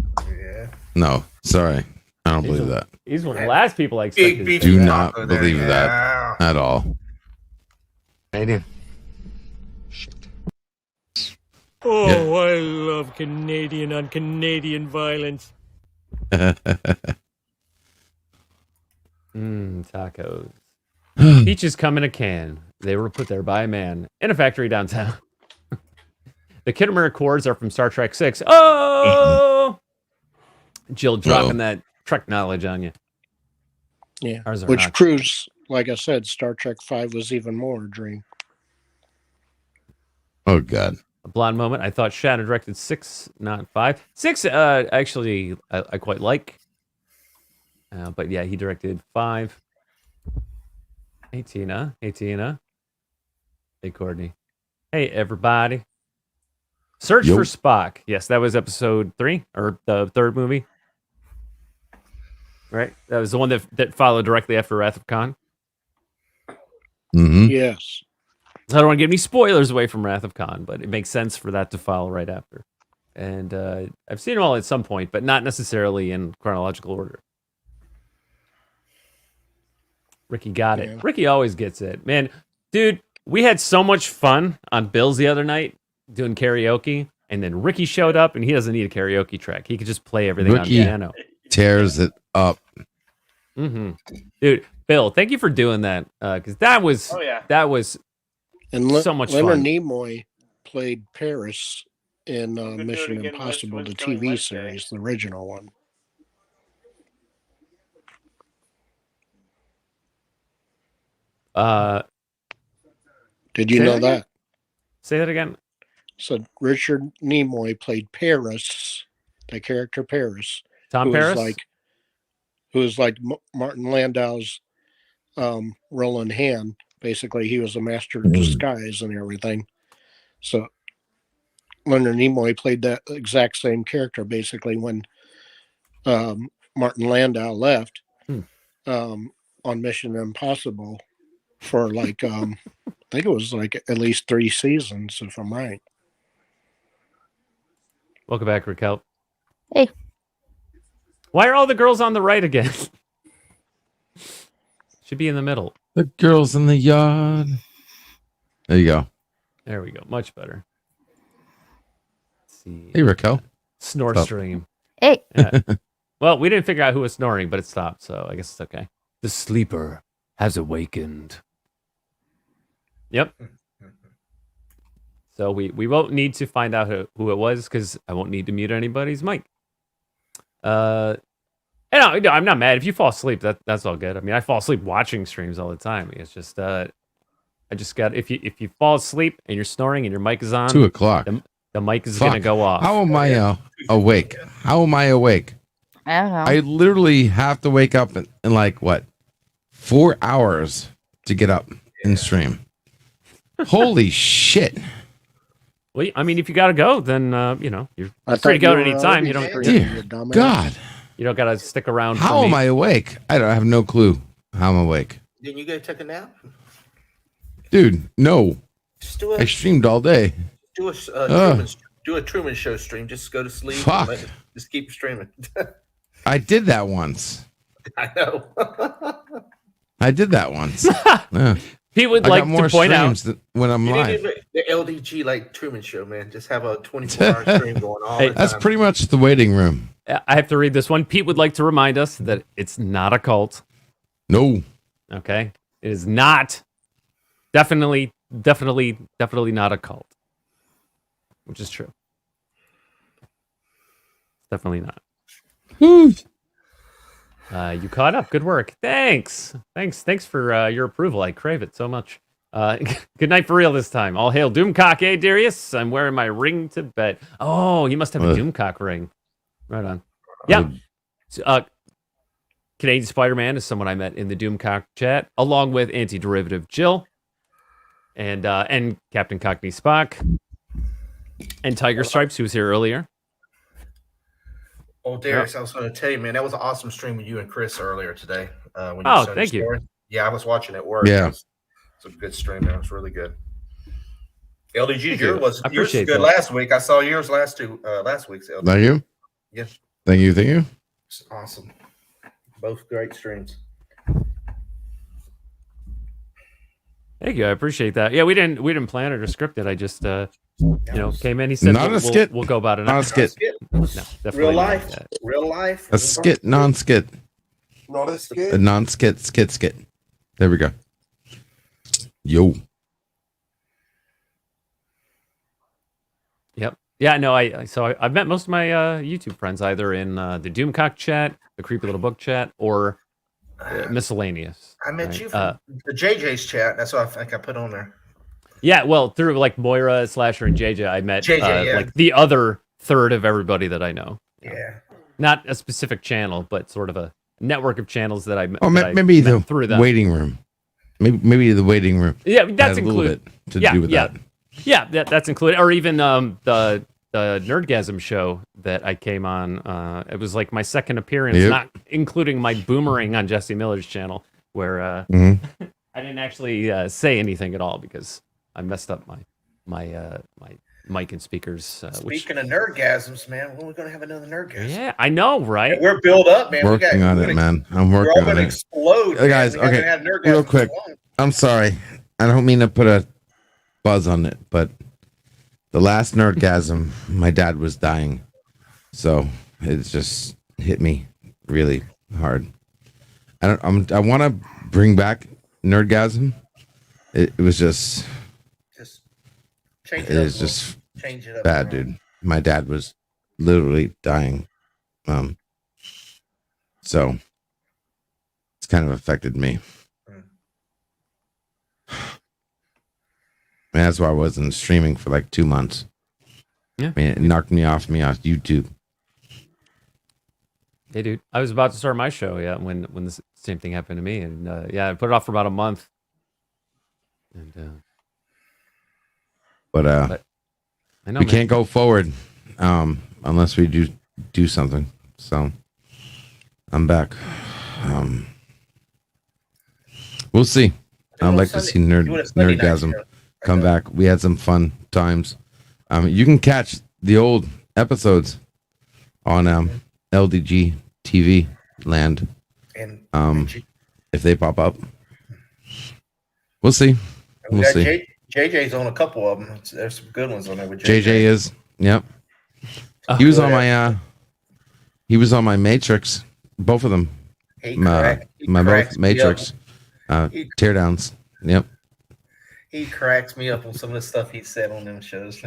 No, sorry. I don't believe that. He's one of the last people I expected. Do not believe that at all. Canadian. Oh, Yeah. I love Canadian on Canadian violence. Tacos. Peaches come in a can. They were put there by a man in a factory downtown. The Kittimer Accords are from Star Trek 6. Oh! Jill dropping that Trek knowledge on you. Yeah. Ours are Which not. proves, like I said, Star Trek V was even more a dream. Oh, God. A blonde moment. I thought Shatner directed 6, not 5. 6, actually, I quite like. But yeah, he directed 5. Hey, Tina. Hey, Tina. Hey, Courtney. Hey, everybody. Search Yo. for Spock. Yes, that was episode 3, or the third movie. Right? That was the one that followed directly after Wrath of Khan. Mm-hmm. Yes. I don't want to give any spoilers away from Wrath of Khan, but it makes sense for that to follow right after. And I've seen them all at some point, but not necessarily in chronological order. Ricky got it. Ricky always gets it. Man, dude, we had so much fun on Bill's the other night doing karaoke, and then Ricky showed up, and he doesn't need a karaoke track. He could just play everything Ricky on piano. tears it up. Mm-hmm. Dude, Bill, thank you for doing that, because that was And so much Leonard fun. Nimoy played Paris in Mission Impossible, the TV series, the original one. Did you Say know that again? that? Say that again. So Richard Nimoy played Paris, the character Paris. Tom who Paris? Who was like Martin Landau's Roland Hand. Basically, he was a master of disguise and everything. So Leonard Nimoy played that exact same character basically when Martin Landau left on Mission Impossible for like I think it was like at least 3 seasons, if I'm right. Welcome back, Raquel. Hey. Why are all the girls on the right again? Should be in the middle. The girls in the yard. There you go. There we go. Much better. Let's see. Hey, Raquel. Snore Stop. stream. Hey. Yeah. Well, we didn't figure out who was snoring, but it stopped, so I guess it's okay. The sleeper has awakened. Yep. So we won't need to find out who it was because I won't need to mute anybody's mic. And I'm not mad if you fall asleep. That's all good. I mean, I fall asleep watching streams all the time. It's just I just got if you fall asleep and you're snoring and your mic is on, 2 o'clock. the The mic is Fuck. gonna go off. How am I awake? How am I awake? I don't know. I literally have to wake up in like what 4 hours to get up and stream. Holy shit! Well, I mean, if you gotta go, then you're I free to thought go you at any were time. already You don't. there, Dear you dumbass. God, You don't gotta stick around. how for am me. I awake? I have no clue how I'm awake, Didn't you go take a nap? dude. No, Just do I streamed all day. do a Truman Show stream. Just go to sleep. Fuck. And just keep streaming. I did that once. I know. I did that once. Yeah. Pete would I like got more to point out streams when I'm You live. need the LDG like Truman Show, man. Just have a 24-hour stream going on. Hey, That's pretty much the waiting room. I have to read this one. Pete would like to remind us that it's not a cult. No. Okay, it is not. Definitely not a cult. Which is true. Definitely not. Woo. You caught up. Good work. Thanks for your approval. I crave it so much. Good night for real this time. All hail Doomcock, Darius? I'm wearing my ring to bed. Oh, you must have a Doomcock ring. Right on. Yeah. Canadian Spider-Man is someone I met in the Doomcock chat, along with Anti-Derivative Jill, and Captain Cockney Spock, and Tiger Stripes, who was here earlier. Oh, Darius, I was going to tell you, man, that was an awesome stream with you and Chris earlier today. When Oh, showed thank your you. story. Yeah, I was watching at work. Yeah. It was a good stream. That was really good. LDG, Thank yours you. was I yours was appreciate good that. last week. I saw yours last week's LDG. Thank you. Yeah, Thank you. Thank you. it's awesome. Both great streams. Thank you. I appreciate that. Yeah, we didn't plan it or script it. I just came in. He said, Not a skit. We'll go about it. Not a skit. No, definitely Real not life. that. Real life. A skit, non-skit. Not a skit. A non-skit, skit. There we go. Yo. Yep. Yeah. No. I've met most of my YouTube friends either in the Doomcock chat, the Creepy Little Book chat, or miscellaneous. I met right? you from the JJ's chat. That's what I think I put on there. Yeah. Well, through like Moira, Slasher, and JJ, I met JJ, yeah. like the other third of everybody that I know. Yeah. Not a specific channel, but sort of a network of channels that I met. Oh, that I maybe met the through them. waiting room. Maybe the waiting room. Yeah, that's had a little included. bit to do with that. Yeah, that's included. Or even the Nerdgasm show that I came on. It was like my second appearance, Yep. not including my boomerang on Jesse Miller's channel, where I didn't actually say anything at all because I messed up my mic and speakers. Speaking of nerdgasms, man, when are we going to have another nerdgasm? Yeah, I know, right? Yeah, we're built up, man. Working on it, man. I'm We're all working on going to it. explode. Hey, guys, man. We gotta okay, have nerdgasms real quick. for long. I'm sorry. I don't mean to put a buzz on it, but the last nerdgasm, my dad was dying. So it just hit me really hard. I want to bring back nerdgasm. It was just Change it it up. is just Change it up. bad, dude. My dad was literally dying. So it's kind of affected me. And that's why I wasn't streaming for like 2 months. Yeah. I mean, it knocked me off YouTube. Hey, dude, I was about to start my show. Yeah, when the same thing happened to me, and I put it off for about a month. And But I know, we man. can't go forward unless we do something. So I'm back. We'll see. I'd like to see Nerdgasm come back. We had some fun times. You can catch the old episodes on LDG TV land. If they pop up, we'll see. We We'll got see. JJ's on a couple of them. There's some good ones on there with JJ is, yep. He was on my Matrix, both of them. My both Matrix teardowns. Yep. He cracks me up on some of the stuff he said on them shows.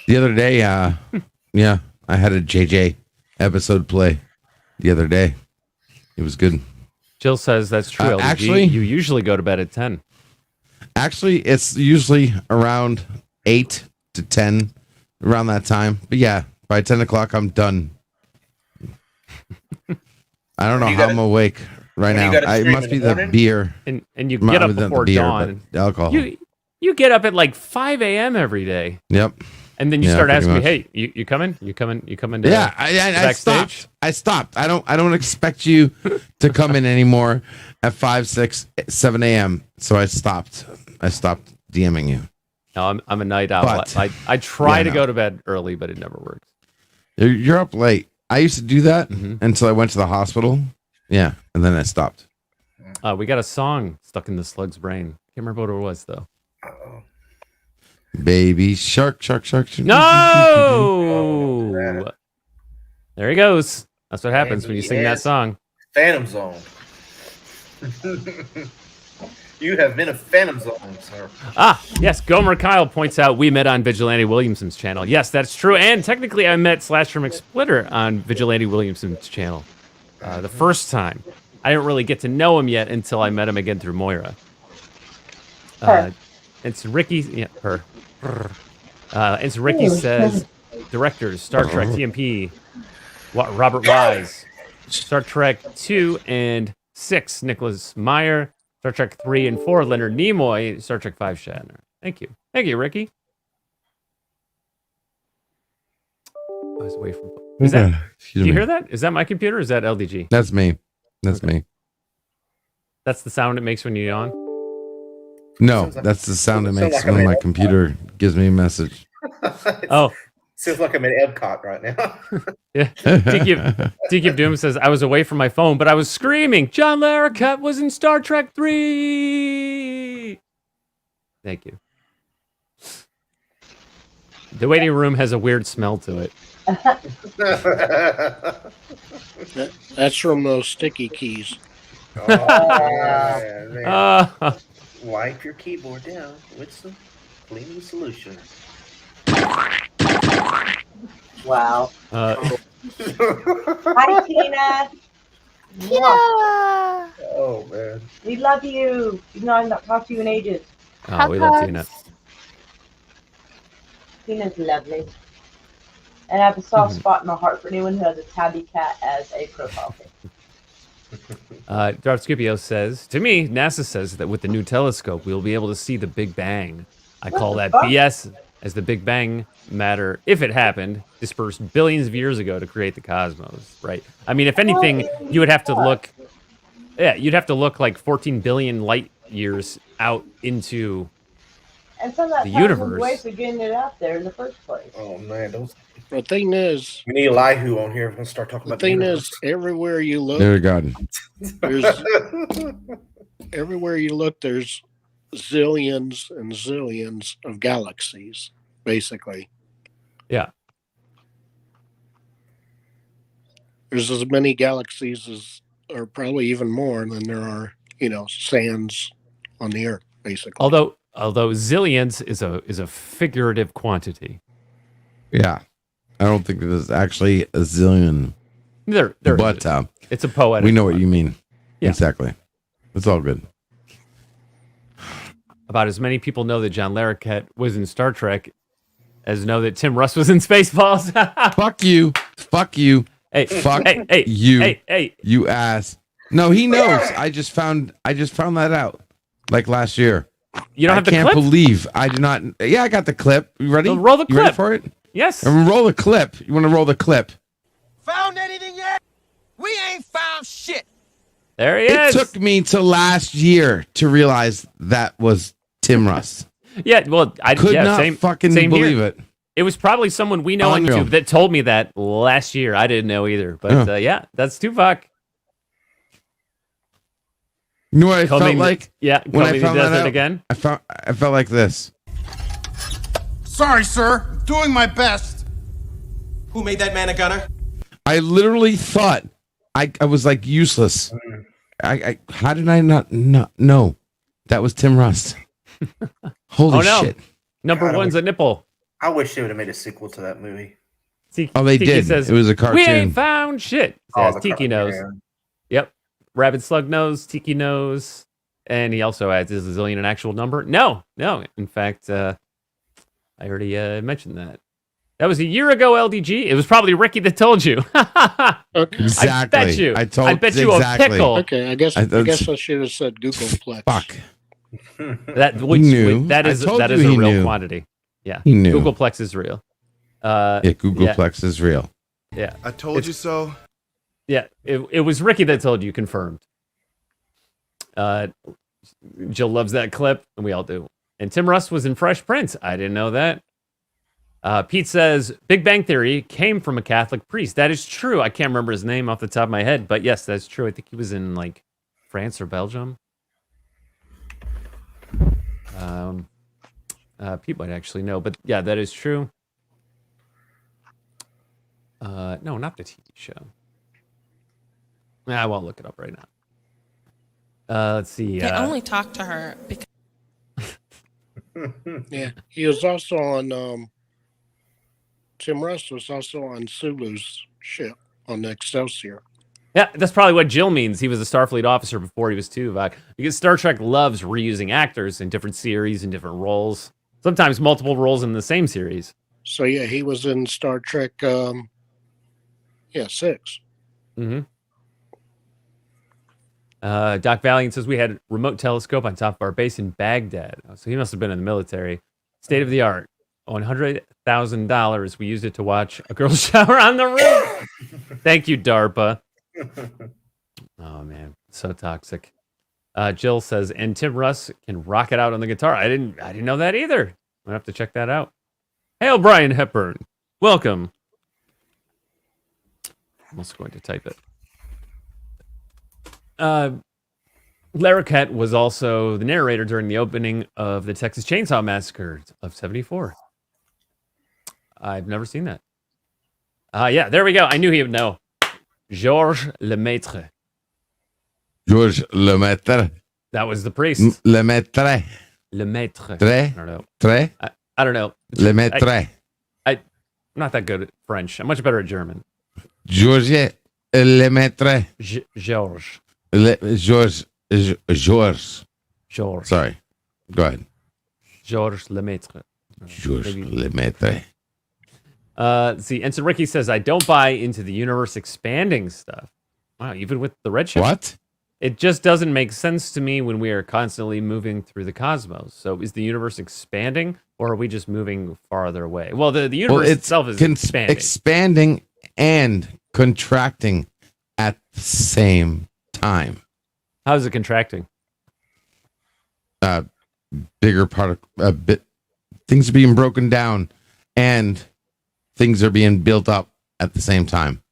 The other day, yeah, I had a JJ episode play the other day. It was good. Jill says that's true. LDG. Actually, you usually go to bed at 10. Actually, it's usually around 8 to 10 around that time. But yeah, by 10 o'clock, I'm done. I don't know how I'm awake right now. It must be the beer. And you get up before dawn. Alcohol. You get up at like 5 a.m. every day. Yep. And then you start asking me, "Hey, you coming? You coming? You coming to I stopped. I don't expect you to come in anymore at 5, 6, 7 a.m. So I stopped DMing you. No, I'm a night owl. I try to go to bed early, but it never works. You're up late. I used to do that until I went to the hospital. Yeah, and then I stopped. We got a song stuck in the slug's brain. Can't remember what it was though. Baby shark, shark, shark. No! There he goes. That's what happens when you sing that song. Phantom Zone. You have been a Phantom Zone, sir. Ah, yes. Gomer Kyle points out we met on Vigilante Williamson's channel. Yes, that's true. And technically, I met Slasher McSplitter on Vigilante Williamson's channel the first time. I didn't really get to know him yet until I met him again through Moira. It's Ricky. Yeah, her. It's Ricky says, directors, Star Trek, TMP, Robert Wise, Star Trek 2 and 6, Nicholas Meyer, Star Trek 3 and 4, Leonard Nimoy, Star Trek 5, Shatner. Thank you. Thank you, Ricky. I was away from... Is that... Did you hear that? Is that my computer or is that LDG? That's me. That's me. That's the sound it makes when you yawn? No, that's the sound it makes when my computer gives me a message. Oh. Seems like I'm in Epcot right now. Yeah. DQ Doom says, I was away from my phone, but I was screaming, John Larroquette was in Star Trek 3! Thank you. The waiting room has a weird smell to it. That's from those sticky keys. Man. Wipe your keyboard down with some cleaning solution. Wow. Hi, Tina. Tina. Oh, man. We love you. Even though I've not talked to you in ages. Oh, we love Tina. Tina's lovely. And I have a soft spot in my heart for anyone who has a tabby cat as a profile pic. Darth Scipio says, to me, NASA says that with the new telescope, we'll be able to see the Big Bang. I call that BS, as the Big Bang matter, if it happened, dispersed billions of years ago to create the cosmos, right? I mean, if anything, you would have to look, you'd have to look like 14 billion light years out into and some of that the universe. Ways of getting it out there in the first place. Oh, man. The thing is, we need Elihu on here. We're going to start talking about the thing is, everywhere you look, Dear God. Everywhere you look, there's zillions and zillions of galaxies, basically. Yeah. There's as many galaxies as, or probably even more than there are, sands on the Earth, basically. Although zillions is a figurative quantity. Yeah. I don't think there's actually a zillion. There but it's a poetic. We know what you mean. Yeah. Exactly. It's all good. About as many people know that John Larroquette was in Star Trek as know that Tim Russ was in Spaceballs. Fuck you. Fuck you. Hey, fuck hey, you. Hey. You ass. No, he knows. I just found that out like last year. You don't have the clip? I can't believe I did not. Yeah, I got the clip. You ready? Roll the clip. You ready for it? Yes. Roll the clip. You want to roll the clip? Found anything yet? We ain't found shit. There he is. It took me to last year to realize that was Tim Russ. Yeah, well, I could not fucking believe it. It was probably someone we know on YouTube that told me that last year. I didn't know either. But yeah, that's Tupac. You know what I felt like? Yeah, when I found that out again. I felt like this. Sorry, sir. Doing my best. Who made that man a gunner? I literally thought I was like useless. How did I not know that was Tim Russ? Holy shit! Number one's a nipple. I wish they would have made a sequel to that movie. They did. Says, it was a cartoon. We ain't found shit. Oh, Tiki knows. Yep. Rabid Slug knows. Tiki knows. And he also adds, is a zillion an actual number? No. In fact, I already mentioned that. That was a year ago, LDG. It was probably Ricky that told you. Okay. Exactly. I bet you. I bet you exactly. a pickle. Okay, I guess I should have said Googleplex. Fuck. He knew. That is I told a you he real knew. quantity. Yeah. He knew. Googleplex is real. Googleplex is real. Yeah. I told you so. Yeah. It was Ricky that told you, confirmed. Jill loves that clip, and we all do. And Tim Russ was in Fresh Prince. I didn't know that. Pete says, Big Bang Theory came from a Catholic priest. That is true. I can't remember his name off the top of my head, but yes, that's true. I think he was in like France or Belgium. Pete might actually know, but yeah, that is true. No, not the TV show. I won't look it up right now. Let's see. They only talk to her because. Yeah, he was also on. Tim Russ was also on Sulu's ship on the Excelsior. Yeah, that's probably what Jill means. He was a Starfleet officer before he was Tuvok. Because Star Trek loves reusing actors in different series and different roles. Sometimes multiple roles in the same series. So yeah, he was in Star Trek. 6. Mm-hmm. Doc Valiant says we had a remote telescope on top of our base in Baghdad. So he must have been in the military. State of the art. $100,000. We used it to watch a girl shower on the roof. Thank you, DARPA. Oh man, so toxic. Jill says, and Tim Russ can rock it out on the guitar. I didn't know that either. I'm gonna have to check that out. Hey, O'Brien Hepburn, welcome. I'm also going to type it. Larroquette was also the narrator during the opening of the Texas Chainsaw Massacre of '74. I've never seen that. Yeah, there we go. I knew he would know. Georges Lemaitre. Georges Lemaitre. That was the priest. Lemaitre. Lemaitre. Tre. I don't know. Tre. I don't know. Lemaitre. I'm not that good at French. I'm much better at German. Georges Lemaitre. Georges. Georges. Georges. Georges. Sorry. Go ahead. Georges Lemaitre. Georges Lemaitre. See, Ensign Ricky says, I don't buy into the universe expanding stuff. Wow, even with the redshift? What? It just doesn't make sense to me when we are constantly moving through the cosmos. So is the universe expanding, or are we just moving farther away? Well, the universe itself is expanding. Expanding and contracting at the same time. How is it contracting? Bigger part of things are being broken down, and things are being built up at the same time.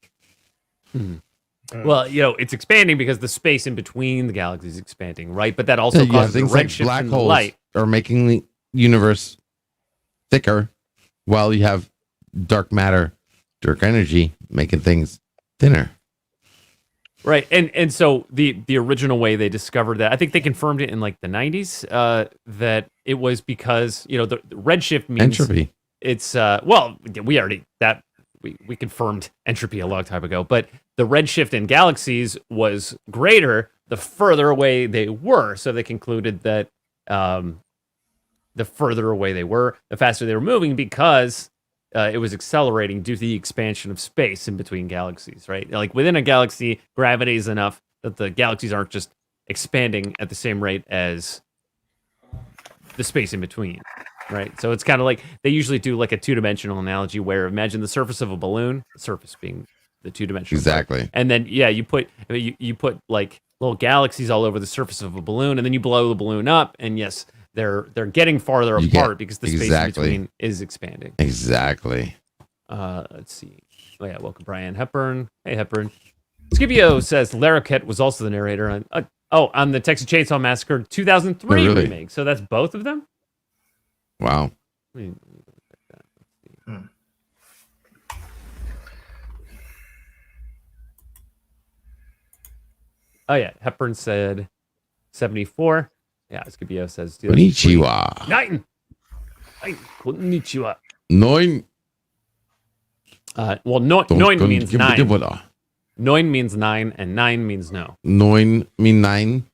Well, it's expanding because the space in between the galaxies is expanding, right? But that also causes things the like redshift black in the holes light. are making the universe thicker, while you have dark matter, dark energy making things thinner. Right, and so the original way they discovered that, I think they confirmed it in like the 90s, that it was because the redshift means entropy. It's we confirmed entropy a long time ago, but the redshift in galaxies was greater the further away they were. So they concluded that the further away they were, the faster they were moving, because it was accelerating due to the expansion of space in between galaxies, right? Like within a galaxy, gravity is enough that the galaxies aren't just expanding at the same rate as the space in between, right? So it's kind of like they usually do like a two-dimensional analogy where imagine the surface of a balloon, the surface being the two-dimensional exactly part. And then you put like little galaxies all over the surface of a balloon, and then you blow the balloon up, and yes, they're getting farther apart because the space in between is expanding. Exactly. Let's see. Oh yeah, welcome Brian Hepburn. Hey Hepburn. Scipio says Larroquette was also the narrator on the Texas Chainsaw Massacre 2003 remake. So that's both of them? Wow. Oh yeah, Hepburn said 74. Yeah, Scipio says Konnichiwa. Nine. Konnichiwa. Nine. Well, noin means 9. Noin means 9, and 9 means no. Noin mean 9.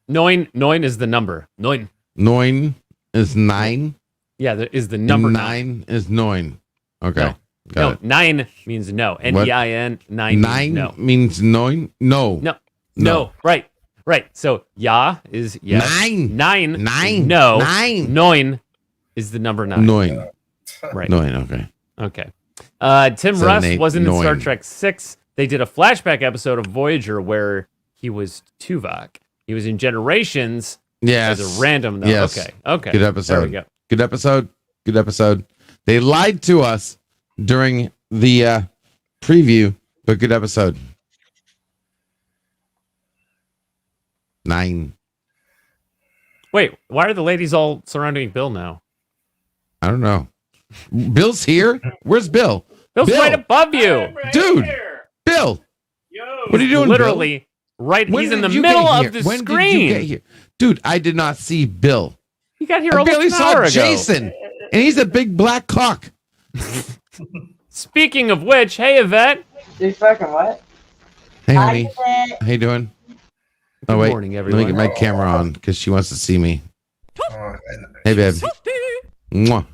Noin is the number. Noin. Noin is 9. Yeah, there is the number 9 is noin. Okay. No, Got it. nine means no. N-E-I-N, nine Nine means no. means nine? No. No. Right. So, ya is yes. Nine. No. Nine is the number 9. Nine. Right. Nine, okay. Okay. Tim 7, Russ 8, wasn't in Star 9. Trek 6. They did a flashback episode of Voyager where he was Tuvok. He was in Generations Yes. as a random, though. Yes. Okay. Good episode. There we go. Good episode. They lied to us during the preview, but good episode. 9. Wait, why are the ladies all surrounding Bill now? I don't know. Bill's here? Where's Bill? Bill's Bill. right above you. Dude. Bill. What are you doing, Literally, Bill? right. When He's in did the you middle get of here? the When screen. did you get here? Dude, I did not see Bill. He got here I almost barely an saw hour ago. Jason, and he's a big black cock. Speaking of which, hey, Yvette. You fucking what? Hey, honey. How you doing? Good wait. morning, Let everyone. me get my camera on because she wants to see me. Hey, babe. Mwah.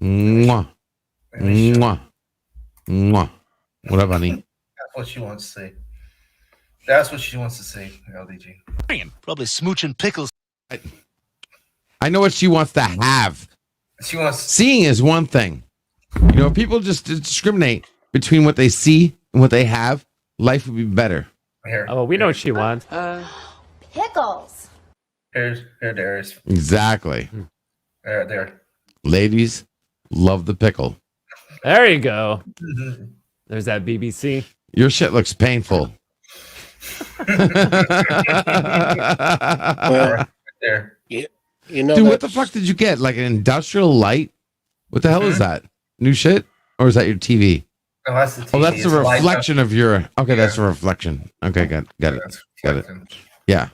Mwah. Mwah. Mwah. What up, honey? That's what she wants to see. That's what she wants to see, LDG. Probably smooching Pickles. I know what she wants to have. She wants. Seeing is one thing. You know, if people just discriminate between what they see and what they have, life would be better. Here. Oh, we know what she wants. Pickles. Here, Darius. Exactly. There. Ladies, love the pickle. There you go. There's that BBC. Your shit looks painful. Well, there. You know, Dude, what the fuck did you get? Like an industrial light? What the hell is that? New shit? Or is that your TV? Oh, that's the TV. Oh, that's It's the light reflection up. of your. Okay, that's a reflection. Okay, got it. Got it. Yeah.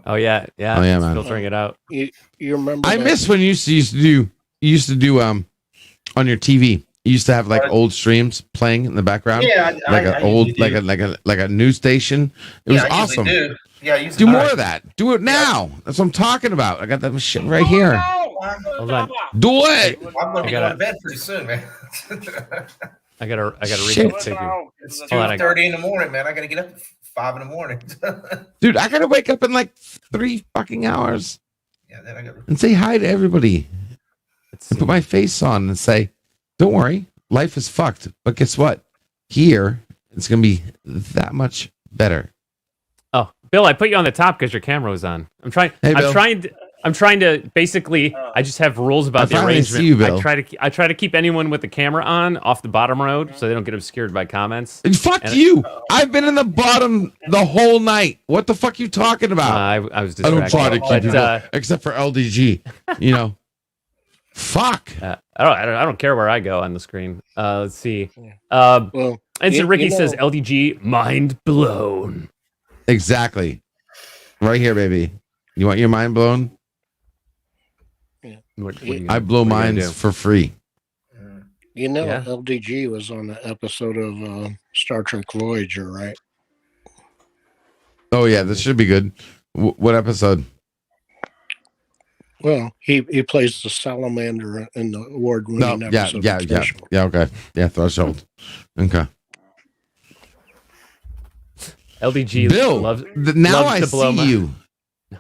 Oh yeah. Oh, yeah, it's man. filtering it out. You remember? I that- miss when you used to do on your TV. You used to have like old streams playing in the background. Yeah, like I an old usually like a news station. It was Yeah, I usually awesome. do. Yeah, I usually Do do. more of that. Do it now. That's what I'm talking about. I got that shit right here. Hold on. Do it. I'm gonna be I gotta- going to bed pretty soon, man. I gotta read Shit. the ticket. It's Hold on, 2:30 in the morning, man. I gotta get up at 5 in the morning. Dude, I gotta wake up in like 3 fucking hours Yeah, then I got. and say hi to everybody. And put my face on and say, don't worry, life is fucked. But guess what? Here, it's gonna be that much better. Oh, Bill, I put you on the top because your camera was on. I'm trying. Hey, Bill. I'm trying to basically. I just have rules about I the finally arrangement. see you, Bill. I try to keep anyone with the camera on off the bottom road so they don't get obscured by comments. And fuck And- you! I've been in the bottom the whole night. What the fuck you talking about? I was I don't distracted. try to keep but, people, except for LDG. You know, fuck. I don't care where I go on the screen. Let's see. Well, Instant Ricky know- says LDG mind blown. Exactly. Right here, baby. You want your mind blown? What are you I gonna- blow what are you gonna mines do? for free. You know, Yeah. LDG was on the episode of Star Trek Voyager, right? Oh yeah, this should be good. What episode? Well, he plays the salamander in the award-winning No, yeah, episode. yeah, of yeah, Threshold. yeah. Okay, yeah. Threshold. Okay. LDG Bill, loves now loves I to blow see my- you.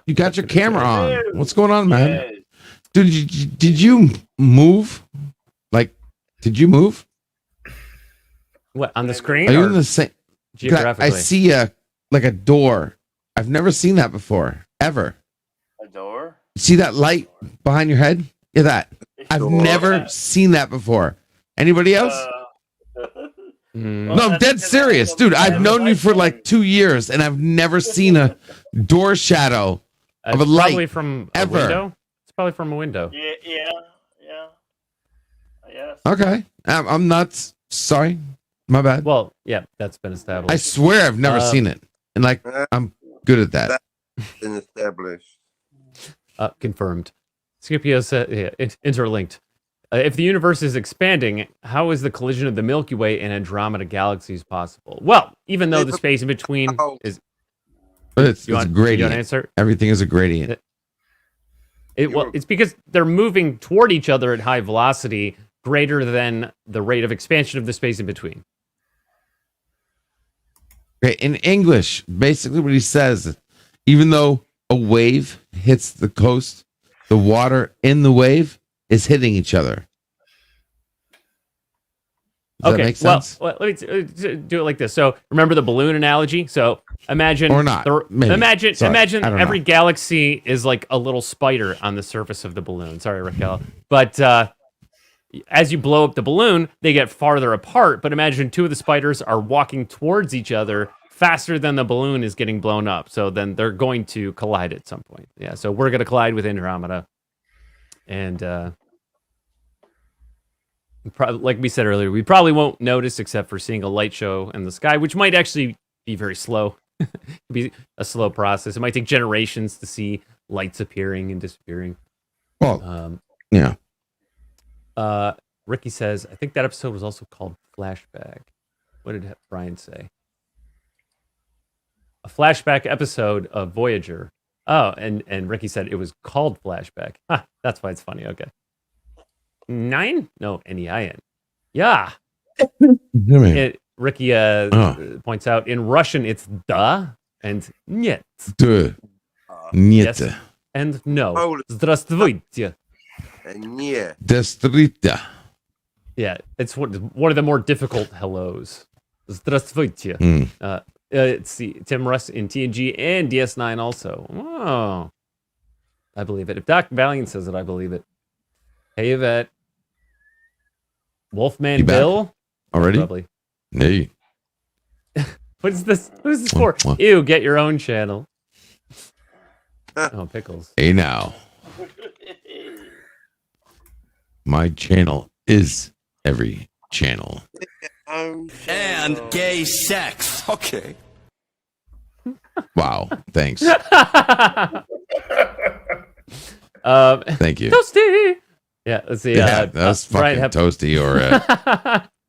You got your camera on. What's going on, man? Dude, did you move? Like, did you move? What on the screen? Are you or in the same? geographically? I see like a door. I've never seen that before, ever. A door? See that light behind your head? Yeah, that. I've never seen that before. Anybody else? No, I'm dead serious, dude. I've known you for like 2 years, and I've never seen a door shadow of a It's light probably from a ever. window. It's probably from a window. Yeah. Yes. Okay, I'm not sorry. My bad. Well, yeah, that's been established. I swear I've never seen it, and like I'm good at that. Been established. Confirmed. Scipio said, yeah, it's interlinked. If the universe is expanding, how is the collision of the Milky Way and Andromeda galaxies possible? Well, even though the space in between is... But it's You a want- gradient. you want to answer? Everything is a gradient. It's because they're moving toward each other at high velocity, greater than the rate of expansion of the space in between. Okay, in English, basically what he says, even though a wave hits the coast, the water in the wave is hitting each other. Does that make sense? Well, let me do it like this. So remember the balloon analogy? So imagine Or not, maybe. Imagine Sorry, imagine I don't every know. galaxy is like a little spider on the surface of the balloon. Sorry, Raquel. But as you blow up the balloon, they get farther apart. But imagine two of the spiders are walking towards each other faster than the balloon is getting blown up. So then they're going to collide at some point. Yeah, so we're going to collide with Andromeda. And like we said earlier, we probably won't notice except for seeing a light show in the sky, which might actually be very slow. Be a slow process. It might take generations to see lights appearing and disappearing. Well, yeah. Ricky says, I think that episode was also called Flashback. What did Brian say? A flashback episode of Voyager. Oh, and Ricky said it was called Flashback. Huh, that's why it's funny. Okay. 9? No, N-E-I-N. Yeah. Ricky points out in Russian it's da and нет. Duh. Нет. Yes, and no. Здравствуйте. Yeah. Destrita. Yeah, it's one of the more difficult hellos. Здравствуйте. Let's see. Tim Russ in TNG and DS9 also. Oh. I believe it. If Doc Valiant says it, I believe it. Hey, Yvette. Wolfman Bill? Already? Probably. Hey. What is this? What is this for? Ew, get your own channel. Oh, Pickles. Hey now. My channel is every channel. And gay sex. Okay. Wow. Thanks. Thank you. Toasty. Yeah, let's see. Yeah, that was Brian fucking toasty or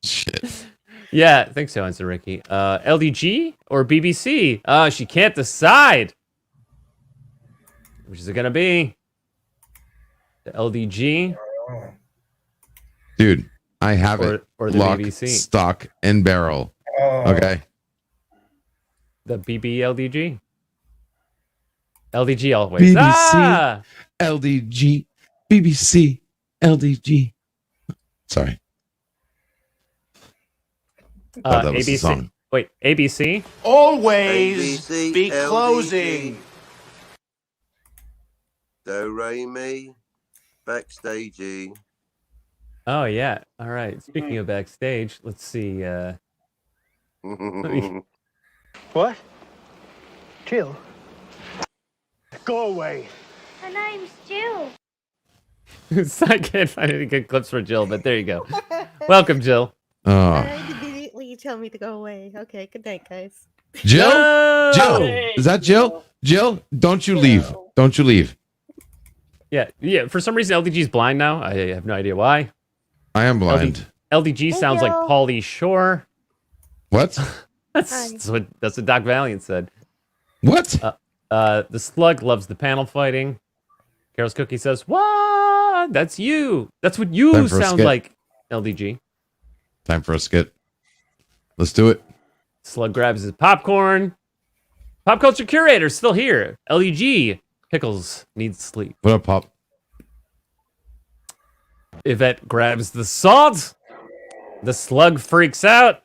shit. Yeah, thanks so, answer Ricky. LDG or BBC? She can't decide. Which is it gonna be? The LDG? Dude, I have it. Or the lock, BBC. stock, and barrel. Okay. The BBLDG? LDG always. BBC, Ah! LDG, BBC, LDG. Sorry. Thought that was the ABC. song. Wait, ABC? Always ABC, be LDG. closing. Do re mi, backstagey. Oh, yeah. All right. Speaking of backstage, let's see. What? Jill. Go away. My name's Jill. I can't find any good clips for Jill, but there you go. Welcome, Jill. Immediately tell me to go away. Okay, good night, guys. Jill? No! Jill? Is that Jill? Jill, don't you leave. Don't you leave. Yeah. For some reason, LDG's blind now. I have no idea why. I am blind. LDG sounds like Pauly Shore. What? That's what Doc Valiant said. What? The slug loves the panel fighting. Carol's Cookie says, "What? That's you. That's what you sound like." LDG. Time for a skit. Let's do it. Slug grabs his popcorn. Pop culture curator still here. LEG. Pickles needs sleep. What up, Pop? Yvette grabs the salt. The slug freaks out.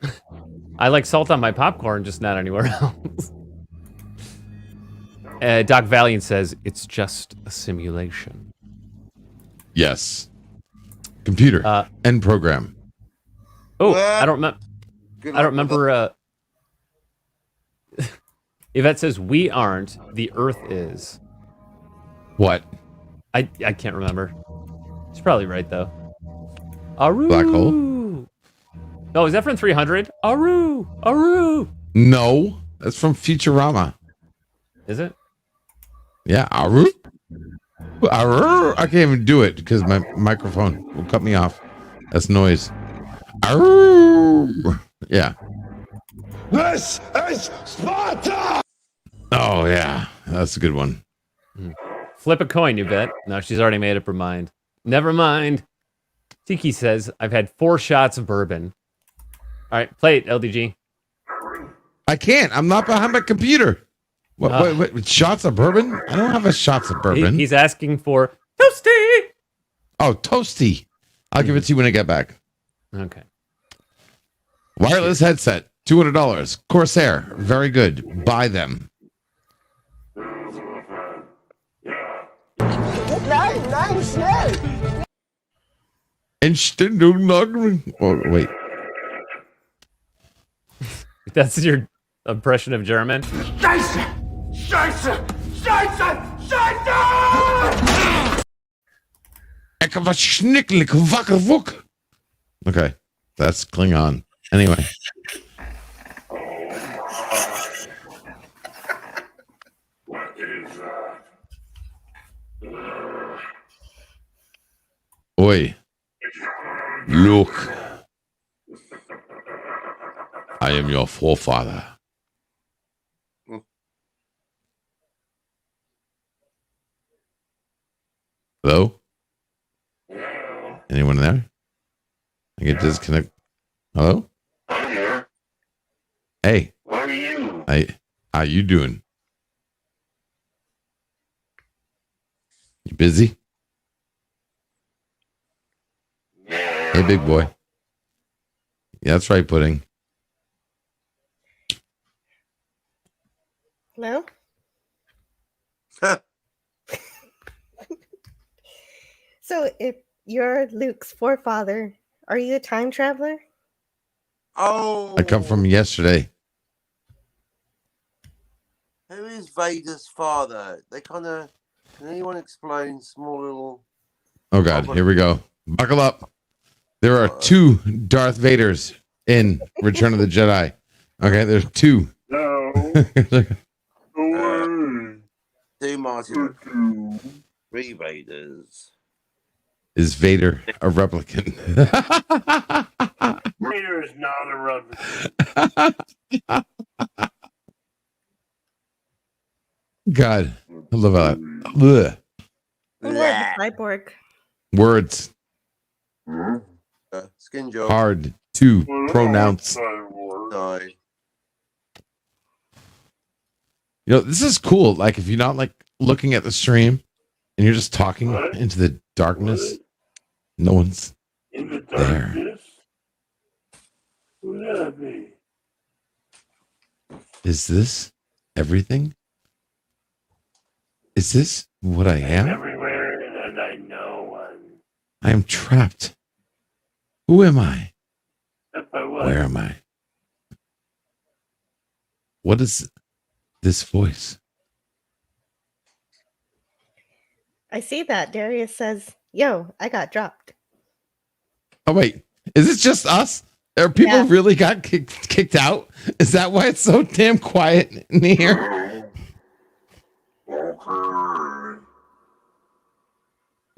I like salt on my popcorn, just not anywhere else. Doc Valiant says it's just a simulation. Yes. Computer. End program. Oh, I don't remember. Yvette says we aren't. The Earth is. What? I can't remember. She's probably right though. Aru. Black hole? Oh, is that from 300? Aru. No, that's from Futurama. Is it? Yeah, Aru. Aru. I can't even do it because my microphone will cut me off. That's noise. Aru. Yeah. This is Sparta! Oh yeah, that's a good one. Flip a coin, you bet. No, she's already made up her mind. Never mind. Tiki says, I've had 4 shots of bourbon. All right, play it, LDG. I can't. I'm not behind my computer. What, shots of bourbon? I don't have a shots of bourbon. He's asking for Toasty. Oh, Toasty. I'll give it to you when I get back. Okay. Wireless headset, $200. Corsair, very good. Buy them. Oh, wait. That's your impression of German? Scheiße! Scheiße! Scheiße! Scheiße! Okay, that's Klingon. Anyway. Oi. Look. I am your forefather. Hello? Anyone there? I get disconnect. Hello? I'm here. Hey. What are you? How you doing? You busy? Yeah. Hey, big boy. Yeah, that's right, Pudding. Hello? So, if you're Luke's forefather, are you a time traveler? Oh. I come from yesterday. Who is Vader's father? They kind of. Can anyone explain small little. Oh, God. Here we go. Buckle up. There are 2 Darth Vaders in Return of the Jedi. Okay, there's 2. No. 2 Martin. 3 Vaders. Is Vader a replicant? Vader is not a replicant. God, I love that. I'm more of a cyborg. Words Skin job. hard to pronounce. No. You know, this is cool. Like, if you're not like looking at the stream and you're just talking into the darkness, no one's In the there. darkness? Who would that be? Is this everything? Is this what I am? Everywhere and I know one. I am trapped. Who am I? If I was. Where am I? What is this voice? I see that. Darius says, yo, I got dropped. Oh, wait. Is it just us? Are people really got kicked out? Is that why it's so damn quiet in here? Okay.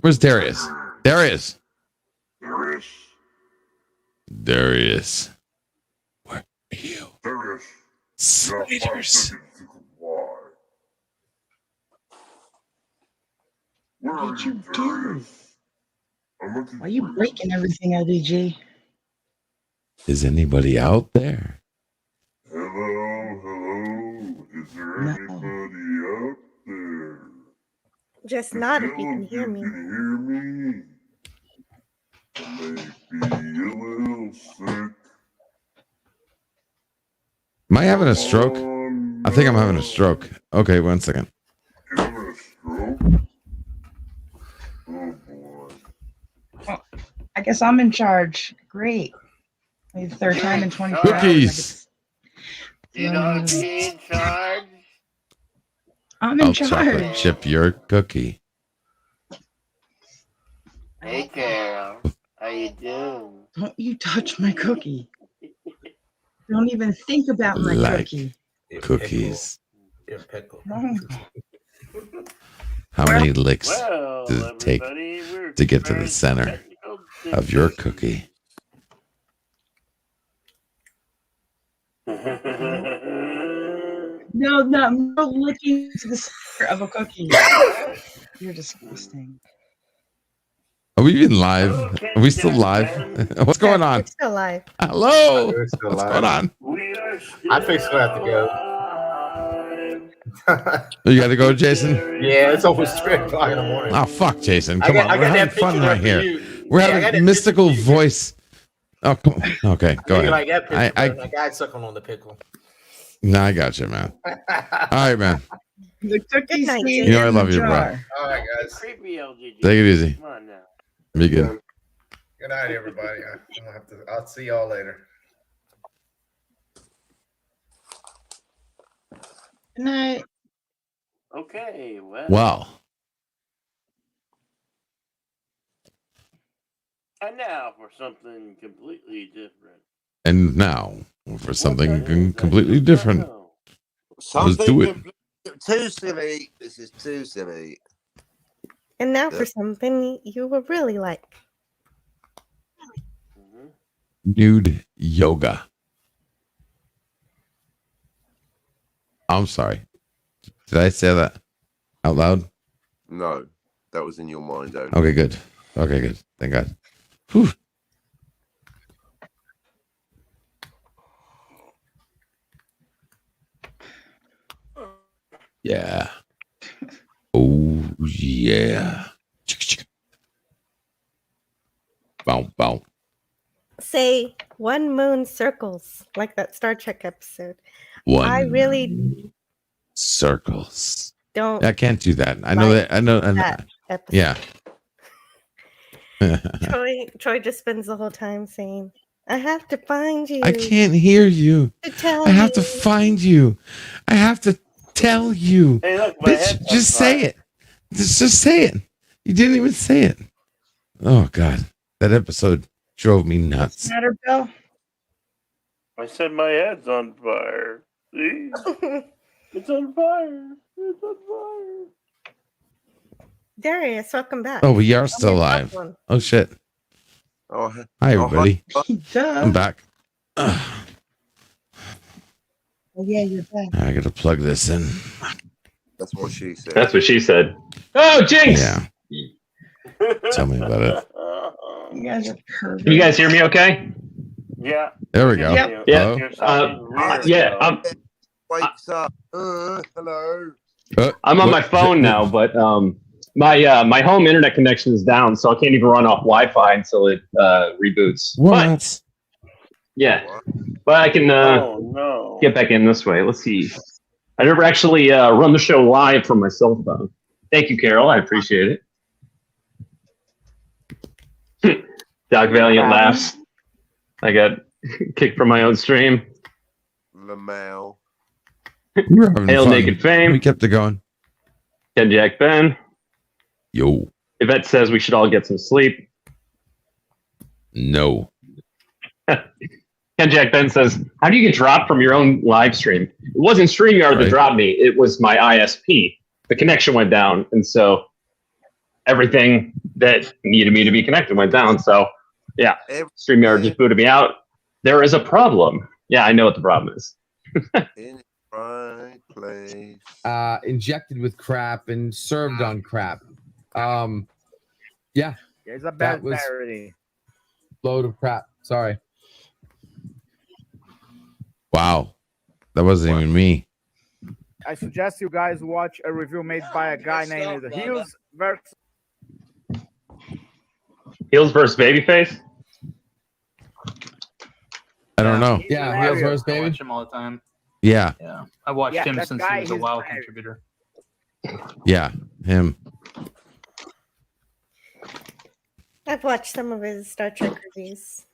Where's Darius? Darius. Darius. Where are you? Darius. Sliders. What did you do? Why are you breaking everything, LDG? Is anybody out there? Hello. Is there anybody out there? Just not if you can hear me. Hear me? I may be a little sick. Am I having a stroke? I think I'm having a stroke. Okay, 1 second. Having a stroke? Oh boy. Oh, I guess I'm in charge. Great. The 3rd time in 24 hours. Cookies. You know be in charge? I'm in I'll charge. chocolate chip your cookie. Hey Carol, how you doing? Don't you touch my cookie. Don't even think about my Like cookie. cookies. Pickle. No. How many licks Well, does it take everybody, we're to get to the experiencing center technical of your cookie? No, no licking to the center of a cookie. You're disgusting. Are we even live? Are we still live? What's going on? We're still alive. Hello. We're still What's alive. going on? I think so. I have to go. You got to go, Jason? Yeah, it's almost 3 o'clock in the morning. Oh, fuck, Jason. Come on. I We're got having that fun picture right of here. you. We're Yeah, I got having that mystical voice. Oh, come on. Okay, go ahead. Like that picture, I that guy sucking on the pickle. No, I got you, man. All right, man. The cookies night, stayed You know I in love the you, bro. jar. All right, guys. Creepy LGG. Take it easy. Come on now. Be good. Good night, everybody. I'll see y'all later. Good night. Okay, well. Wow. And now for something completely different. And now for something completely different. Let's do it. Too silly. This is too silly. And now for something you will really like. Nude yoga. I'm sorry. Did I say that out loud? No, that was in your mind, though. Okay, good. Okay, good. Thank God. Whew. Yeah. Oh, yeah. Bow, bow. Say one moon circles, like that Star Trek episode. One I really circles. don't. I can't do that. I know that. I know. that episode. Yeah. Troy just spends the whole time saying, I have to find you. I can't hear you. To tell I have to you." find you. I have to tell you. Hey, look, my Bitch, head's on just say fire. it. Just say it. You didn't even say it. Oh God, that episode drove me nuts. Matter, Bill? I said my head's on fire. See? It's on fire. It's on fire. Darius, welcome back. Oh, we are still live. live. Oh shit. Oh, Hi everybody. Duh. I'm back. Oh, yeah, you're back. I gotta plug this in. That's what she said. That's what she said. Oh, Jinx! Yeah. Tell me about it. You guys are perfect. Can you guys hear me okay? Yeah. There we go. Yep. Yeah. Hello? Yeah. Wakes up. Hello. I'm on my phone now, but my home internet connection is down, so I can't even run off Wi-Fi until it reboots. What? Yeah, but I can get back in this way. Let's see. I never actually run the show live from my cell phone. Thank you, Carol. I appreciate it. Doc Valiant laughs. I got kicked from my own stream. Lamau. We were having Hail fun. Naked Fame. We kept it going. Ken Jack Ben. Yo. Yvette says we should all get some sleep. No. Ken Jack Ben says, how do you get dropped from your own live stream? It wasn't StreamYard that dropped me. It was my ISP. The connection went down. And so everything that needed me to be connected went down. So yeah, StreamYard just booted me out. There is a problem. Yeah, I know what the problem is. In the right place. Injected with crap and served on crap. Yeah. There's a that bad was parody. load of crap. Sorry. Wow. That wasn't even me. I suggest you guys watch a review made by a guy named Heels versus Babyface? I don't know. Yeah, Heels versus I Baby. watch him all the time. Yeah. Yeah. I watched him that since guy, he was a he's WoW great. contributor. Yeah. Him. I've watched some of his Star Trek reviews.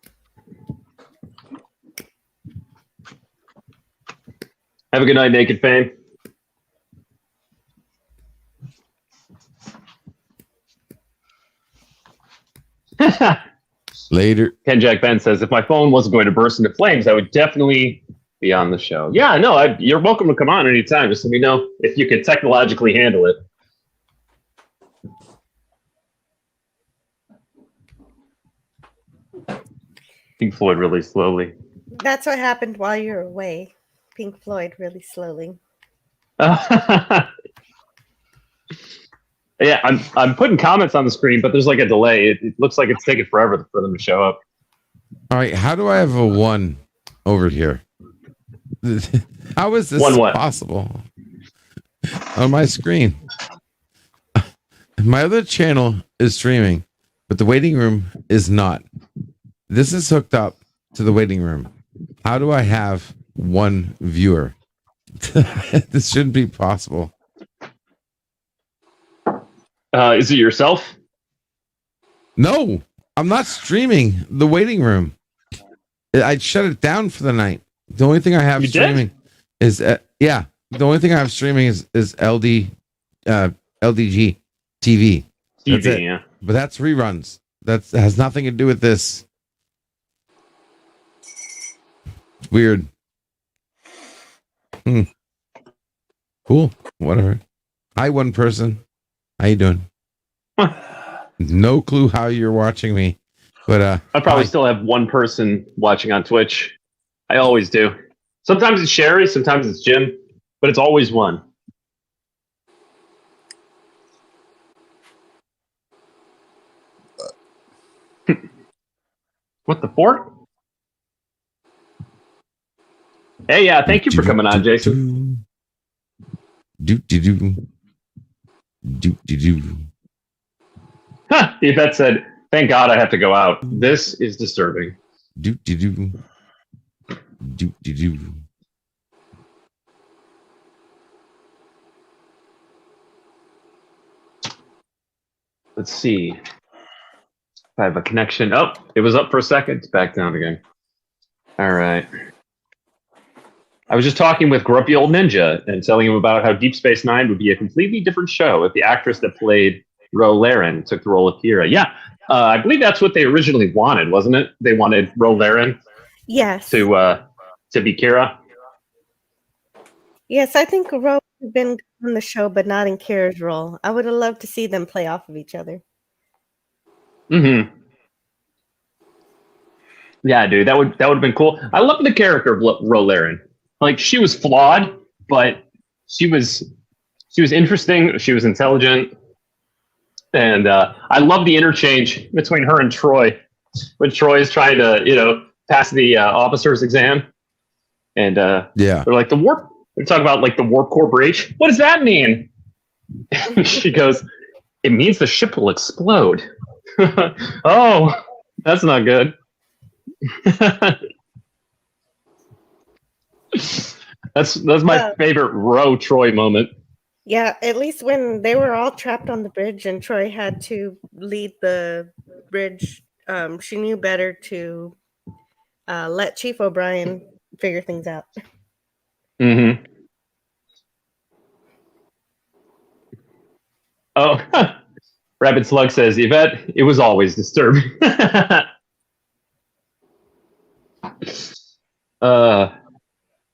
Have a good night, Naked Fame. Later. Ken Jack Ben says, if my phone wasn't going to burst into flames, I would definitely be on the show. Yeah, no, you're welcome to come on anytime. Just let me know if you could technologically handle it. Pink Floyd really slowly. That's what happened while you were away. Pink Floyd really slowly. Yeah, I'm putting comments on the screen, but there's like a delay. It looks like it's taking forever for them to show up. All right, how do I have a 1 over here? How is this One what? possible on my screen? My other channel is streaming, but the waiting room is not. This is hooked up to the waiting room. How do I have 1 viewer? This shouldn't be possible. Is it yourself? No, I'm not streaming the waiting room. I shut it down for the night. The only thing I have You streaming is the only thing I have streaming is LDG TV. That's it. Yeah. But that's reruns. That has nothing to do with this. Weird. Cool. Whatever. Hi, one person. How you doing? No clue how you're watching me, but I probably still have 1 person watching on Twitch. I always do. Sometimes it's Sherry, sometimes it's Jim, but it's always 1. What the fork? Hey, yeah, thank you for coming on, Jason. Huh, Yvette said, thank God I have to go out. This is disturbing. Let's see if I have a connection. Oh, it was up for a second. It's back down again. All right. I was just talking with Grumpy Old Ninja and telling him about how Deep Space Nine would be a completely different show if the actress that played Ro Laren took the role of Kira. Yeah, I believe that's what they originally wanted, wasn't it? They wanted Ro Laren Yes. to be Kira. Yes, I think Rose has been on the show, but not in Kira's role. I would have loved to see them play off of each other. Mm-hmm. Yeah, dude, that would have been cool. I love the character of Ro Laren. Like, she was flawed, but she was interesting. She was intelligent, and I love the interchange between her and Troy when Troy is trying to pass the officer's exam, and they're like the warp. They're talking about like the warp core breach. What does that mean? She goes, "It means the ship will explode." Oh, that's not good. That's my favorite Ro Troy moment. Yeah, at least when they were all trapped on the bridge and Troy had to lead the bridge, she knew better to let Chief O'Brien figure things out. Mm-hmm. Oh, Rabbit Slug says, Yvette, it was always disturbing.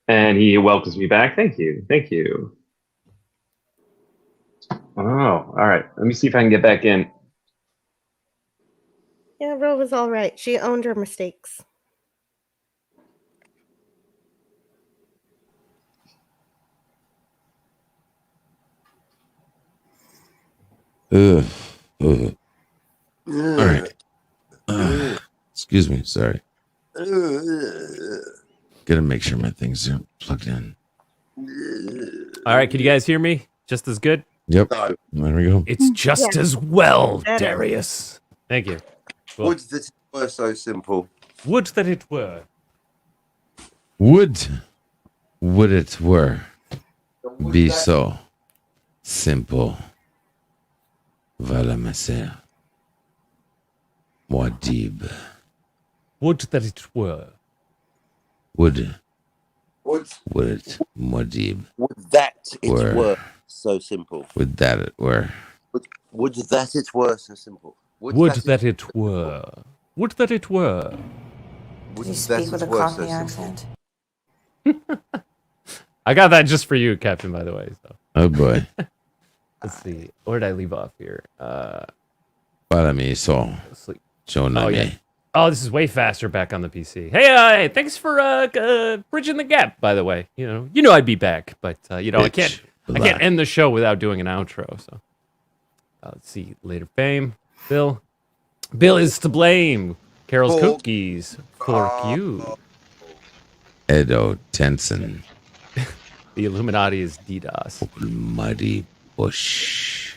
And he welcomes me back. Thank you. Thank you. Oh, all right. Let me see if I can get back in. Yeah, Ro was all right. She owned her mistakes. All right. Excuse me. Sorry. Gotta make sure my things are plugged in. All right. Can you guys hear me just as good? Yep. There we go. It's just as well, Darius. Thank you. Cool. Would that it were so simple. Would that it were. Would it were be so simple. Voilà, ma sœur. Muad'Dib. Would that it were. Would it, Muad'Dib. Would that it were so simple. Would that it were. Would that it were so simple. Would that it were. Would that it were. Would Did you that speak with it a were Cockney so accent? I got that just for you, Captain, by the way. So. Oh, boy. Let's see. Where did I leave off here? Para mí, so. Oh, this is way faster back on the PC. Hey, thanks for bridging the gap, by the way. You know I'd be back, but I can't end the show without doing an outro. So Let's see. Later fame. Bill. Bill is to blame. Carol's Fork. cookies. Fork you. Edo Tenson. The Illuminati is DDoS. Mighty Bush.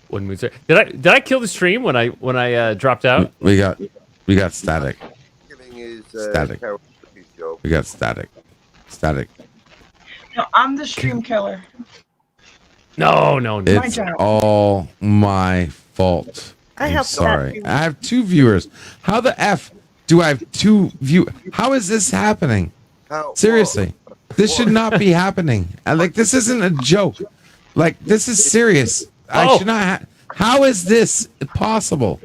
One moon. Did I kill the stream when I dropped out? We got static. Killing is Static. Carol's job. We got static. Static. No, I'm the stream killer. No. It's all my fault. I I'm helped sorry. that. I have 2 viewers. How the F do I have 2 view? How is this happening? Seriously. This should not be happening. This isn't a joke. Like, this is serious. I should not how is this possible?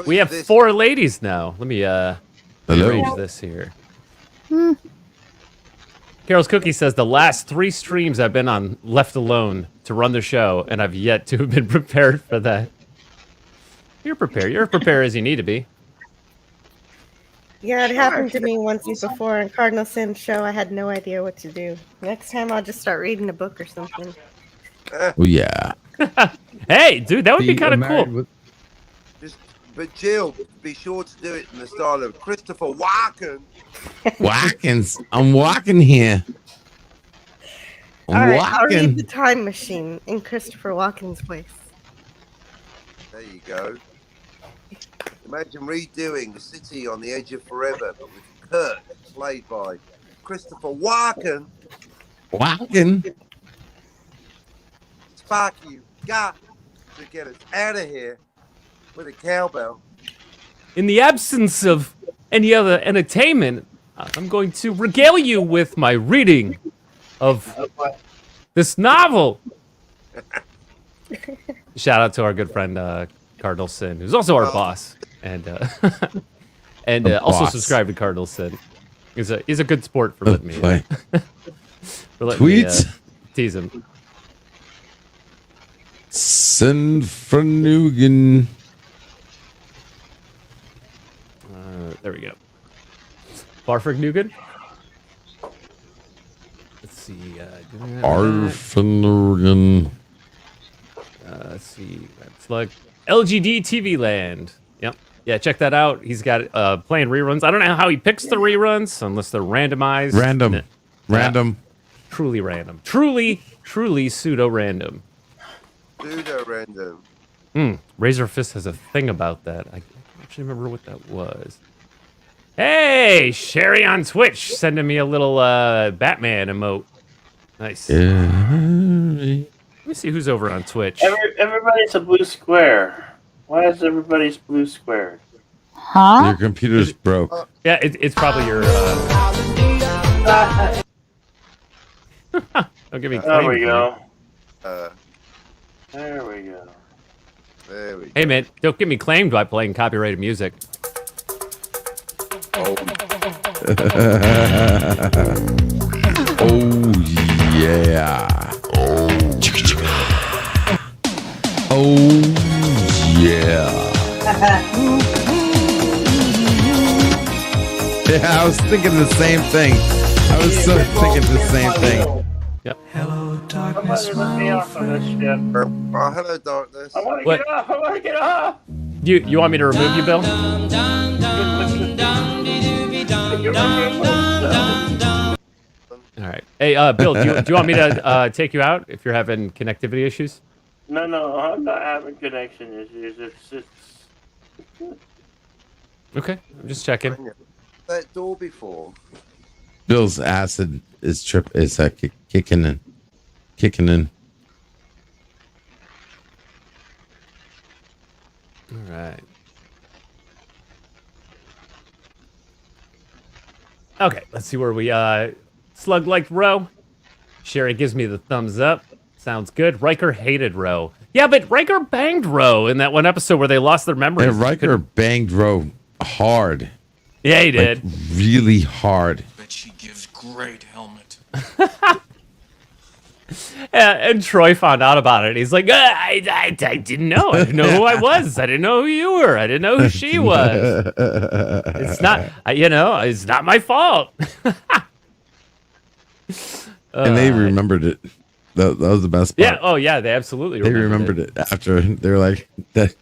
We have 4 ladies now. Let me arrange this here. Carol's Cookie says the last 3 streams I've been on left alone to run the show, and I've yet to have been prepared for that. You're prepared. You're prepared as you need to be. Yeah, it happened to me once before on Cardinal Sin's show. I had no idea what to do. Next time I'll just start reading a book or something. Oh, yeah. Hey, dude, that would be kind of cool. But Jill, be sure to do it in the style of Christopher Walken. Watkins. I'm walking here. All right, I'll read The Time Machine in Christopher Walken's voice. There you go. Imagine redoing The City on the Edge of Forever, but with Kirk, played by Christopher Walken. Walken. Sparky, you got to get us out of here with a cowbell. In the absence of any other entertainment, I'm going to regale you with my reading of this novel. Shout out to our good friend Cardinal Sin, who's also our boss, and also boss. subscribe to Cardinal Sin. He's a good sport for letting me Tweets? Tease him. Send for Nugan. There we go. Barfrig Nugan. Let's see. Arfnugan. Let's see. It's like LGD TV Land. Yep. Yeah, check that out. He's got playing reruns. I don't know how he picks the reruns unless they're randomized. Random. Random. Truly random. Truly pseudo random. Pseudo random. Razor Fist has a thing about that. I can't actually remember what that was. Hey, Sherry on Twitch sending me a little Batman emote. Nice. Let me see who's over on Twitch. Everybody's a blue square. Why is everybody's blue square? Huh? Your computer's broke. Yeah, it's probably your. Don't give me. There we go. There we go. Hey man, don't get me claimed by playing copyrighted music. Oh yeah. Oh yeah. Yeah, I was thinking the same thing. I was so thinking the same thing. Yep. Hello, darkness. Let me off of this shit. Oh, hello, darkness. I want to What? get off. I want to get off. You want me to remove you, Bill? All right. Hey, Bill, do you want me to take you out if you're having connectivity issues? No, I'm not having connection issues. It's Okay, I'm just checking. That door before. Bill's acid is kicking in. All right. Okay, let's see where we slug like Row. Sherry gives me the thumbs up. Sounds good. Riker hated Row. Yeah, but Riker banged Row in that one episode where they lost their memories. And Riker banged Roe hard. Yeah, he did. Like, really hard. Bet she gives great helmet. And Troy found out about it. He's like, I didn't know. I didn't know who I was. I didn't know who you were. I didn't know who she was. It's not, it's not my fault. And they remembered it. That was the best part. Yeah. Oh, yeah. They absolutely They remembered it after. They were like, that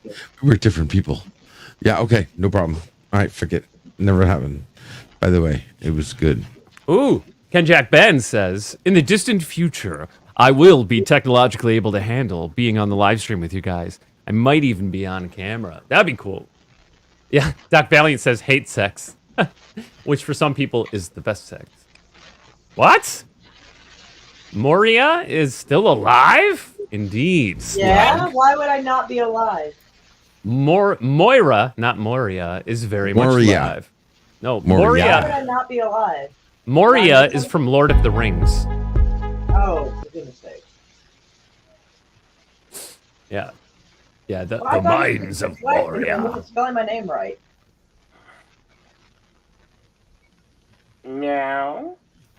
we were different people. Yeah. Okay. No problem. All right. Forget. Never happened. By the way, it was good. Ooh. Ken Jack Ben says, in the distant future, I will be technologically able to handle being on the live stream with you guys. I might even be on camera. That'd be cool. Yeah. Doc Valiant says, hate sex, which for some people is the best sex. What? Moria is still alive? Indeed. Yeah, why would I not be alive? Moira, not Moria, is very much Moria. alive. No, Moria. Why would Moria. I not be alive? Moria is from Lord of the Rings. Oh, for goodness sake. Yeah. Yeah, the Well, I thought it mines was of Wait, Moria. I'm spelling my name right. Meow.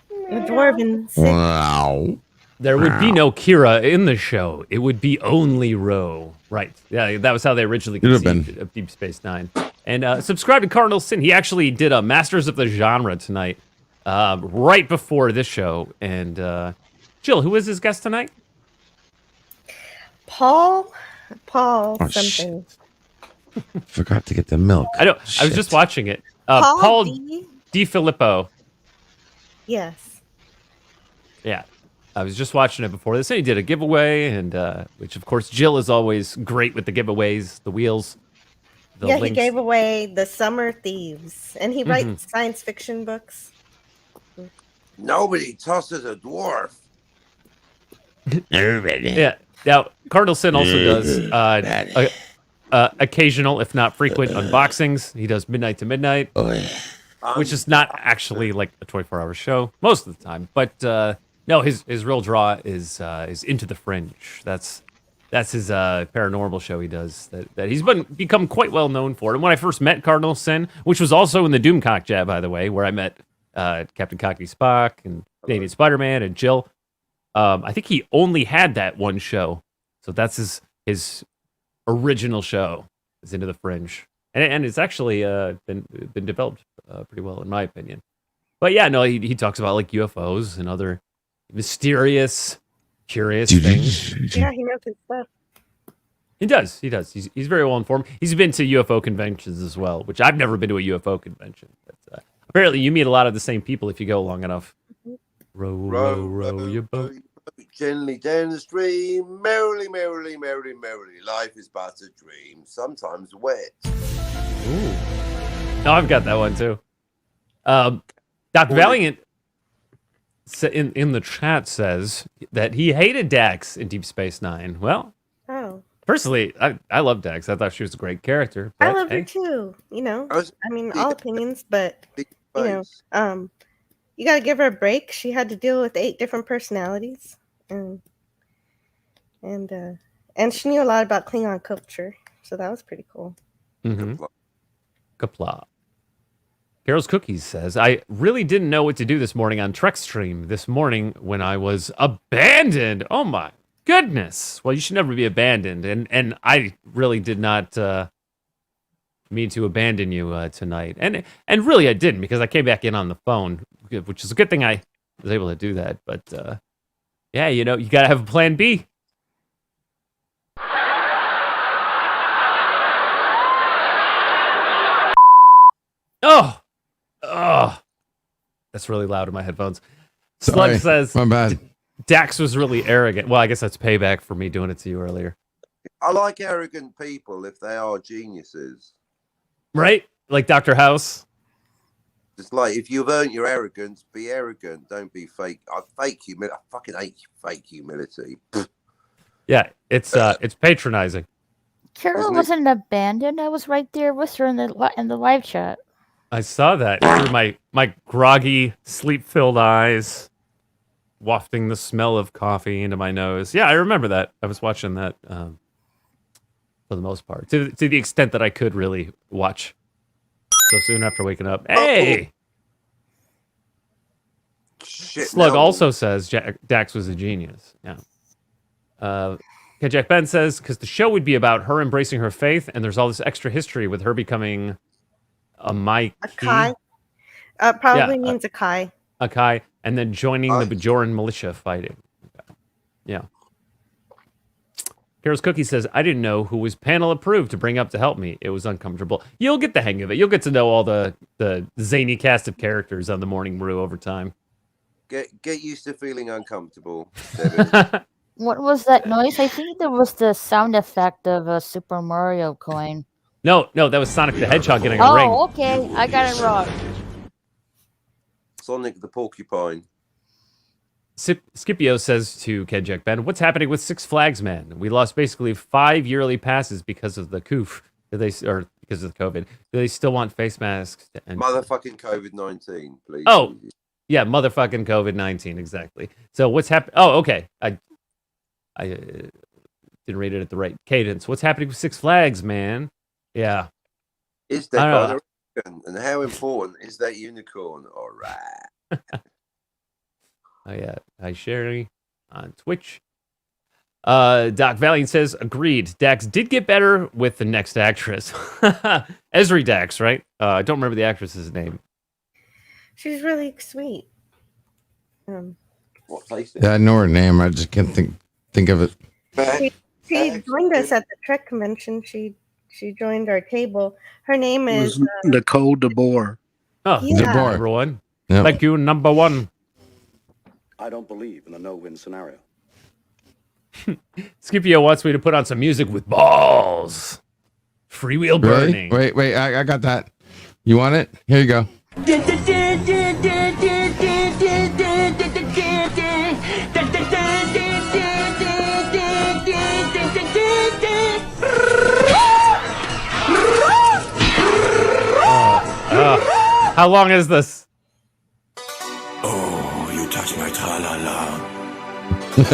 The dwarven city. Wow. There would be no Kira in the show. It would be only Ro. Right. Yeah, that was how they originally Could have conceived of Deep Space Nine. And subscribe to Cardinal Sin. He actually did a Masters of the Genre tonight, right before this show. And Jill, who was his guest tonight? Paul Oh, something. Forgot to get the milk. I was Shit. just watching it. Paul Paul D? Di Filippo. Yes. Yeah. I was just watching it before this, and he did a giveaway, and which, of course, Jill is always great with the giveaways, the wheels, the Yeah, links. he gave away The Summer Thieves, and he Mm-hmm. writes science fiction books. Nobody tosses a dwarf. Yeah. Now, Cardinal Sin also does occasional, if not frequent, unboxings. He does Midnight to Midnight, which is not actually like a 24-hour show most of the time. But no, his real draw is Into the Fringe. That's his paranormal show he does that he's become quite well known for. And when I first met Cardinal Sin, which was also in the Doomcock Jab, by the way, where I met Captain Cockney Spock and Canadian Spider-Man and Jill. I think he only had that one show, so that's his original show. Is Into the Fringe, and it's actually been developed pretty well in my opinion. But yeah, no, he talks about like UFOs and other mysterious, curious things. Yeah, he knows his stuff. He does. He's very well informed. He's been to UFO conventions as well, which I've never been to a UFO convention. But apparently, you meet a lot of the same people if you go long enough. Row your boat. Gently down the stream, merrily, merrily, merrily, merrily. Life is but a dream, sometimes wet. Ooh. No, I've got that one too. Dr. Valiant in the chat says that he hated Dax in Deep Space Nine. Well, Oh. personally, I love Dax. I thought she was a great character. I But, love hey, her too. You know, I mean, all opinions, but you know, you got to give her a break. She had to deal with 8 different personalities, and she knew a lot about Klingon culture, so that was pretty cool. Mm-hmm. Kapla. Carol's Cookies says, I really didn't know what to do this morning on Trek Stream this morning when I was abandoned. Oh my goodness. Well, you should never be abandoned. And I really did not mean to abandon you tonight. And really I didn't, because I came back in on the phone, which is a good thing I was able to do that. But yeah, you know, you got to have a plan B. Oh, that's really loud in my headphones. Slug Sorry, says, my bad. Dax was really arrogant. Well, I guess that's payback for me doing it to you earlier. I like arrogant people if they are geniuses. Right? Like Dr. House. Just like, if you've earned your arrogance, be arrogant. Don't be fake. Fake humility. I fucking hate fake humility. Yeah, it's patronizing. Carol wasn't abandoned. I was right there with her in the live chat. I saw that through my groggy, sleep-filled eyes, wafting the smell of coffee into my nose. Yeah, I remember that. I was watching that for the most part, to the extent that I could really watch so soon after waking up. Hey! Shit, Slug no. also says Dax was a genius. Yeah. Jack Ben says, because the show would be about her embracing her faith, and there's all this extra history with her becoming a Maiki. A Kai. Probably means a Kai. A Kai, and then joining the Bajoran militia fighting. Yeah. Carol's Cookie says, I didn't know who was panel approved to bring up to help me. It was uncomfortable. You'll get the hang of it. You'll get to know all the zany cast of characters on the Morning Brew over time. Get used to feeling uncomfortable. What was that noise? I think there was the sound effect of a Super Mario coin. No, that was Sonic the Hedgehog getting a ring. Oh, okay. I got it wrong. Sonic the Porcupine. Scipio says to Kenjack Ben, what's happening with Six Flags, man? We lost basically 5 yearly passes because of the coof. Because of the COVID. Do they still want face masks? Motherfucking COVID-19, please. Oh, yeah, motherfucking COVID-19, exactly. So what's happening? Oh, okay. I didn't read it at the right cadence. What's happening with Six Flags, man? Yeah. Is that by the and how important is that unicorn? All right. Oh yeah, hi Sherry on Twitch. Doc Valiant says, agreed. Dax did get better with the next actress. Esri Dax, right? I don't remember the actress's name. She's really sweet. What place? Yeah, I know her name. I just can't think of it. She joined us at the Trek convention. She joined our table. Her name It is was Nicole DeBoer. Oh, Yeah. DeBoer, number one. Yep. Thank you, number one. I don't believe in a no-win scenario. Scipio wants me to put on some music with balls. Freewheel burning. Really? Wait, I got that. You want it? Here you go. How long is this? Oh, you touch my tra-la-la. What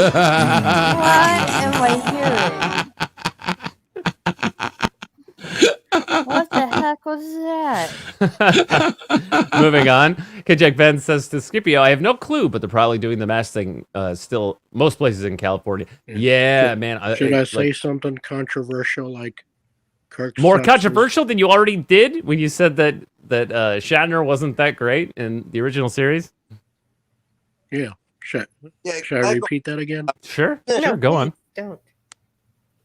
am I hearing? What the heck was that? Moving on. Kajak Ben says to Scipio, I have no clue, but they're probably doing the mask thing still most places in California. Yeah, man. Should I say something controversial like Kirk? More sucks? controversial than you already did when you said that Shatner wasn't that great in the original series? Yeah. Should I repeat that again? Sure. Sure. Go on. Don't.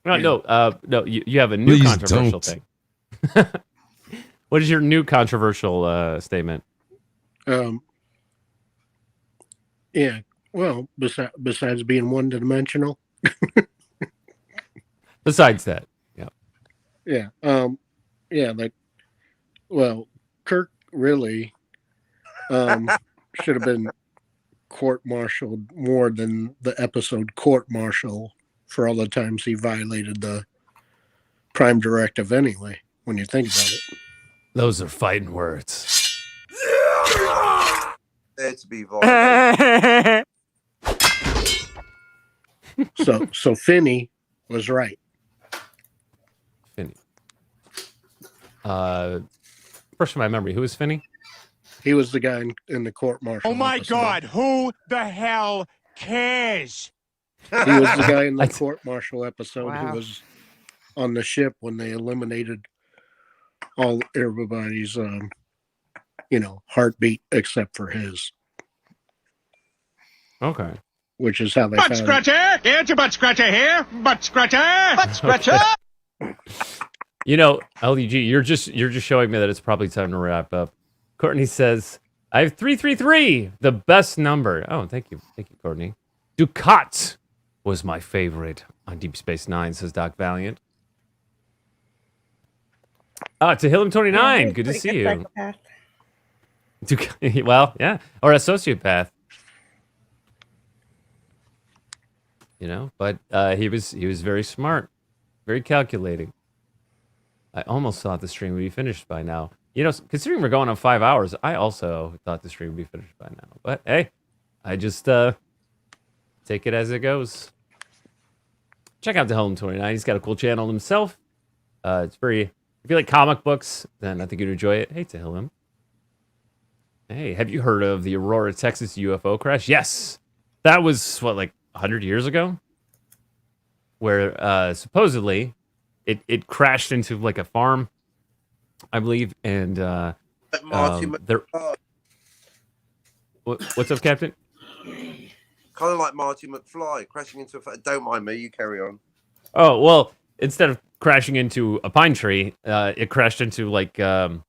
No. You have a new Please controversial don't. thing. What is your new controversial statement? Yeah. Well, besides being one-dimensional. Besides that, yeah. Yeah. Yeah. Like, well, Kirk really should have been court-martialed more than the episode court-martial for all the times he violated the Prime Directive anyway, when you think about it. Those are fighting words. Let's be violated. So Finney was right. Finney. First from my memory, who is Finney? He was the guy in the court-martial. Oh my episode. God, who the hell cares? He was the guy in the court-martial episode Wow. who was on the ship when they eliminated everybody's heartbeat except for his. Okay. Which is how they Butt found scratcher! Get your butt scratcher here! Butt scratcher! Butt scratcher! You know, LDG, you're just showing me that it's probably time to wrap up. Courtney says, I have 333, the best number. Oh, thank you, Courtney. Ducat was my favorite on Deep Space Nine, says Doc Valiant. To Hillum 29, good to see you. Well, yeah, or a sociopath. You know, but he was very smart, very calculating. I almost thought the stream would be finished by now. You know, considering we're going on 5 hours, I also thought the stream would be finished by now. But hey, I just take it as it goes. Check out the Home 29. He's got a cool channel himself. It's very. If you like comic books, then I think you'd enjoy it. Hey, to him. Hey, have you heard of the Aurora, Texas UFO crash? Yes, that was like 100 years ago, where supposedly it crashed into like a farm, I believe, and there. What's up, Captain? Kind of like Marty McFly crashing into a. Don't mind me. You carry on. Oh well, instead of crashing into a pine tree, it crashed into like a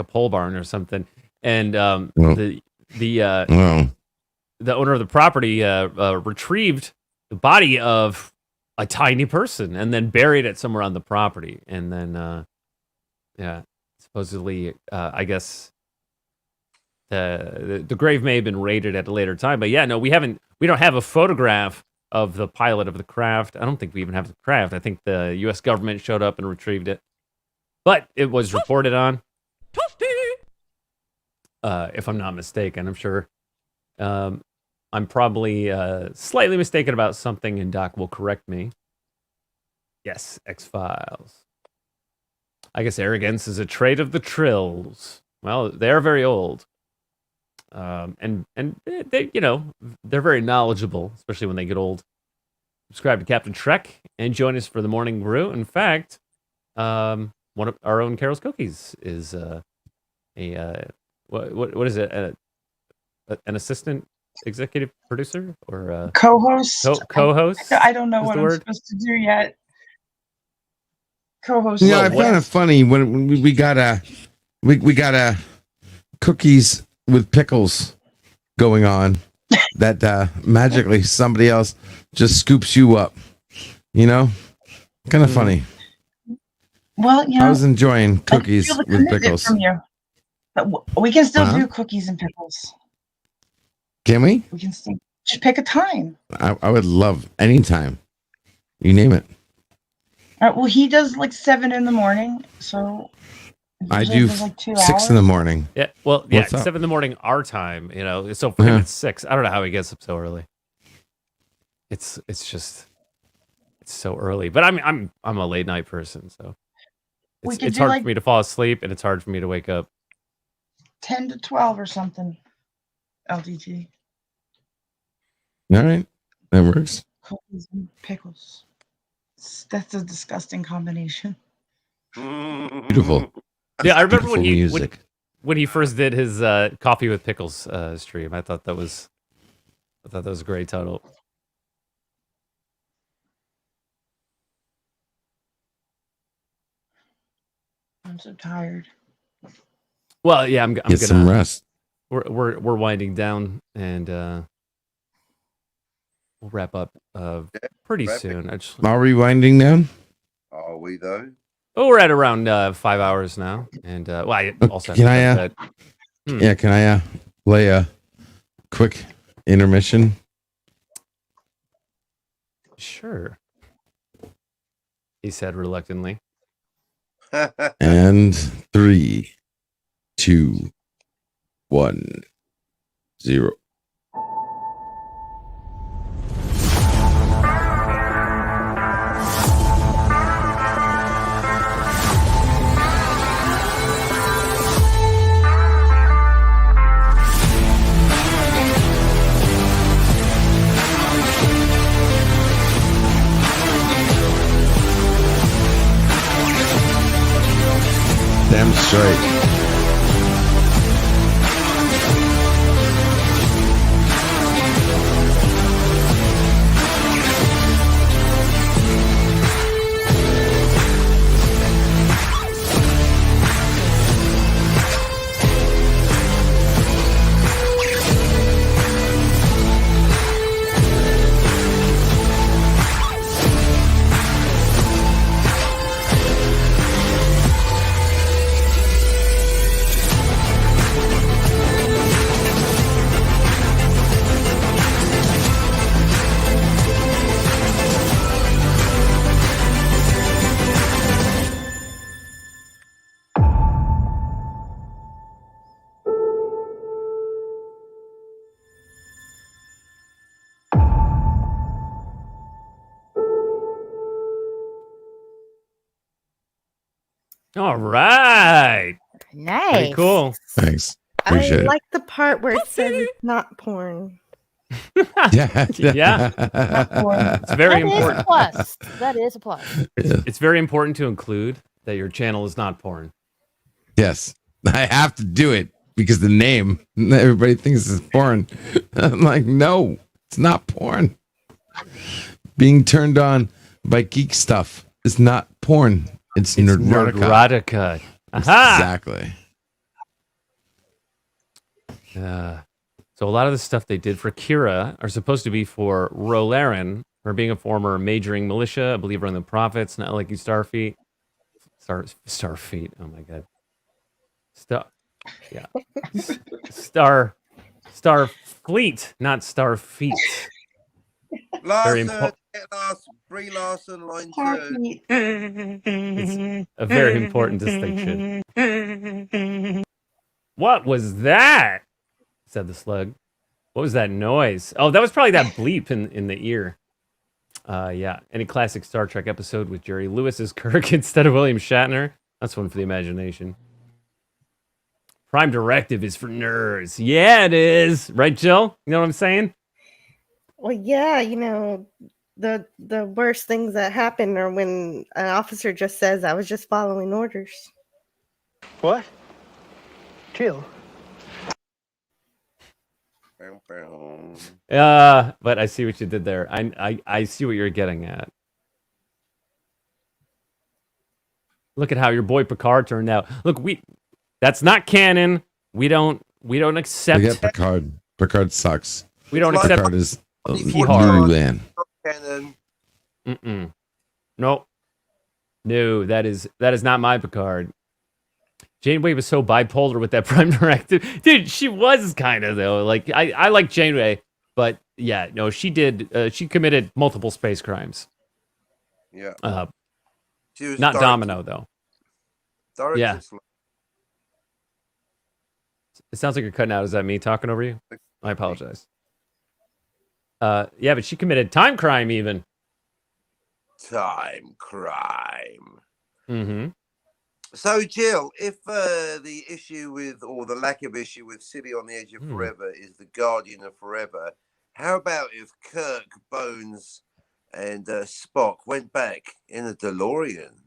pole barn or something, and the owner of the property retrieved the body of a tiny person and then buried it somewhere on the property, and then supposedly I guess the grave may have been raided at a later time, but we don't have a photograph of the pilot of the craft. I don't think we even have the craft. I think the U.S. government showed up and retrieved it, but it was reported on. If I'm not mistaken, I'm sure. I'm probably slightly mistaken about something, and Doc will correct me. Yes, X-Files. I guess arrogance is a trait of the Trills. Well, they're very old. And they, they're very knowledgeable, especially when they get old. Subscribe to Captain Trek and join us for the morning brew. In fact, one of our own Carol's Cookies is what is it? An assistant executive producer or co-host? Co-host? I don't know what I'm word? supposed to do yet. Co-host. Yeah, I found it funny when we got a cookies with pickles going on that magically somebody else just scoops you up. Kind of funny. Well, I was enjoying cookies I feel the with commitment pickles. from you. But we can still Uh-huh. do cookies and pickles. Can we? We can still just pick a time. I would love anytime. You name it. All right, well, he does like 7 in the morning, so I usually do does, like 2 6 in the morning. Yeah, well, yeah, What's up? 7 in the morning our time. So for him Yeah. it's 6. I don't know how he gets up so early. It's so early. But I'm a late night person, so We it's, could it's do, hard like- for me to fall asleep and it's hard for me to wake up. 10 to 12 or something. LDT. All right. That works. Cookies and pickles. That's a disgusting combination. Beautiful. Yeah, I remember Beautiful when music. when he first did his coffee with pickles stream. I thought that was a great title. I'm so tired. Well, yeah, I'm Get gonna some rest. We're winding down and we'll wrap up pretty wrapping. soon. I just, Are we winding down? Are we though? oh, we're at around 5 hours now, and I also have Can to I, go to bed. Yeah, can I play a quick intermission? Sure, he said reluctantly. And 3, 2, 1, 0. Damn straight. All right, Nice. pretty cool. Thanks. I Appreciate it. like the part where it says it's not porn. Yeah. Yeah, it's very That is a important. plus. That is a plus. It's very important to include that your channel is not porn. Yes. I have to do it because the name, everybody thinks it's porn. I'm like, no, It's not porn. Being turned on by geek stuff is not porn. It's nerdrotica. Nerdrotica. Aha! Exactly. So a lot of the stuff they did for Kira are supposed to be for Rolaren, for being a former majoring militia, a believer in the prophets, not like you Starfleet. Starfleet. Oh my god. Starfleet, not Starfeet. Very Larson, Brie Larson, line 2. It's a very important distinction. What was that? Said the slug. What was that noise? Oh, that was probably that bleep in the ear. Yeah. Any classic Star Trek episode with Jerry Lewis as Kirk instead of William Shatner? That's one for the imagination. Prime Directive is for nerds. Yeah, it is. Right, Jill? You know what I'm saying? Well, yeah, the worst things that happen are when an officer just says, "I was just following orders." What? Chill. But I see what you did there. I see what you're getting at. Look at how your boy Picard turned out. Look, that's not canon. We don't accept. Forget Picard. Picard sucks. We don't accept. Picard is hard. man. Nope. No, that is not my Picard. Janeway was so bipolar with that Prime Directive. Dude, she was kind of, though. Like, I like Janeway, but yeah, no, she did. She committed multiple space crimes. Yeah. She was not Domino, though. Yeah. It sounds like you're cutting out. Is that me talking over you? I apologize. Yeah, but she committed time crime, even. Time crime. Mm-hmm. So, Jill, if the issue with, or the lack of issue with City on the Edge of Forever is the Guardian of Forever, how about if Kirk, Bones, and Spock went back in a DeLorean?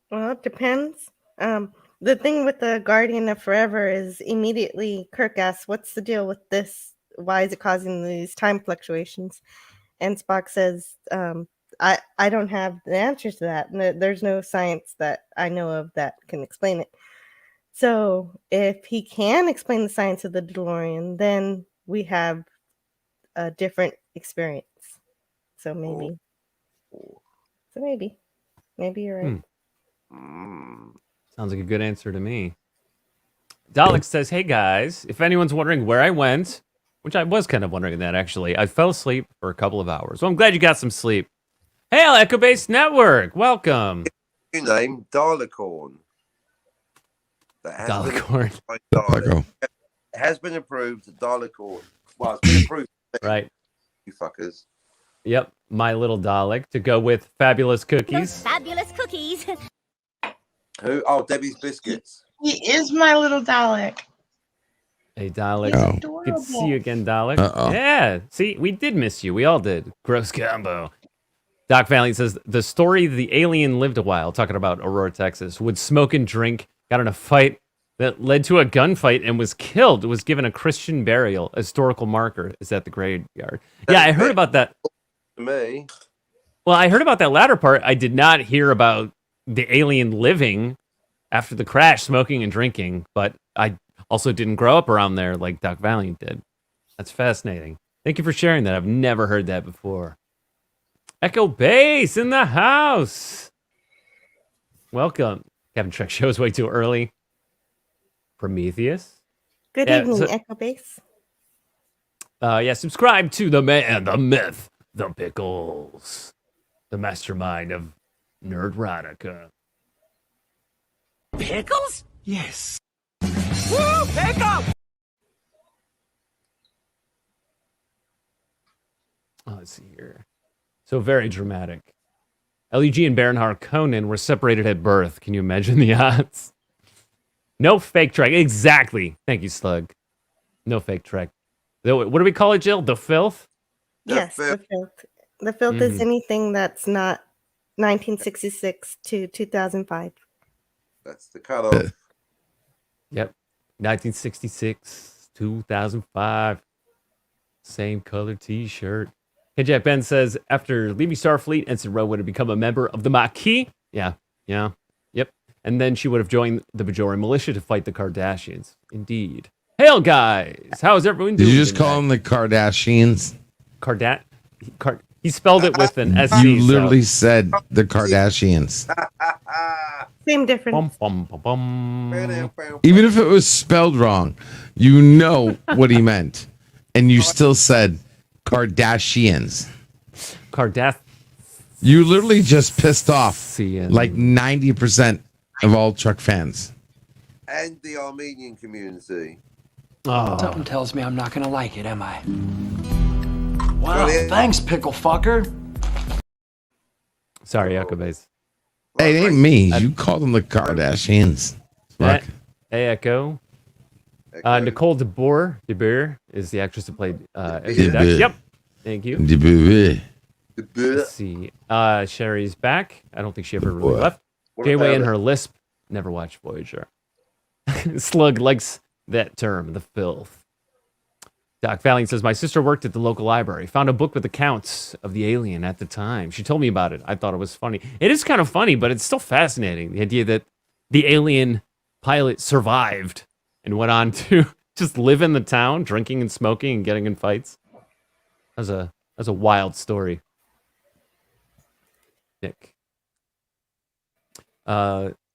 Well, it depends. The thing with the Guardian of Forever is immediately Kirk asks, "What's the deal with this? Why is it causing these time fluctuations?" And Spock says, I don't have the answers to that. There's no science that I know of that can explain it. So if he can explain the science of the DeLorean, then we have a different experience. So maybe. Maybe you're right. Sounds like a good answer to me. Dalek says, "Hey guys, if anyone's wondering where I went," which I was kind of wondering that actually, I fell asleep for a couple of hours. Well, I'm glad you got some sleep. Hail, Echo Base Network, welcome. New name, Dalakorn. Dalakorn. It has been approved, Dalakorn. Well, it's been approved. Right. You fuckers. Yep, my little Dalek to go with fabulous cookies. Fabulous cookies. Who? Oh, Debbie's Biscuits. He is my little Dalek. Hey, Dalek. He's Good to see you again, Dalek. Uh-oh. Yeah, see, we did miss you. We all did. Gross combo. Doc Valley says, the story the alien lived a while, talking about Aurora, Texas, would smoke and drink, got in a fight that led to a gunfight and was killed. Was given a Christian burial. A historical marker is at the graveyard. Yeah, I heard about that. Me. Well, I heard about that latter part. I did not hear about the alien living after the crash, smoking and drinking, but I also didn't grow up around there like Doc Valiant did. That's fascinating. Thank you for sharing that. I've never heard that before. Echo Base in the house. Welcome. Captain Trek shows way too early. Prometheus. Good evening, Echo Base. Yeah, subscribe to the man, the myth, the Pickles, the mastermind of Nerdrotica. Pickles? Yes. Woo, Pickle! Oh, let's see here. So very dramatic. LEG and Bernhard Conan were separated at birth. Can you imagine the odds? No fake Trek. Exactly. Thank you, Slug. No fake Trek. What do we call it, Jill? The filth? Yes, the filth. The filth is anything that's not 1966 to 2005. That's the cutoff. Yep. 1966, 2005. Same color T-shirt. Hey, Jack Ben says, after leaving Starfleet, Ensign Ro would have become a member of the Maquis. Yeah. Yep. And then she would have joined the Bajori militia to fight the Kardashians. Indeed. Hail, guys! How's everyone doing? Did you just call them the Kardashians? He spelled it with an S. You literally said the Kardashians. Same difference. Even if it was spelled wrong, you know what he meant. And you still said Kardashians. You literally just pissed off like 90% of all truck fans. And the Armenian community. Something tells me I'm not gonna like it, am I? Wow, thanks, pickle fucker. Sorry, Echo Base. Hey, it ain't me. You called them the Kardashians. Fuck. Hey, Echo. Nicole DeBoer is the actress who played DeBoer. Yep. Thank you. DeBoer. Let's see. Sherry's back. I don't think she ever really left. What J-Way about and it? her lisp. Never watched Voyager. Slug likes that term, the filth. Doc Valiant says, my sister worked at the local library, found a book with accounts of the alien at the time. She told me about it. I thought it was funny. It is kind of funny, but it's still fascinating. The idea that the alien pilot survived and went on to just live in the town, drinking and smoking and getting in fights. That's a wild story. Nick.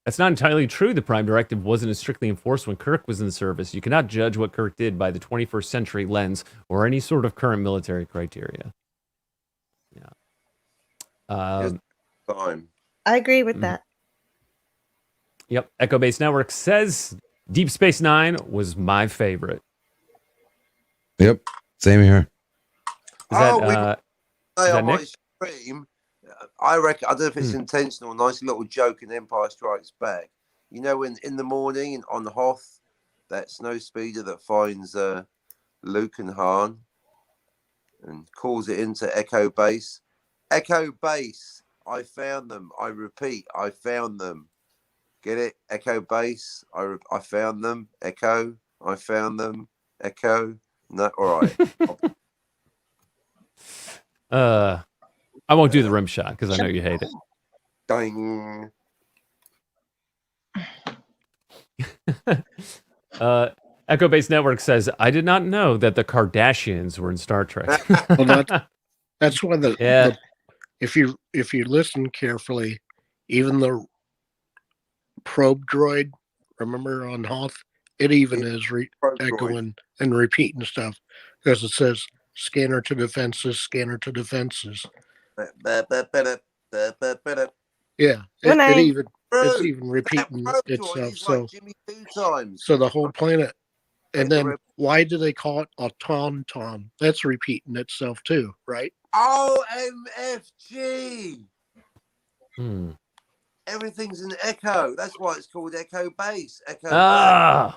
That's not entirely true. The Prime Directive wasn't as strictly enforced when Kirk was in the service. You cannot judge what Kirk did by the 21st century lens or any sort of current military criteria. Yeah. Time. I agree with that. Yep. Echo Base Network says Deep Space Nine was my favorite. Yep. Same here. Is that, Hey, is I that might Nick? stream. I reckon. I don't know if it's intentional. Nice little joke in Empire Strikes Back. You know, when in the morning on Hoth, that snow speeder that finds Luke and Han and calls it into Echo Base. Echo Base, I found them. I repeat, I found them. Get it? Echo Base, I found them. Echo, I found them. Echo. No, all right. I won't do the rim shot because I know you hate it. Ding. Echo Base Network says, I did not know that the Kardashians were in Star Trek. Well, that's one of Yeah. if you listen carefully, even the probe droid, remember on Hoth, it even is echoing and repeating stuff because it says scanner to defenses, scanner to defenses. Yeah, it's even repeating itself. So the whole planet, and then why do they call it a tauntaun? That's repeating itself too, right? OMFG. Everything's an echo. That's why it's called Echo Base. Echo Base. I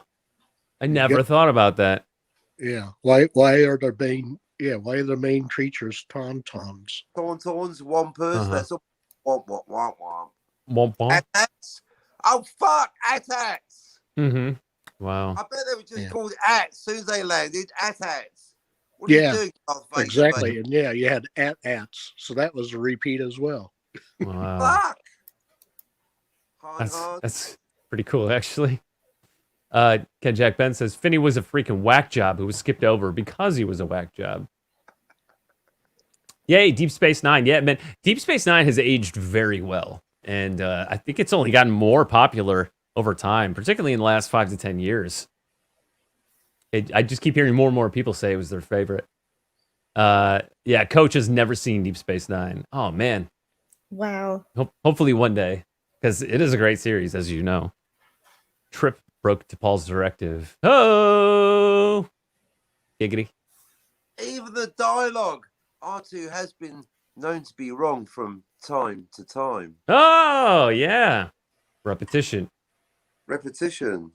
never thought about that. Yeah. Why are the main creatures tauntauns? Tauntauns, wampus. That's all. Womp, womp, womp, womp. Womp womp. Attacks. Oh, fuck. Attacks. Mm-hmm. Wow. I bet they were just called Ats as soon as they landed. Attacks. What are you doing, Darth Vader, exactly. mate? And yeah, you had ats. So that was a repeat as well. Wow. Fuck. That's pretty cool, actually. Ken Jack Ben says Finney was a freaking whack job who was skipped over because he was a whack job. Yay, Deep Space Nine. Yeah, man, Deep Space Nine has aged very well. And I think it's only gotten more popular over time, particularly in the last 5 to 10 years. I just keep hearing more and more people say it was their favorite. Yeah, Coach has never seen Deep Space Nine. Oh, man. Wow. Hopefully one day, because it is a great series, as you know. Trip broke to Paul's directive. Oh! Giggity. Even the dialogue. R2 has been known to be wrong from time to time. Oh, yeah. Repetition.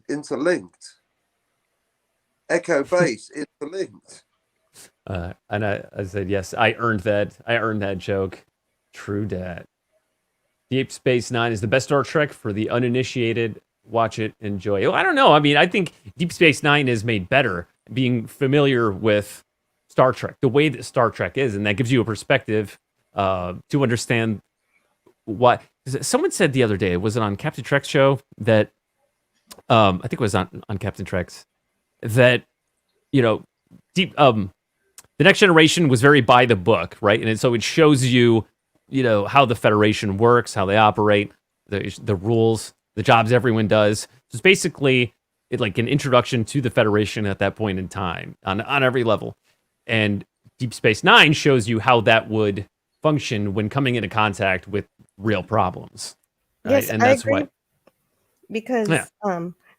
Interlinked. Echo Base, interlinked. And I said, yes, I earned that joke. True dat. Deep Space Nine is the best Star Trek for the uninitiated watch it, enjoy it. I don't know. I mean, I think Deep Space Nine is made better being familiar with Star Trek, the way that Star Trek is, and that gives you a perspective to understand what. Someone said the other day, was it on Captain Trek's show that I think it was on Captain Trek's that deep the Next Generation was very by the book, right? And so it shows you how the Federation works, how they operate, the rules, the jobs everyone does. So it's basically like an introduction to the Federation at that point in time on every level. And Deep Space Nine shows you how that would function when coming into contact with real problems. Right? Yes, And I that's agree. why. Because Yeah.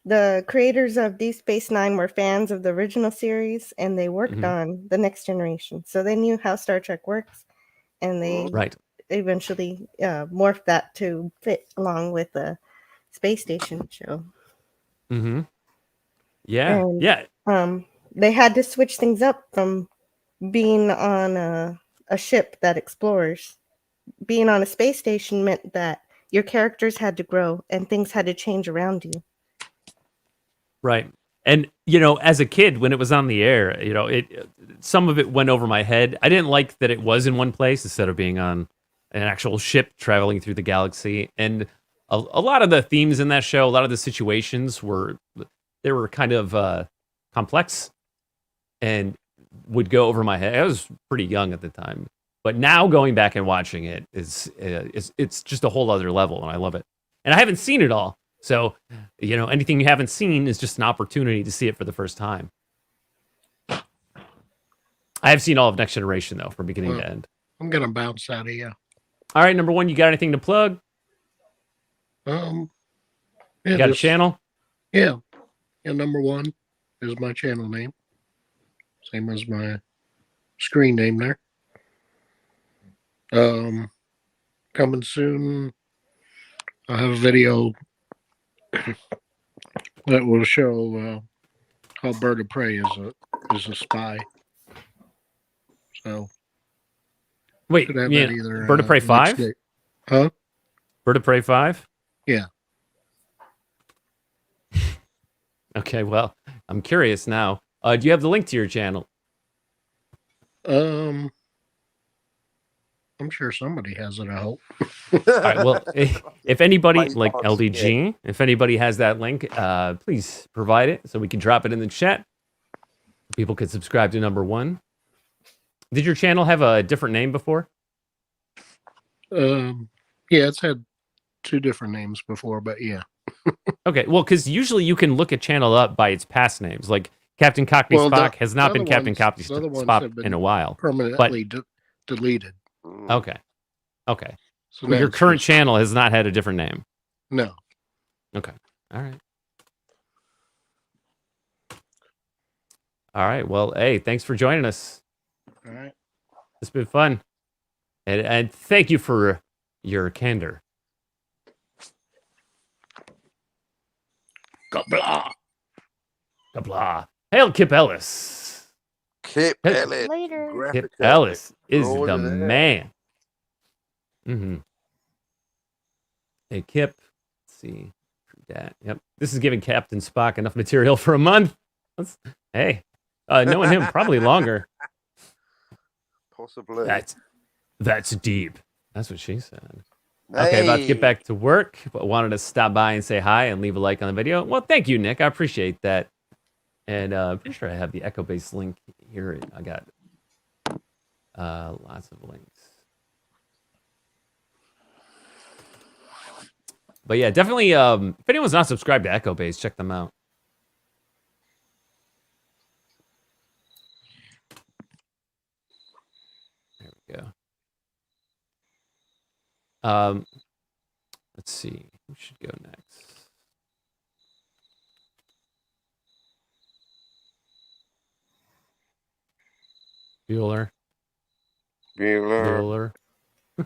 the creators of Deep Space Nine were fans of the original series, and they worked Mhm. on the Next Generation, so they knew how Star Trek works, and they Right. eventually morphed that to fit along with the space station show. Mm-hmm. Yeah. And Yeah. they had to switch things up from being on a ship that explores. Being on a space station meant that your characters had to grow and things had to change around you. Right. And as a kid, when it was on the air, it some of it went over my head. I didn't like that it was in one place instead of being on an actual ship traveling through the galaxy. And a lot of the themes in that show, a lot of the situations were kind of complex and would go over my head. I was pretty young at the time, but now going back and watching it is it's just a whole other level, and I love it. And I haven't seen it all. So, anything you haven't seen is just an opportunity to see it for the first time. I have seen all of Next Generation, though, from beginning to end. I'm going to bounce out of you. All right, number one, you got anything to plug? Yeah, You got a channel? Yeah. Number one is my channel name. Same as my screen name there. Coming soon, I'll have a video that will show how Bird of Prey is a spy. So wait, should have you that mean either, Bird of Prey next 5? day. Huh? Bird of Prey 5? Yeah. Okay, well, I'm curious now. Do you have the link to your channel? I'm sure somebody has it. I hope. All right. Well, if anybody Mine's like box, LDG, if anybody has that link, please provide it so we can drop it in the chat. People could subscribe to number one. Did your channel have a different name before? Yeah, it's had two different names before, but yeah. Okay. Well, because usually you can look a channel up by its past names. Like Captain Cockney Well, Spock the- has not the been other Captain ones- Cockney the other ones Spock have been in a while. permanently deleted. Okay. Okay. So Well, now your it's current just- channel has not had a different name. No. Okay. All right. All right. Well, hey, thanks for joining us. All right. It's been fun. And thank you for your candor. Kablah. Kablah. Hail Kip Ellis. Kip Hey, Ellis. Later. Graphic Kip Ellis is Roll the it out. man. Mm-hmm. Hey, Kip. Let's see. That. Yep. This is giving Captain Spock enough material for a month. Hey, knowing him probably longer. Possibly. That's deep. That's what she said. Okay, about to get back to work, but wanted to stop by and say hi and leave a like on the video. Well, thank you, Nick. I appreciate that. And I'm pretty sure I have the Echo-based link here. I got lots of links. But yeah, definitely, if anyone's not subscribed to Echo-based, check them out. There we go. Let's see. Who should go next? Bueller. Bueller.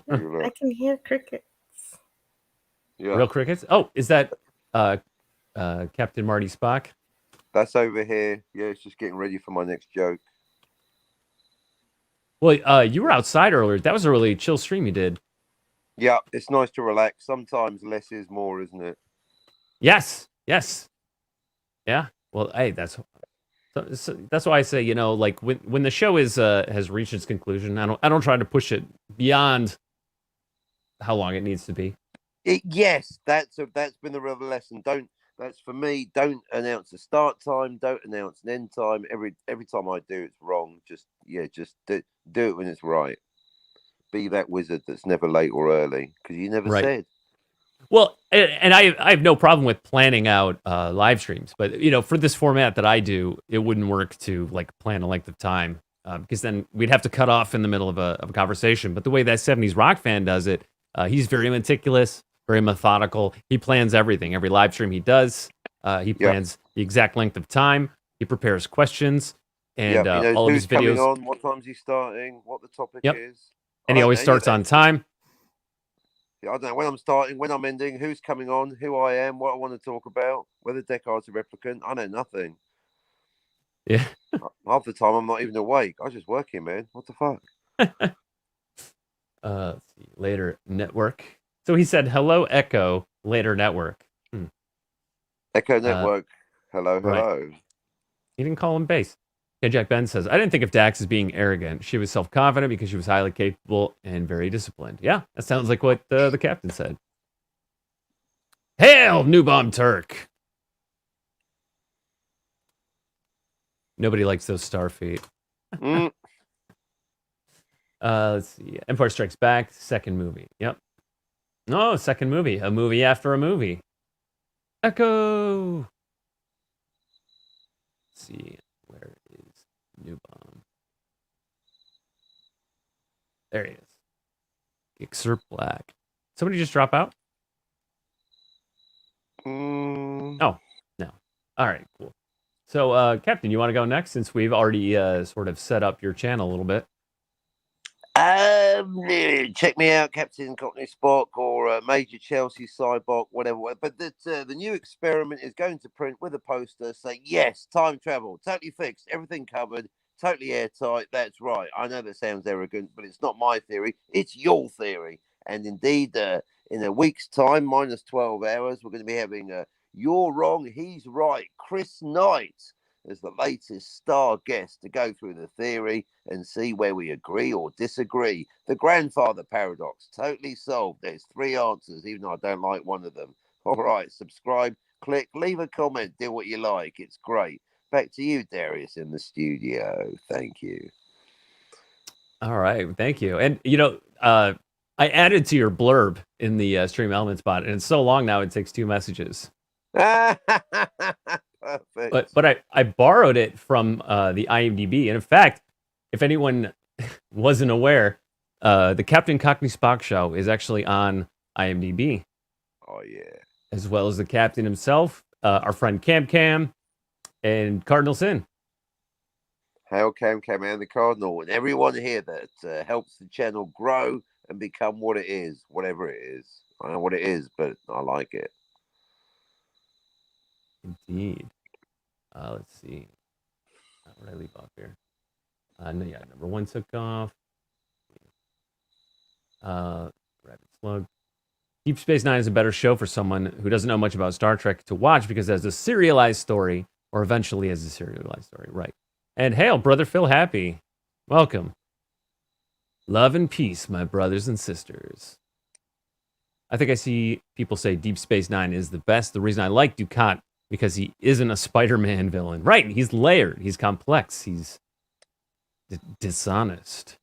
I can hear crickets. Yeah. Real crickets? Oh, is that Captain Marty Spock? That's over here. Yeah, it's just getting ready for my next joke. Well, you were outside earlier. That was a really chill stream you did. Yeah, it's nice to relax. Sometimes less is more, isn't it? Yes. Yeah. Well, hey, that's why I say, like when the show is has reached its conclusion, I don't try to push it beyond how long it needs to be. Yes, that's been the real lesson. That's for me. Don't announce a start time. Don't announce an end time. Every time I do, it's wrong. Just do it when it's right. Be that wizard that's never late or early, because you never Right. said. Well, and I have no problem with planning out live streams, but for this format that I do, it wouldn't work to like plan a length of time because then we'd have to cut off in the middle of a conversation. But the way that 70s rock fan does it, he's very meticulous, very methodical. He plans everything. Every live stream he does, he plans the exact length of time. He prepares questions and He knows all of who's his coming videos. on, what time's he starting, what the topic Yep. is. And he always starts on time. I don't know when I'm starting, when I'm ending, who's coming on, who I am, what I want to talk about, whether Deckard's a replicant. I know nothing. Yeah. Half the time I'm not even awake. I was just working, man. What the fuck? Let's see. Later network. So he said, "Hello, Echo." Later network. Echo Network. Hello. Right. He didn't call him base. Okay, Jack Ben says, "I didn't think of Dax as being arrogant. She was self-confident because she was highly capable and very disciplined." Yeah, that sounds like what the captain said. Hail, New Bomb Turk. Nobody likes those star feet. Let's see. Empire Strikes Back, second movie. Yep. No, second movie. A movie after a movie. Echo. Let's see. Where is New Bomb? There he is. Excerpt Black. Somebody just drop out? Oh, no. All right, cool. So, Captain, you want to go next since we've already sort of set up your channel a little bit? Check me out, Captain Cockney Spock or Major Chelsea Cybok, whatever. But the new experiment is going to print with a poster saying, yes, time travel, totally fixed, everything covered, totally airtight. That's right. I know that sounds arrogant, but it's not my theory. It's your theory. And indeed, in a week's time, minus 12 hours, we're going to be having You're Wrong, He's Right, Chris Knight as the latest star guest to go through the theory and see where we agree or disagree. The grandfather paradox, totally solved. There's 3 answers, even though I don't like one of them. All right, subscribe, click, leave a comment, do what you like. It's great. Back to you, Darius, in the studio. Thank you. All right, thank you. And, I added to your blurb in the Stream Elements bot, and it's so long now it takes 2 messages. Perfect. But I borrowed it from the IMDb, and in fact, if anyone wasn't aware, the Captain Cockney Spock show is actually on IMDb. Oh yeah. As well as the captain himself, our friend Cam, and Cardinal Sin. Hail Cam and the Cardinal, and everyone here that helps the channel grow and become what it is, whatever it is. I don't know what it is, but I like it. Indeed. Let's see. What did I leave off here? No, yeah, number 1 took off. Rabbit Slug. Deep Space Nine is a better show for someone who doesn't know much about Star Trek to watch because it has a serialized story, or eventually has a serialized story, right? And hail, Brother Phil Happy. Welcome. Love and peace, my brothers and sisters. I think I see people say Deep Space Nine is the best. The reason I like Ducat, because he isn't a Spider-Man villain. Right, he's layered, he's complex, he's dishonest.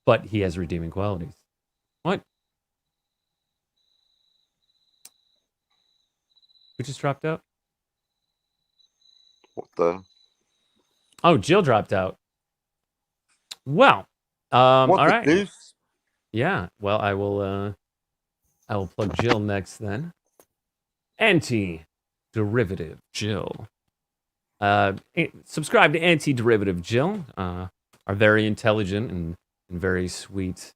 But he has redeeming qualities. What? Who just dropped out? What the? Oh, Jill dropped out. Well, all right. Deuce? Yeah, well, I will plug Jill next then. Anti-Derivative Jill. Subscribe to Anti-Derivative Jill, our very intelligent and very sweet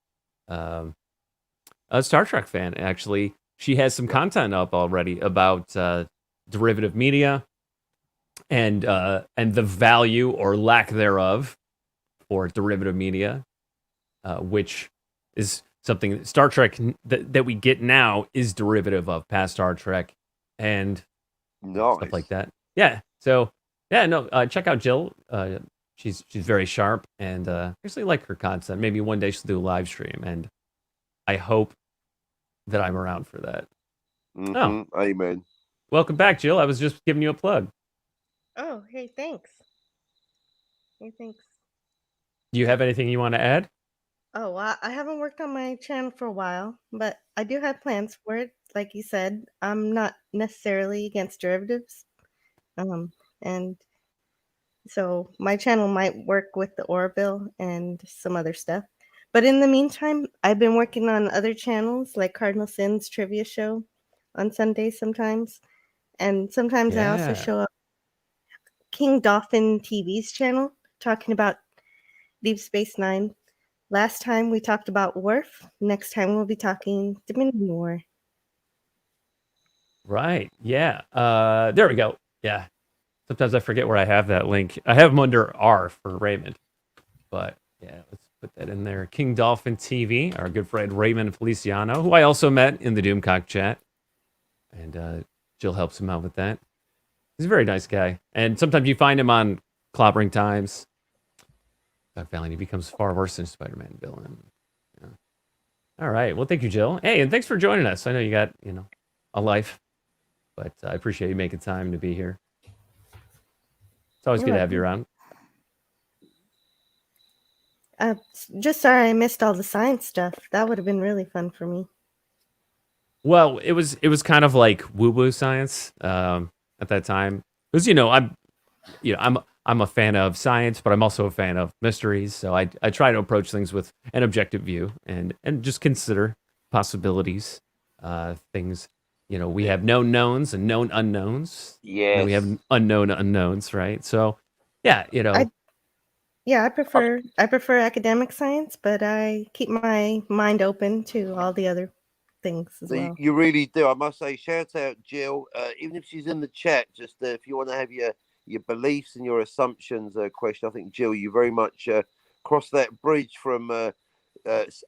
Star Trek fan, actually. She has some content up already about derivative media and the value or lack thereof for derivative media, which is something that Star Trek that we get now is derivative of past Star Trek. and Nice. stuff like that. Yeah. So yeah, no, check out Jill. She's very sharp, and I actually like her content. Maybe one day she'll do a live stream, and I hope that I'm around for that. Oh, amen. Welcome back, Jill. I was just giving you a plug. Oh, hey, thanks. Hey, thanks. Do you have anything you want to add? Oh, well, I haven't worked on my channel for a while, but I do have plans for it. Like you said, I'm not necessarily against derivatives. And so my channel might work with the Orville and some other stuff. But in the meantime, I've been working on other channels like Cardinal Sins Trivia Show on Sundays sometimes. And sometimes I also Yeah. show up King Dolphin TV's channel talking about Deep Space Nine. Last time we talked about Worf. Next time we'll be talking Dominion War. Right. Yeah. There we go. Yeah. Sometimes I forget where I have that link. I have them under R for Raymond. But yeah, let's put that in there. King Dolphin TV, our good friend Raymond Feliciano, who I also met in the Doomcock chat. And Jill helps him out with that. He's a very nice guy. And sometimes you find him on Clobbering Times. Doc Valiant, he becomes far worse than Spider-Man villain. Yeah. All right. Well, thank you, Jill. Hey, and thanks for joining us. I know you got, a life. But I appreciate you making time to be here. It's always good to have you around. Just sorry I missed all the science stuff. That would have been really fun for me. Well, it was kind of like woo-woo science at that time. Because I'm a fan of science, but I'm also a fan of mysteries. So I try to approach things with an objective view and just consider possibilities, things. We have known knowns and known unknowns. Yes. And we have unknown unknowns, right? So, yeah, I prefer academic science, but I keep my mind open to all the other things as well. You really do. I must say, shout out Jill. Even if she's in the chat, just if you want to have your beliefs and your assumptions question, I think Jill, you very much cross that bridge from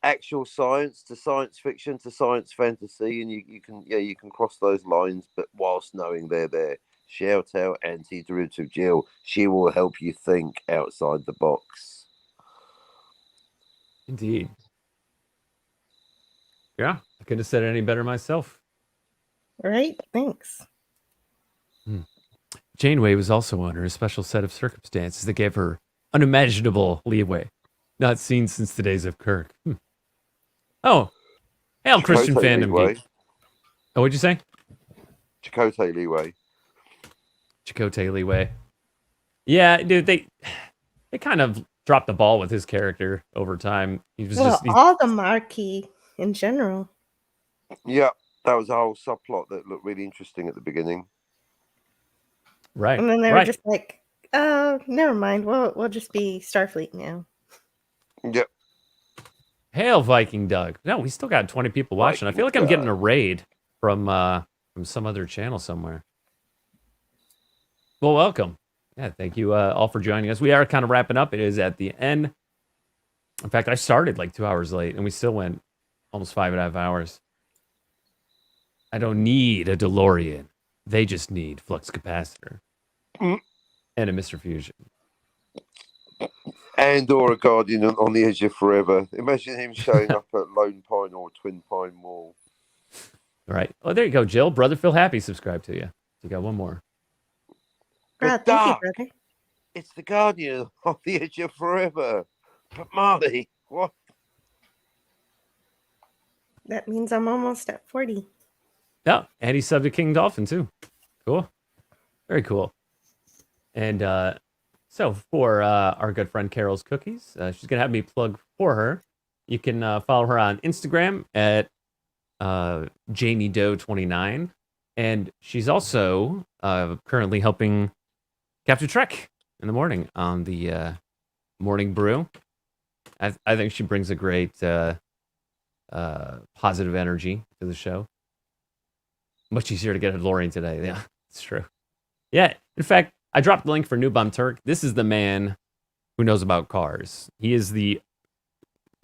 actual science to science fiction to science fantasy, and you can cross those lines, but whilst knowing they're there. Shout out anti-derivative Jill. She will help you think outside the box. Indeed. Yeah, I couldn't have said it any better myself. Right? Thanks. Janeway was also under a special set of circumstances that gave her unimaginable leeway. Not seen since the days of Kirk. Oh, hail Christian fandom geek. Oh, what'd you say? Chakotay leeway. Chakotay leeway. Yeah, dude, they kind of dropped the ball with his character over time. He was all the Marquis in general. Yeah, that was a whole subplot that looked really interesting at the beginning. Right. And then they were just like, oh, never mind. We'll just be Starfleet now. Yep. Hail Viking Doug. No, we still got 20 people watching. I feel like I'm getting a raid from some other channel somewhere. Well, welcome. Yeah, thank you all for joining us. We are kind of wrapping up. It is at the end. In fact, I started like 2 hours late, and we still went almost 5.5 hours. I don't need a DeLorean. They just need flux capacitor and a Mr. Fusion. And or a Guardian on the Edge of Forever. Imagine him showing up at Lone Pine or Twin Pine Mall. All right. Oh, there you go, Jill. Brother Phil Happy subscribed to you. You got one more. Thank you, brother. It's the Guardian on the Edge of Forever. But Marty, what? That means I'm almost at 40. Yeah, and he's subbed to King Dolphin too. Cool. Very cool. And so for our good friend Carol's Cookies, she's going to have me plug for her. You can follow her on Instagram at JamieDoe29. And she's also currently helping Captain Trek in the morning on the Morning Brew. I think she brings a great positive energy to the show. Much easier to get a DeLorean today. Yeah, it's true. Yeah, in fact, I dropped the link for New Bum Turk. This is the man who knows about cars. He is the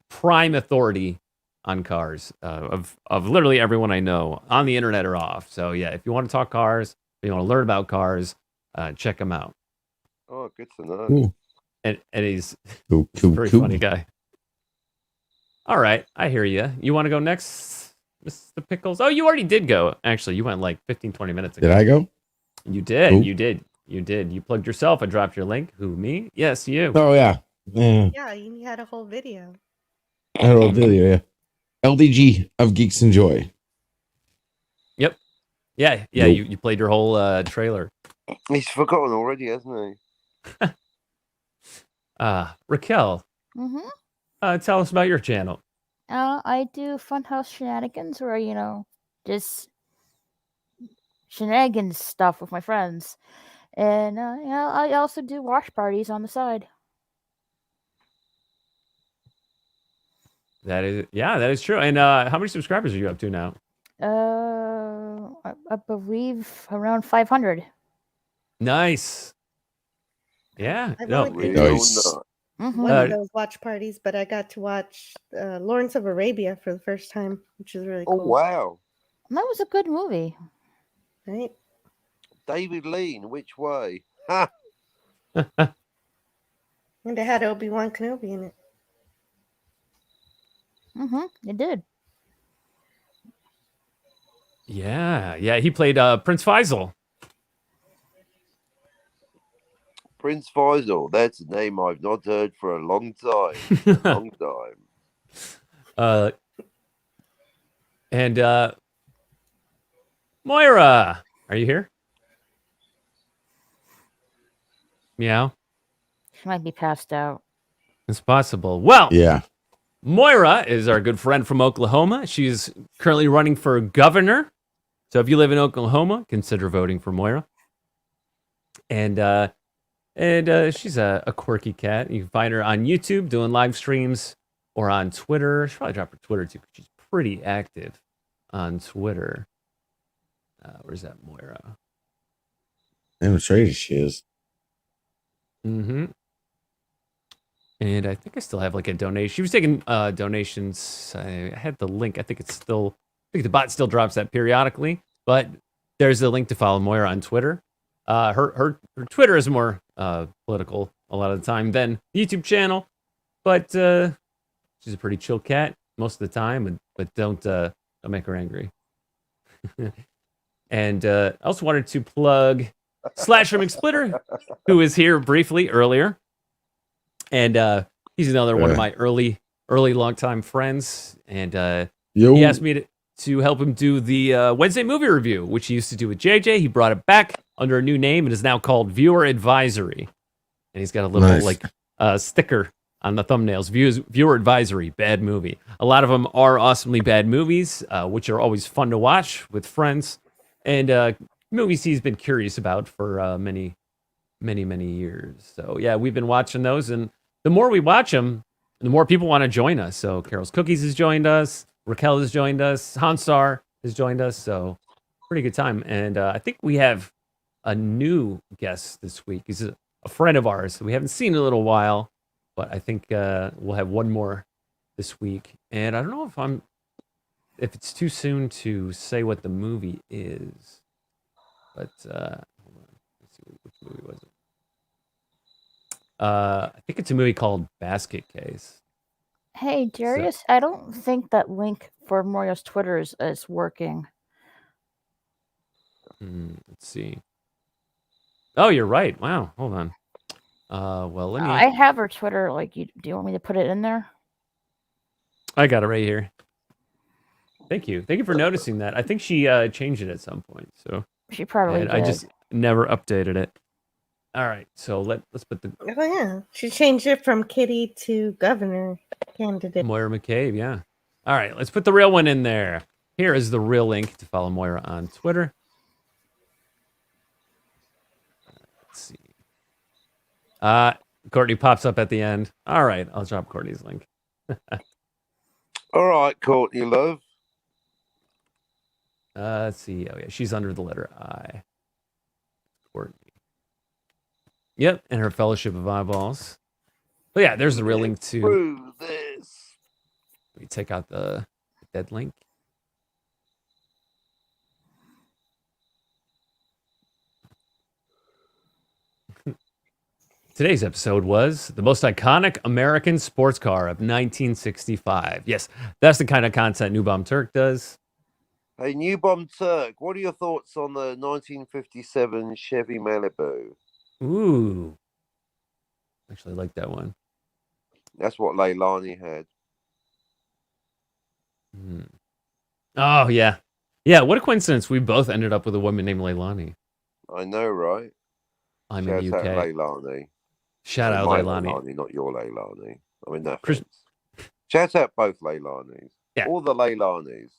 prime authority on cars of literally everyone I know on the internet or off. So yeah, if you want to talk cars, if you want to learn about cars, check him out. Oh, good to know. Cool. And he's Cool, a very cool. funny guy. All right, I hear you. You want to go next, Mr. Pickles? Oh, you already did go. Actually, you went like 15, 20 minutes ago. Did I go? You did. Cool. You did. You did. You plugged yourself. I dropped your link. Who, me? Yes, you. Oh yeah. Yeah. Yeah, you had a whole video. I had a video. Yeah. LDG of Geeks Enjoy. Yep. Yeah. Yeah. Nope. You played your whole trailer. He's forgotten already, hasn't he? Raquel, tell us about your channel. I do Funhouse Shenanigans where, just shenanigans stuff with my friends. And I also do watch parties on the side. That is true. And how many subscribers are you up to now? I believe around 500. Nice. Yeah. I've No. only been Nice. one of those watch parties, but I got to watch Lawrence of Arabia for the first time, which is really Oh, cool. wow. That was a good movie. Right? David Lean, which way? Ha! And it had Obi-Wan Kenobi in it. It did. Yeah. Yeah. He played Prince Faisal. Prince Faisal. That's a name I've not heard for a long time. A long time. And Moira, are you here? Meow. She might be passed out. It's possible. Well, Yeah. Moira is our good friend from Oklahoma. She's currently running for governor. So if you live in Oklahoma, consider voting for Moira. And she's a quirky cat. You can find her on YouTube doing live streams or on Twitter. She'll probably drop her Twitter too, because she's pretty active on Twitter. Where's that Moira? I'm afraid she is. Mm-hmm. And I think I still have like a donation. She was taking donations. I had the link. I think the bot still drops that periodically. But there's a link to follow Moira on Twitter. Her Twitter is more political a lot of the time than the YouTube channel. But she's a pretty chill cat most of the time. But don't make her angry. And I also wanted to plug Slash from McSplitter, who was here briefly earlier. And he's another one of my early longtime friends. And he asked me to help him do the Wednesday movie review, which he used to do with JJ. He brought it back under a new name and is now called Viewer Advisory. And he's got a little sticker on the thumbnails. Viewer Advisory, bad movie. A lot of them are awesomely bad movies, which are always fun to watch with friends. And movies he's been curious about for many years. So yeah, we've been watching those, and the more we watch them, the more people want to join us. So Carol's Cookies has joined us, Raquel has joined us, Hansar has joined us. So pretty good time. And I think we have a new guest this week. He's a friend of ours that we haven't seen in a little while, but I think we'll have one more this week. And I don't know if it's too soon to say what the movie is, but hold on. Let's see, which movie was it? I think it's a movie called Basket Case. Hey, Darius, I don't think that link for Mario's Twitter is working. Let's see. Oh, you're right. Wow. Hold on. Well, let me. I have her Twitter. Do you want me to put it in there? I got it right here. Thank you. Thank you for noticing that. I think she changed it at some point. So she probably did. I just never updated it. All right. So let's put the. Oh yeah, she changed it from Kitty to Governor candidate. Moira McCabe. Yeah. All right. Let's put the real one in there. Here is the real link to follow Moira on Twitter. Let's see. Courtney pops up at the end. All right. I'll drop Courtney's link. All right, Courtney, love. Let's see. Oh, yeah. She's under the letter I. Courtney. Yep. And her Fellowship of Eyeballs. But yeah, there's the real link to. Through this. Let me take out the dead link. Today's episode was the most iconic American sports car of 1965. Yes, that's the kind of content New Bomb Turk does. Hey, New Bomb Turk, what are your thoughts on the 1957 Chevy Malibu? Ooh. Actually, I like that one. That's what Leilani had. Oh, yeah. Yeah, what a coincidence. We both ended up with a woman named Leilani. I know, right? I'm Shout in the UK. out Leilani. Shout out my Leilani. not your Leilani. I mean, no offense. Shout out both Leilanis. Yeah. All the Leilanis.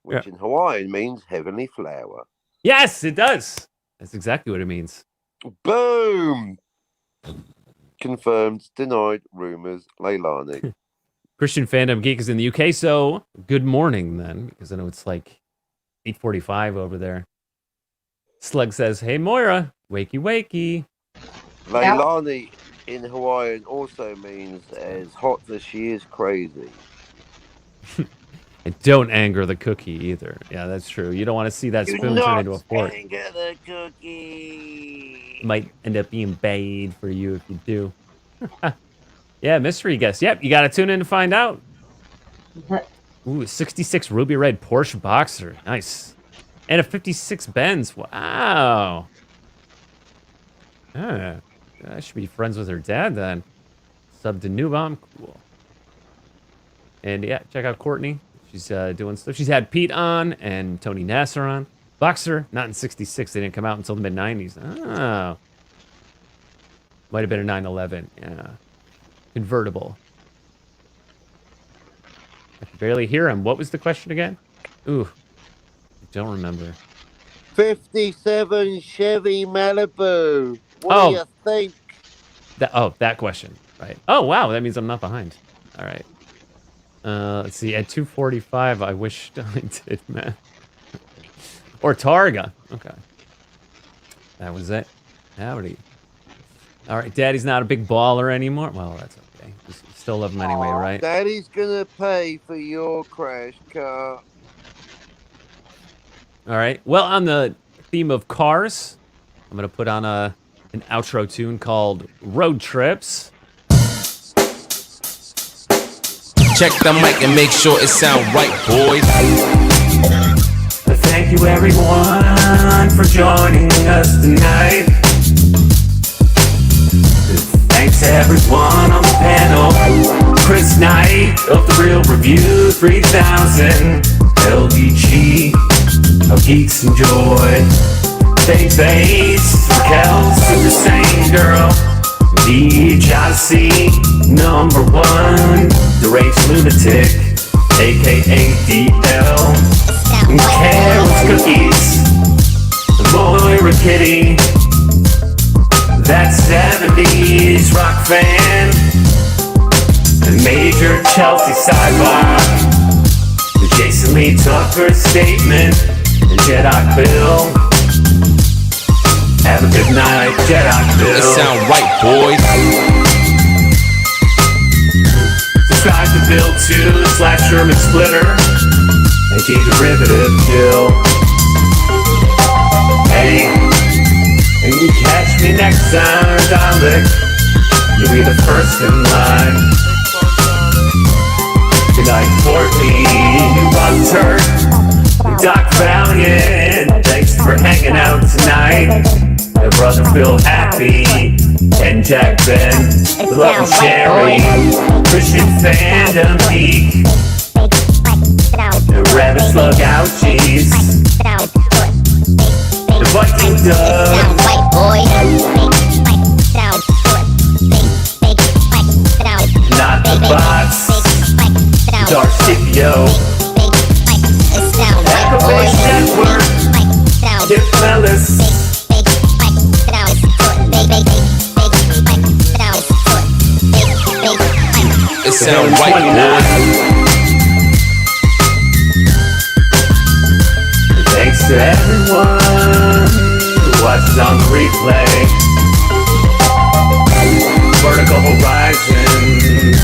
Which in Hawaiian means heavenly flower. Yes, it does. That's exactly what it means. Boom! Confirmed, denied, rumors, Leilani. Christian Fandom Geek is in the UK, so good morning then, because I know it's like 8:45 over there. Slug says, "Hey Moira, wakey wakey." Leilani in Hawaiian also means as hot as she is crazy. And don't anger the cookie either. Yeah, that's true. You don't want to see that spoon turn into a fork. Anger the cookie. Might end up being bad for you if you do. Yeah, mystery guess. Yep, you got to tune in to find out. Ooh, 66 ruby red Porsche Boxer. Nice. And a 56 Benz. Wow. I should be friends with her dad then. Sub to New Bomb. Cool. And yeah, check out Courtney. She's doing stuff. She's had Pete on and Tony Nasser on. Boxer, not in 66. They didn't come out until the mid-90s. Oh. Might have been a 911. Yeah. Convertible. I can barely hear him. What was the question again? Ooh. I don't remember. 57 Chevy Malibu. What do you think? That question. Right. Oh, wow. That means I'm not behind. All right. Let's see. At 2:45, I wish I did, man. Or Targa. Okay. That was it. Howdy. All right. Daddy's not a big baller anymore. Well, that's okay. You still love him anyway, right? Daddy's gonna pay for your crash car. All right. Well, on the theme of cars, I'm going to put on an outro tune called Road Trips. Check the mic and make sure it sound right, boys. Thank you everyone for joining us tonight. Thanks to everyone on the panel. Chris Knight of The Real Review 3000. LDG, how geeks enjoy. Big Bass, Raquel, Super Saiyan Girl. DHIC, #1, the Race Lunatic, aka DL. Carrots Cookies, Moira Kitty, that 70s rock fan, and Major Chelsea Sidebar, the Jason Lee Tucker Statement, and Jedi Bill. Have a good night, Jedi Bill. It sound right, boys. Subscribe to Bill 2 / Sherman Splitter and keep derivative chill. Hey, and you catch me next time, Dalek. You'll be the first in line. Good night, Courtney, Bob Turk, Doc Valiant. Thanks for hanging out tonight. My brother Phil Happy, and Jack Ben, the Love Sherry, Christian Fandom Geek, the Rabbit Slug Ouchies, the Viking Dove, not the bots, Dark Scipio, Echo-Based Network, Kip Fellas. It sound right, boys. Thanks to everyone who watches on the replay. Vertical Horizons.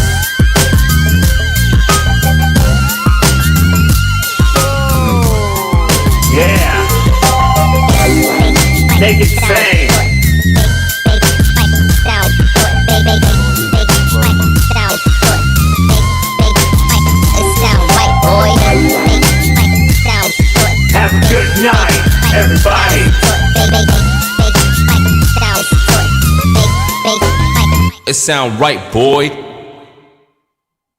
Good night, everybody. It sound right, boy.